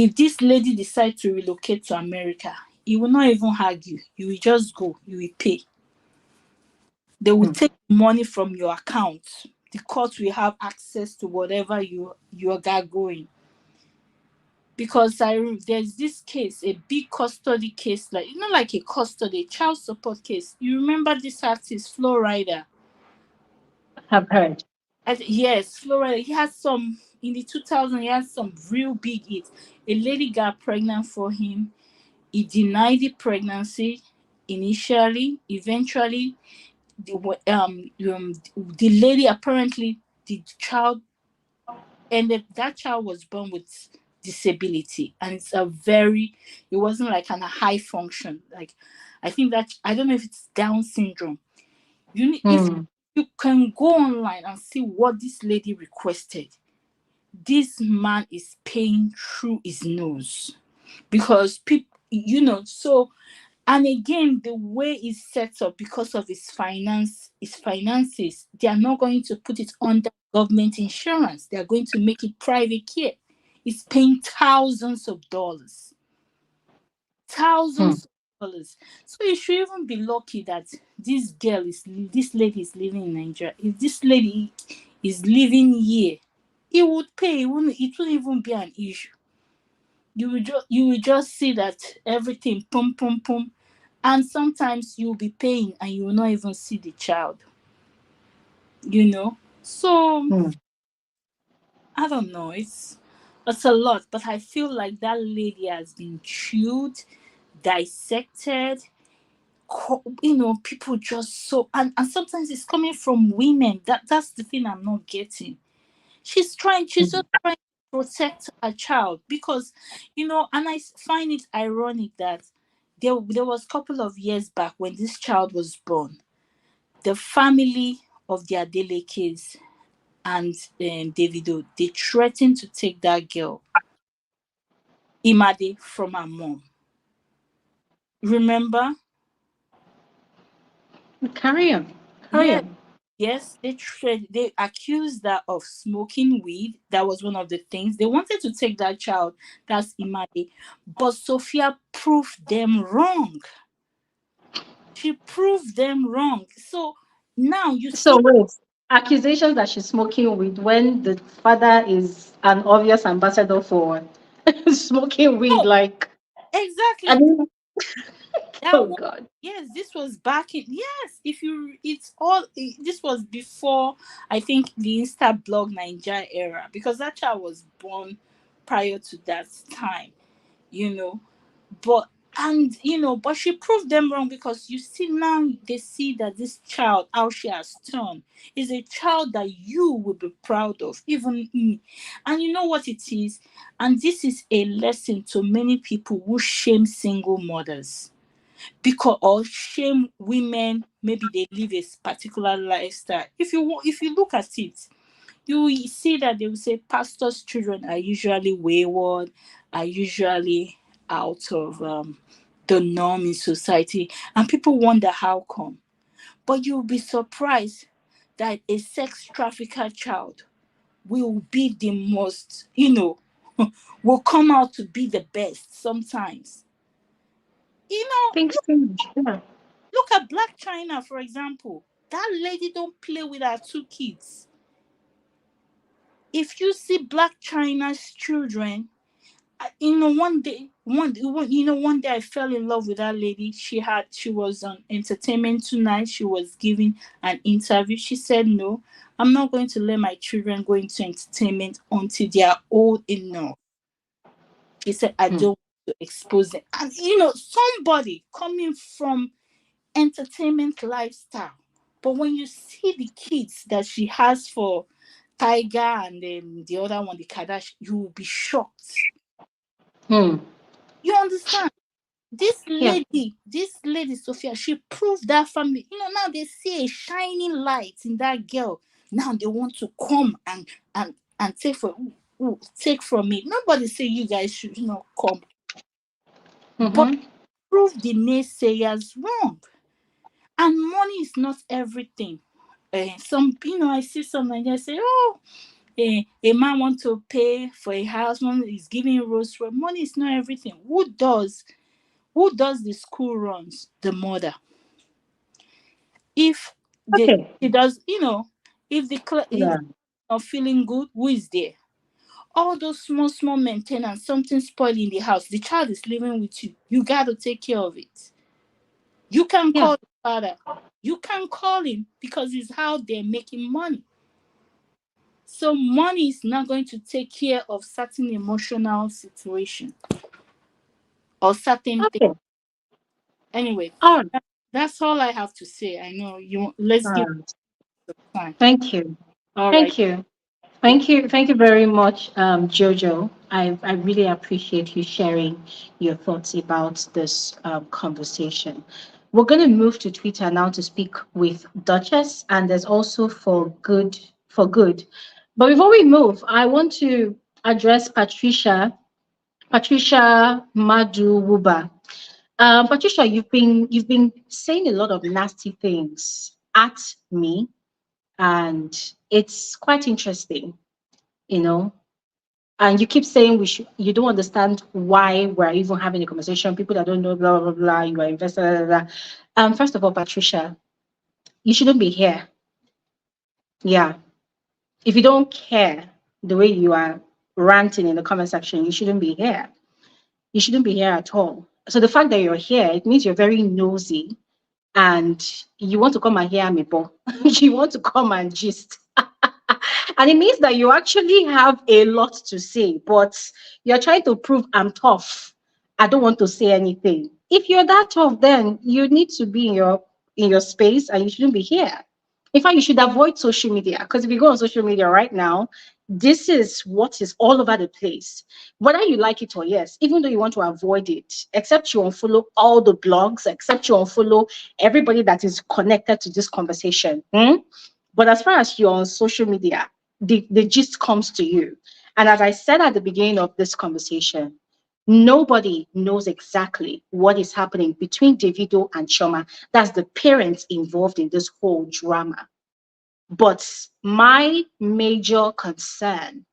if this lady decides to relocate to America, he will not even argue. You will just go, you will pay. They will take money from your account. The court will have access to whatever you got going. Because there's this case, a big custody case, like like a custody child support case. You remember this artist, Flo Rida? I've heard. Yes, Flo Rida. He had some in the 2000s. He had some real big hits. A lady got pregnant for him. He denied the pregnancy initially. Eventually, the lady, apparently the child, and that child was born with disability, and it wasn't like an high function, like I think that, I don't know if it's Down syndrome. If you can go online and see what this lady requested, this man is paying through his nose, because people, so. And again, the way it's set up, because of his finances, they are not going to put it under government insurance. They are going to make it private care. It's paying thousands of dollars. Thousands of dollars. So you should even be lucky that this lady is living in Nigeria. If this lady is living here, it would pay. It wouldn't even be an issue. You will just see that everything pum pum pum. And sometimes you'll be paying and you will not even see the child. So I don't know. It's a lot, but I feel like that lady has been chewed, dissected. People just and sometimes it's coming from women. That's the thing I'm not getting. She's just trying to protect a child, because and I find it ironic that there was a couple of years back when this child was born. The family of the Adelekes and Davido, they threatened to take that girl, Imade, from her mom. Remember? Carry on. Yes, they accused her of smoking weed. That was one of the things. They wanted to take that child, that's Imade, but Sophia proved them wrong. She proved them wrong. So now you So see. wait, accusations that she's smoking weed when the father is an obvious ambassador for smoking weed, like, I Exactly. mean, That oh was, God. yes, this was back in, yes, this was before, I think, the Insta blog Nigeria era, because that child was born prior to that time, but but she proved them wrong, because you see now they see that this child, how she has turned, is a child that you will be proud of, even me. And you know what it is? And this is a lesson to many people who shame single mothers, because, or shame women, maybe they live a particular lifestyle. If you look at it, you will see that they will say pastors' children are usually wayward, are usually out of the norm in society, and people wonder how come. But you'll be surprised that a sex trafficker child will be the most, will come out to be the best sometimes. Think strange. Yeah. Look at Black China, for example. That lady don't play with her two kids. If you see Black China's children, one day, one day I fell in love with that lady. She was on Entertainment Tonight. She was giving an interview. She said, "No, I'm not going to let my children go into entertainment until they are old enough." She said, "I don't want to expose them." And somebody coming from entertainment lifestyle. But when you see the kids that she has for Tiger and then the other one, the Kardashian, you will be shocked. You understand? Yeah. This lady, Sophia, she proved that family. Now they see a shining light in that girl. Now they want to come and take from me. Nobody say you guys should come. But prove the naysayers wrong. And money is not everything. Some, I see some Nigerians say, "Oh, a man want to pay for a house, one is giving rose. Money is not everything. Who does the school runs? The mother. If Okay. she does, if if Yeah. not feeling good, who is there? All those small maintenance, something spoiled in the house, the child is living with you. You got to take care of it. You can Yeah. call the father. You can call him because it's how they're making money. So money is not going to take care of certain emotional situation or certain things. Okay. Anyway, All right. that's all I have to say. I know you. Let's All give right. the time. Thank you. All right. Thank you. Thank you. Thank you very much, Jojo. I really appreciate you sharing your thoughts about this conversation. We're going to move to Twitter now to speak with Duchess, and there's also for good. For good. But before we move, I want to address Patricia Madu Wuba. Patricia, you've been saying a lot of nasty things at me, and it's quite interesting, you know. And you keep saying you don't understand why we're even having a conversation. People that don't know, blah blah blah. You are invested. Blah, blah, blah. First of all, Patricia, you shouldn't be here. Yeah, if you don't care the way you are ranting in the comment section, you shouldn't be here. You shouldn't be here at all. So the fact that you're here, it means you're very nosy and you want to come and hear me, but you want to come and gist. And it means that you actually have a lot to say, but you're trying to prove I'm tough. I don't want to say anything. If you're that tough, then you need to be in your space and you shouldn't be here. In fact, you should avoid social media because if you go on social media right now, this is what is all over the place. Whether you like it or yes, even though you want to avoid it, except you unfollow all the blogs, except you unfollow everybody that is connected to this conversation. But as far as you're on social media, the gist comes to you. And as I said at the beginning of this conversation, nobody knows exactly what is happening between Davido and Choma. That's the parents involved in this whole drama. But my major concern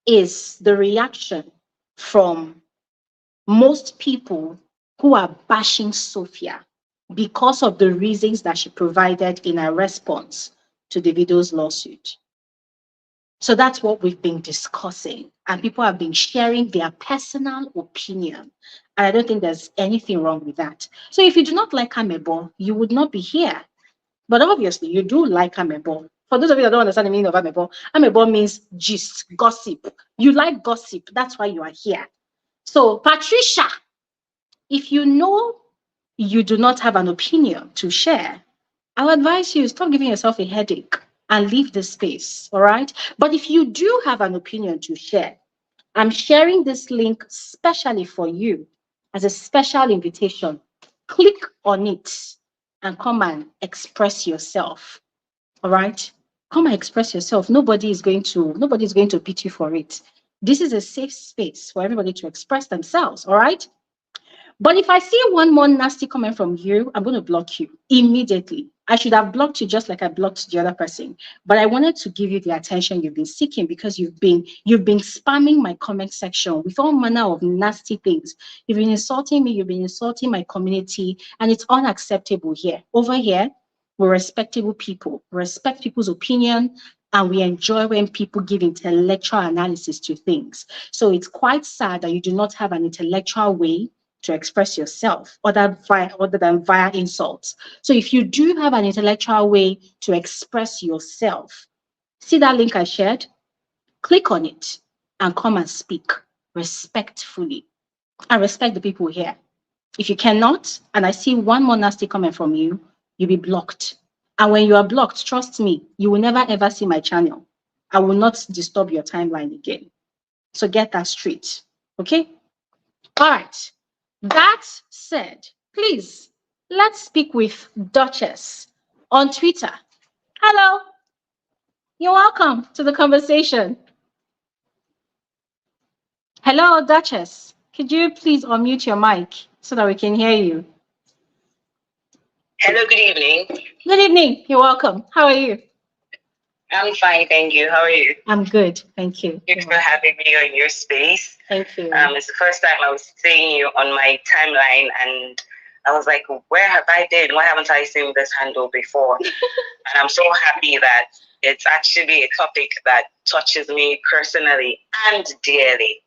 is the reaction from most people who are bashing Sophia because of the reasons that she provided in her response to Davido's lawsuit. So that's what we've been discussing, and people have been sharing their personal opinion. And I don't think there's anything wrong with that. So if you do not like Amebo, you would not be here. But obviously, you do like Amebo. For those of you that don't understand the meaning of Amebo means gist, gossip. You like gossip. That's why you are here. So, Patricia, if you know you do not have an opinion to share, I would advise you stop giving yourself a headache and leave the space, all right? But if you do have an opinion to share, I'm sharing this link specially for you as a special invitation. Click on it and come and express yourself, all right? Come and express yourself. Nobody's going to beat you for it. This is a safe space for everybody to express themselves, all right? But if I see one more nasty comment from you, I'm going to block you immediately. I should have blocked you just like I blocked the other person. But I wanted to give you the attention you've been seeking because you've been spamming my comment section with all manner of nasty things. You've been insulting me, you've been insulting my community, and it's unacceptable here. Over here, we're respectable people, respect people's opinion, and we enjoy when people give intellectual analysis to things. So it's quite sad that you do not have an intellectual way to express yourself other than via insults. So if you do have an intellectual way to express yourself, see that link I shared? Click on it and come and speak respectfully. I respect the people here. If you cannot, and I see one more nasty comment from you, you'll be blocked. And when you are blocked, trust me, you will never ever see my channel. I will not disturb your timeline again. So get that straight. Okay? All right. That said, please, let's speak with Duchess on Twitter. Hello. You're welcome to the conversation. Hello, Duchess. Could you please unmute your mic so that we can hear you? Hello, good evening. Good evening. You're welcome. How are you? I'm fine, thank you. How are you? I'm good, thank you. Thanks for having me on your space. Thank you. It's the first time I was seeing you on my timeline, and I was like, where have I been? Why haven't I seen this handle before? And I'm so happy that it's actually a topic that touches me personally and dearly.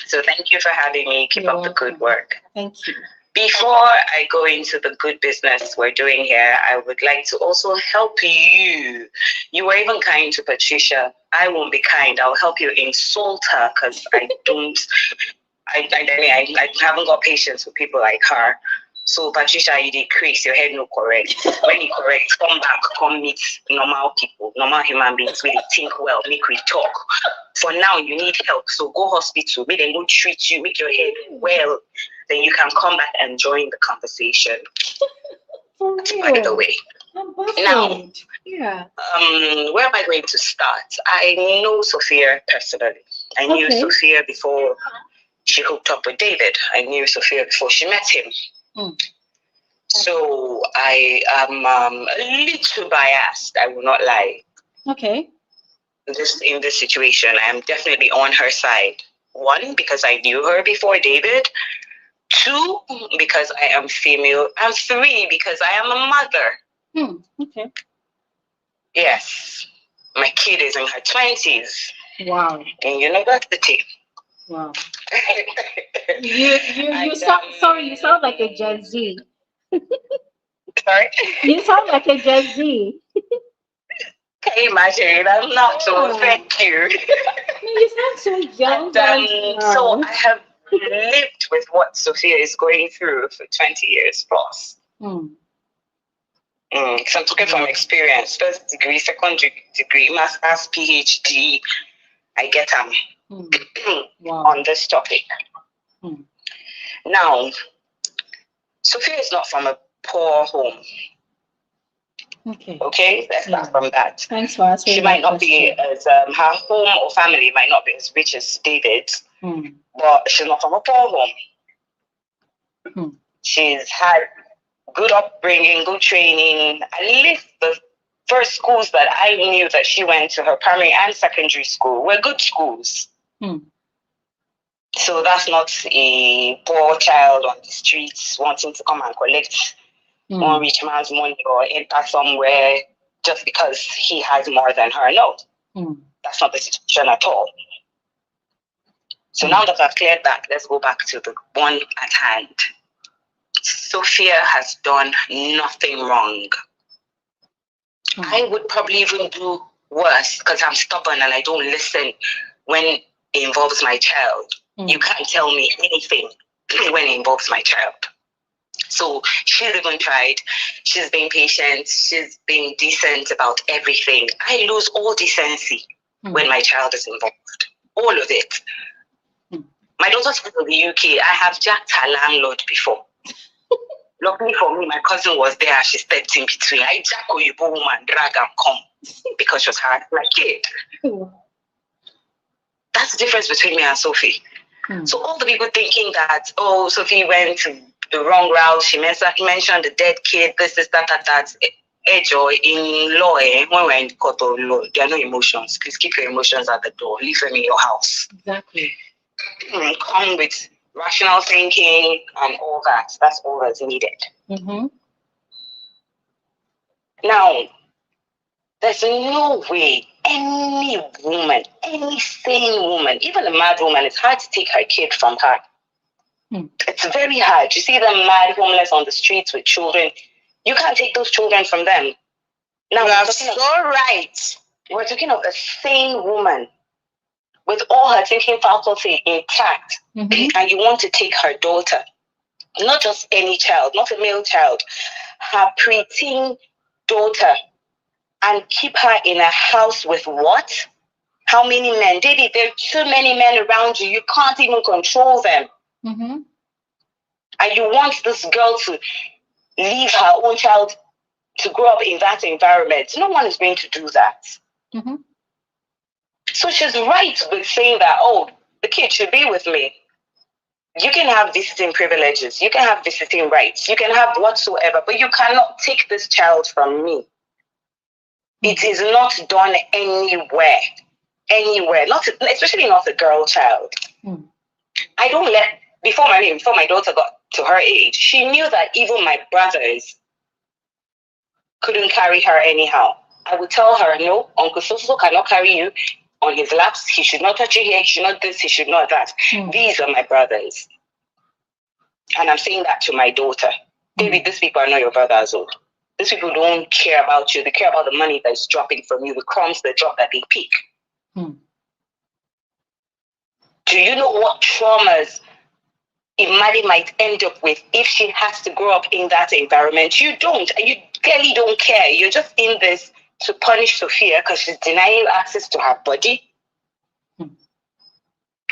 So thank you for having me. Keep up the good work. Thank you. Before I go into the good business we're doing here, I would like to also help you. You were even kind to Patricia. I won't be kind. I'll help you insult her because I haven't got patience with people like her. So Patricia, you decrease, your head no correct. When you correct, come back, come meet normal people, normal human beings, really think well, make we talk. For now, you need help, so go hospital, make them go treat you, make your head well. Then you can come back and join the conversation. By the way. Now, where am I going to start? I know Sophia personally. I knew Sophia before she hooked up with David. I knew Sophia before she met him. So I am a little biased, I will not lie. Okay. In this situation, I am definitely on her side. 1, because I knew her before David. 2, because I am female. And 3, because I am a mother. Okay. Yes. My kid is in her 20s. Wow. In university. Wow. You sound like a Gen Z. Sorry? You sound like a Gen Z. Can you imagine? I'm not, so thank you. You sound so young. So I have lived with what Sophia is going through for 20 years plus. So I'm talking from experience. First degree, second degree, master's, PhD. I get on this topic. Now, Sophia is not from a poor home. Okay, let's start from that. Thanks for asking. She might not be as her home or family might not be as rich as David's, but she's not from a poor home. She's had good upbringing, good training. At least the first schools that I knew that she went to, her primary and secondary school, were good schools. So that's not a poor child on the streets wanting to come and collect one rich man's money or enter somewhere just because he has more than her. No, that's not the situation at all. So now that I've cleared that, let's go back to the one at hand. Sophia has done nothing wrong. I would probably even do worse because I'm stubborn and I don't listen when it involves my child. You can't tell me anything when it involves my child. So she's even tried. She's been patient. She's been decent about everything. I lose all decency when my child is involved. All of it. My daughter's in the UK. I have jacked her landlord before. Luckily for me, my cousin was there and she stepped in between. I jack Oyibo woman, drag and come because she was my kid. That's the difference between me and Sophie. So all the people thinking that, Sophie went to the wrong route, she mentioned the dead kid, this, that. Joy, in law, when we're in the court of law, there are no emotions. Please keep your emotions at the door. Leave them in your house. Exactly. Come with rational thinking and all that. That's all that's needed. Now, there's no way any woman, any sane woman, even a mad woman, it's hard to take her kid from her. It's very hard. You see them mad, homeless on the streets with children. You can't take those children from them. Now, right. We're talking of a sane woman with all her thinking faculty intact, and you want to take her daughter, not just any child, not a male child, her preteen daughter, and keep her in a house with what? How many men? David, there are too many men around you. You can't even control them. And you want this girl to leave her own child to grow up in that environment. No one is going to do that. So she's right with saying that, the kid should be with me. You can have visiting privileges. You can have visiting rights. You can have whatsoever, but you cannot take this child from me. It is not done anywhere, not especially not a girl child. I don't let, before my daughter got to her age, she knew that even my brothers couldn't carry her anyhow. I would tell her, no, Uncle Soso cannot carry you on his laps. He should not touch you here. He should not this. He should not that. These are my brothers. And I'm saying that to my daughter. David, these people are not your brothers. These people don't care about you. They care about the money that's dropping from you, the crumbs that drop that they pick. Do you know what traumas Imadi might end up with if she has to grow up in that environment? You don't. You clearly don't care. You're just in this to punish Sophia because she's denying you access to her body.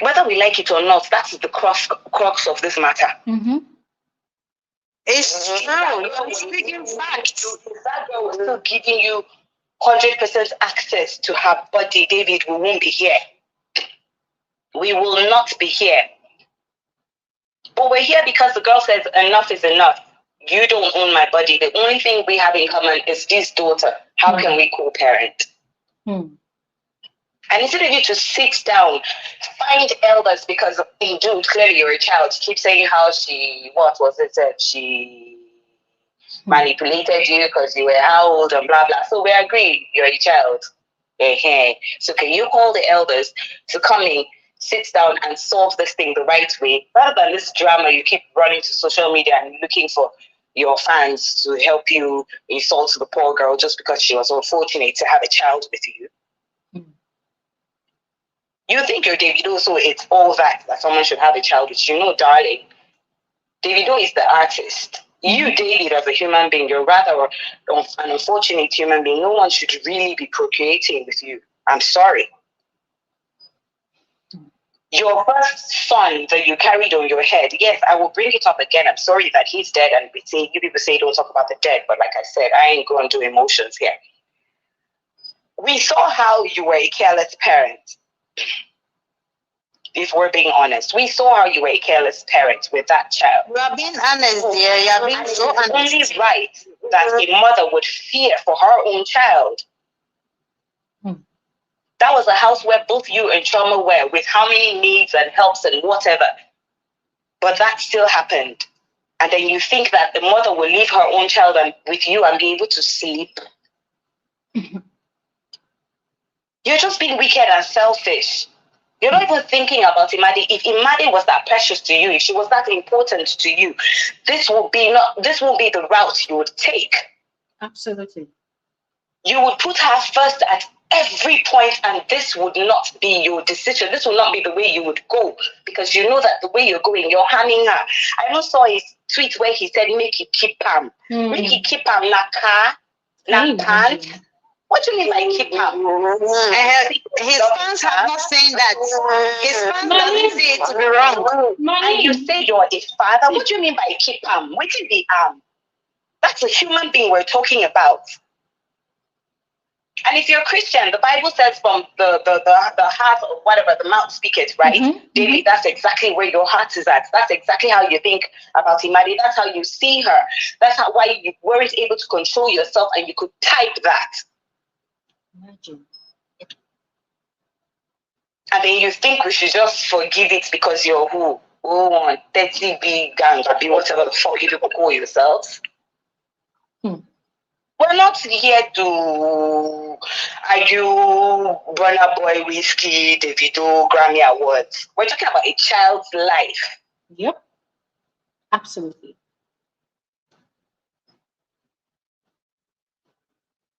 Whether we like it or not, that's the crux of this matter. It's true. You're speaking facts. If that girl was still giving you 100% access to her body, David, we won't be here. We will not be here. But we're here because the girl says enough is enough. You don't own my body. The only thing we have in common is this daughter. How can we co-parent? And instead of you to sit down, find elders, because indeed, clearly you're a child. She keeps saying how she manipulated you because you were how old and blah, blah. So we agree you're a child. So can you call the elders to come in, sit down and solve this thing the right way, rather than this drama you keep running to social media and looking for your fans to help you insult the poor girl just because she was unfortunate to have a child with you. You think you're Davido, so it's all that someone should have a child with you. No, darling. Davido is the artist. You, David, as a human being, you're rather an unfortunate human being. No one should really be procreating with you. I'm sorry. Your first son that you carried on your head, yes, I will bring it up again. I'm sorry that he's dead, and you people say don't talk about the dead, but like I said, I ain't going to do emotions here. We saw how you were a careless parent. If we're being honest, we saw how you were a careless parent with that child. You are being honest, dear. You are being so honest. It's only right that a mother would fear for her own child. That was a house where both you and Choma were, with how many needs and helps and whatever. But that still happened. And then you think that the mother will leave her own child with you and be able to sleep. You're just being wicked and selfish. You're not even thinking about Imadi. If Imadi was that precious to you, if she was that important to you, this won't be the route you would take. Absolutely. You would put her first at every point, and this would not be your decision. This will not be the way you would go, because you know that the way you're going, you're harming her. I also saw his tweet where he said, make it keep him. Make it keep him na car, na pants. What do you mean by keep him? His fans have not saying that. His fans doesn't say it to be wrong. And you say you're a father. What do you mean by keep him? What do you mean That's a human being we're talking about. And if you're a Christian, the Bible says from the heart or whatever, the mouth speaketh, right? David, that's exactly where your heart is at. That's exactly how you think about Imadi. That's how you see her. That's why you weren't able to control yourself and you could type that. Imagine. And then you think we should just forgive it because you're who? 30 big gang, or whatever the fuck you people call yourselves. We're not here to argue Burna Boy, Whiskey, Davido, Grammy Awards. We're talking about a child's life. Yep. Absolutely.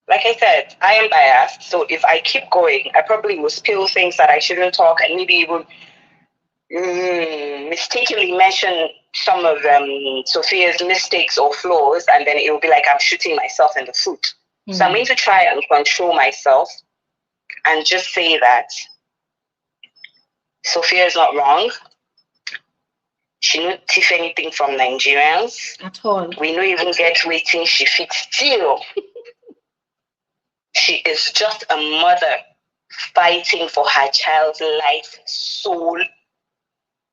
Like I said, I am biased, so if I keep going, I probably will spill things that I shouldn't talk, and maybe even mistakenly mention some of Sophia's mistakes or flaws, and then it will be like I'm shooting myself in the foot. So I'm going to try and control myself and just say that Sophia is not wrong. She didn't tiff anything from Nigerians. At all. We don't even get waiting. She fits still. She is just a mother fighting for her child's life, soul,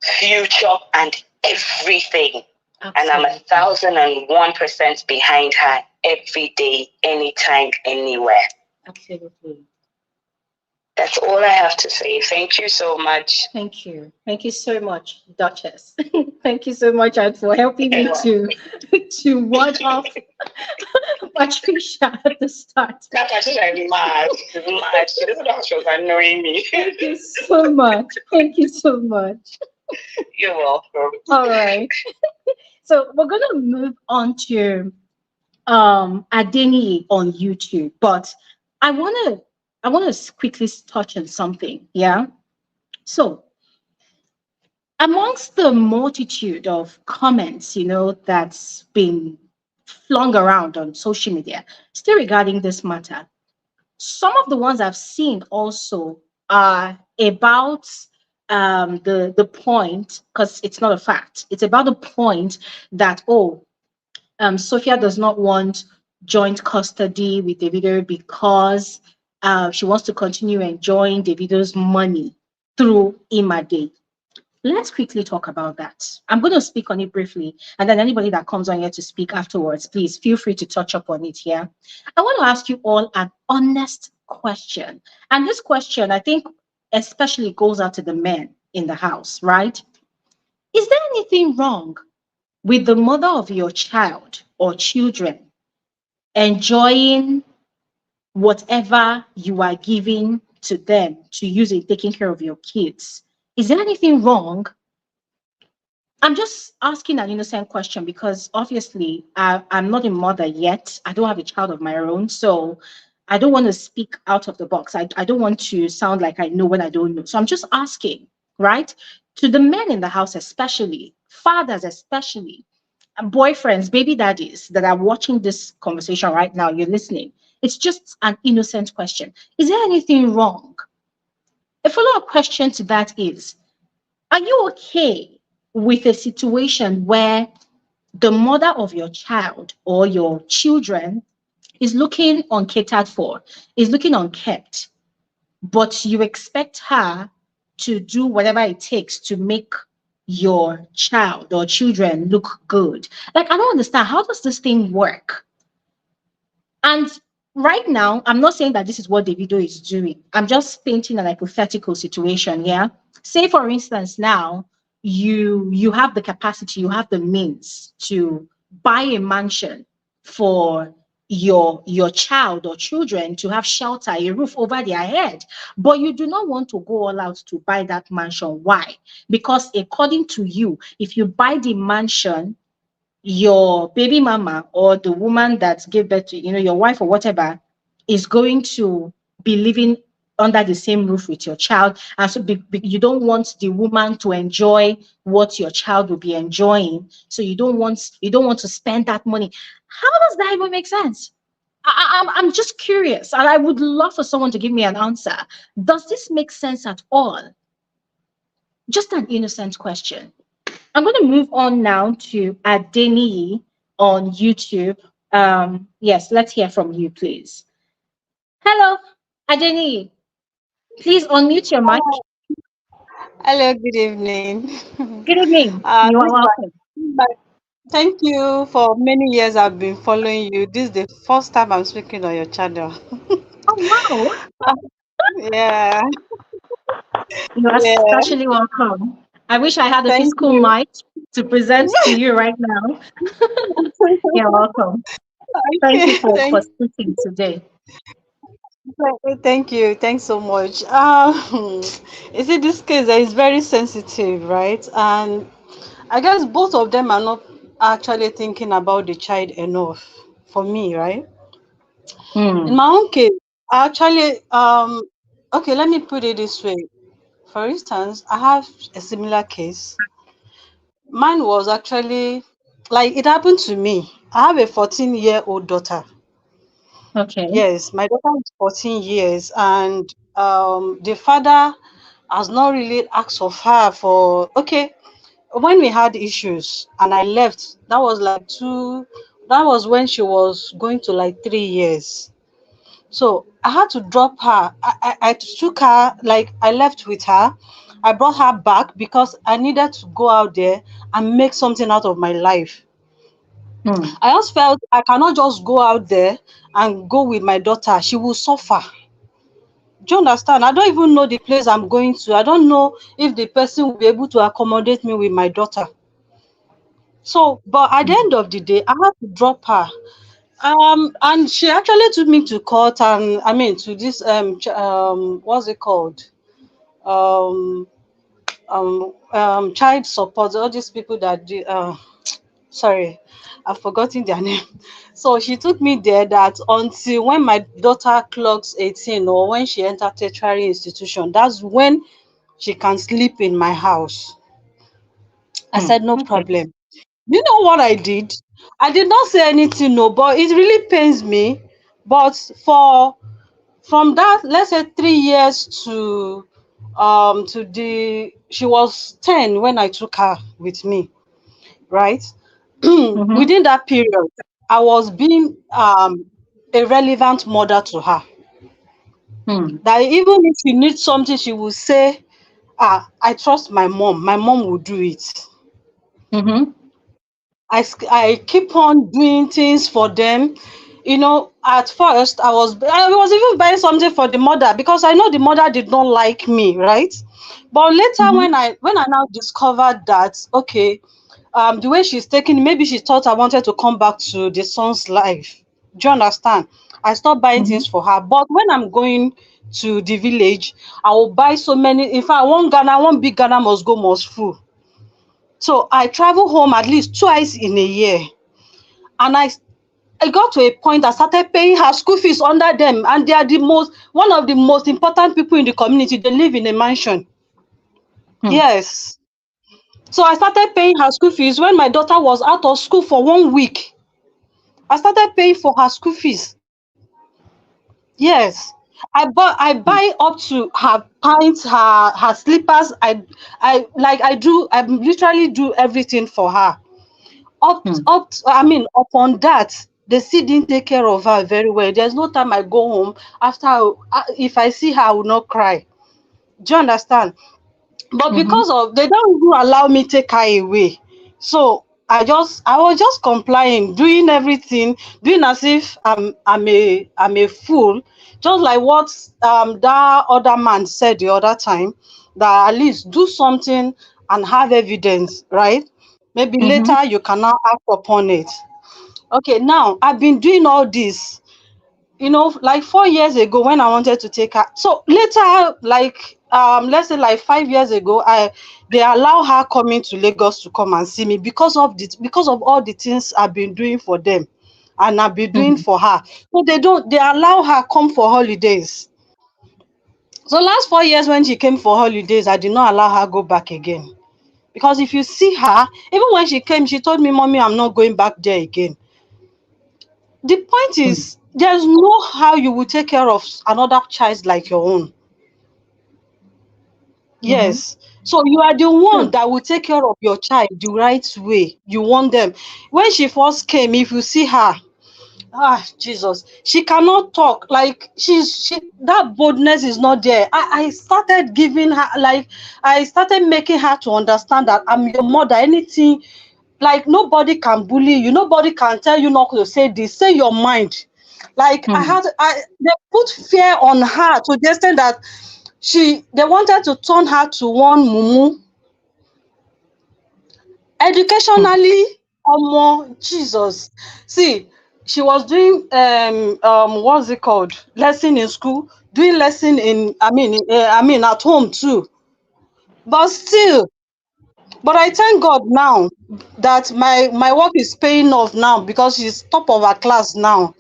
future, and everything. Absolutely. And I'm 1001% behind her every day, anytime, anywhere. Absolutely. That's all I have to say. Thank you so much. Thank you. Thank you so much, Duchess. Thank you so much, and for helping me to ward off Patricia at the start. That Patricia is mad. She's mad. She doesn't know how she was annoying me. Thank you so much. Thank you so much. You're welcome. All right. So we're gonna move on to Adeni on YouTube, but I wanna quickly touch on something. Yeah. So amongst the multitude of comments, that's been flung around on social media, still regarding this matter, some of the ones I've seen also are about the point, because it's not a fact. It's about the point that Sophia does not want joint custody with Davido because she wants to continue enjoying Davido's money through Imade. Let's quickly talk about that. I'm going to speak on it briefly, and then anybody that comes on here to speak afterwards, please feel free to touch up on it here. I want to ask you all an honest question. And this question, I think, especially goes out to the men in the house, right? Is there anything wrong with the mother of your child or children enjoying whatever you are giving to them to use in taking care of your kids? Is there anything wrong? I'm just asking an innocent question because obviously I'm not a mother yet. I don't have a child of my own. So I don't want to speak out of the box. I don't want to sound like I know when I don't know. So I'm just asking, right? To the men in the house, especially, fathers, especially, and boyfriends, baby daddies that are watching this conversation right now, you're listening. It's just an innocent question. Is there anything wrong? A follow-up question to that is, are you okay with a situation where the mother of your child or your children is looking uncatered for, is looking unkept, but you expect her to do whatever it takes to make your child or children look good? Like, I don't understand. How does this thing work? And right now, I'm not saying that this is what Davido is doing. I'm just painting an hypothetical situation. Yeah. Say, for instance, now you have the capacity, you have the means to buy a mansion for your child or children to have shelter, a roof over their head, but you do not want to go all out to buy that mansion. Why? Because according to you, if you buy the mansion, your baby mama or the woman that gave birth to, your wife or whatever, is going to be living under the same roof with your child. And so you don't want the woman to enjoy what your child will be enjoying. So you don't want to spend that money. How does that even make sense? I'm just curious, and I would love for someone to give me an answer. Does this make sense at all? Just an innocent question. I'm going to move on now to Adeni on YouTube. Yes, let's hear from you, please. Hello, Adeni. Please unmute your mic. Hello, good evening. Good evening. Uh, You are this is welcome. Thank you. For many years, I've been following you. This is the first time I'm speaking on your channel. Oh, wow. Yeah, You are yeah. especially welcome. I wish I had a Thank physical you. mic to present to you right now. You're welcome. Thank you Okay, for speaking today. thank you. Thanks so much. You see, this case is very sensitive, right? And I guess both of them are not actually thinking about the child enough for me, right? In Hmm. my own case, I actually, okay, let me put it this way. For instance, I have a similar case. Mine was actually like it happened to me. I have a 14-year-old daughter. Okay. Yes, my daughter is 14 years, and the father has not really asked of her for okay. When we had issues and I left, that was when she was going to like 3 years. So I had to drop her. I took her, like I left with her. I brought her back because I needed to go out there and make something out of my life. I just felt I cannot just go out there and go with my daughter. She will suffer. Do you understand? I don't even know the place I'm going to. I don't know if the person will be able to accommodate me with my daughter. So, but at the end of the day, I had to drop her. And she actually took me to court, and I mean to this what's it called? Um child support, all these people that do sorry, I've forgotten their name. So she took me there that until when my daughter clocks 18 or when she enters tertiary institution, that's when she can sleep in my house. I said no Okay. problem. You know what I did? I did not say anything, no, but it really pains me. But for from that, let's say 3 years to the she was 10 when I took her with me, right? Within that period, I was being a relevant mother to her. That even if she needs something, she will say, I trust my mom. My mom will do it. I keep on doing things for them. You know, at first I was even buying something for the mother because I know the mother did not like me, right? But later when I now discovered that okay, the way she's taking, maybe she thought I wanted to come back to the son's life. Do you understand? I stopped buying things for her. But when I'm going to the village, I will buy so many. In fact, one big Ghana must go must full. So I travel home at least twice in a year. And I got to a point I started paying her school fees under them. And they are one of the most important people in the community. They live in a mansion. Yes. So I started paying her school fees when my daughter was out of school for 1 week. I started paying for her school fees. Yes. I buy up to her pints, her slippers. I literally do everything for her. Upon that, they still didn't take care of her very well. There's no time I go home after if I see her, I will not cry. Do you understand? But because of they don't even allow me take her away. So I was just complying, doing everything, doing as if I'm a fool. Just like what that other man said the other time, that at least do something and have evidence, right? Maybe later you can now act upon it. Okay, now I've been doing all this, like 4 years ago when I wanted to take her. So later, like let's say like 5 years ago, they allow her coming to Lagos to come and see me because of all the things I've been doing for them and I've been doing for her. So they allow her come for holidays. So last 4 years when she came for holidays, I did not allow her go back again. Because if you see her, even when she came, she told me, Mommy, I'm not going back there again. The point is, there's no how you will take care of another child like your own. Yes. So you are the one that will take care of your child the right way. You want them. When she first came, if you see her, Jesus, she cannot talk. Like that boldness is not there. I started giving her, like, I started making her to understand that I'm your mother. Anything, like, nobody can bully you. Nobody can tell you not to say this. Say your mind. Like they put fear on her to the extent that they wanted to turn her to one mumu. Educationally, Jesus. See, she was doing what's it called? Lesson in school, doing lesson in at home too. But still, but I thank God now that my work is paying off now because she's top of her class now.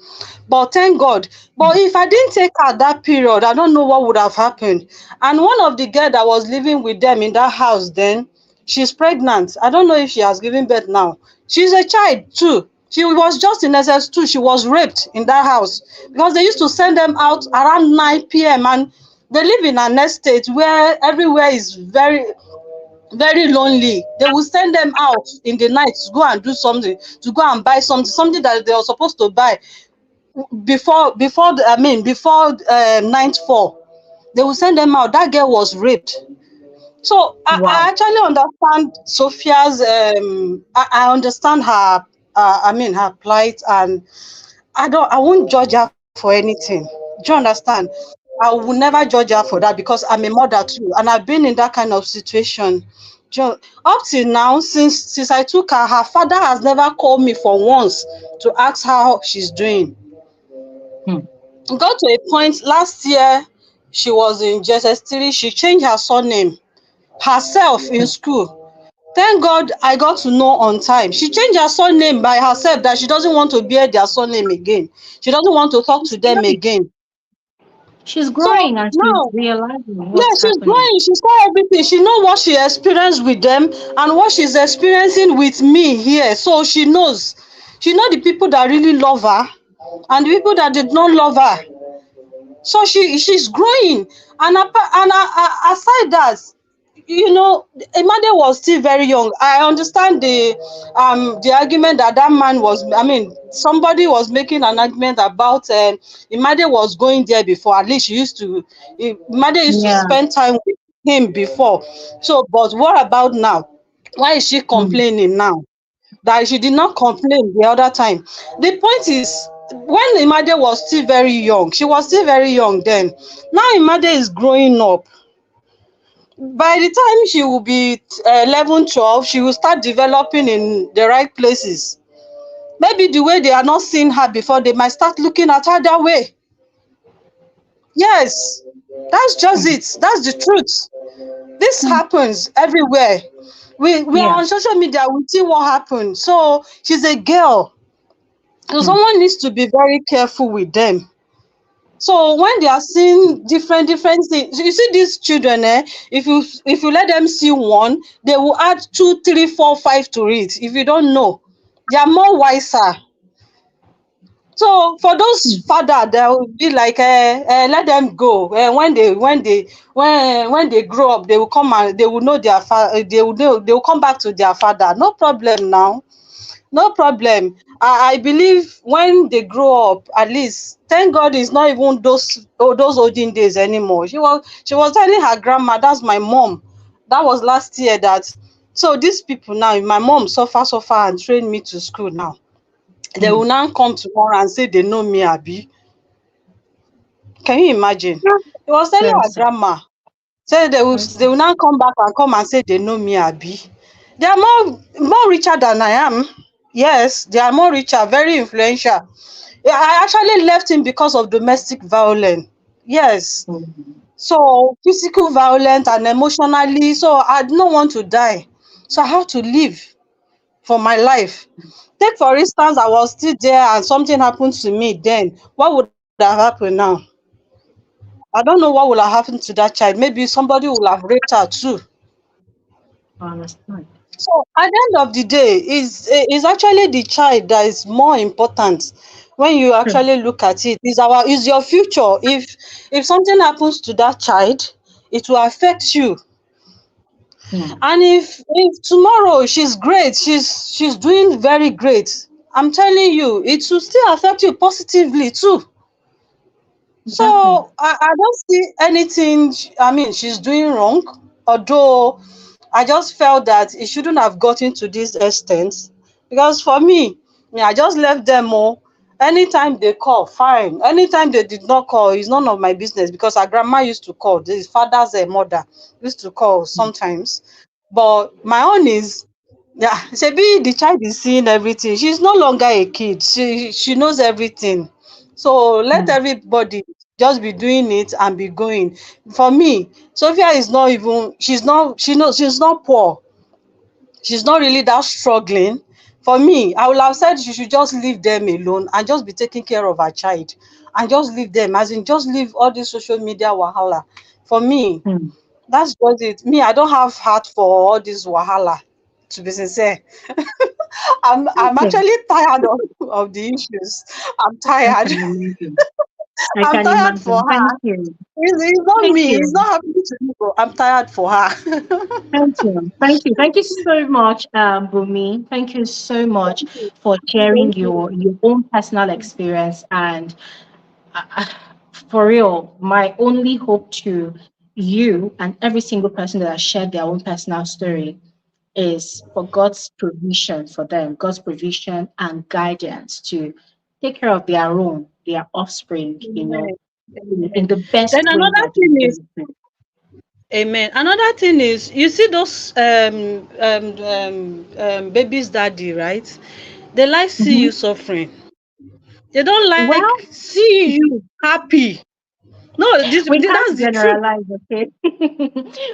But thank God. But if I didn't take her that period, I don't know what would have happened. And one of the girls that was living with them in that house then, she's pregnant. I don't know if she has given birth now. She's a child too. She was just in SS2. She was raped in that house because they used to send them out around 9 p.m. and they live in an estate where everywhere is very, very lonely. They will send them out in the night to go and do something, to go and buy something that they were supposed to buy before nightfall. They will send them out. That girl was raped. So I actually understand Sophia's I understand her I mean, her plight, and I won't judge her for anything. Do you understand? I will never judge her for that because I'm a mother too, and I've been in that kind of situation. Up till now, since I took her, her father has never called me for once to ask how she's doing. Hmm. It got to a point last year, she was in JSS3, she changed her surname herself in school. Thank God I got to know on time. She changed her surname by herself that she doesn't want to bear their surname again. She doesn't want to talk She's to them growing. again. She's So growing and she's now, realizing yeah, what's she's happening. growing. She saw everything. She know what she experienced with them and what she's experiencing with me here. So she knows. She know the people that really love her and the people that did not love her. So she's growing. Aside that, Imade was still very young. I understand the argument that that man was. I mean, somebody was making an argument about Imade was going there before. At least Imade used to Yeah. spend time with him before. So, but what about now? Why is she Hmm. complaining now? That she did not complain the other time. The point is, when Imade was still very young, she was still very young then. Now Imade is growing up. By the time she will be 11, 12, she will start developing in the right places. Maybe the way they are not seeing her before, they might start looking at her that way. Yes, that's just Hmm. it. That's the truth. This happens everywhere. We are Yeah. on social media, we see what happened. So she's a girl. So Hmm. someone needs to be very careful with them. So when they are seeing different things, you see these children, if you let them see one, they will add two, three, four, five to it. If you don't know, they are more wiser. So for those Hmm. father, they will be like, let them go. When they grow up, they will come and they will know their father. They will come back to their father. No problem now. No problem. I believe when they grow up, at least, thank God it's not even those olden days anymore. She was telling her grandma, that's my mom. That was last year that. So these people now, if my mom suffer and train me to school now, they Hmm. will now come tomorrow and say they know me, Abi. Can you imagine? Yeah. He was telling Very her sad. grandma, say Very they sad. will now come and say they know me, Abi. They are more richer than I am. Yes, they are more richer, very influential. Yeah, I actually left him because of domestic violence. Yes. Hmm. So physical violence and emotionally. So I don't want to die. So I have to live for my life. Take for instance, I was still there and something happened to me then. What would have happened now? I don't know what would have happened to that child. Maybe somebody would have raped her too. I understand. So at the end of the day, is actually the child that is more important when you True. actually look at it. Is your future. If something happens to that child, it will affect you. Hmm. And if tomorrow she's great, she's doing very great, I'm telling you, it will still affect you positively too. Exactly. So I don't see anything, I mean, she's doing wrong, although I just felt that it shouldn't have gotten to this extent. Because for me, yeah, I just left them all. Anytime they call, fine. Anytime they did not call, it's none of my business because our grandma used to call. His father's mother used to call Hmm. sometimes. But my own is, yeah, Sebi, the child is seeing everything. She's no longer a kid. She knows everything. So let Hmm. everybody just be doing it and be going. For me, Sophia is not even, she's not poor. She's not really that struggling. For me, I would have said she should just leave them alone and just be taking care of her child and just leave them, as in just leave all this social media wahala. For me, Hmm. that's just it. Me, I don't have heart for all this wahala, to be sincere. I'm Okay. actually tired of the issues. I'm I tired. can imagine. I I'm can tired for imagine. Thank her. you. It's not Thank me. It's you. not happening to me, but I'm tired for her. Thank you. Thank you. Thank you so much, Bumi. Thank you so much for sharing Thank you. your own personal experience. And for real, my only hope to you and every single person that has shared their own personal story is for God's provision for them, God's provision and guidance to take care of their own, their offspring, Amen. in Amen. the best Then way another that they thing is, can. amen. Another thing is, you see those babies daddy, right? They like see you Mhm. suffering. They don't like Well, see you happy. No, this we that's can't the truth. generalize, okay?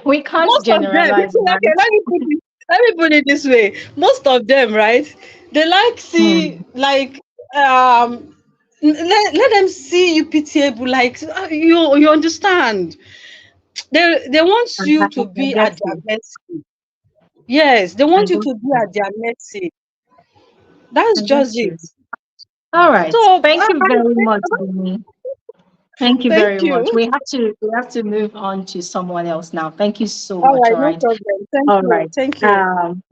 We can't Most of them, generalize, okay, right? let me put it this way. Most of them, right? They like see Hmm. like let them see you pitiable, like you understand. They want you to I be get at their you. mercy. Yes, they I want you get to be you. at their mercy. That's I just get it. you. All right. So Thank you very much, Bumi. Thank you very thank much. you. We have to move on to someone else now. Thank you so All much. right, All no right. problem. Thank All you. right. Thank you. Um,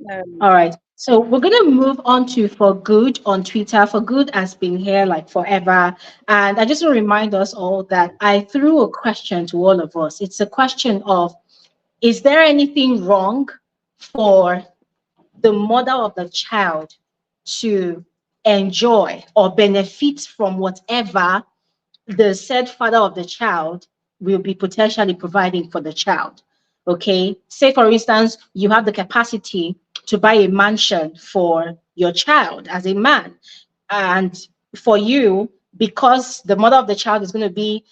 all right. So we're gonna move on to For Good on Twitter. For Good has been here like forever. And I just want to remind us all that I threw a question to all of us. It's a question of, is there anything wrong for the mother of the child to enjoy or benefit from whatever the said father of the child will be potentially providing for the child? Okay. Say, for instance, you have the capacity to buy a mansion for your child as a man. And for you, because the mother of the child is going to be,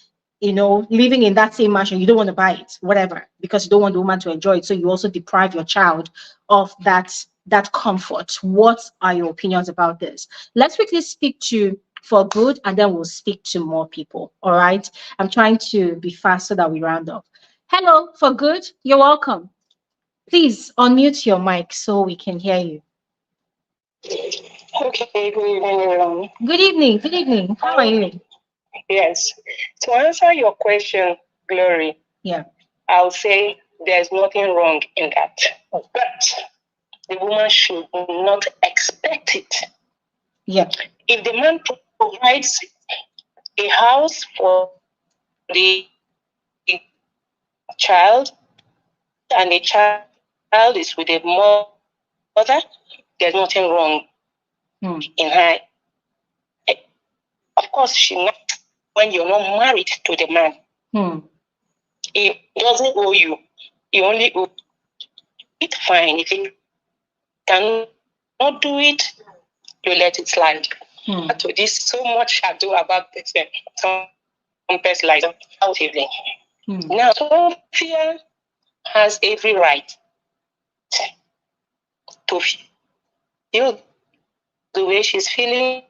living in that same mansion, you don't want to buy it, whatever, because you don't want the woman to enjoy it. So you also deprive your child of that comfort. What are your opinions about this? Let's quickly speak to For Good, and then we'll speak to more people. All right. I'm trying to be fast so that we round up. Hello, For Good. You're welcome. Please unmute your mic so we can hear you. Okay, good evening, everyone. Good evening. Good evening. How are you? Yes. To answer your question, Glory, Yeah. I'll say there's nothing wrong in that. But the woman should not expect it. Yeah. If the man provides a house for the child and the child is with a mother, there's nothing wrong in her. Of course, she not when you're not married to the man. He doesn't owe you. He only owes it. Fine. If he cannot do it, you let it slide. So there's so much I do about this. Some person like out evening. Now, Sophia has every right to feel the way she's feeling,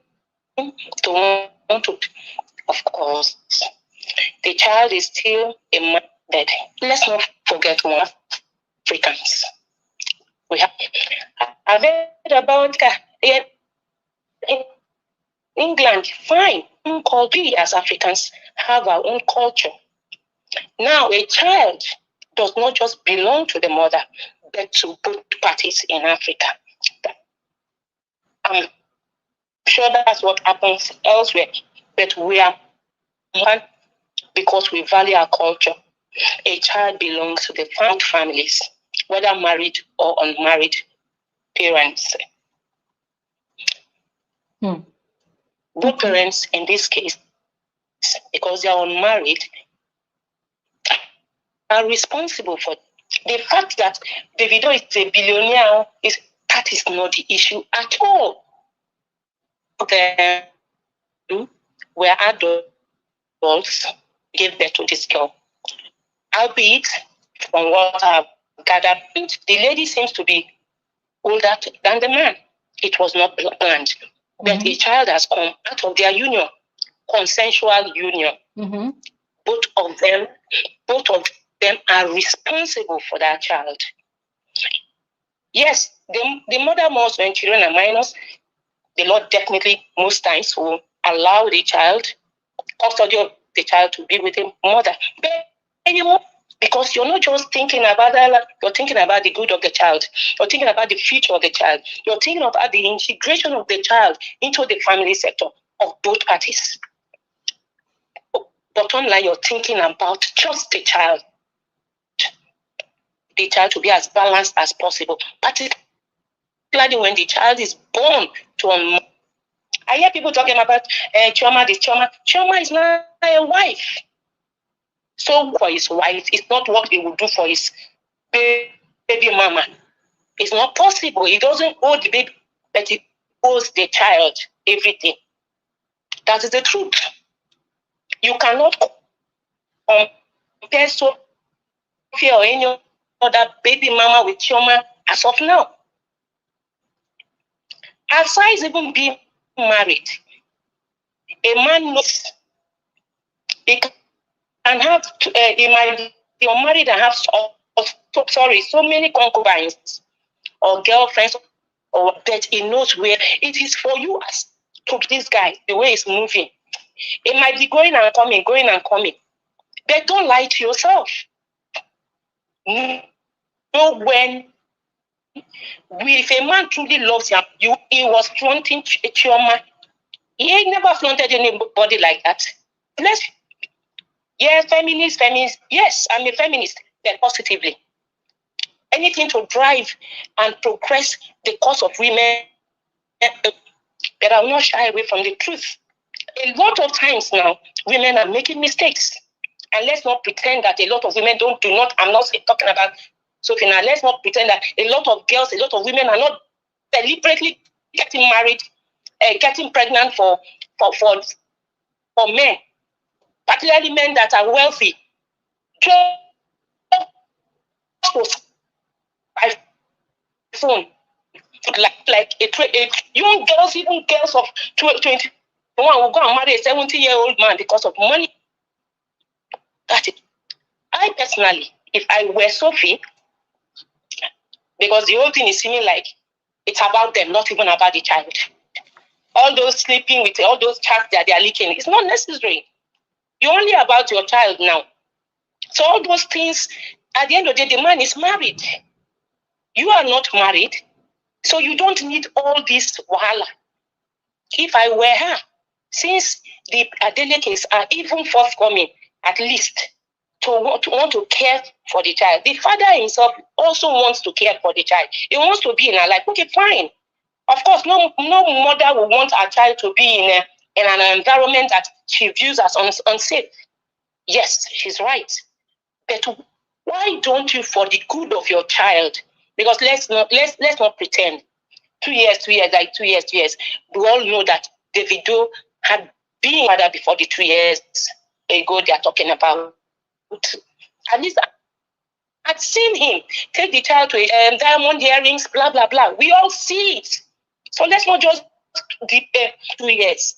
to want to. Of course, the child is still a man dead. Let's not forget one Africans. We have. I've heard about in England. Fine, we as Africans have our own culture. Now, a child does not just belong to the mother, but to both parties in Africa. I'm sure that's what happens elsewhere, but we are one because we value our culture. A child belongs to the families, whether married or unmarried parents. Both parents, in this case, because they are unmarried, are responsible for the fact that Davido is a billionaire. That is not the issue at all. Them were adults, gave birth to this girl. Albeit, from what I've gathered, the lady seems to be older than the man. It was not planned. But a child has come out of their union, consensual union. Both of them are responsible for that child. Yes, the mother most when children are minors, the Lord definitely most times will allow the child, custody of the child to be with the mother. But anymore, because you're not just thinking about that, you're thinking about the good of the child. You're thinking about the future of the child. You're thinking about the integration of the child into the family sector of both parties. Bottom line, you're thinking about just the child. the child to be as balanced as possible, particularly when the child is born to I hear people talking about Chioma, this Chioma. Chioma is not a wife. So for his wife, it's not what he would do for his baby mama. It's not possible. He doesn't owe the baby, but he owes the child everything. That is the truth. You cannot compare Sophia or any other baby mama with Chioma as of now. Aside even being married, a man knows he can have he might be married and have so many concubines or girlfriends, or that he knows where it is for you as to this guy, the way he's moving. It might be going and coming. But don't lie to yourself. Know when if a man truly loves him, he was flaunting Chioma. He ain't never flaunted anybody like that. Feminist. Yes, I'm a feminist, but positively. Anything to drive and progress the cause of women, but I will not shy away from the truth. A lot of times now, women are making mistakes. And let's not pretend that a lot of women do not, I'm not talking about Sophie now, let's not pretend that a lot of girls, a lot of women are not deliberately getting married, getting pregnant for men, particularly men that are wealthy. Just iPhone, like a young girls, even girls of 21 will go and marry a 70-year-old man because of money. That's it. I personally, if I were Sophie, because the whole thing is seeming like it's about them, not even about the child. All those sleeping with all those chats that they are leaking, it's not necessary. You're only about your child now. So all those things, at the end of the day, the man is married. You are not married, so you don't need all this wahala. If I were her, since the Adele case are even forthcoming, at least to want to care for the child. The father himself also wants to care for the child. He wants to be in her life. Okay, fine. Of course, no mother will want her child to be in an environment that she views as unsafe. Yes, she's right. But why don't you, for the good of your child? Because let's not pretend. 2 years, like 2 years. We all know that Davido had been father before the 2 years ago they are talking about. At least I'd seen him take the child to diamond earrings, blah, blah, blah. We all see it. So let's not just 2 years.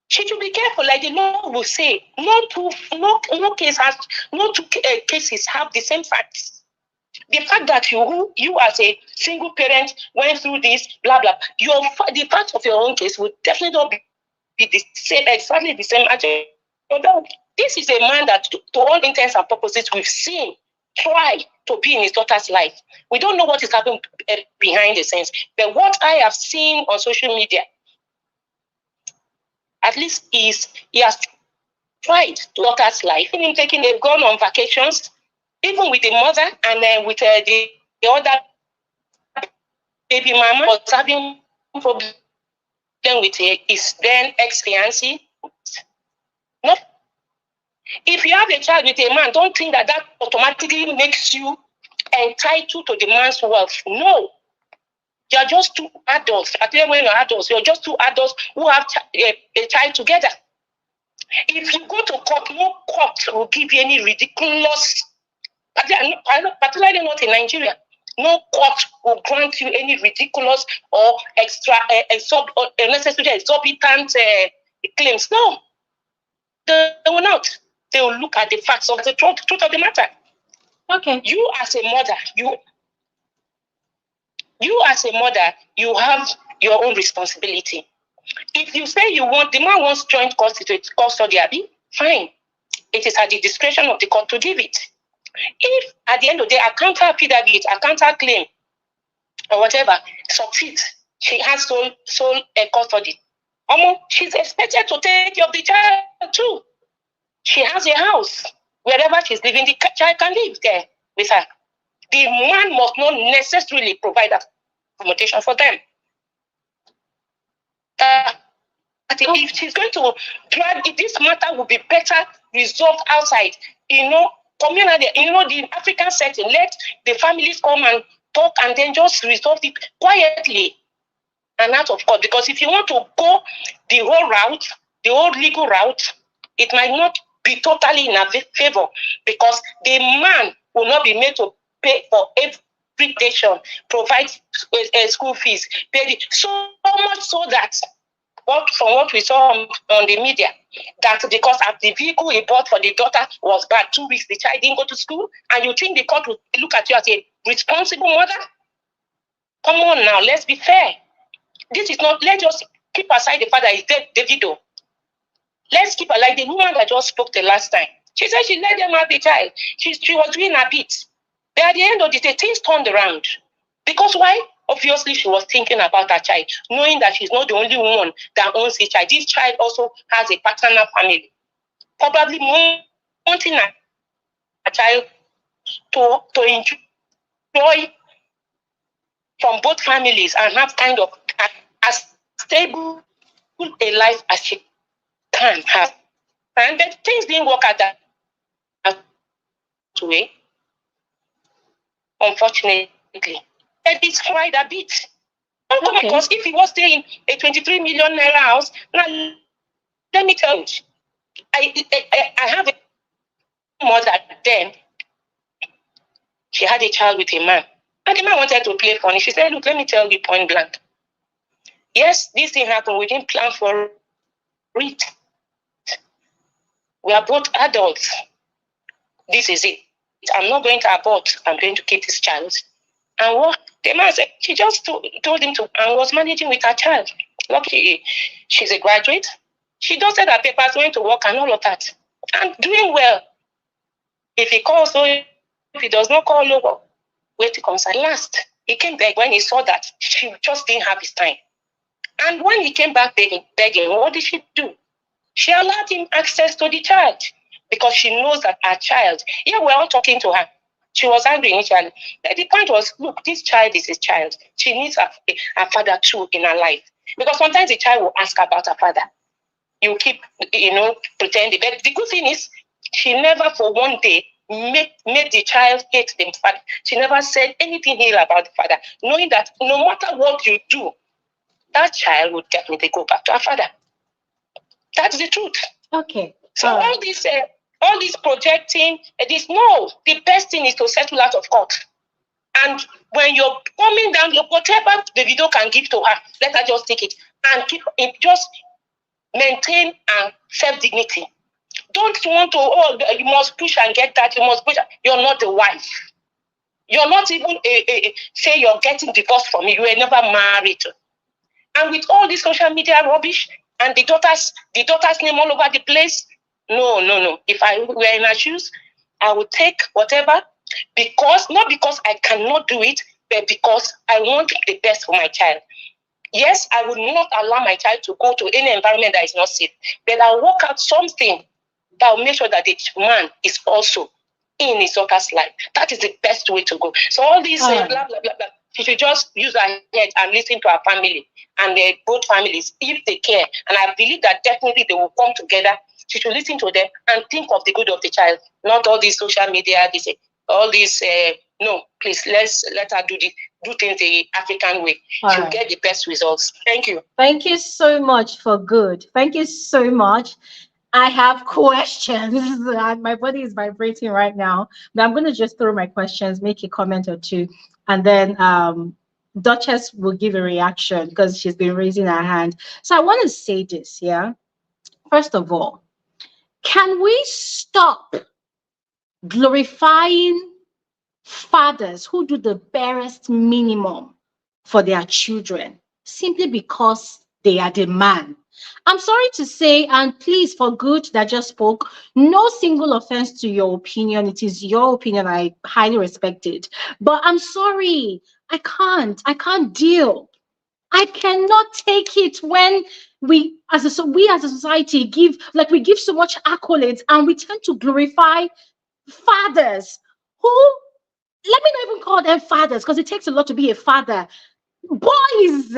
She should be careful, like the law will say. No two cases have the same facts. The fact that you as a single parent went through this, blah, blah, the fact of your own case would definitely not be the same, exactly the same as your dog. This is a man that, to all intents and purposes, we've seen try to be in his daughter's life. We don't know what is happening behind the scenes, but what I have seen on social media, at least he has tried to daughter's life. Him taking a gun on vacations, even with the mother and then with the other baby mama was having problem with his then ex-fiancé. No. If you have a child with a man, don't think that automatically makes you entitled to the man's wealth. No. You're just two adults. At the end when you're adults, you're just two adults who have a child together. If you go to court, no court will give you any ridiculous, particularly not in Nigeria, no court will grant you any ridiculous or unnecessary exorbitant claims. No. They will not. They will look at the facts of the truth of the matter. Okay. You as a mother, you have your own responsibility. If you say the man wants joint custody, fine. It is at the discretion of the court to give it. If at the end of the day, a counter affidavit, a counter claim, or whatever, succeeds, she has sole custody. She's expected to take care of the child too. She has a house. Wherever she's living, the child can live there with her. the man must not necessarily provide accommodation for them. If she's going to drag it, this matter will be better resolved outside, community, the African setting. Let the families come and talk and then just resolve it quietly and out of court. Because if you want to go the whole route, the whole legal route, it might not be totally in our favor, because the man will not be made to pay for every station, provide school fees, pay so much so that from what we saw on the media, that because of the vehicle he bought for the daughter was bad, 2 weeks the child didn't go to school, and you think the court will look at you as a responsible mother? Come on now, let's be fair. This is not, let's just keep aside the fact that it's Davido. Let's keep like the woman that just spoke the last time. She said she let them have the child. She was doing a bit. But at the end of the day, things turned around. Because why? Obviously, she was thinking about her child, knowing that she's not the only one that owns the child. This child also has a paternal family. Probably wanting a child to enjoy from both families and have kind of as stable a life as she can have. And but things didn't work out that way, unfortunately. And it's tried a bit. Okay. Because if he was staying a 23 million naira house, now let me tell you, I have a mother then. She had a child with a man. And the man wanted to play funny. She said, look, let me tell you point blank. Yes, this thing happened. We didn't plan for it. We are both adults. This is it. I'm not going to abort. I'm going to keep this child. And what the man said, she just told him to, and was managing with her child. Luckily, she's a graduate. She just said her papers, went to work and all of that. And doing well. If he calls, so if he does not call over, wait to comes at last. He came back when he saw that she just didn't have his time. And when he came back begging, what did she do? She allowed him access to the child because she knows that her child, we're all talking to her. She was angry initially. The point was, look, this child is his child. She needs a father too in her life. Because sometimes the child will ask about her father. You keep, pretending. But the good thing is, she never for one day made the child hate the father. She never said anything ill about the father, knowing that no matter what you do, that child would definitely go back to her father. That's the truth. Okay. So all this projecting, the best thing is to settle out of court. And when you're coming down, whatever the video can give to her, let her just take it and keep it, just maintain self-dignity. Don't want to, you must push and get that, you must push. You're not the wife. You're not even, say you're getting divorced from me. You were never married. And with all this social media rubbish and the daughter's name all over the place, no. If I were in her shoes, I would take whatever, not because I cannot do it, but because I want the best for my child. Yes, I would not allow my child to go to any environment that is not safe, but I'll work out something that will make sure that the man is also in his daughter's life. That is the best way to go. So all these blah, blah, blah, blah, she should just use her head and listen to her family and both families, if they care. And I believe that definitely they will come together. She should listen to them and think of the good of the child, not all these social media, all these, no, please, let her do things the African way. She'll get the best results. Thank you. Thank you so much for good. Thank you so much. I have questions. My body is vibrating right now, but I'm going to just throw my questions, make a comment or two, and then Duchess will give a reaction because she's been raising her hand. So I want to say this, First of all, can we stop glorifying fathers who do the barest minimum for their children simply because they are the man? I'm sorry to say, and please, for good that just spoke, no single offense to your opinion. It is your opinion. I highly respect it. But I'm sorry, I can't deal. I cannot take it when we as a society give so much accolades and we tend to glorify fathers who Let me not even call them fathers, because it takes a lot to be a father. Boys,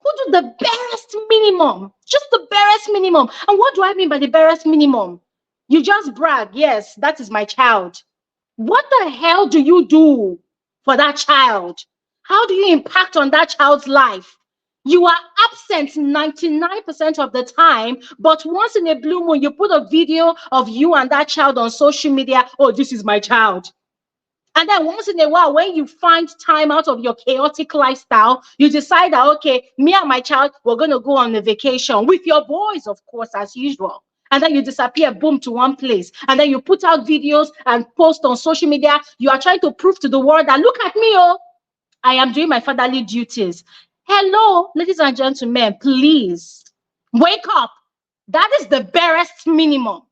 who do the barest minimum, just the barest minimum. And what do I mean by the barest minimum? You just brag, yes, that is my child. What the hell do you do for that child? How do you impact on that child's life? You are absent 99% of the time, but once in a blue moon, you put a video of you and that child on social media. Oh, this is my child. And then once in a while, when you find time out of your chaotic lifestyle, you decide that, okay, me and my child, we're going to go on a vacation with your boys, of course, as usual. And then you disappear, boom, to one place. And then you put out videos and post on social media. You are trying to prove to the world that, look at me, oh, I am doing my fatherly duties. Hello, ladies and gentlemen, please wake up. That is the barest minimum.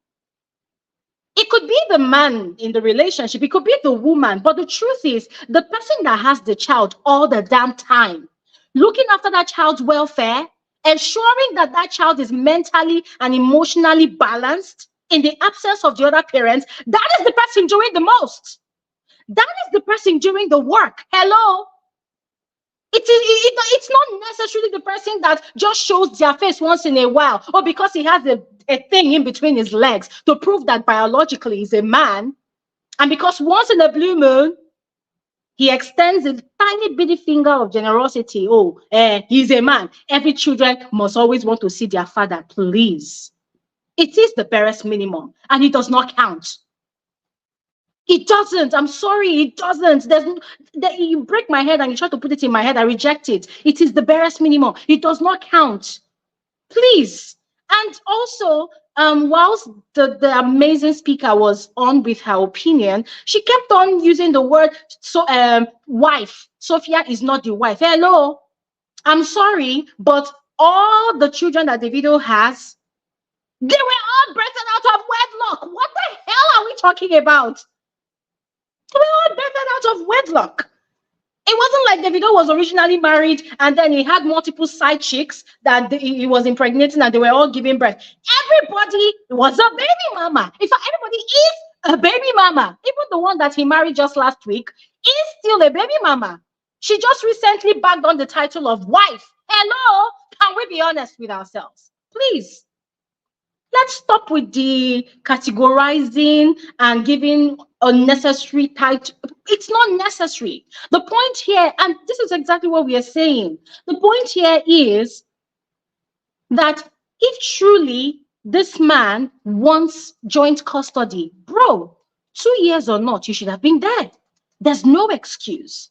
It could be the man in the relationship, it could be the woman, but the truth is, the person that has the child all the damn time, looking after that child's welfare, ensuring that that child is mentally and emotionally balanced in the absence of the other parents, that is the person doing the most. That is the person doing the work. Hello? It's not necessarily the person that just shows their face once in a while, or because he has a thing in between his legs to prove that biologically he's a man. And because once in a blue moon, he extends a tiny bitty finger of generosity. Oh, he's a man. Every children must always want to see their father. Please. It is the barest minimum, and it does not count. It doesn't. I'm sorry, it doesn't. You break my head and you try to put it in my head. I reject it. It is the barest minimum. It does not count. Please. And also, whilst the amazing speaker was on with her opinion, she kept on using the word wife. Sophia is not the wife. Hello. I'm sorry, but all the children that Davido has, they were all birthed out of wedlock. What the hell are we talking about? They were all birthed out of wedlock. It wasn't like Davido was originally married and then he had multiple side chicks that he was impregnating and they were all giving birth. Everybody was a baby mama. In fact, everybody is a baby mama. Even the one that he married just last week is still a baby mama. She just recently bagged on the title of wife. Hello? Can we be honest with ourselves? Please. Let's stop with the categorizing and giving unnecessary title. It's not necessary. The point here, and this is exactly what we are saying, the point here is that if truly this man wants joint custody, bro, 2 years or not, you should have been dead. There's no excuse.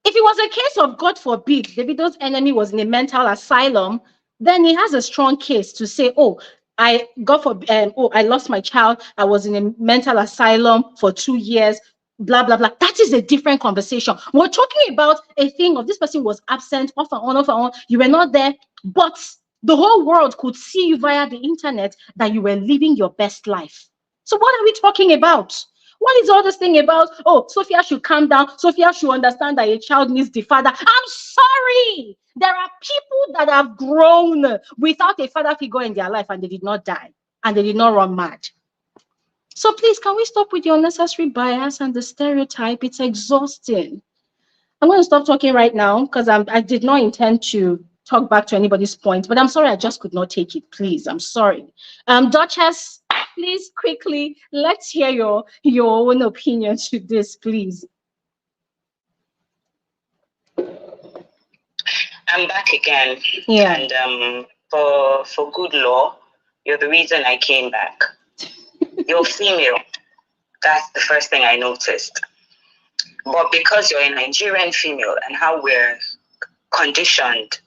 If it was a case of, God forbid, Davido's enemy was in a mental asylum, then he has a strong case to say, oh, I lost my child. I was in a mental asylum for 2 years, blah, blah, blah. That is a different conversation. We're talking about a thing of this person was absent, off and on. You were not there, but the whole world could see you via the internet that you were living your best life. So what are we talking about? What is all this thing about, oh, Sophia should calm down, Sophia should understand that a child needs the father? I'm sorry. There are people that have grown without a father figure in their life and they did not die and they did not run mad. So please, can we stop with the unnecessary bias and the stereotype? It's exhausting. I'm going to stop talking right now because I did not intend to talk back to anybody's point, but I'm sorry, I just could not take it. Please, I'm sorry. Duchess, please quickly, let's hear your own opinion to this, please. I'm back again. Yeah. And for good law, you're the reason I came back. You're female. That's the first thing I noticed. But because you're a Nigerian female and how we're conditioned,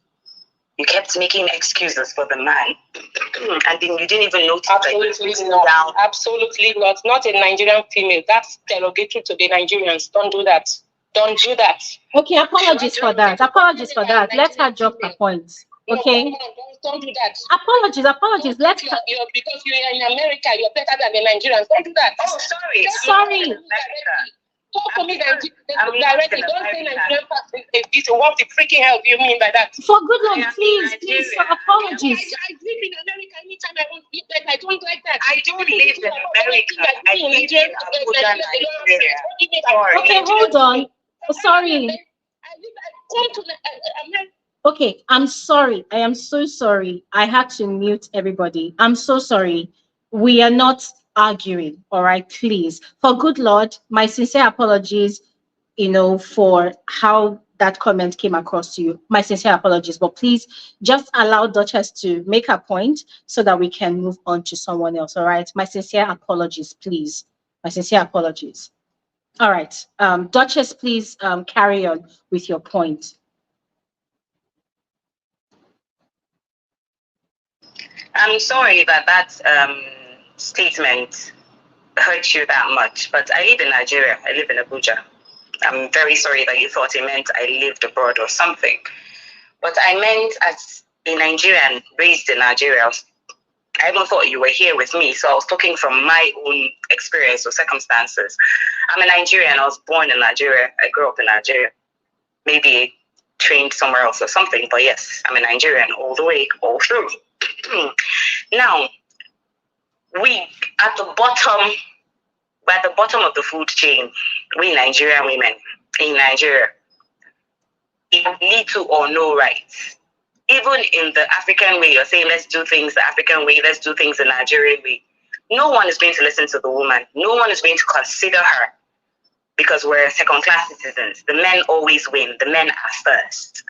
you kept making excuses for the man. And then you didn't even notice. Absolutely not. Down. Absolutely not. Not a Nigerian female. That's derogatory to the Nigerians. Don't do that. Don't do that. Okay, apologies for that. Apologies for that. Let her drop her points. Okay. No, don't do that. Apologies. Let's. Because you're in America, you're better than the Nigerians. Don't do that. Oh, sorry. Sorry. Talk to me directly. Don't say Nigerian passport. What the freaking hell do you mean by that? For good Lord, please, for apologies. I live in America anytime I want to live there. I don't like that. I don't live in America. I live in Abuja, Nigeria. Okay, hold on. Sorry. I come to America. Okay, I'm sorry. I am so sorry. I had to mute everybody. I'm so sorry. We are not arguing, all right? Please. For good Lord, my sincere apologies, for how that comment came across to you. My sincere apologies, but please just allow Duchess to make her point so that we can move on to someone else, all right? My sincere apologies, please. My sincere apologies. All right. Duchess, please carry on with your point. I'm sorry that statement hurt you that much, but I live in Nigeria. I live in Abuja. I'm very sorry that you thought it meant I lived abroad or something. But I meant as a Nigerian raised in Nigeria. I even thought you were here with me, so I was talking from my own experience or circumstances. I'm a Nigerian. I was born in Nigeria. I grew up in Nigeria. Maybe trained somewhere else or something, but yes, I'm a Nigerian all the way, all through. Now, we're at the bottom of the food chain. We Nigerian women in Nigeria have little or no rights. Even in the African way, you're saying let's do things the African way, let's do things the Nigerian way. No one is going to listen to the woman. No one is going to consider her because we're second-class citizens. The men always win. The men are first.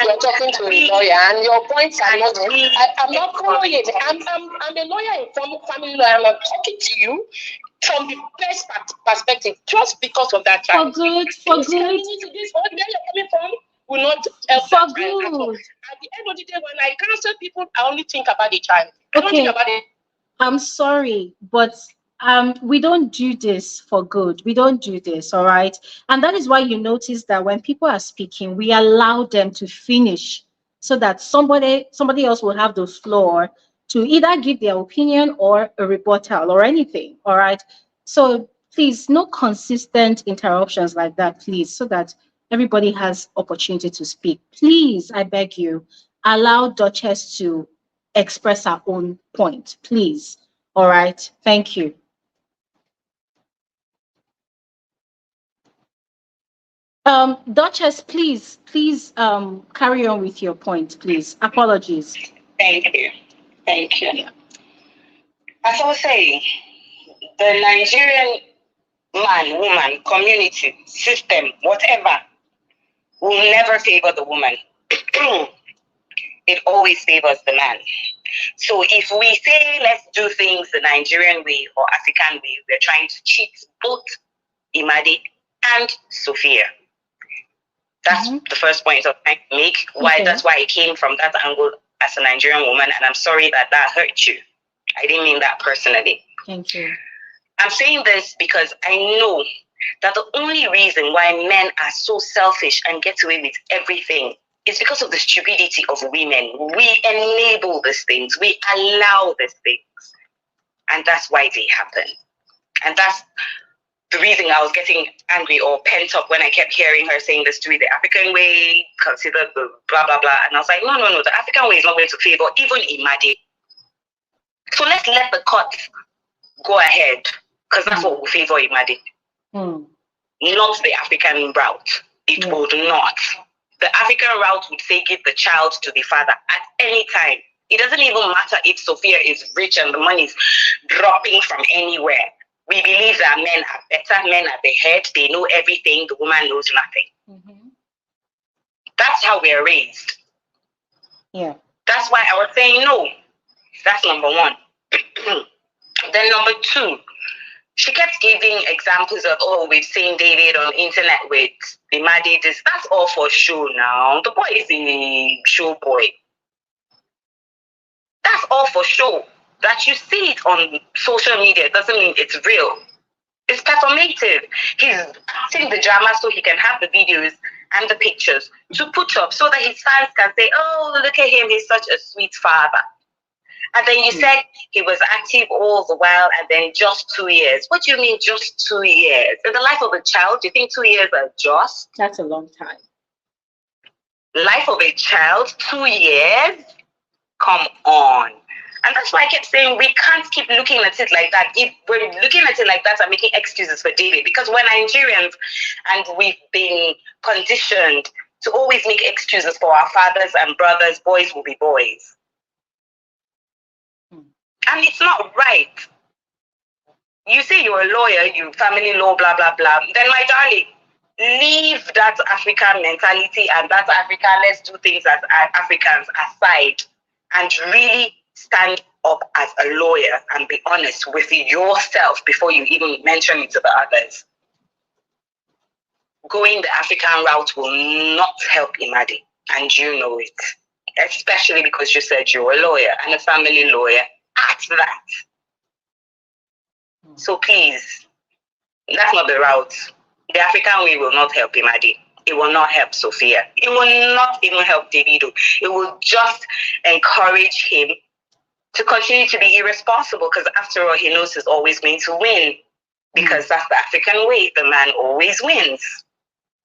You're talking to a lawyer, and your points are not. I'm not following it. I'm a lawyer, a family lawyer. I'm not talking to you from the best perspective, just because of that. For good. This where you're coming from will not help. For good. At the end of the day, when I counsel people, I only think about the child. I don't think about it. I'm sorry, but we don't do this for good. We don't do this, all right? And that is why you notice that when people are speaking, we allow them to finish so that somebody else will have the floor to either give their opinion or a rebuttal or anything, all right? So please, no consistent interruptions like that, please, so that everybody has opportunity to speak. Please, I beg you, allow Duchess to express her own point, please. All right, thank you. Duchess, please carry on with your point, please. Apologies. Thank you. Yeah. As I was saying, the Nigerian man, woman, community, system, whatever, will never favor the woman. It always favors the man. So if we say let's do things the Nigerian way or African way, we're trying to cheat both Imade and Sophia. That's the first point I'm trying to make. That's why I came from that angle as a Nigerian woman, and I'm sorry that hurt you. I didn't mean that personally. Thank you. I'm saying this because I know that the only reason why men are so selfish and get away with everything is because of the stupidity of women. We enable these things. We allow these things. And that's why they happen. And that's the reason I was getting angry or pent up when I kept hearing her saying this to me, the African way, consider the blah, blah, blah. And I was like, no, the African way is not going to favor even Imade. So let's let the court go ahead, because that's what will favor Imade. Not the African route. It would not. The African route would say give the child to the father at any time. It doesn't even matter if Sophia is rich and the money is dropping from anywhere. We believe that men are better, men are the head, they know everything, the woman knows nothing. That's how we are raised. Yeah. That's why I was saying no. That's number one. Then number two, she kept giving examples of, we've seen David on internet with Imade. That's all for show now. The boy is a show boy. That's all for show. That you see it on social media doesn't mean it's real. It's performative. He's acting the drama so he can have the videos and the pictures to put up so that his fans can say, oh, look at him, he's such a sweet father. And then you said he was active all the while, and then just 2 years. What do you mean just 2 years? In the life of a child, do you think 2 years are just? That's a long time. Life of a child, 2 years? Come on. And that's why I kept saying we can't keep looking at it like that. If we're looking at it like that and making excuses for dating, because we're Nigerians and we've been conditioned to always make excuses for our fathers and brothers, boys will be boys. And it's not right. You say you're a lawyer, you family law, blah, blah, blah. Then, my darling, leave that African mentality and that African, let's do things as Africans aside and really stand up as a lawyer and be honest with yourself before you even mention it to the others. Going the African route will not help Imadi, and you know it. Especially because you said you're a lawyer and a family lawyer at that. So please, that's not the route. The African way will not help Imadi. It will not help Sophia. It will not even help Davido. It will just encourage him to continue to be irresponsible, because after all, he knows he's always going to win, because that's the African way. The man always wins.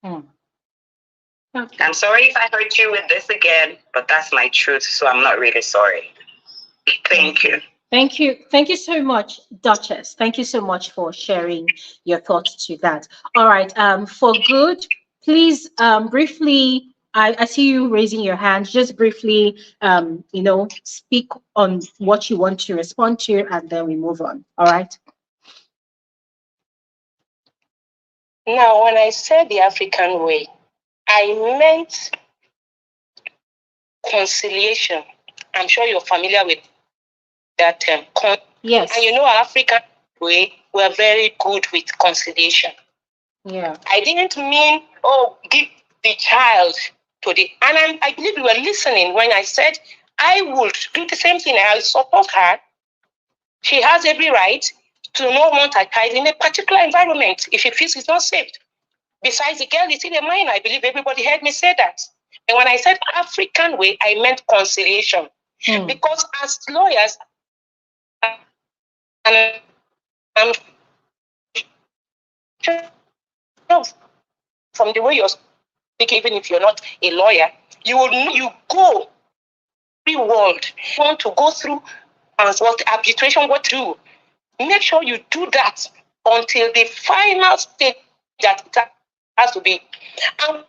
Okay. I'm sorry if I hurt you with this again, but that's my truth, so I'm not really sorry. Thank you. Thank you. Thank you so much, Duchess. Thank you so much for sharing your thoughts to that. All right. For good, please briefly, I see you raising your hand. Just briefly, speak on what you want to respond to, and then we move on. All right. Now, when I said the African way, I meant conciliation. I'm sure you're familiar with that term. Yes. And you know, our African way, we're very good with conciliation. Yeah. I didn't mean, give the child to the, and I believe you were listening when I said I would do the same thing. I support her. She has every right to not want her child in a particular environment if she feels it's not safe. Besides, the girl is still a minor. I believe everybody heard me say that. And when I said African way, I meant conciliation. Because as lawyers, and I'm sure from the way you're speaking, even if you're not a lawyer, you go every world. You want to go through what arbitration, what to do. Make sure you do that until the final stage that it has to be. And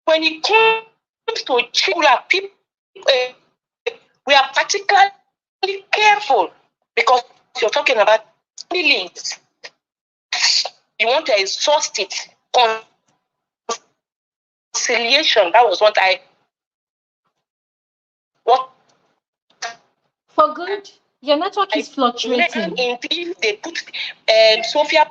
when it comes to children, people, we are particularly careful because you're talking about feelings. You want to exhaust it. Conciliation, that was what For good, your network is fluctuating. If they put Sophia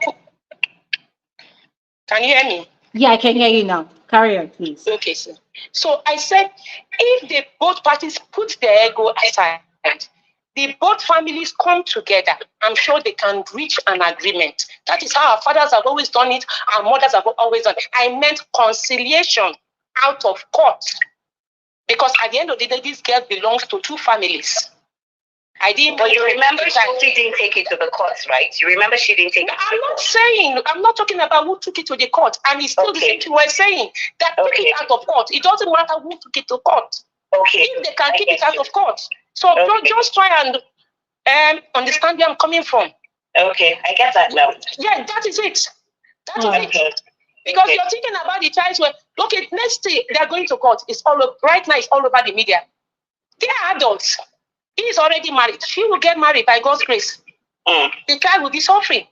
can you hear me? Yeah, I can hear you now. Carry on, please. Okay, sir. So I said, if the both parties put their ego aside, the both families come together, I'm sure they can reach an agreement. That is how our fathers have always done it, our mothers have always done it. I meant conciliation out of court. Because at the end of the day, this girl belongs to two families. I didn't. But you remember she didn't take it to the courts, right? You remember she didn't take it to the courts. I'm not talking about who took it to the court. And it's still the same thing we're saying. That took it out of court. It doesn't matter who took it to court. Okay. If they can keep it out of court. So just try and understand where I'm coming from. Okay, I get that now. Yeah, that is it. That is it. Because you're thinking about the times where, look, next day they're going to court. It's all over, right now, it's all over the media. They are adults. He is already married. She will get married by God's grace. The child will be suffering.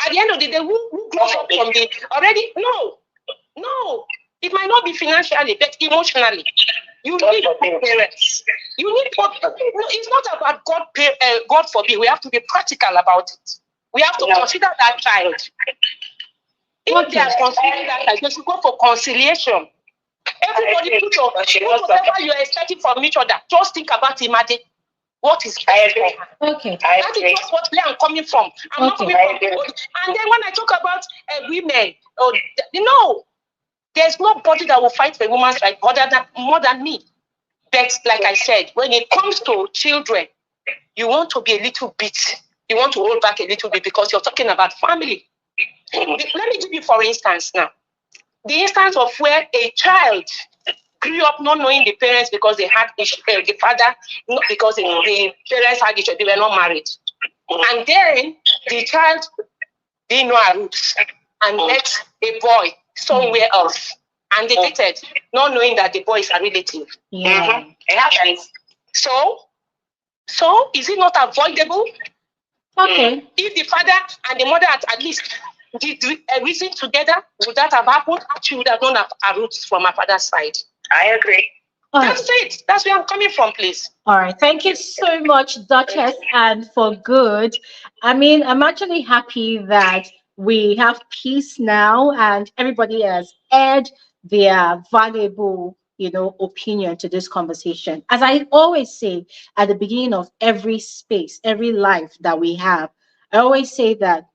At the end of the day, who grows up from the already? No. It might not be financially, but emotionally. You need parents. You need. It's not about God forbid. We have to be practical about it. We have to consider that child. If they are considering that child, they should go for conciliation. Everybody put your whatever you are expecting from each other. Just think about Imade. What is okay? That is just what where I'm coming from. I'm not coming from. And then when I talk about women, there's nobody that will fight for a woman's right more than me. But like I said, when it comes to children, you want to be a little bit, you want to hold back a little bit because you're talking about family. Let me give you, for instance, now, the instance of where a child grew up not knowing the parents because they had the father, not because the parents had each other, they were not married. And then the child didn't know her roots and met a boy somewhere else. And they dated, not knowing that the boy is a relative. Yeah. It happens. So is it not avoidable? Okay. If the father and the mother at least did everything together, would that have happened? She would have known her roots from her father's side. I agree. That's it. That's where I'm coming from, please. All right. Thank you so much, Duchess, and for good. I mean, I'm actually happy that we have peace now and everybody has aired their valuable, opinion to this conversation. As I always say at the beginning of every space, every life that we have, I always say that,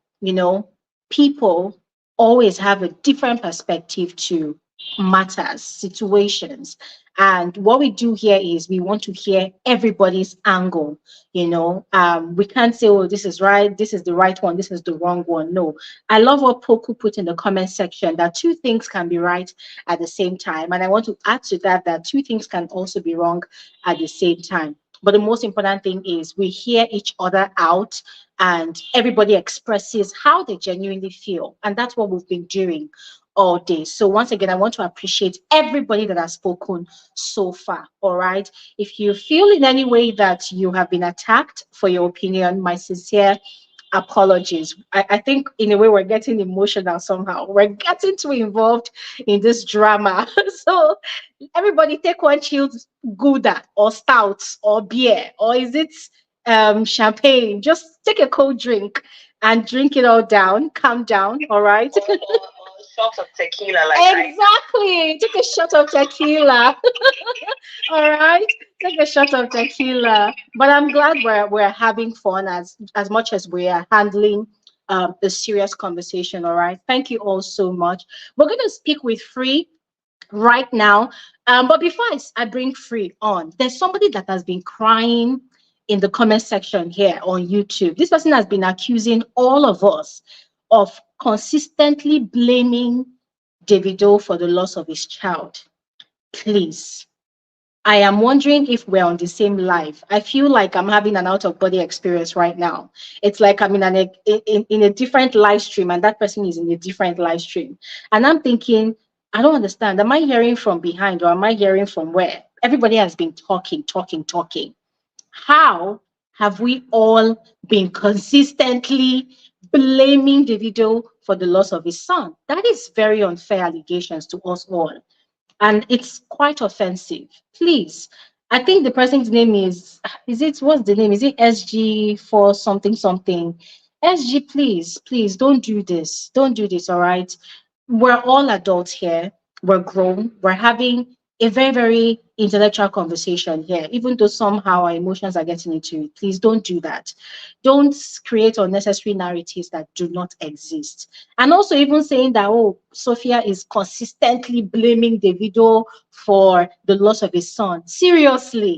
people always have a different perspective to matters, situations. And what we do here is we want to hear everybody's angle. We can't say, oh, this is right, this is the right one, this is the wrong one. No. I love what Poku put in the comment section that two things can be right at the same time. And I want to add to that that two things can also be wrong at the same time. But the most important thing is we hear each other out and everybody expresses how they genuinely feel. And that's what we've been doing all day. So once again, I want to appreciate everybody that has spoken so far. All right. If you feel in any way that you have been attacked for your opinion, my sincere apologies. I think in a way we're getting emotional somehow. We're getting too involved in this drama. So everybody take one chilled Gouda or stout or beer, or is it champagne? Just take a cold drink and drink it all down, calm down, all right? Shots of tequila, like exactly. Take a shot of tequila. All right, take a shot of tequila. But I'm glad we're having fun as much as we are handling a serious conversation. All right, thank you all so much. We're going to speak with Free right now. But before I bring Free on, there's somebody that has been crying in the comment section here on YouTube. This person has been accusing all of us of consistently blaming Davido for the loss of his child. Please, I am wondering if we're on the same live. I feel like I'm having an out-of-body experience right now. It's like I'm in a different live stream and that person is in a different live stream. And I'm thinking, I don't understand. Am I hearing from behind or am I hearing from where? Everybody has been talking. How have we all been consistently blaming Davido for the loss of his son? That is very unfair allegations to us all. And it's quite offensive. Please, I think the person's name what's the name? Is it SG for something something? SG, please don't do this. Don't do this, all right? We're all adults here. We're grown. We're having a very, very intellectual conversation here, even though somehow our emotions are getting into it. Please don't do that. Don't create unnecessary narratives that do not exist. And also even saying that, oh, Sophia is consistently blaming Davido for the loss of his son. Seriously,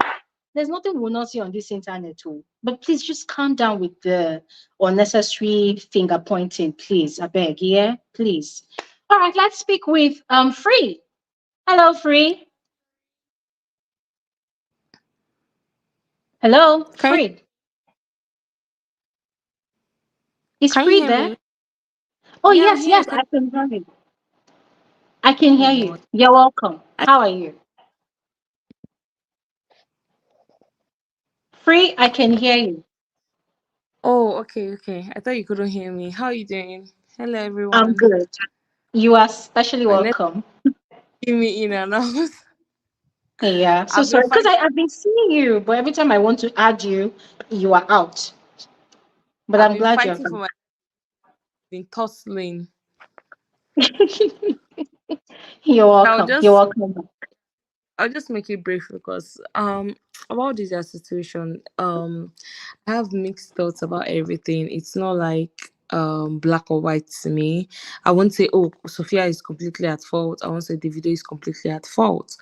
there's nothing we'll not see on this internet too. But please just calm down with the unnecessary finger pointing, please. I beg, yeah? Please. All right, let's speak with Free. Hello, Free. Hello, Can you, Free. Is can you Free hear there? me? Oh, Yeah, I'm yes, here. yes, I can hear you. I can Oh hear you. God. You're welcome. I, How are you? Free, I can hear you. oh, okay, okay. I thought you couldn't hear me. How are you doing? Hello, I'm everyone. good. You are especially My next welcome. give me in and out. Yeah, so I've been sorry, because fighting. I've been seeing you, but every time I want to add you, you are out. But I've I'm been glad you're fighting for back. my been tussling. You're I'll welcome. You're just welcome. I'll just make it brief because about this situation I have mixed thoughts about everything. It's not like black or white to me. I won't say, oh, Sophia is completely at fault. I won't say Davido is completely at fault.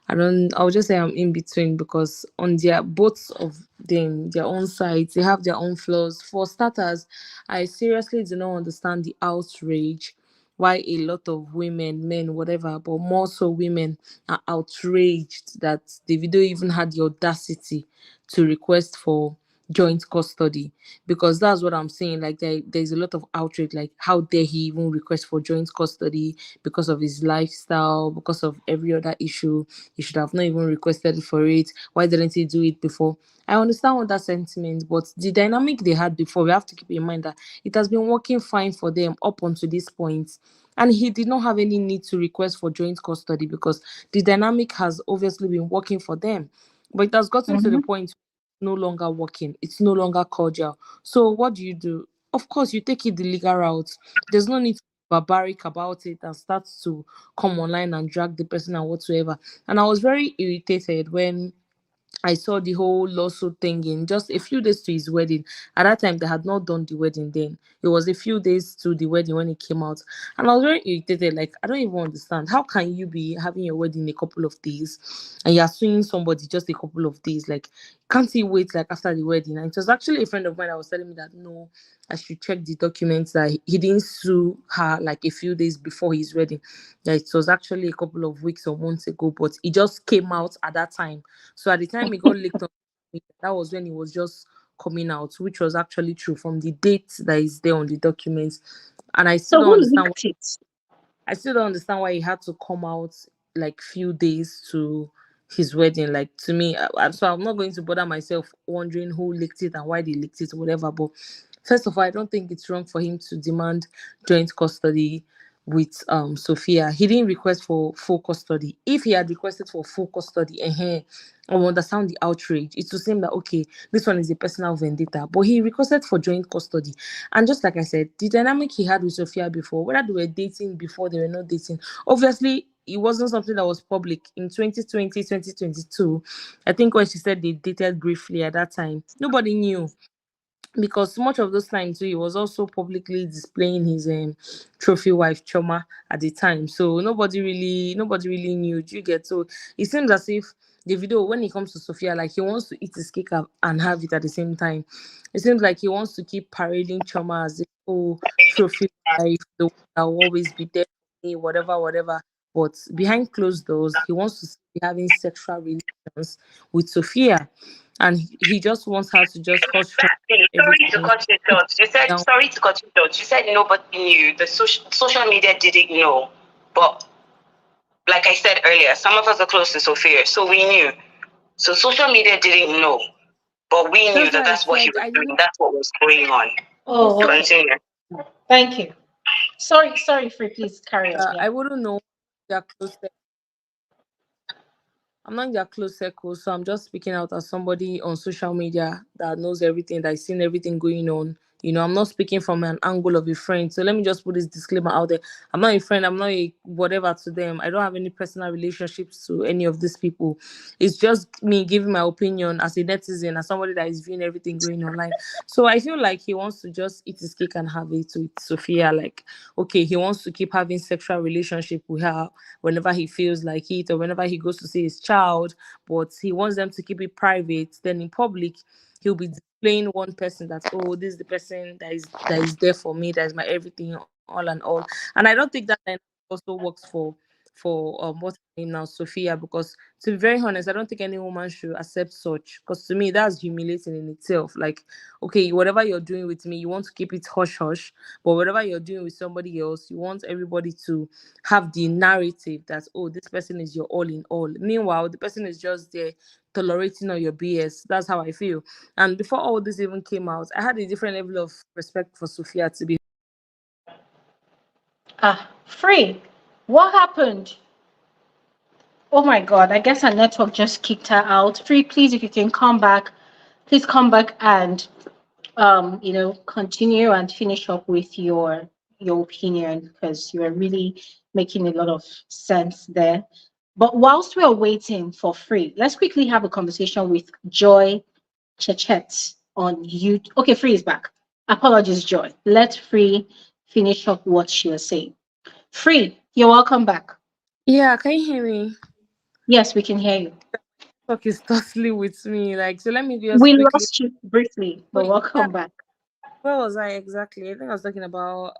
I'll just say I'm in between, because on their both of them, their own sides, they have their own flaws. For starters, I seriously do not understand the outrage why a lot of women, men, whatever, but more so women, are outraged that Davido even had the audacity to request for joint custody, because that's what I'm saying. Like, there's a lot of outrage, like, how dare he even request for joint custody, because of his lifestyle, because of every other issue. He should have not even requested for it. Why didn't he do it before? I understand all that sentiment, but the dynamic they had before, we have to keep in mind that it has been working fine for them up until this point. And he did not have any need to request for joint custody, because the dynamic has obviously been working for them. But it has gotten to the Mhm. point no longer working. It's no longer cordial. So what do? Of course, you take it the legal route. There's no need to be barbaric about it and start to come online and drag the person and whatsoever. And I was very irritated when I saw the whole lawsuit thing in just a few days to his wedding. At that time, they had not done the wedding then. It was a few days to the wedding when it came out. And I was very irritated. Like, I don't even understand. How can you be having your wedding in a couple of days and you're suing somebody just a couple of days? Like, can't he wait like after the wedding? And it was actually a friend of mine that was telling me that no, I should check the documents, that he didn't sue her like a few days before his wedding. That it was actually a couple of weeks or months ago, but it just came out at that time. So at the time it got leaked on media, that was when it was just coming out, which was actually true from the date that is there on the documents. And So who leaked it? I still don't understand why he had to come out like few days to his wedding. Like, to me, so I'm not going to bother myself wondering who leaked it and why they leaked it or whatever. But first of all, I don't think it's wrong for him to demand joint custody with Sophia. He didn't request for full custody. If he had requested for full custody, I will understand the outrage. It will seem that okay, this one is a personal vendetta. But he requested for joint custody. And just like I said, the dynamic he had with Sophia before, whether they were dating before, they were not dating, obviously it wasn't something that was public. In 2020, 2022, I think when she said they dated briefly at that time, nobody knew, because much of those times too, he was also publicly displaying his trophy wife Choma at the time. So nobody really knew. Do you get? So it seems as if the video, when it comes to Sophia, like, he wants to eat his cake and have it at the same time. It seems like he wants to keep parading Choma as the whole trophy wife, the one that will always be there for me, whatever, whatever. But behind closed doors, he wants to be having sexual relations with Sophia, and he just wants her to just hush her Sorry to everything, cut you put short. You said down. sorry to cut you short. You said nobody knew. The social media didn't know, but like I said earlier, some of us are close to Sophia, so we knew. So social media didn't know, but we knew That's that why I that's what he said was I doing. didn't. That's what was going on. Oh, Sophia, okay. Continue. Thank you. Sorry, Free, please carry on. Yeah. I wouldn't know their close. I'm not in their close circle, so I'm just speaking out as somebody on social media that knows everything, that's seen everything going on. I'm not speaking from an angle of a friend. So let me just put this disclaimer out there. I'm not a friend, I'm not a whatever to them. I don't have any personal relationships to any of these people. It's just me giving my opinion as a netizen, as somebody that is viewing everything going online. So I feel like he wants to just eat his cake and have it with Sophia. Like, okay, he wants to keep having sexual relationship with her whenever he feels like it, or whenever he goes to see his child, but he wants them to keep it private. Then in public, he'll be displaying one person that, oh, this is the person that is there for me, that is my everything, all and all. And I don't think that dynamic also works for what's her name now, Sophia, because to be very honest, I don't think any woman should accept such, because to me that's humiliating in itself. Like, okay, whatever you're doing with me, you want to keep it hush hush, but whatever you're doing with somebody else, you want everybody to have the narrative that, oh, this person is your all in all. Meanwhile, the person is just there tolerating all your BS. That's how I feel. And before all this even came out, I had a different level of respect for Sophia, to be. Free. What happened? Oh my God, I guess our network just kicked her out. Free, please, if you can come back, please come back and continue and finish up with your opinion, because you are really making a lot of sense there. But whilst we are waiting for Free, let's quickly have a conversation with Joy Chechet on YouTube. Okay, Free is back. Apologies, Joy. Let Free finish up what she was saying. Free, you're welcome back. Yeah, can you hear me? Yes, we can hear you. Talk is totally with me. Like, so let me just We quickly. lost you briefly, but Wait, yeah, welcome back. where was I exactly? I think I was talking about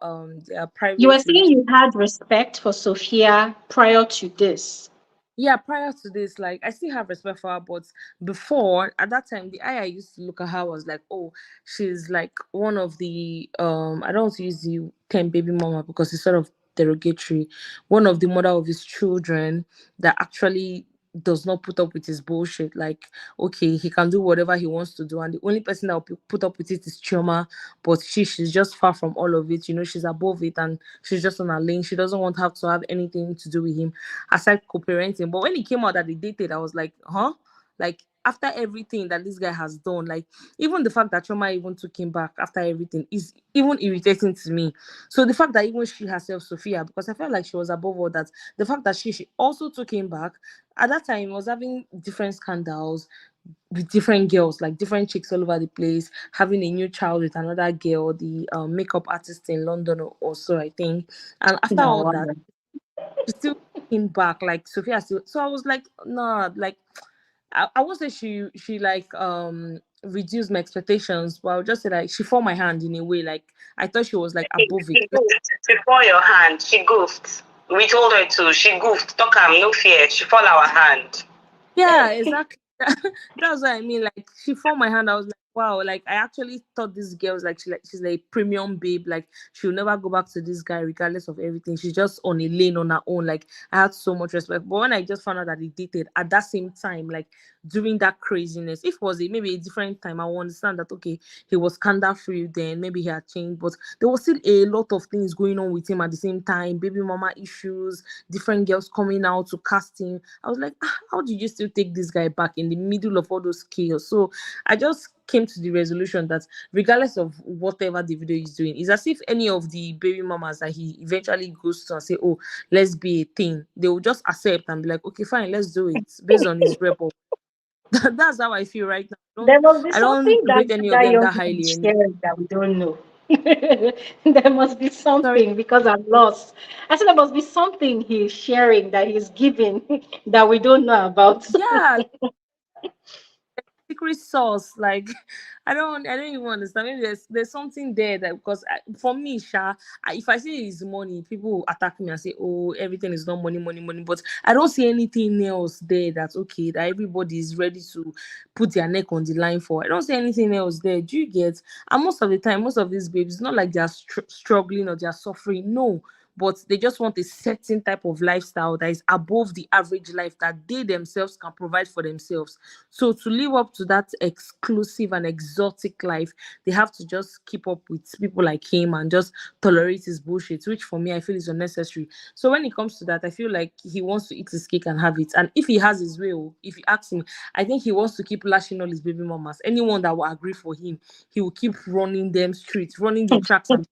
their You were private saying relationship. you had respect for Sophia prior to this. Yeah, prior to this, like I still have respect for her, but before at that time, the eye I used to look at her was like, oh, she's like one of the I don't want to use the term baby mama because it's sort of derogatory, one of the mother of his children that actually does not put up with his bullshit. Like, okay, he can do whatever he wants to do, and the only person that will put up with it is Chioma, but she's just far from all of it. You know, she's above it and she's just on her lane. She doesn't want to have anything to do with him aside co-parenting. But when it came out that they dated, I was like, huh? Like after everything that this guy has done, like even the fact that Choma even took him back after everything is even irritating to me. So the fact that even she herself, Sophia, because I felt like she was above all that, the fact that she also took him back at that time was having different scandals with different girls, like different chicks all over the place, having a new child with another girl, the makeup artist in London or so, I think. And after No all that, wonder. she still came back like Sophia still. So I was like, nah, like I won't say she like reduced my expectations, but I'll just say like she fought my hand in a way. Like I thought she was like above it. She goofed before your hand. She goofed. We told her to. She goofed. Talk am, no fear. She fall our hand. Yeah, exactly. That's what I mean. Like she fought my hand. I was like, wow. Like I actually thought this girl was like she's like premium babe. Like she'll never go back to this guy regardless of everything. She's just on a lane on her own. Like I had so much respect. But when I just found out that they dated at that same time, like during that craziness, if it was maybe a different time, I would understand that okay, he was scandal free then, maybe he had changed, but there was still a lot of things going on with him at the same time, baby mama issues, different girls coming out to cast him. I was like, how did you still take this guy back in the middle of all those chaos? So I just came to the resolution that regardless of whatever the video is doing, it's as if any of the baby mamas that he eventually goes to and say, oh, let's be a thing, they will just accept and be like, okay, fine, let's do it based on his rep. That's how I feel right now. There must be I don't something that rate any of that them young that man highly is anyway. sharing that we don't know. There must be Sorry. something because I'm lost. I said there must be something he's sharing that he's giving that we don't know about. Yeah, secret sauce. Like I don't even understand. Maybe there's something there that because for me, if I say it's money, people will attack me and say, oh, everything is not money, money, money. But I don't see anything else there that's okay that everybody is ready to put their neck on the line for. I don't see anything else there. Do you get? And most of the time, most of these babies, it's not like they're struggling or they're suffering. No, but they just want a certain type of lifestyle that is above the average life that they themselves can provide for themselves. So to live up to that exclusive and exotic life, they have to just keep up with people like him and just tolerate his bullshit, which for me I feel is unnecessary. So when it comes to that, I feel like he wants to eat his cake and have it. And if he has his way, if you ask him, I think he wants to keep lashing all his baby mamas. Anyone that will agree for him, he will keep running them streets, running the tracks and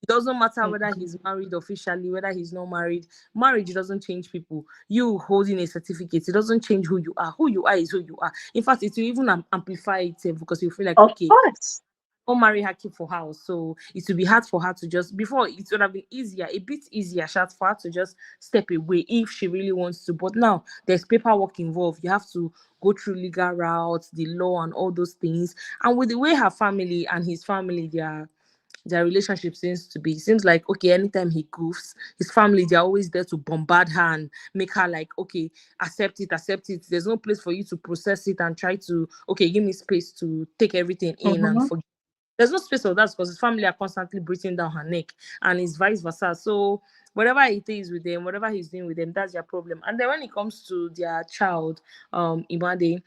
it doesn't matter whether he's married officially, whether he's not married. Marriage doesn't change people. You holding a certificate, it doesn't change who you are. Who you are is who you are. In fact, it will even amplify it because you feel like, Of okay, course. don't marry her, keep for house. So it will be hard for her to just, before it would have been easier, a bit easier, short for her to just step away if she really wants to. But now there's paperwork involved. You have to go through legal routes, the law, and all those things. And with the way her family and his family, their relationship seems like okay, anytime he goofs, his family, they're always there to bombard her and make her like, okay, accept it, there's no place for you to process it and try to, okay, give me space to take everything in and Mhm. forget. There's no space for that because his family are constantly breathing down her neck, and it's vice versa. So whatever it is with them, whatever he's doing with them, that's their problem. And then when it comes to their child, Imade,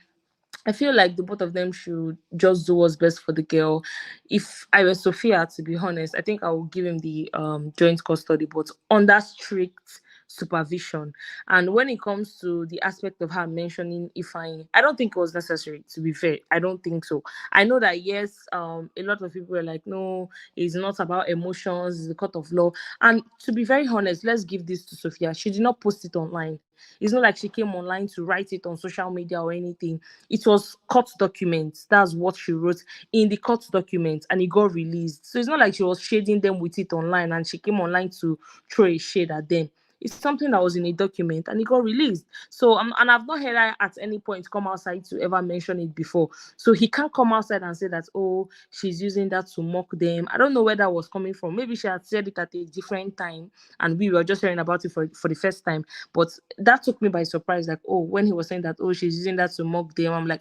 I feel like the both of them should just do what's best for the girl. If I were Sophia, to be honest, I think I would give him the joint custody, but under strict supervision. And when it comes to the aspect of her mentioning Ifeanyi, I don't think it was necessary, to be fair. I don't think so. I know that yes, a lot of people are like, no, it's not about emotions, it's the court of law. And to be very honest, let's give this to Sophia. She did not post it online. It's not like she came online to write it on social media or anything. It was court documents. That's what she wrote in the court documents, and it got released. So it's not like she was shading them with it online and she came online to throw a shade at them. It's something that was in a document and it got released. So and I've not heard her at any point come outside to ever mention it before. So he can't come outside and say that, oh, she's using that to mock them. I don't know where that was coming from. Maybe she had said it at a different time and we were just hearing about it for the first time. But that took me by surprise. Like, oh, when he was saying that, oh, she's using that to mock them, I'm like,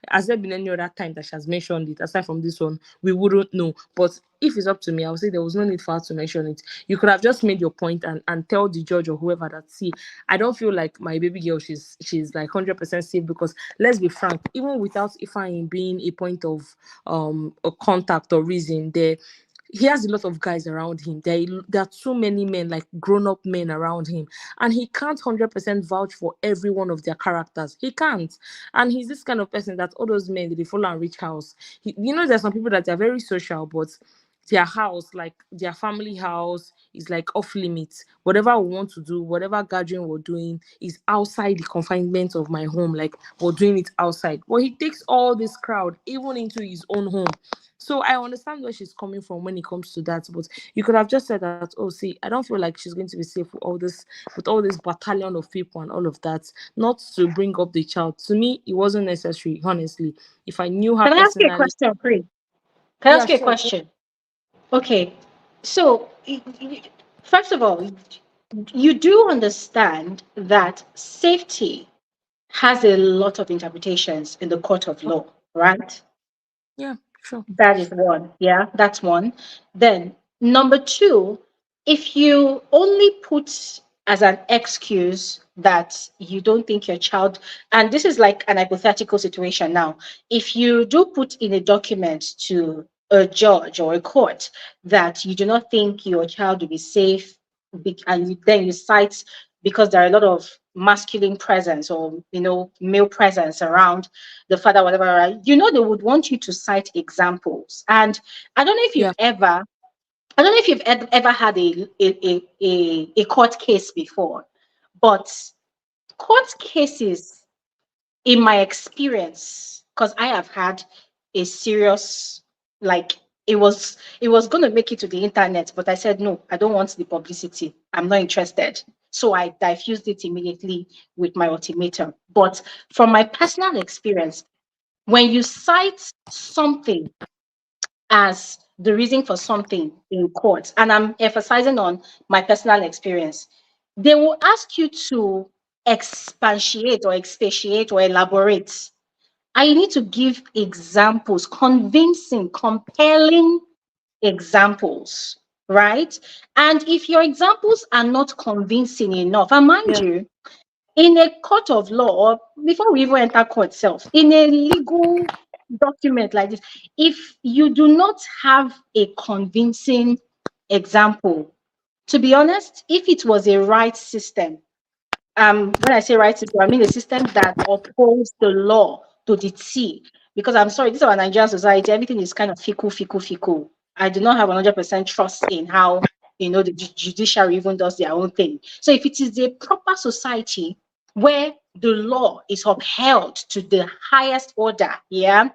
has there been any other time that she has mentioned it aside from this one? We wouldn't know. But if it's up to me, I would say there was no need for her to mention it. You could have just made your point and tell the judge or whoever that, see, I don't feel like my baby girl, she's like 100% safe, because let's be frank, even without Ifeanyi being a point of a contact or reason, he has a lot of guys around him. There are too many men, like grown-up men around him. And he can't 100% vouch for every one of their characters. He can't. And he's this kind of person that all those men, they follow and reach house. There's some people that are very social, but their house, like their family house, is like off limits. Whatever we want to do, whatever gathering we're doing is outside the confinement of my home. Like, we're doing it outside. But he takes all this crowd even into his own home. So I understand where she's coming from when it comes to that. But you could have just said that, oh, see, I don't feel like she's going to be safe with all this battalion of people and all of that. Not to bring up the child. To me, it wasn't necessary, honestly. If I knew her Can I ask you a personally. question, Pri? Can I Yeah, ask you a sure. question? Okay. So, first of all, you do understand that safety has a lot of interpretations in the court of law, right? Yeah, sure. That is one. Yeah, that's one. Then, number two, if you only put as an excuse that you don't think your child, and this is like an hypothetical situation now, if you do put in a document to a judge or a court that you do not think your child will be safe, and then you cite because there are a lot of masculine presence or male presence around the father, whatever, right? They would want you to cite examples. And I don't know if Yeah. you've ever, I don't know if you've ever had a court case before, but court cases, in my experience, because I have had a serious, like, it was going to make it to the internet, but I said no, I don't want the publicity, I'm not interested. So I diffused it immediately with my ultimatum. But from my personal experience, when you cite something as the reason for something in court, and I'm emphasizing on my personal experience, they will ask you to expatiate or expatiate or elaborate. I need to give examples, convincing, compelling examples, right? And if your examples are not convincing enough, and mind Yeah. you, in a court of law, or before we even enter court itself, in a legal document like this, if you do not have a convincing example, to be honest, if it was a right system, when I say right system, I mean a system that upholds the law to the T. Because I'm sorry, this is our Nigerian society. Everything is kind of fickle, fickle, fickle. I do not have 100% trust in how the judiciary even does their own thing. So if it is a proper society where the law is upheld to the highest order, yeah,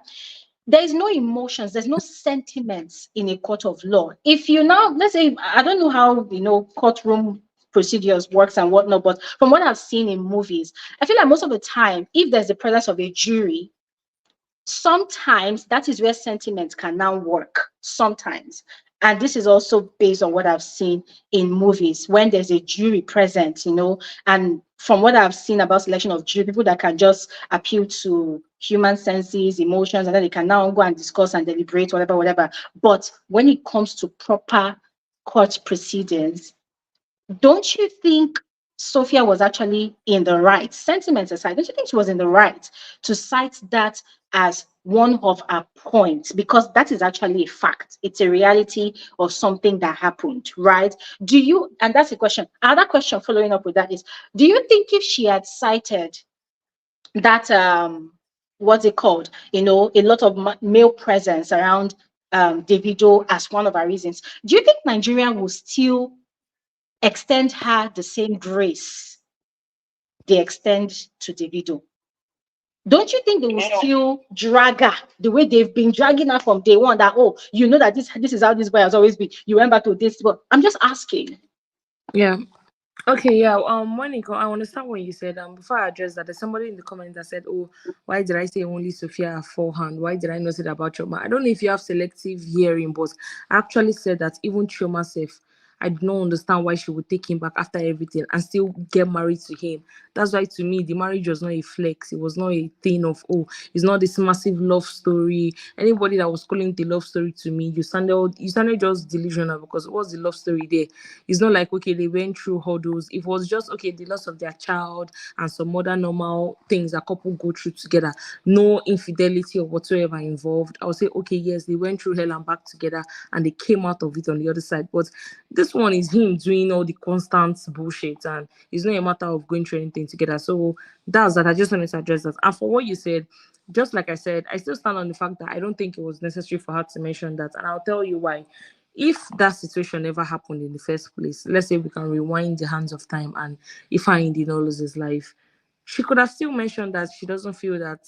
there is no emotions, there's no sentiments in a court of law. If you now, let's say, I don't know how courtroom procedures works and whatnot, but from what I've seen in movies, I feel like most of the time, if there's the presence of a jury, sometimes that is where sentiment can now work. Sometimes. And this is also based on what I've seen in movies when there's a jury present, and from what I've seen about selection of jury, people that can just appeal to human senses, emotions, and then they can now go and discuss and deliberate, whatever, whatever. But when it comes to proper court proceedings, don't you think Sophia was actually in the right. Sentiments aside, don't you think she was in the right to cite that as one of her points? Because that is actually a fact. It's a reality of something that happened, right? Do you, and that's a question. Another question following up with that is, do you think if she had cited that, what's it called? You know, a lot of male presence around Davido as one of our reasons, do you think Nigeria will still extend her the same grace they extend to Davido? Don't you think they will still drag her the way they've been dragging her from day one? That, oh, you know that this is how this boy has always been. You went back to this, but I'm just asking. Yeah. Okay, yeah. Monica, I understand what you said. Before I address that, there's somebody in the comments that said, "Oh, why did I say only Sophia forehand? Why did I not say that about Choma?" I don't know if you have selective hearing, but I actually said that even Choma self, I do not understand why she would take him back after everything and still get married to him. That's why, to me, the marriage was not a flex. It was not a thing of, oh, it's not this massive love story. Anybody that was calling the love story to me, you sounded just delusional, because what's the love story there? It's not like, okay, they went through hurdles. It was just, okay, the loss of their child and some other normal things a couple go through together. No infidelity or whatsoever involved. I would say, okay, yes, they went through hell and back together and they came out of it on the other side. But this one is him doing all the constant bullshit, and it's not a matter of going through anything together. So that's that. I just wanted to address that. And for what you said, just like I said, I still stand on the fact that I don't think it was necessary for her to mention that. And I'll tell you why. If that situation never happened in the first place, let's say we can rewind the hands of time and if I did not lose his life, she could have still mentioned that she doesn't feel that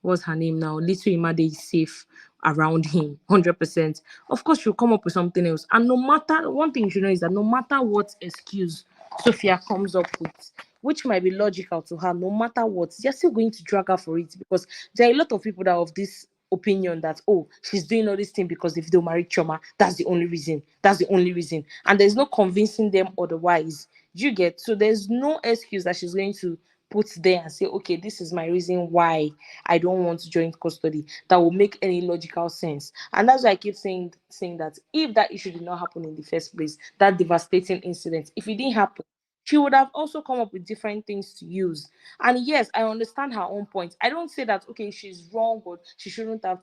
what's her name now, Little Imade, is safe around him 100%. Of course, she'll come up with something else. And no matter, one thing you should know is that no matter what excuse Sophia comes up with, which might be logical to her, no matter what, they're still going to drag her for it, because there are a lot of people that are of this opinion that, oh, she's doing all this thing because if they marry Choma, that's the only reason. That's the only reason. And there's no convincing them otherwise. Do you get? So there's no excuse that she's going to put there and say, okay, this is my reason why I don't want to join custody. That will make any logical sense. And that's why I keep saying that if that issue did not happen in the first place, that devastating incident, if it didn't happen, she would have also come up with different things to use. And yes, I understand her own point. I don't say that, okay, she's wrong or she shouldn't have.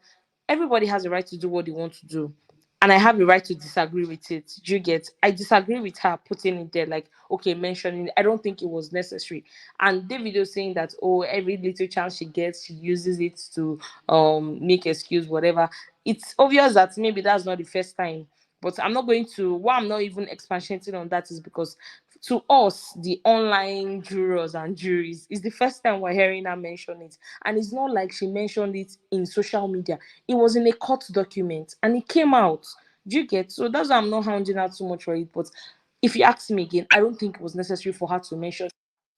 Everybody has a right to do what they want to do. And I have the right to disagree with it. Do you get? I disagree with her putting it there, like, okay, mentioning it. I don't think it was necessary. And Davido saying that, oh, every little chance she gets, she uses it to make excuse, whatever. It's obvious that maybe that's not the first time. But I'm not going to, why I'm not even expatiating on that is because to us, the online jurors and juries, it's the first time we're hearing her mention it. And it's not like she mentioned it in social media. It was in a court document and it came out. Do you get? So that's why I'm not hounding her too much for it. But if you ask me again, I don't think it was necessary for her to mention.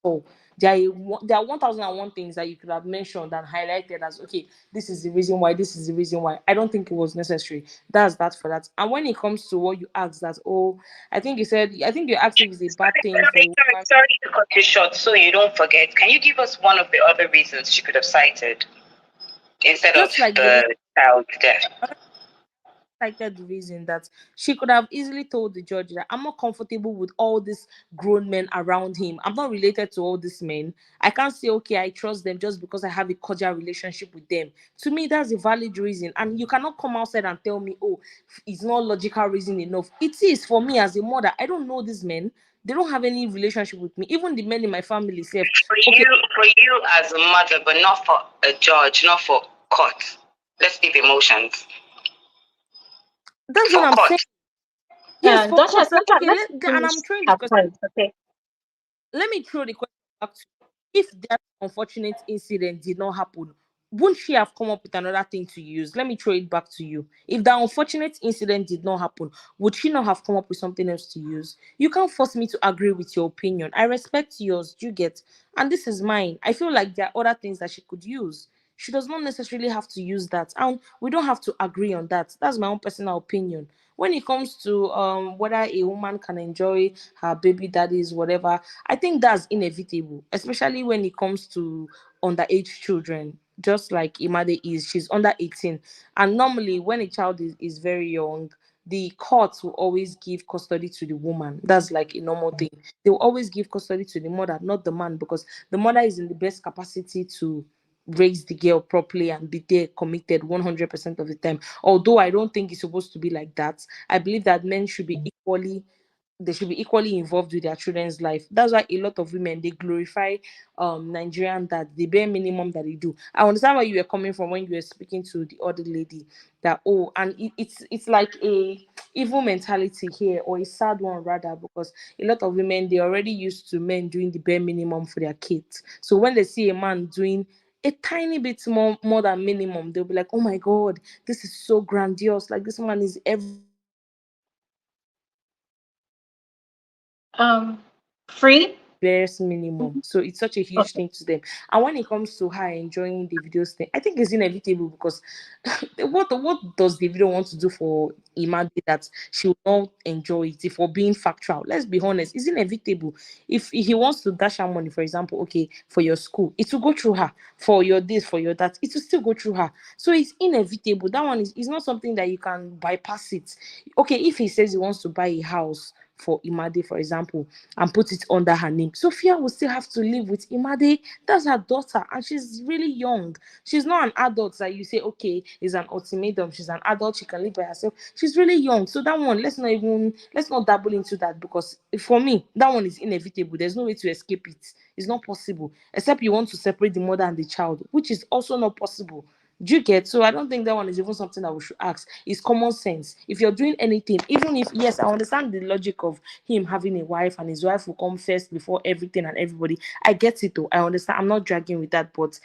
Oh, there are 1001 things that you could have mentioned and highlighted as, okay, this is the reason why, this is the reason why. I don't think it was necessary. That's that for that. And when it comes to what you asked, that, oh, I think you asked if it's a bad thing for a woman. Sorry to cut you short so you don't forget. Can you give us one of the other reasons she could have cited instead of Just like the child death? cited the reason that she could have easily told the judge that I'm not comfortable with all these grown men around him. I'm not related to all these men. I can't say, okay, I trust them just because I have a cordial relationship with them. To me, that's a valid reason. And you cannot come outside and tell me, oh, it's not logical reason enough. It is for me as a mother. I don't know these men. They don't have any relationship with me. Even the men in my family say, okay, For you as a mother, but not for a judge, not for court. Let's leave emotions. that's For what I'm court. saying. Yes, for Dasha, course. Okay, let's and finish I'm throwing this her question. point, okay? Let me throw the question back to you. If that unfortunate incident did not happen, wouldn't she have come up with another thing to use? Let me throw it back to you. If that unfortunate incident did not happen, would she not have come up with something else to use? You can't force me to agree with your opinion. I respect yours, you get, and this is mine. I feel like there are other things that she could use. She does not necessarily have to use that, and we don't have to agree on that. That's my own personal opinion. When it comes to whether a woman can enjoy her baby daddies, whatever, I think that's inevitable, especially when it comes to underage children. Just like Imade is, she's under 18. And normally, when a child is very young, the courts will always give custody to the woman. That's like a normal thing. They will always give custody to the mother, not the man, because the mother is in the best capacity to raise the girl properly and be there committed 100% of the time. Although I don't think it's supposed to be like that. I believe that men should be equally, they should be equally involved with their children's life. That's why a lot of women, they glorify Nigerian dad, the bare minimum that they do. I understand where you were coming from when you were speaking to the other lady, that and it's like a evil mentality here, or a sad one rather, because a lot of women, they already used to men doing the bare minimum for their kids. So when they see a man doing a tiny bit more than minimum, they'll be like, oh my god, this is so grandiose, like this man is everything to me. Free? Barest minimum. So it's such a huge Okay. thing to them. And when it comes to her enjoying the videos thing, I think it's inevitable, because what does the video want to do for Imadi that she will not enjoy it? If we're being factual, let's be honest, it's inevitable. If he wants to dash her money, for example, okay, for your school, it will go through her. For your this, for your that, it will still go through her. So it's inevitable. That one is not something that you can bypass it. Okay, if he says he wants to buy a house for Imade, for example, and put it under her name, Sophia will still have to live with Imade. That's her daughter, and she's really young. She's not an adult that you say, okay, is an ultimatum. She's an adult, she can live by herself. She's really young. So that one, let's not dabble into that, because for me, that one is inevitable. There's no way to escape it. It's not possible. Except you want to separate the mother and the child, which is also not possible. Do you get? So I don't think that one is even something that we should ask. It's common sense. If you're doing anything, even if, yes, I understand the logic of him having a wife and his wife will come first before everything and everybody. I get it though. I understand. I'm not dragging with that. But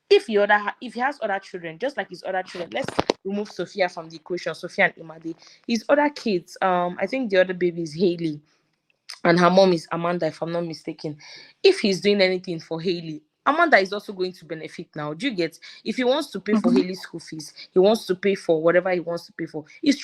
if he has other children, just like his other children, let's remove Sophia from the equation, Sophia and Imadi. His other kids, I think the other baby is Haley and her mom is Amanda, if I'm not mistaken. If he's doing anything for Haley, Amanda is also going to benefit now. Do you get? If he wants to pay for Mhm. Haley's school fees, he wants to pay for whatever he wants to pay for. It's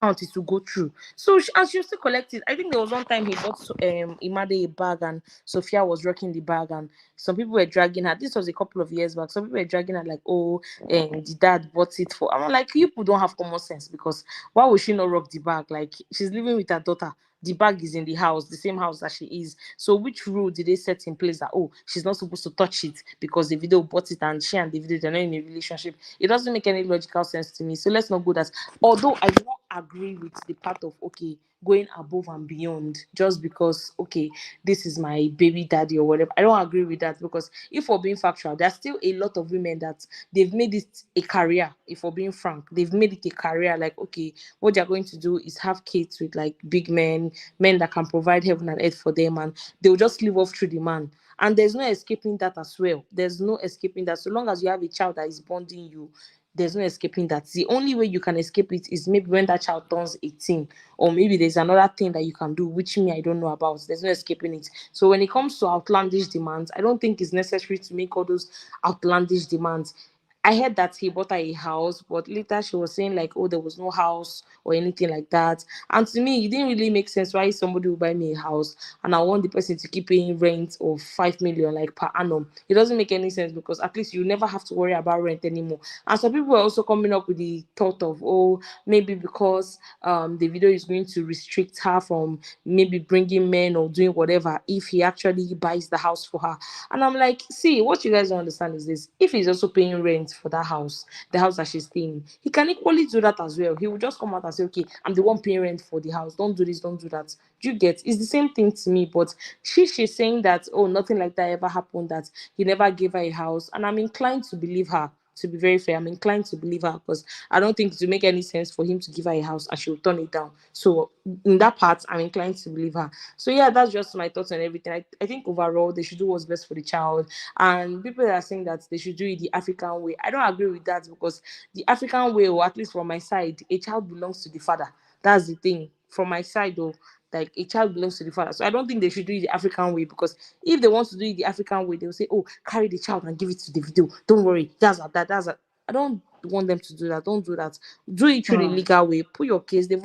account is to go through. So and she'll still collect it. I think there was one time he bought Imade a bag and Sophia was rocking the bag and some people were dragging her. This was a couple of years back. Some people were dragging her like, oh, the dad bought it for. I'm like, you people don't have common sense, because why would she not rock the bag? Like, she's living with her daughter. The bag is in the house, the same house that she is. So which rule did they set in place that, oh, she's not supposed to touch it because the video bought it and she and the video, they're not in a relationship? It doesn't make any logical sense to me. So let's not go that. Although I do not agree with the part of, okay, going above and beyond just because, okay, this is my baby daddy or whatever. I don't agree with that, because if we're being factual, there's still a lot of women that they've made it a career. If we're being frank, they've made it a career. Like, okay, what they're going to do is have kids with like big men that can provide heaven and earth for them, and they'll just live off through the man. And there's no escaping that as well. There's no escaping that. So long as you have a child that is bonding you, there's no escaping that. The only way you can escape it is maybe when that child turns 18, or maybe there's another thing that you can do, which me, I don't know about. There's no escaping it. So when it comes to outlandish demands, I don't think it's necessary to make all those outlandish demands. I heard that he bought her a house, but later she was saying like, oh, there was no house or anything like that. And to me, it didn't really make sense why somebody would buy me a house and I want the person to keep paying rent of 5 million like per annum. It doesn't make any sense, because at least you never have to worry about rent anymore. And some people are also coming up with the thought of, oh, maybe because the video is going to restrict her from maybe bringing men or doing whatever if he actually buys the house for her. And I'm like, see, what you guys don't understand is this: if he's also paying rent for that house, the house that she's staying in, he can equally do that as well. He will just come out and say, okay, I'm the one paying rent for the house. Don't do this, don't do that. Do you get? It's the same thing to me, but she's saying that, oh, nothing like that ever happened, that he never gave her a house. And I'm inclined to believe her. To be very fair, I'm inclined to believe her, because I don't think it will make any sense for him to give her a house and she'll turn it down. So in that part, I'm inclined to believe her. So yeah, that's just my thoughts on everything. I think overall they should do what's best for the child. And people that are saying that they should do it the African way, I don't agree with that, because the African way, or at least from my side, a child belongs to the father. That's the thing. From my side though, like a child belongs to the father. So I don't think they should do it the African way, because if they want to do it the African way, they'll say, oh, carry the child and give it to the video. Don't worry. I don't want them to do that. Don't do that. Do it through the Hmm. legal way. Put your case. They're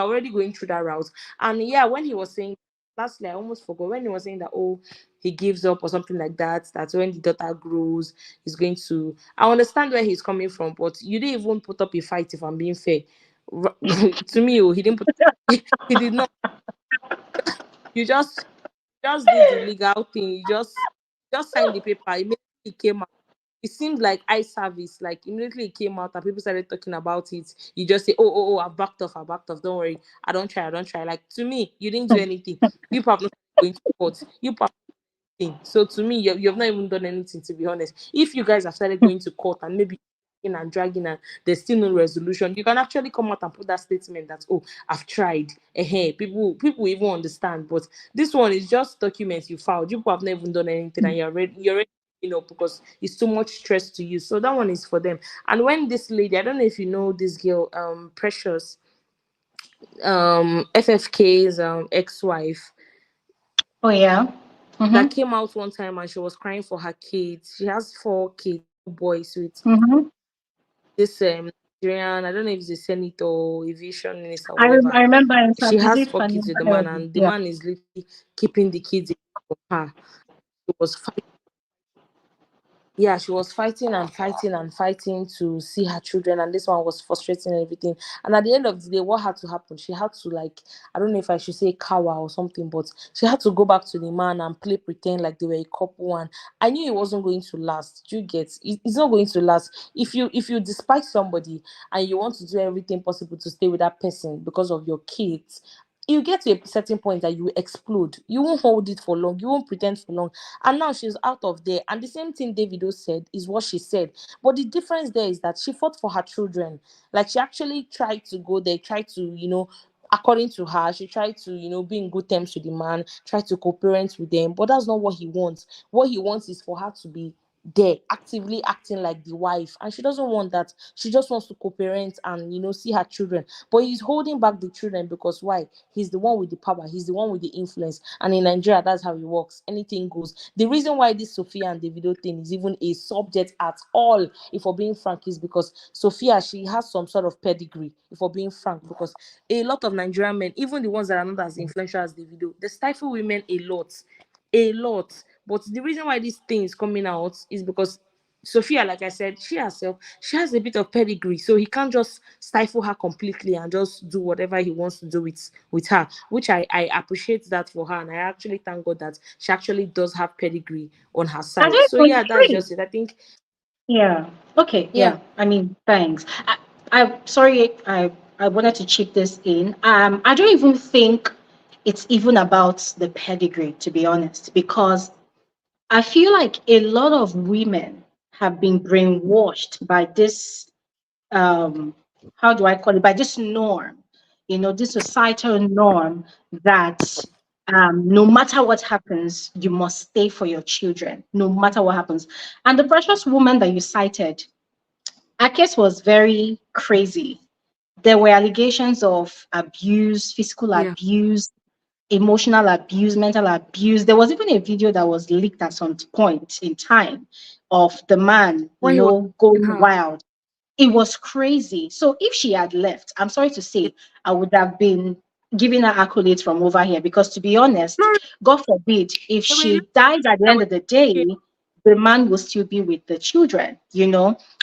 already going through that route. And yeah, when he was saying, lastly, I almost forgot, when he was saying that, oh, he gives up or something like that, that's when the daughter grows, he's going to, I understand where he's coming from, but you didn't even put up a fight, if I'm being fair. To me, he didn't put. He did not. You just did the legal thing. You just signed the paper. Immediately it came out. It seemed like eye service. Like immediately it came out and people started talking about it. You just say, oh, I've backed off. Don't worry. I don't try. Like to me, you didn't do anything. You have not going to court. You thing. So to me, you've not even done anything, to be honest. If you guys have started going to court and maybe dragging and there's still no resolution, you can actually come out and put that statement that, oh, I've tried. Hey, people even understand. But this one is just documents you filed. You have not even done anything and you're already because it's too much stress to you. So that one is for them. And when this lady, I don't know if you know this girl, Precious, FFK's ex-wife, Oh yeah. that came out one time and she was crying for her kids. She has 4 kids, boys with this Nigerian, I don't know if it's a senator or aviation minister or whatever. I remember in She is has it 4 funny? kids with the man, and the Yeah. man is literally keeping the kids from her. She was fighting. Yeah, she was fighting and fighting and fighting to see her children, and this one was frustrating and everything. And at the end of the day, what had to happen? She had to, like, I don't know if I should say cower or something, but she had to go back to the man and pretend like they were a couple. And I knew it wasn't going to last. Do you get? It's not going to last. If you despise somebody and you want to do everything possible to stay with that person because of your kids, you get to a certain point that you explode. You won't hold it for long. You won't pretend for long. And now she's out of there. And the same thing Davido said is what she said. But the difference there is that she fought for her children. Like she actually tried to go there, tried to, according to her, she tried to, be in good terms with the man, try to co-parent with them. But that's not what he wants. What he wants is for her to be there, actively acting like the wife. And she doesn't want that. She just wants to co-parent and, see her children. But he's holding back the children because why? He's the one with the power. He's the one with the influence. And in Nigeria, that's how it works. Anything goes. The reason why this Sophia and Davido thing is even a subject at all, if we're being frank, is because Sophia, she has some sort of pedigree, if we're being frank, because a lot of Nigerian men, even the ones that are not as influential as Davido, they stifle women a lot. A lot. But the reason why this thing is coming out is because Sophia, like I said, she herself, she has a bit of pedigree, so he can't just stifle her completely and just do whatever he wants to do with her, which I appreciate that for her, and I actually thank God that she actually does have pedigree on her I side. don't So know, yeah, it's that's free. just it. I think Yeah. Okay. yeah, Yeah. I mean, thanks. I sorry. I wanted to chip this in. I don't even think it's even about the pedigree, to be honest, because I feel like a lot of women have been brainwashed by this how do I call it, by this norm, this societal norm that no matter what happens, you must stay for your children, no matter what happens. And the precious woman that you cited, her case was very crazy. There were allegations of abuse, physical yeah. abuse, emotional abuse, mental abuse. There was even a video that was leaked at some point in time of the man, When he was in going her, wild. It was crazy. So if she had left, I'm sorry to say, I would have been giving her accolades from over here because, to be honest, no, God forbid, if they were she dies at the end of the day, the man will still be with the children.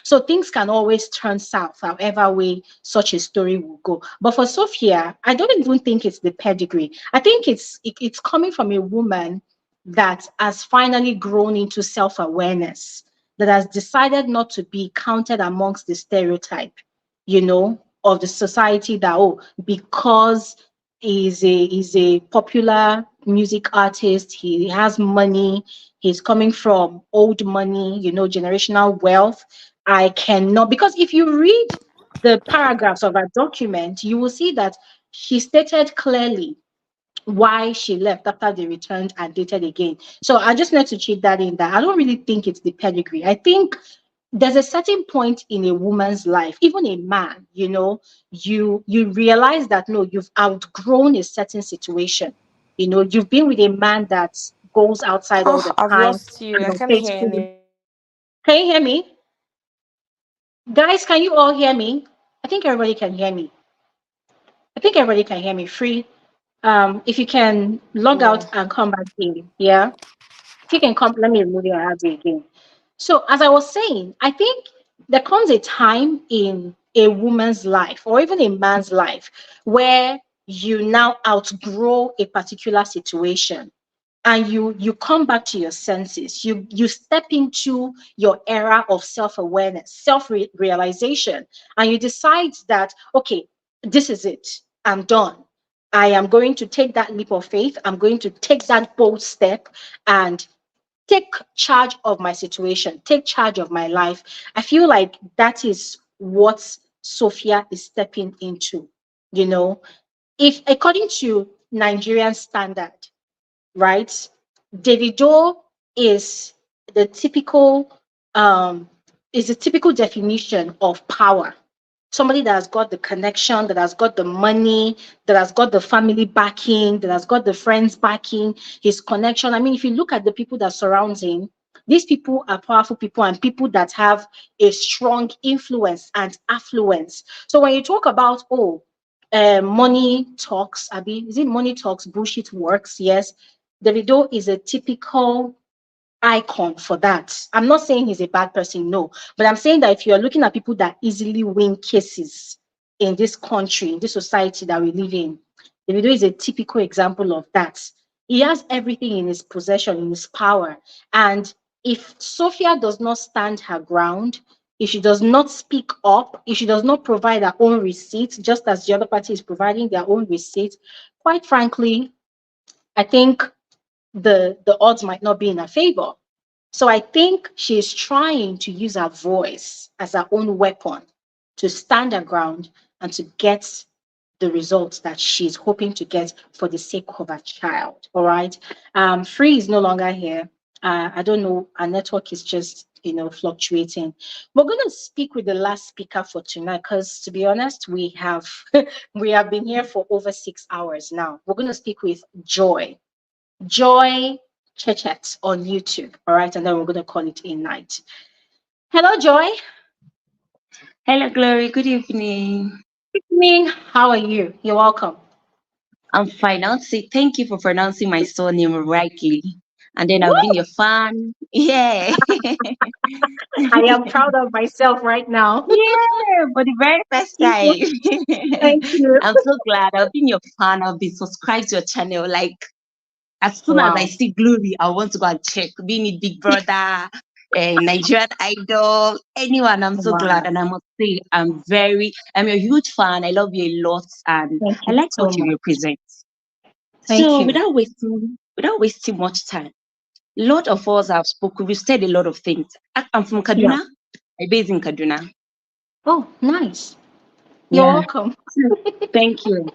So things can always turn south, however way such a story will go. But for Sophia, I don't even think it's the pedigree. I think it's coming from a woman that has finally grown into self-awareness, that has decided not to be counted amongst the stereotype, of the society that, oh, because he's a popular music artist, he has money, he's coming from old money, generational wealth. I cannot, because if you read the paragraphs of our document, you will see that she stated clearly why she left after they returned and dated again. So I just need to cheat that in, that I don't really think it's the pedigree. I think there's a certain point in a woman's life, even a man, you realize that no, you've outgrown a certain situation. You've been with a man that goes outside all oh, the I've time lost you. and I can't hear unfaithful. any. Can you hear me? Guys, can you all hear me? I think everybody can hear me. I think everybody can hear me. Free. If you can log out Yeah. and come back in, yeah. If you can come, let me remove your audio again. So as I was saying, I think there comes a time in a woman's life or even a man's life where you now outgrow a particular situation and you come back to your senses, you step into your era of self-awareness, self-realization, and you decide that, okay, this is it, I'm done, I am going to take that leap of faith, I'm going to take that bold step and take charge of my situation, take charge of my life. I feel like that is what Sophia is stepping into. You know, if according to Nigerian standard, right? Davido is the typical um is the typical definition of power. Somebody that has got the connection, that has got the money, that has got the family backing, that has got the friends backing, his connection. I mean, if you look at the people that surround him, these people are powerful people and people that have a strong influence and affluence. So when you talk about, money talks, Abby, is it money talks, bullshit works? Yes. Davido is a typical icon for that. I'm not saying he's a bad person, no, but I'm saying that if you're looking at people that easily win cases in this country, in this society that we live in, Davido is a typical example of that. He has everything in his possession, in his power. And if Sophia does not stand her ground, if she does not speak up, if she does not provide her own receipts, just as the other party is providing their own receipts, quite frankly, I think the odds might not be in her favor. So I think she's trying to use her voice as her own weapon to stand her ground and to get the results that she's hoping to get for the sake of her child. All right. Free is no longer here. I don't know. Our network is just fluctuating. We're going to speak with the last speaker for tonight because, to be honest, we have we have been here for over 6 hours now. We're going to speak with Joy Chechet on YouTube. All right, and then we're going to call it a night. Hello, Joy. Hello, Glory. Good evening. Good evening. How are you? You're welcome. I'm fine. I want to say thank you for pronouncing my surname rightly. And then I've been your fan. Yeah. I am proud of myself right now. Yeah, for the very first time. Thank you. I'm so glad. I've been your fan. I've been subscribed to your channel. Like, as soon as I Wow. see Glory, I want to go and check. Being it Big Brother, Nigerian Idol, anyone. I'm so glad. Wow. And I must say, I'm a huge fan. I love you a lot. And Thank I you like so what you much. represent. Thank So you. without wasting much time, a lot of us have spoken. We've said a lot of things. I'm from Yeah. Kaduna. I base in Kaduna. Oh, nice. You're Yeah. welcome. Thank you.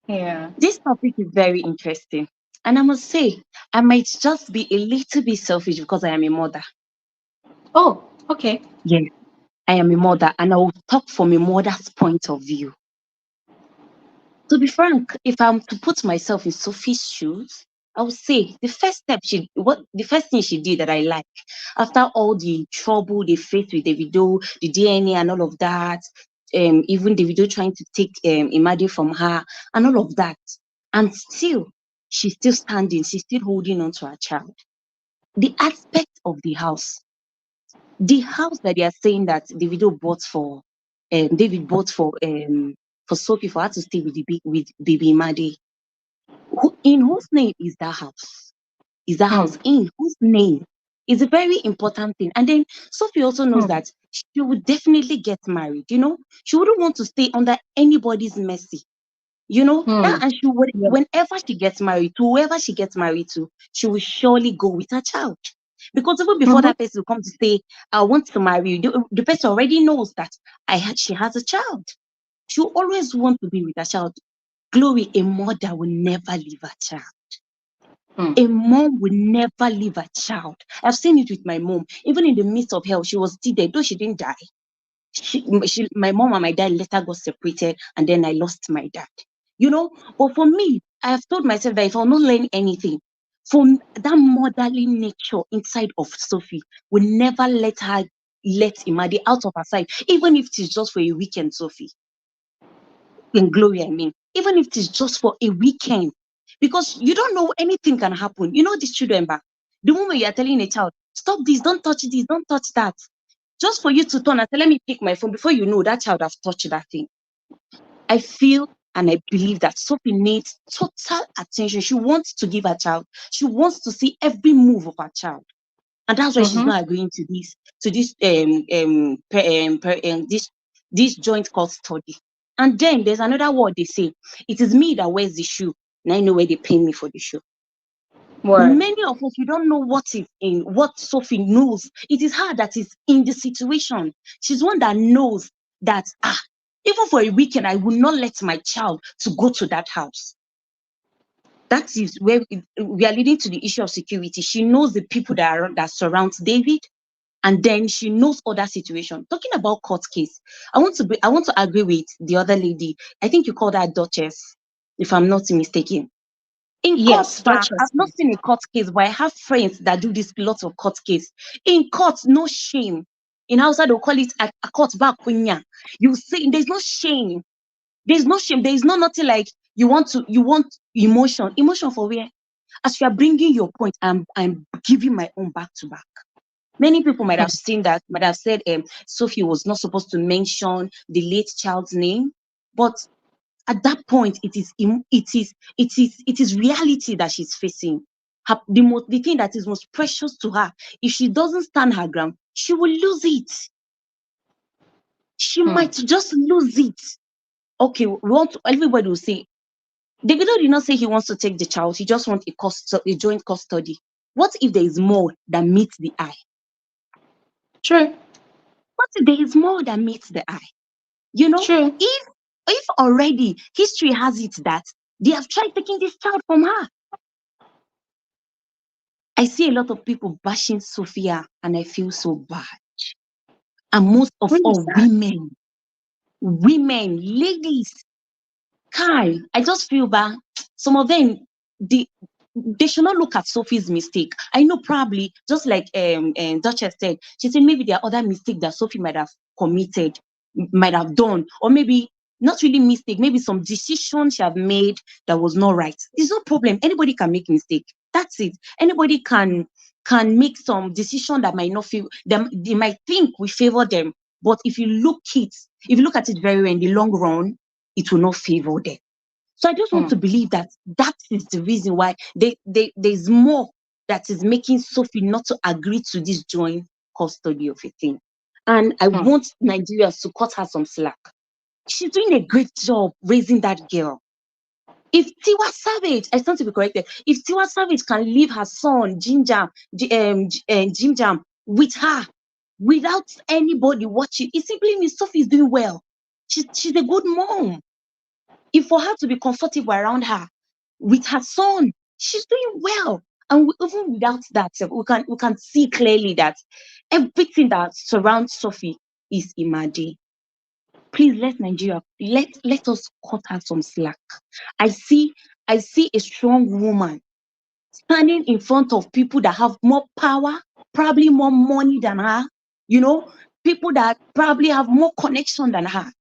Yeah. This topic is very interesting. And I must say, I might just be a little bit selfish because I am a mother. Oh, okay. Yes, I am a mother, and I will talk from a mother's point of view. To be frank, if I'm to put myself in Sophie's shoes, I would say the first thing she did that I like, after all the trouble they faced with Davido, the DNA and all of that, even Davido trying to take Imadi from her and all of that, and still she's still standing, she's still holding on to her child. The aspect of the house that they are saying that Davido bought for, David bought for Sophie for her to stay with baby Imadi. In whose name is that house? Is that Hmm. house in whose name? Is a very important thing. And then Sophie also knows Hmm. that she would definitely get married. She wouldn't want to stay under anybody's mercy. Hmm. That, and she would, Yeah. whenever she gets married to whoever she gets married to, she will surely go with her child. Because even before Mm-hmm. that person will come to say, I want to marry you, the person already knows that she has a child. She will always want to be with her child. Glory, a mother will never leave her child. Hmm. A mom will never leave her child. I've seen it with my mom. Even in the midst of hell, she was still there, though she didn't die. My mom and my dad later got separated, and then I lost my dad. But for me, I have told myself that if I'll not learn anything, from that motherly nature inside of Sophie, will never let Imadi out of her sight, even if it is just for a weekend, Sophie. In Glory, I mean, even if it is just for a weekend, because you don't know, anything can happen. These children back. The moment you are telling a child, stop this, don't touch that, Just for you to turn and say, let me pick my phone, before you know, that child has touched that thing. I feel and I believe that Sophie needs total attention. She wants to give her child. She wants to see every move of her child. And that's why she's not agreeing to this joint custody. And then there's another word they say. It is me that wears the shoe. And I know where they pay me for the shoe. Word. Many of us, we don't know what Sophie knows. It is her that is in the situation. She's one that knows that, even for a weekend, I will not let my child to go to that house. That is where we are leading to the issue of security. She knows the people that surround David, and then she knows other situations. Talking about court case, I want to agree with the other lady. I think you called her Duchess, if I'm not mistaken. In Yes, court, I've not seen a court case, but I have friends that do this lots of court case. In court, no shame. In Hausa, they'll call it a court back. You say there's no shame. There's no shame. There is nothing like you want emotion. Emotion for where? As you are bringing your point, I'm giving my own back to back. Many people might have seen that, might have said Sophie was not supposed to mention the late child's name, but at that point, it is reality that she's facing. The thing that is most precious to her, if she doesn't stand her ground, she will lose it. She might just lose it. Okay, everybody will say, Davido did not say he wants to take the child. He just wants a joint custody. What if there is more that meets the eye? True. What if there is more that meets the eye? You know, True. If already history has it that they have tried taking this child from her. I see a lot of people bashing Sophia, and I feel so bad. And most of all, women, ladies, Kai, I just feel bad. Some of them, they should not look at Sophie's mistake. I know probably, just like Duchess said, she said maybe there are other mistakes that Sophie might have committed, might have done, or maybe not really mistake, maybe some decision she have made that was not right. There's no problem. Anybody can make mistake. That's it. Anybody can make some decision that might not feel them. They might think we favor them, but if you look at it very well in the long run, it will not favor them. So I just want to believe that is the reason why there's more that is making Sophie not to agree to this joint custody of a thing. And I want Nigerians to cut her some slack. She's doing a great job raising that girl. If Tiwa Savage, I stand to be corrected, if Tiwa Savage can leave her son, Jim Jam, with her without anybody watching, it simply means Sophie is doing well. She's a good mom. If for her to be comfortable around her with her son, she's doing well. And even without that, we can see clearly that everything that surrounds Sophie is Imadi. Please let Nigeria, let us cut her some slack. I see a strong woman standing in front of people that have more power, probably more money than her, people that probably have more connection than her,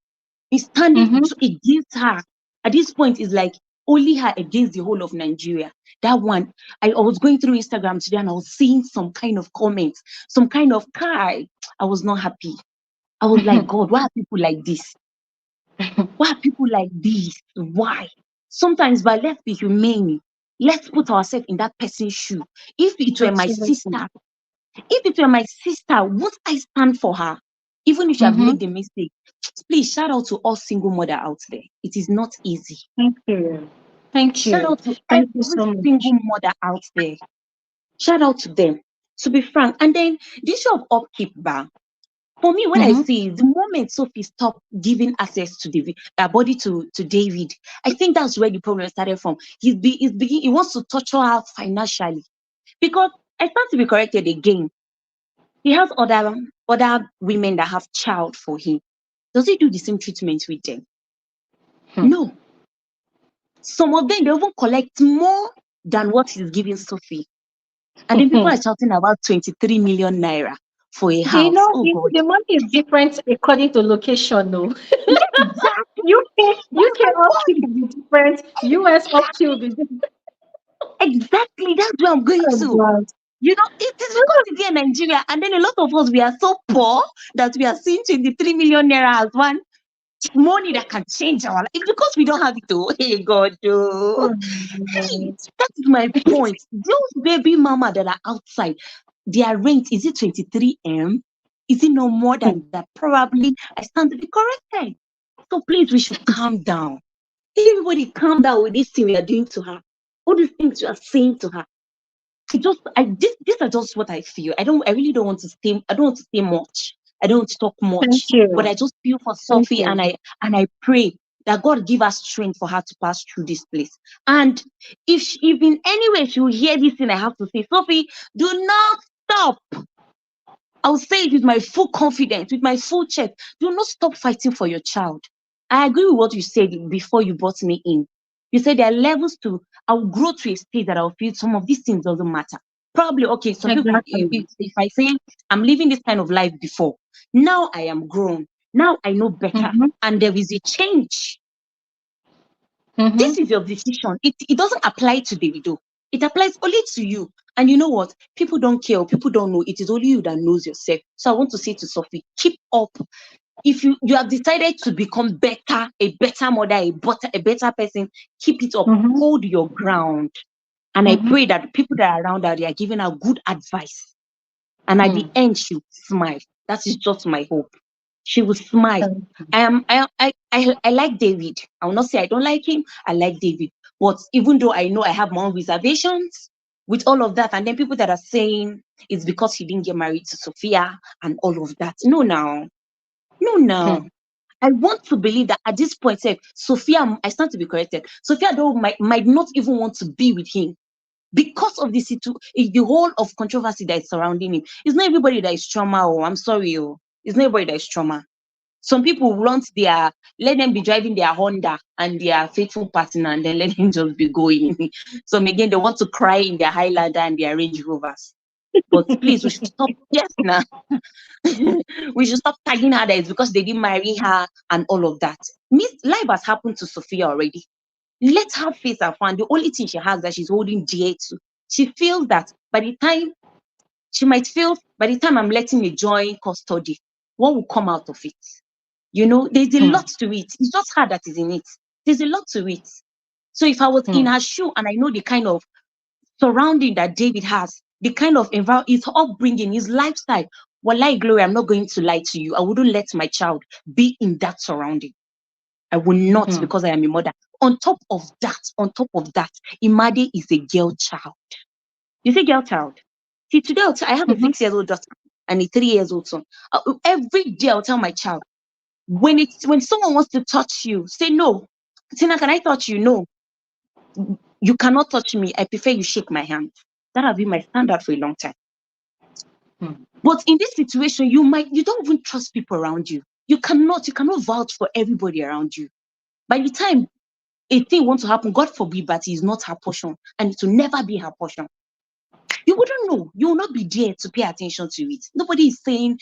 is standing against her. At this point, it's like only her against the whole of Nigeria. That one, I was going through Instagram today and I was seeing some kind of comments, some kind of cry. I was not happy. I was like, God, why are people like this? Why are people like this? Why? Sometimes, but let's be humane. Let's put ourselves in that person's shoe. If it were my sister, would I stand for her? Even if you have made the mistake, please shout out to all single mother out there. It is not easy. Thank you. Thank you. Shout out to every single mother out there. Shout out to them. To be frank, and then the issue of upkeep, for me, when I see the moment Sophie stopped giving access to the body to David, I think that's where the problem started from. He wants to torture her financially, because I stand to be corrected again. He has other women that have child for him. Does he do the same treatment with them? No. Some of them, they even collect more than what he's giving Sophie. And then people are shouting about 23 million naira for a house. The money is different according to location, no? Exactly. UK upkeep will be different. US upkeep will be different. Exactly. That's where I'm going to. God. You know, it is because it's here in Nigeria, and then a lot of us, we are so poor that we are seeing 23 million naira as one money that can change our life. It's because we don't have it. Oh, hey God, oh. Hey, that is my point. Those baby mama that are outside, their rent, is it 23M? Is it no more than that? Probably I stand to be corrected. So please, we should calm down. Everybody calm down with this thing we are doing to her. All these things you are saying to her. These are just what I feel. I really don't want to say, I don't want to say much. I don't want to talk much. Thank you. But I just feel for Thank Sophie, you. and I pray that God give us strength for her to pass through this place. And if in any way she will hear this thing I have to say, Sophie, do not stop. I'll say it with my full confidence, with my full chest. Do not stop fighting for your child. I agree with what you said before you brought me in. You said there are levels to, I'll grow to a state that I'll feel some of these things doesn't matter. Probably, okay, some people, if I say I'm living this kind of life before, now I am grown. Now I know better. And there is a change. This is your decision. It doesn't apply to Davido. It applies only to you. And you know what? People don't care. People don't know. It is only you that knows yourself. So I want to say to Sophie, keep up. If you have decided to become better, a better mother, a better person, keep it up. Hold your ground. And I pray that the people that are around her, they are giving her good advice. And at the end, she will smile. That is just my hope. She will smile. I like David. I will not say I don't like him. I like David. But even though I know I have my own reservations with all of that, and then people that are saying it's because he didn't get married to Sophia and all of that. No, now. I want to believe that at this point, Sophia, I stand to be corrected. Sophia though might not even want to be with him because of the whole of controversy that is surrounding him. It's not everybody that is trauma. Oh, I'm sorry. Oh, it's not everybody that is trauma. Some people let them be driving their Honda and their faithful partner, and then let them just be going. Some again, they want to cry in their Highlander and their Range Rovers. But please, we should stop. Yes, now. We should stop tagging her that it's because they didn't marry her and all of that. Life has happened to Sophia already. Let her face her fun. The only thing she has that she's holding dear to. She feels that by the time I'm letting me join custody, what will come out of it? You know, there's a lot to it. It's just her that is in it. There's a lot to it. So if I was in her shoe and I know the kind of surrounding that David has, the kind of environment, his upbringing, his lifestyle, Wallahi Glory, I'm not going to lie to you. I wouldn't let my child be in that surrounding. I will not, because I am a mother. On top of that, Imade is a girl child. You say girl child? See, today I have a 6-year-old daughter and a 3-year-old son. Every day I'll tell my child, when someone wants to touch you, say no. Tina, can I touch you? No. You cannot touch me. I prefer you shake my hand. That has been my standard for a long time. But in this situation, you don't even trust people around you. You cannot vouch for everybody around you. By the time a thing wants to happen, God forbid, but it's not her portion, and it will never be her portion. You wouldn't know. You will not be there to pay attention to it. Nobody is saying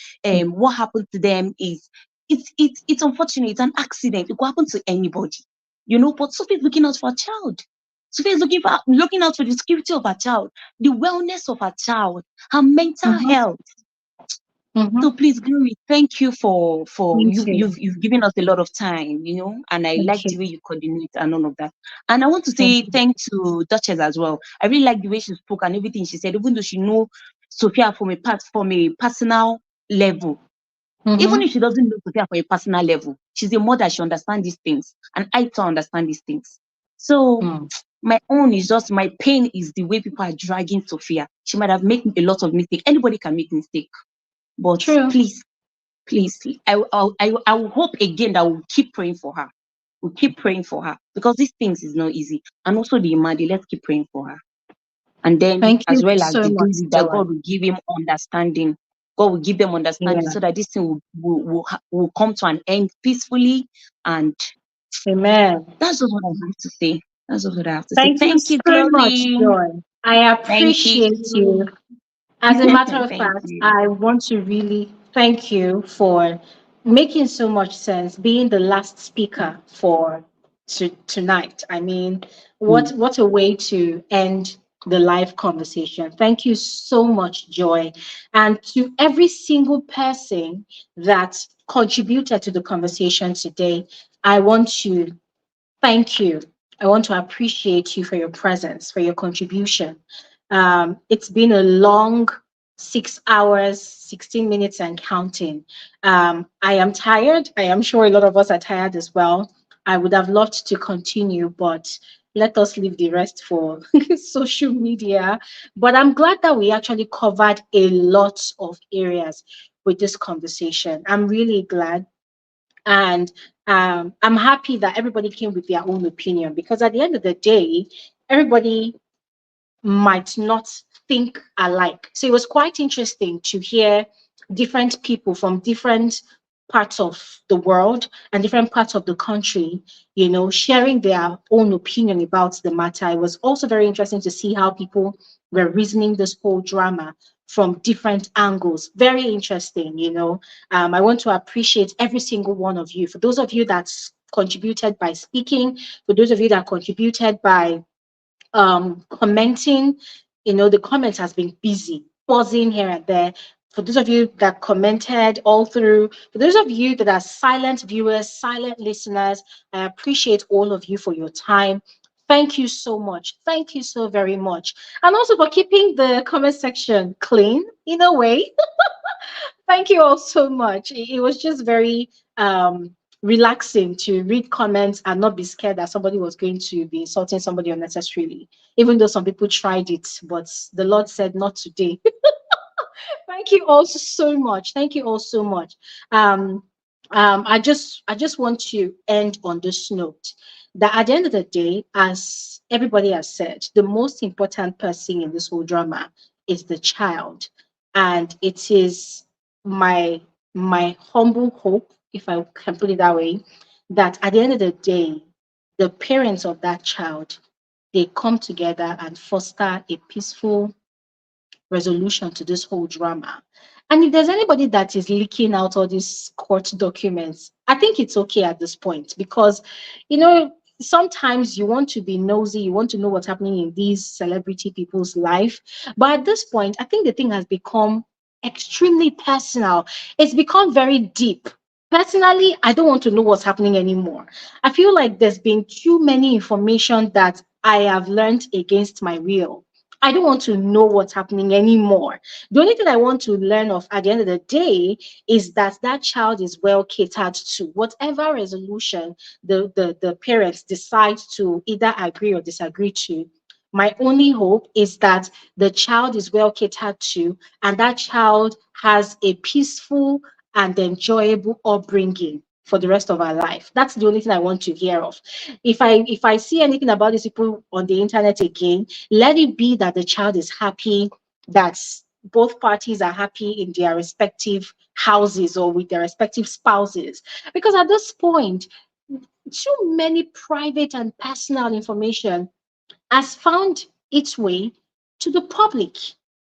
what happened to them is it's unfortunate. It's an accident. It could happen to anybody, you know. But Sophie is looking out for a child. Sophie is looking out for the security of her child, the wellness of her child, her mental health. So please, Glory, thank you for you've given us a lot of time, you know, and I like the way you coordinate and all of that. And I want to say thanks to Duchess as well. I really like the way she spoke and everything she said, even though she know Sophia from a personal level. Even if she doesn't know Sophia from a personal level, she's a mother, she understands these things, and I too understand these things. So my pain is the way people are dragging Sophia. She might have made a lot of mistakes. Anybody can make mistake. But please, I will hope again that we'll keep praying for her. We'll keep praying for her because these things is not easy. And also the Imadi, let's keep praying for her. And then as well as the David, that God will give him understanding. God will give them understanding so that this thing will come to an end peacefully. And Amen. That's just what I have to say. That's just what I have to Thank say. you Thank you, so much, Glory. Joy. I appreciate you. As a matter of Thank fact, you. I want to really thank you for making so much sense, being the last speaker for tonight. I mean, what a way to end the live conversation. Thank you so much, Joy. And to every single person that contributed to the conversation today, I want to thank you. I want to appreciate you for your presence, for your contribution. It's been a long 6 hours, 16 minutes and counting. I am tired. I am sure a lot of us are tired as well. I would have loved to continue, but let us leave the rest for social media. But I'm glad that we actually covered a lot of areas with this conversation. I'm really glad. And I'm happy that everybody came with their own opinion, because at the end of the day, everybody might not think alike. So it was quite interesting to hear different people from different parts of the world and different parts of the country, sharing their own opinion about the matter. It was also very interesting to see how people were reasoning this whole drama from different angles. Very interesting. I want to appreciate every single one of you. For those of you that contributed by speaking, for those of you that contributed by commenting, the comments has been busy, pausing here and there. For those of you that commented all through, for those of you that are silent viewers, silent listeners, I appreciate all of you for your time. Thank you so much. Thank you so very much. And also for keeping the comment section clean in a way. Thank you all so much. It was just very relaxing to read comments and not be scared that somebody was going to be insulting somebody unnecessarily, even though some people tried it, but the Lord said not today. Thank you all so much. Thank you all so much. I just want to end on this note that at the end of the day, as everybody has said, the most important person in this whole drama is the child, and it is my my humble hope, if I can put it that way, that at the end of the day, the parents of that child, they come together and foster a peaceful resolution to this whole drama. And if there's anybody that is leaking out all these court documents, I think it's okay at this point, because, sometimes you want to be nosy, you want to know what's happening in these celebrity people's life. But at this point, I think the thing has become extremely personal. It's become very deep. Personally, I don't want to know what's happening anymore. I feel like there's been too many information that I have learned against my will. I don't want to know what's happening anymore. The only thing I want to learn of at the end of the day is that that child is well catered to. Whatever resolution the parents decide to either agree or disagree to, my only hope is that the child is well catered to, and that child has a peaceful and enjoyable upbringing for the rest of our life. That's the only thing I want to hear of. If I see anything about these people on the internet again, let it be that the child is happy, that both parties are happy in their respective houses or with their respective spouses. Because at this point, too many private and personal information has found its way to the public.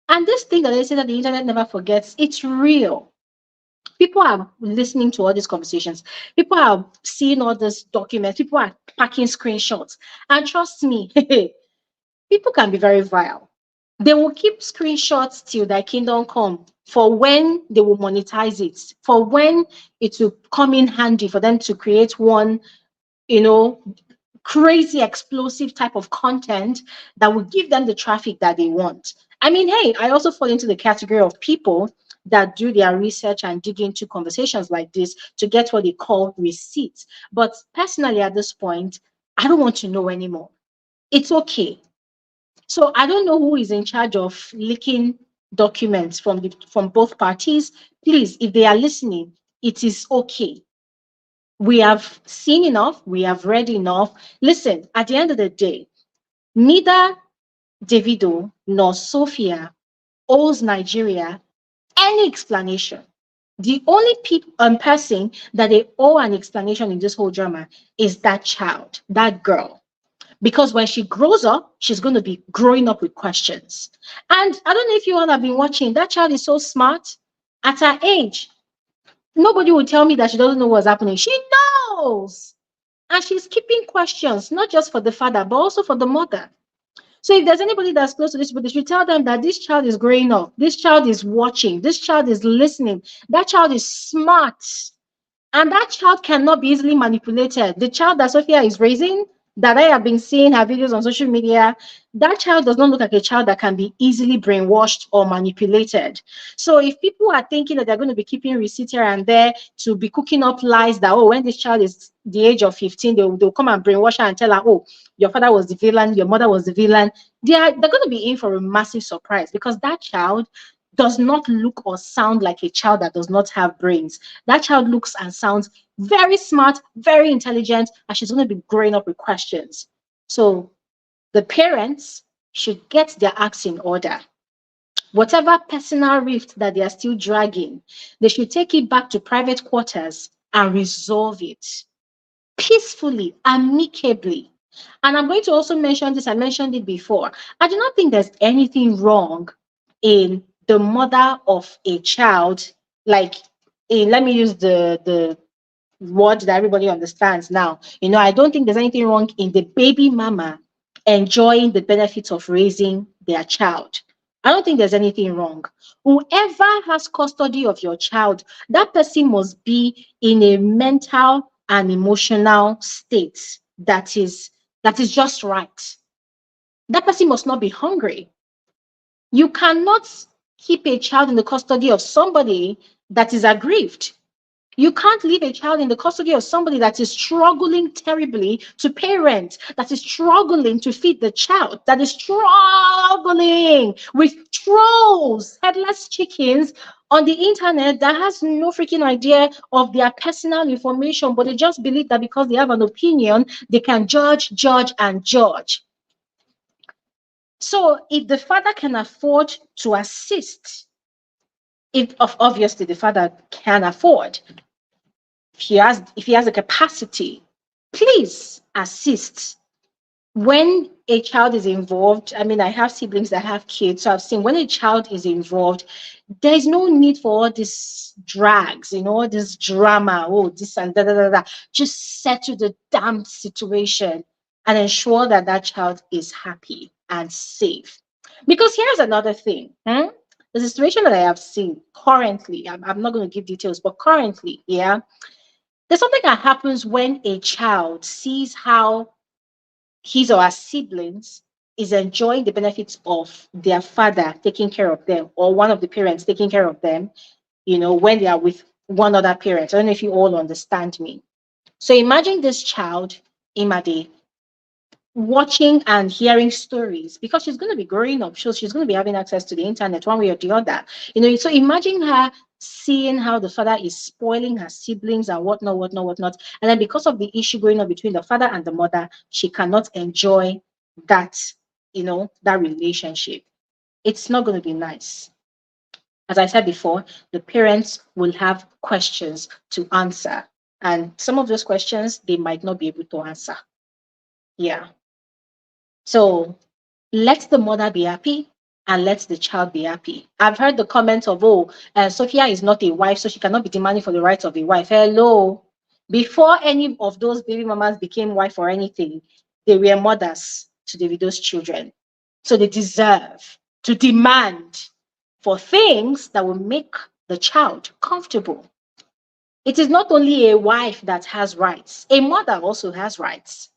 And this thing that they say that the internet never forgets, it's real. People are listening to all these conversations. People are seeing all these documents. People are packing screenshots. And trust me, people can be very vile. They will keep screenshots till their kingdom come, for when they will monetize it, for when it will come in handy for them to create one, you know, crazy explosive type of content that will give them the traffic that they want. I mean, hey, I also fall into the category of people that do their research and dig into conversations like this to get what they call receipts. But personally, at this point, I don't want to know anymore. It's okay. So I don't know who is in charge of leaking documents from both parties. Please, if they are listening, it is okay. We have seen enough, we have read enough. Listen, at the end of the day, neither Davido nor Sophia owes Nigeria any explanation. The only person that they owe an explanation in this whole drama is that child, that girl. Because when she grows up, she's going to be growing up with questions. And I don't know if you all have been watching, that child is so smart. At her age, nobody will tell me that she doesn't know what's happening. She knows. And she's keeping questions, not just for the father, but also for the mother. So if there's anybody that's close to this people, they should tell them that this child is growing up, this child is watching, this child is listening, that child is smart. And that child cannot be easily manipulated. The child that Sophia is raising, that I have been seeing her videos on social media, that child does not look like a child that can be easily brainwashed or manipulated. So if people are thinking that they're going to be keeping receipts here and there to be cooking up lies that, oh, when this child is the age of 15, they'll come and brainwash her and tell her, oh, your father was the villain, your mother was the villain. They're going to be in for a massive surprise, because that child does not look or sound like a child that does not have brains. That child looks and sounds very smart, very intelligent, and she's going to be growing up with questions. So the parents should get their acts in order. Whatever personal rift that they are still dragging, they should take it back to private quarters and resolve it peacefully, amicably. And I'm going to also mention this, I mentioned it before. I do not think there's anything wrong in the mother of a child, like, let me use the word that everybody understands now. I don't think there's anything wrong in the baby mama enjoying the benefits of raising their child. I don't think there's anything wrong. Whoever has custody of your child, that person must be in a mental and emotional state that is just right. That person must not be hungry. You cannot keep a child in the custody of somebody that is aggrieved. You can't leave a child in the custody of somebody that is struggling terribly to pay rent, that is struggling to feed the child, that is struggling with trolls, headless chickens on the internet that has no freaking idea of their personal information, but they just believe that because they have an opinion, they can judge, and judge. So if the father can afford to assist, if obviously the father can afford, if he has a capacity, please assist. When a child is involved, I mean, I have siblings that have kids, so I've seen when a child is involved, there's no need for all these drags, all this drama, oh, this and da da da da. Just settle the damn situation and ensure that that child is happy and safe. Because here's another thing. The situation that I have seen currently, I'm not going to give details, but currently, yeah, there's something that happens when a child sees how his or her siblings is enjoying the benefits of their father taking care of them, or one of the parents taking care of them, when they are with one other parent. I don't know if you all understand me. So imagine this child, Imade, watching and hearing stories, because she's going to be growing up, so she's going to be having access to the internet one way or the other. So imagine her seeing how the father is spoiling her siblings and whatnot. And then because of the issue going on between the father and the mother, she cannot enjoy that, that relationship. It's not going to be nice. As I said before, the parents will have questions to answer. And some of those questions, they might not be able to answer. Yeah. So let the mother be happy and let the child be happy. I've heard the comments of, oh, Sophia is not a wife, so she cannot be demanding for the rights of a wife. Hello. Before any of those baby mamas became wife or anything, they were mothers to Davido's children. So they deserve to demand for things that will make the child comfortable. It is not only a wife that has rights, a mother also has rights.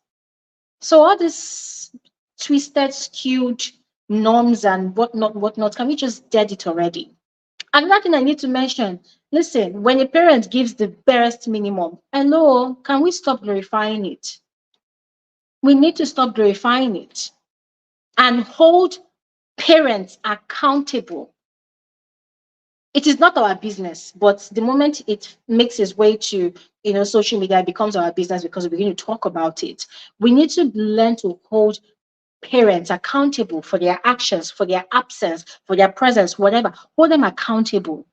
So all this twisted, skewed norms and whatnot, can we just dead it already? Another thing I need to mention, listen, when a parent gives the barest minimum, hello, can we stop glorifying it? We need to stop glorifying it and hold parents accountable. It is not our business, but the moment it makes its way to social media, it becomes our business because we begin to talk about it. We need to learn to hold parents accountable for their actions, for their absence, for their presence, whatever. Hold them accountable.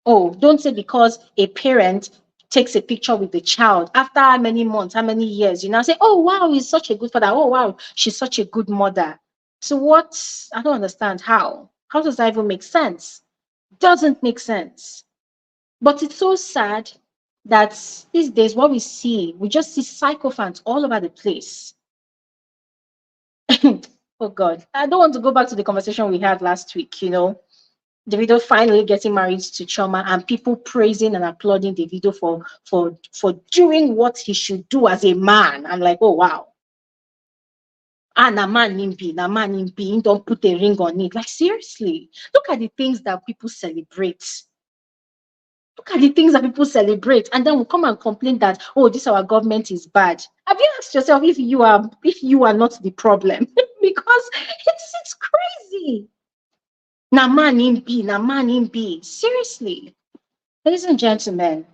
Oh, don't say because a parent takes a picture with the child after how many months, how many years, say, oh, wow, he's such a good father. Oh, wow, she's such a good mother. So what? I don't understand how. How does that even make sense? Doesn't make sense. But it's so sad that these days what we see, we just see sycophants all over the place. Oh God, I don't want to go back to the conversation we had last week. Davido finally getting married to Choma, and people praising and applauding Davido for doing what he should do as a man. I'm like, oh wow. And a man in be, na man in be, don't put a ring on it. Like seriously, look at the things that people celebrate. Look at the things that people celebrate, and then we'll come and complain that, oh, this our government is bad. Have you asked yourself if you are not the problem? Because it's crazy. Na man in be, na man in be. Seriously, ladies and gentlemen,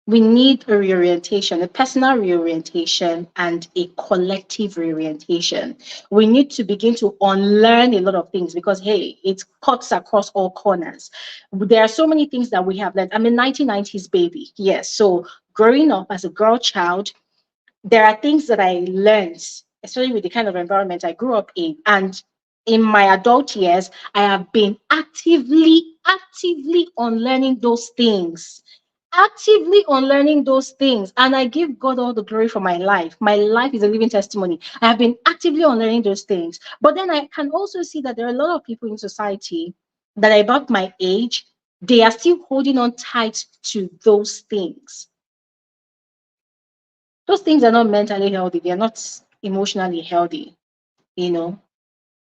we need a reorientation, a personal reorientation and a collective reorientation. We need to begin to unlearn a lot of things because, hey, it cuts across all corners. There are so many things that we have learned. I'm a 1990s baby. Yes. So growing up as a girl child, there are things that I learned, especially with the kind of environment I grew up in. And in my adult years, I have been actively unlearning those things. Actively unlearning those things. And I give God all the glory for my life. My life is a living testimony. I have been actively unlearning those things. But then I can also see that there are a lot of people in society that are about my age. They are still holding on tight to those things. Those things are not mentally healthy. They are not emotionally healthy,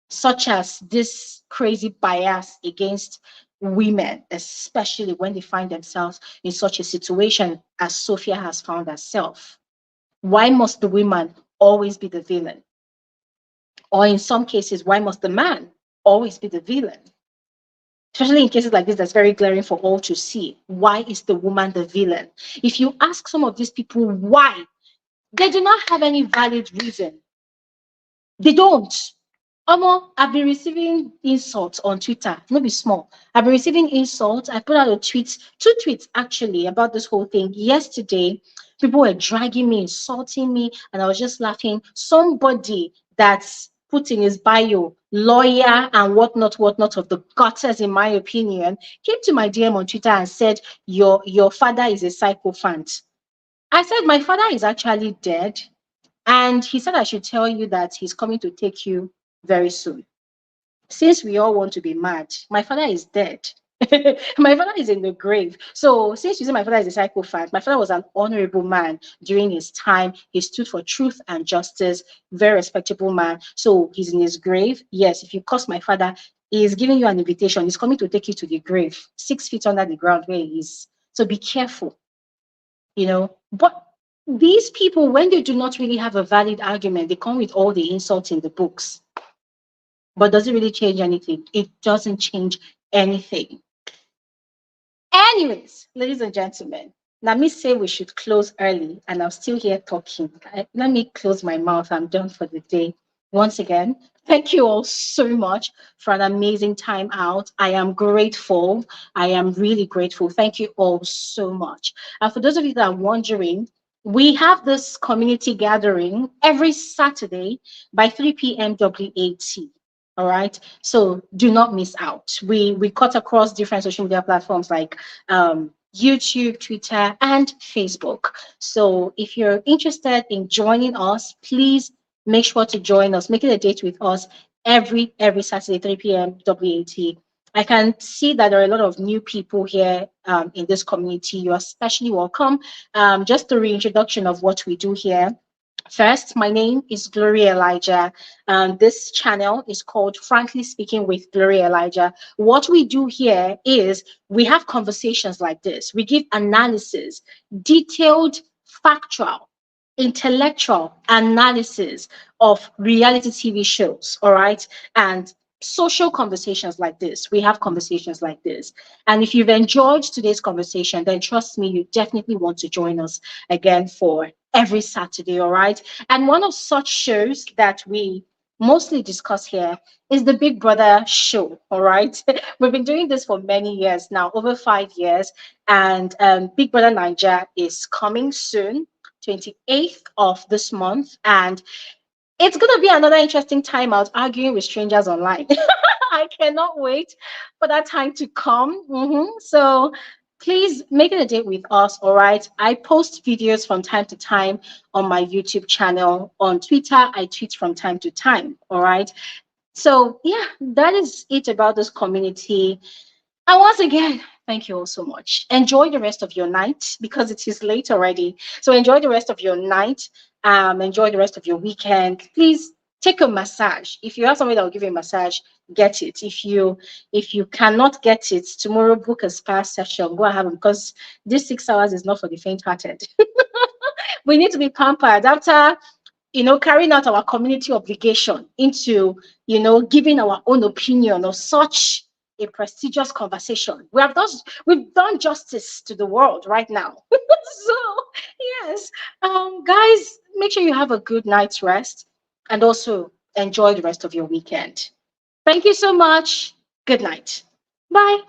such as this crazy bias against women, especially when they find themselves in such a situation as Sophia has found herself. Why must the woman always be the villain? Or in some cases, why must the man always be the villain? Especially in cases like this, that's very glaring for all to see. Why is the woman the villain? If you ask some of these people why, they do not have any valid reason. They don't. I've been receiving insults on Twitter. Not be small. I've been receiving insults. I put out two tweets actually about this whole thing. Yesterday, people were dragging me, insulting me, and I was just laughing. Somebody that's put in his bio, lawyer and whatnot of the gutters, in my opinion, came to my DM on Twitter and said, Your father is a psychophant. I said, my father is actually dead. And he said, I should tell you that he's coming to take you very soon. Since we all want to be mad, my father is dead. My father is in the grave. So since you say my father is a psychopath, my father was an honorable man during his time. He stood for truth and justice, very respectable man. So he's in his grave. Yes, if you curse my father, he is giving you an invitation. He's coming to take you to the grave, 6 feet under the ground where he is. So be careful, But these people, when they do not really have a valid argument, they come with all the insults in the books. But does it really change anything? It doesn't change anything. Anyways, ladies and gentlemen, let me say we should close early, and I'm still here talking. Let me close my mouth. I'm done for the day. Once again, thank you all so much for an amazing time out. I am grateful. I am really grateful. Thank you all so much. And for those of you that are wondering, we have this community gathering every Saturday by 3 p.m. WAT. All right. So do not miss out. We cut across different social media platforms like YouTube, Twitter, and Facebook. So if you're interested in joining us, please make sure to join us. Make it a date with us every Saturday, 3 p.m. WAT. I can see that there are a lot of new people here in this community. You're especially welcome. Just a reintroduction of what we do here. First, my name is Gloria Elijah. This channel is called Frankly Speaking with Gloria Elijah. What we do here is we have conversations like this. We give analysis, detailed, factual, intellectual analysis of reality TV shows, all right? And social conversations like this. We have conversations like this. And if you've enjoyed today's conversation, then trust me, you definitely want to join us again for every Saturday, all right? And one of such shows that we mostly discuss here is the Big Brother show, all right? We've been doing this for many years now, over 5 years, and Big Brother Niger is coming soon, 28th of this month, and it's going to be another interesting time out arguing with strangers online. I cannot wait for that time to come. So please make it a date with us. All right. I post videos from time to time on my YouTube channel. On Twitter, I tweet from time to time. All right. So yeah, that is it about this community. And once again, thank you all so much. Enjoy the rest of your night because it is late already. So enjoy the rest of your night. Enjoy the rest of your weekend. Please take a massage. If you have somebody that will give you a massage, get it. If you cannot get it, tomorrow book a spa session. Go and have them because this 6 hours is not for the faint-hearted. We need to be pampered after carrying out our community obligation into, giving our own opinion of such a prestigious conversation. We've done justice to the world right now. So yes, guys, make sure you have a good night's rest and also enjoy the rest of your weekend. Thank you so much. Good night. Bye.